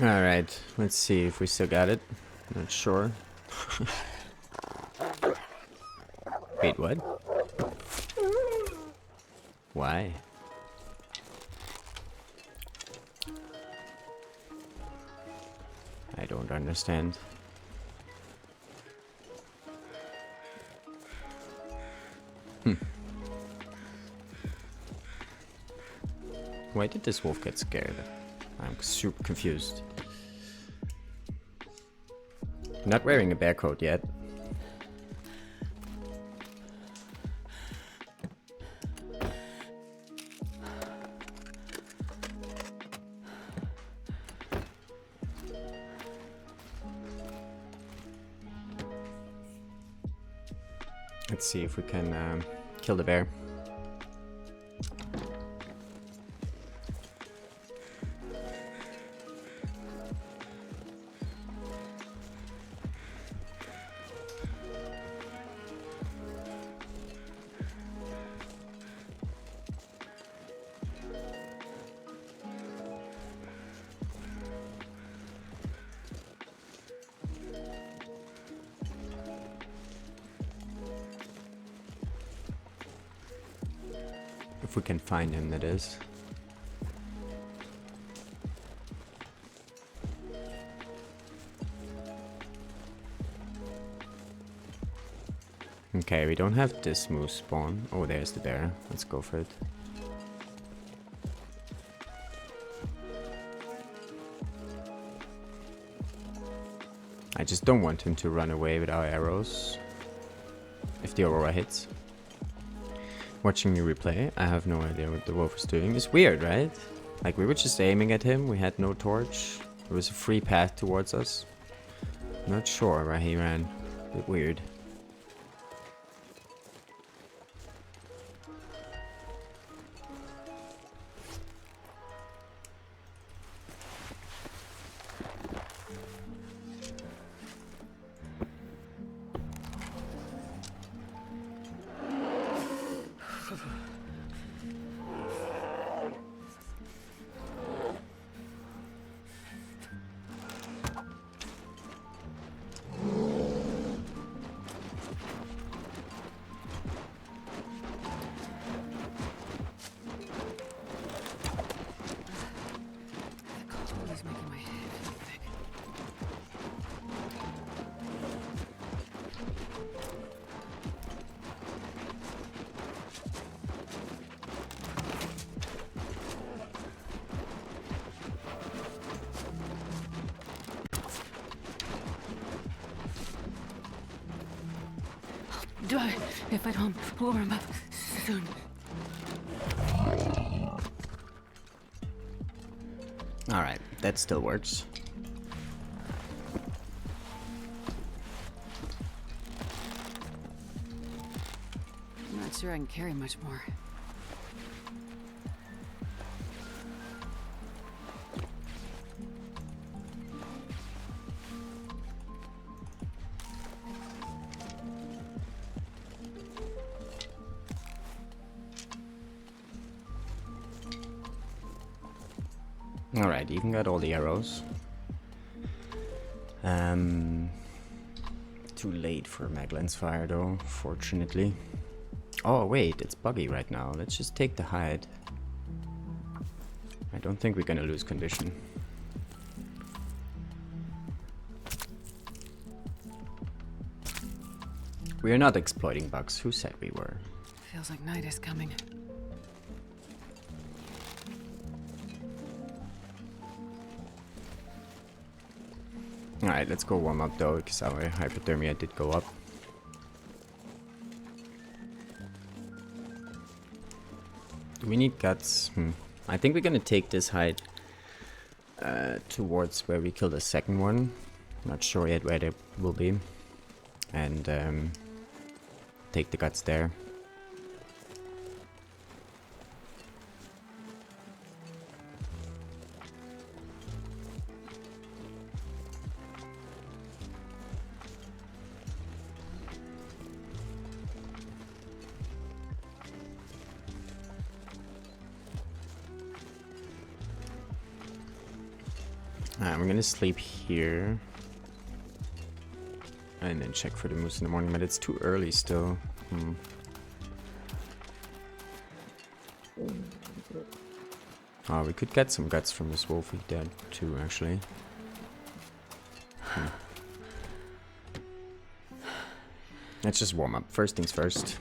Alright, let's see if we still got it. Not sure. Wait, what? Why? I don't understand. Why did this wolf get scared? I'm super confused. Not wearing a bear coat yet. Let's see if we can kill the bear. If we can find him, that is. Okay, we don't have this moose spawn. Oh, there's the bear. Let's go for it. I just don't want him to run away with our arrows. If the aurora hits. Watching me replay, I have no idea what the wolf is doing. It's weird, right? Like, we were just aiming at him, we had no torch. There was a free path towards us. Not sure where he ran. A bit weird. He's making my head feel thick. Die if I don't warm him up soon. Alright, that still works. I'm not sure I can carry much more. Alright, even got all the arrows. Too late for Maglan's fire though, fortunately. Oh wait, it's buggy right now. Let's just take the hide. I don't think we're gonna lose condition. We're not exploiting bugs. Who said we were? Feels like night is coming. Alright, let's go warm up though, because our hypothermia did go up. Do we need guts? I think we're gonna take this hide towards where we killed the second one. Not sure yet where they will be. And take the guts there. I'm gonna sleep here. And then check for the moose in the morning, but it's too early still. Oh, we could get some guts from this wolfie dead too, actually. Let's just warm up. First things first.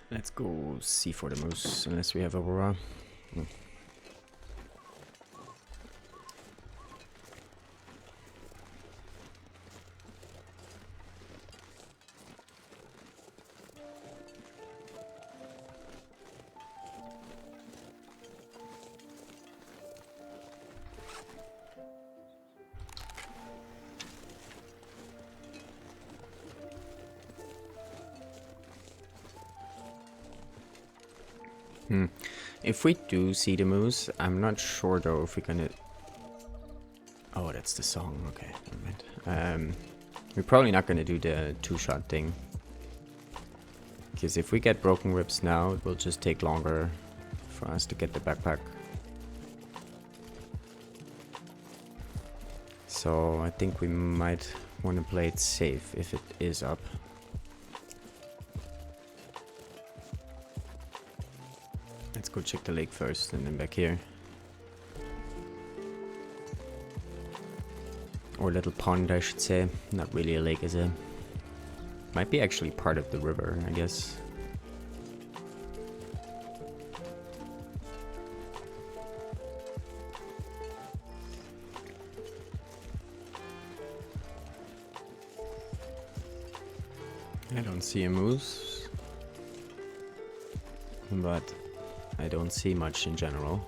Let's go see for the moose, unless we have Aurora. If we do see the moose, I'm not sure though if we're gonna... Oh, that's the song. Okay, never mind. We're probably not gonna do the two-shot thing. Because if we get broken ribs now, it will just take longer for us to get the backpack. So I think we might want to play it safe if it is up. Let's go check the lake first and then back here. Or little pond, I should say. Not really a lake, is it? Might be actually part of the river, I guess. I don't see a moose. But I don't see much in general.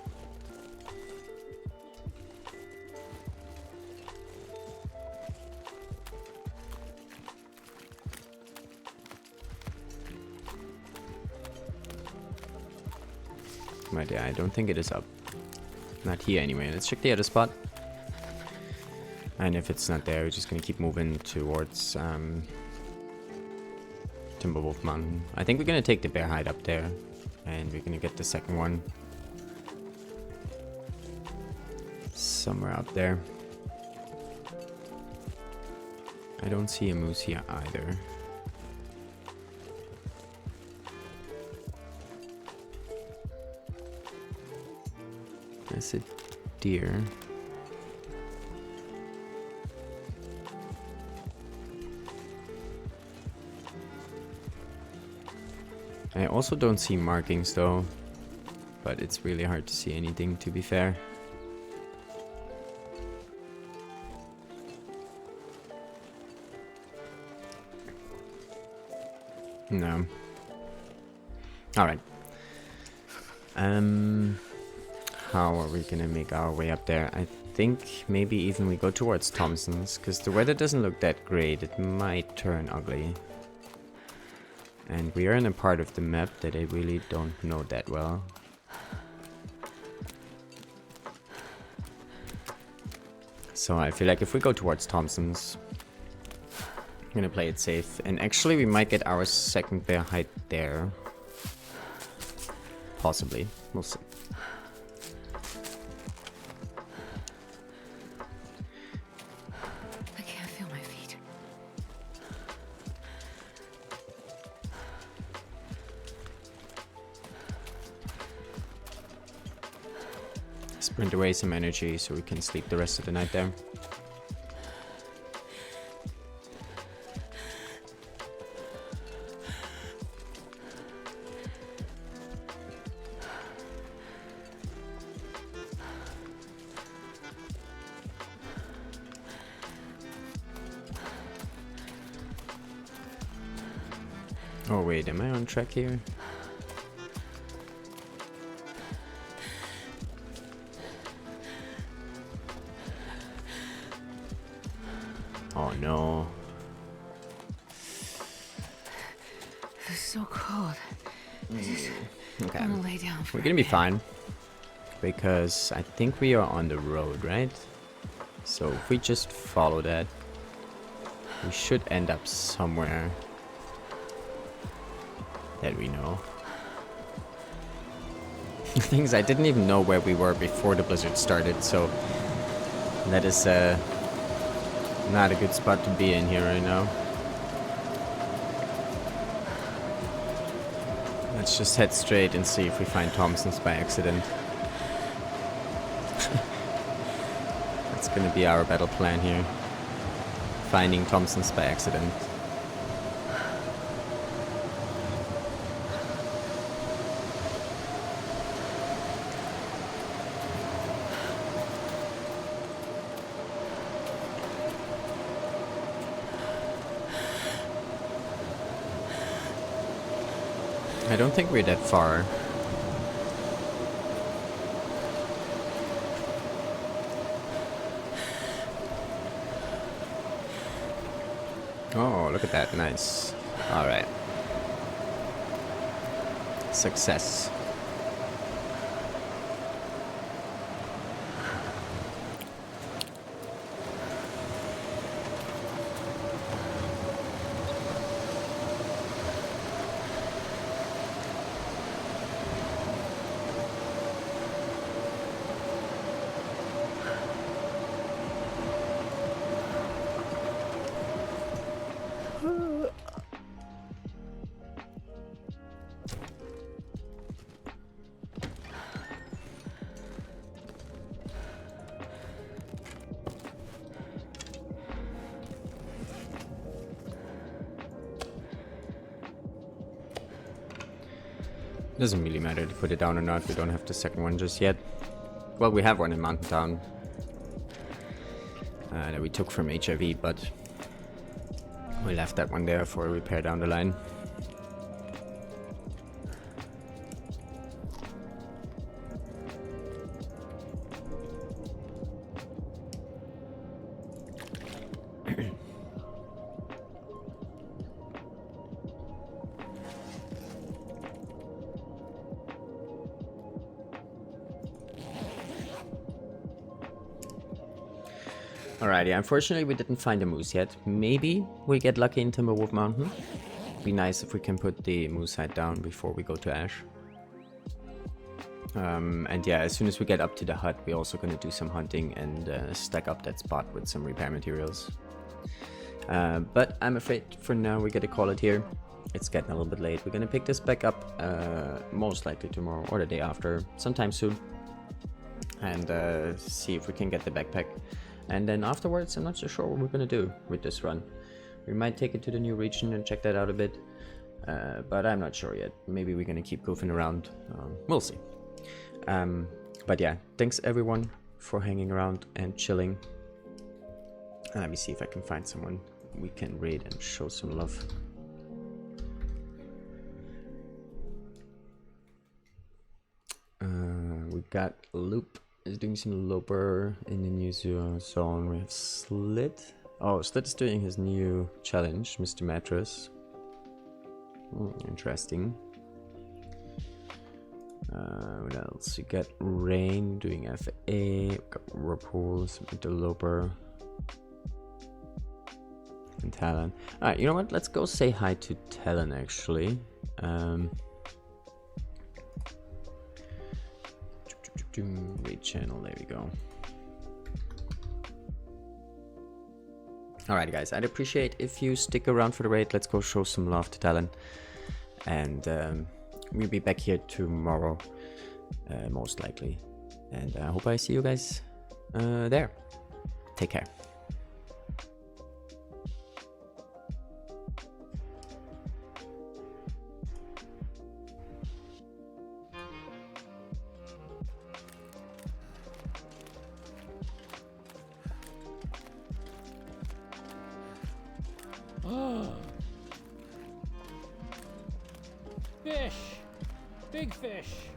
But yeah, I don't think it is up. Not here anyway. Let's check the other spot. And if it's not there, we're just gonna keep moving towards Timberwolf Mountain. I think we're gonna take the bear hide up there. And we're gonna get the second one somewhere up there. I don't see a moose here either. That's a deer. I also don't see markings though, but it's really hard to see anything, to be fair. No. Alright. How are we gonna make our way up there? I think maybe even we go towards Thompson's, because the weather doesn't look that great. It might turn ugly. And we are in a part of the map that I really don't know that well. So I feel like if we go towards Thompson's, I'm gonna play it safe. And actually we might get our second bear hide there. Possibly. We'll see. I can't feel my feet. Sprint away some energy so we can sleep the rest of the night there. Oh wait, am I on track here? Oh no. It's so cold. Okay. I want to lay down for We're gonna be fine. Because I think we are on the road, right? So if we just follow that, we should end up somewhere that we know. The thing is, I didn't even know where we were before the blizzard started, so that is not a good spot to be in here right now. Let's just head straight and see if we find Thompson's by accident. That's gonna be our battle plan here. Finding Thompson's by accident. I don't think we're that far. Oh, look at that. Nice. Alright. Success. Doesn't really matter to put it down or not. We don't have the second one just yet. Well, we have one in Mountain Town that we took from HIV, but we left that one there for a repair down the line. Alrighty, unfortunately we didn't find a moose yet. Maybe we get lucky in Timberwolf Mountain. Be nice if we can put the moose hide down before we go to Ash. And yeah, as soon as we get up to the hut, we're also going to do some hunting and stack up that spot with some repair materials. But I'm afraid for now we gotta call it here. It's getting a little bit late. We're going to pick this back up most likely tomorrow or the day after, sometime soon. And see if we can get the backpack. And then afterwards, I'm not so sure what we're gonna do with this run. We might take it to the new region and check that out a bit, but I'm not sure yet. Maybe we're gonna keep goofing around. We'll see. But yeah, thanks everyone for hanging around and chilling. Let me see if I can find someone we can raid and show some love. We got Loop is doing some Loper in the new zone. We have Slit. Oh, Slit is doing his new challenge, Mr. Mattress. Interesting. What else? You got Rain doing FA. We got Whirlpool, some Interloper. And Talon. Alright, you know what? Let's go say hi to Talon actually. Raid channel, there we go. Alright guys, I'd appreciate if you stick around for the raid. Let's go show some love to Talon. And we'll be back here tomorrow, most likely. And I hope I see you guys there. Take care. Fish! Big fish!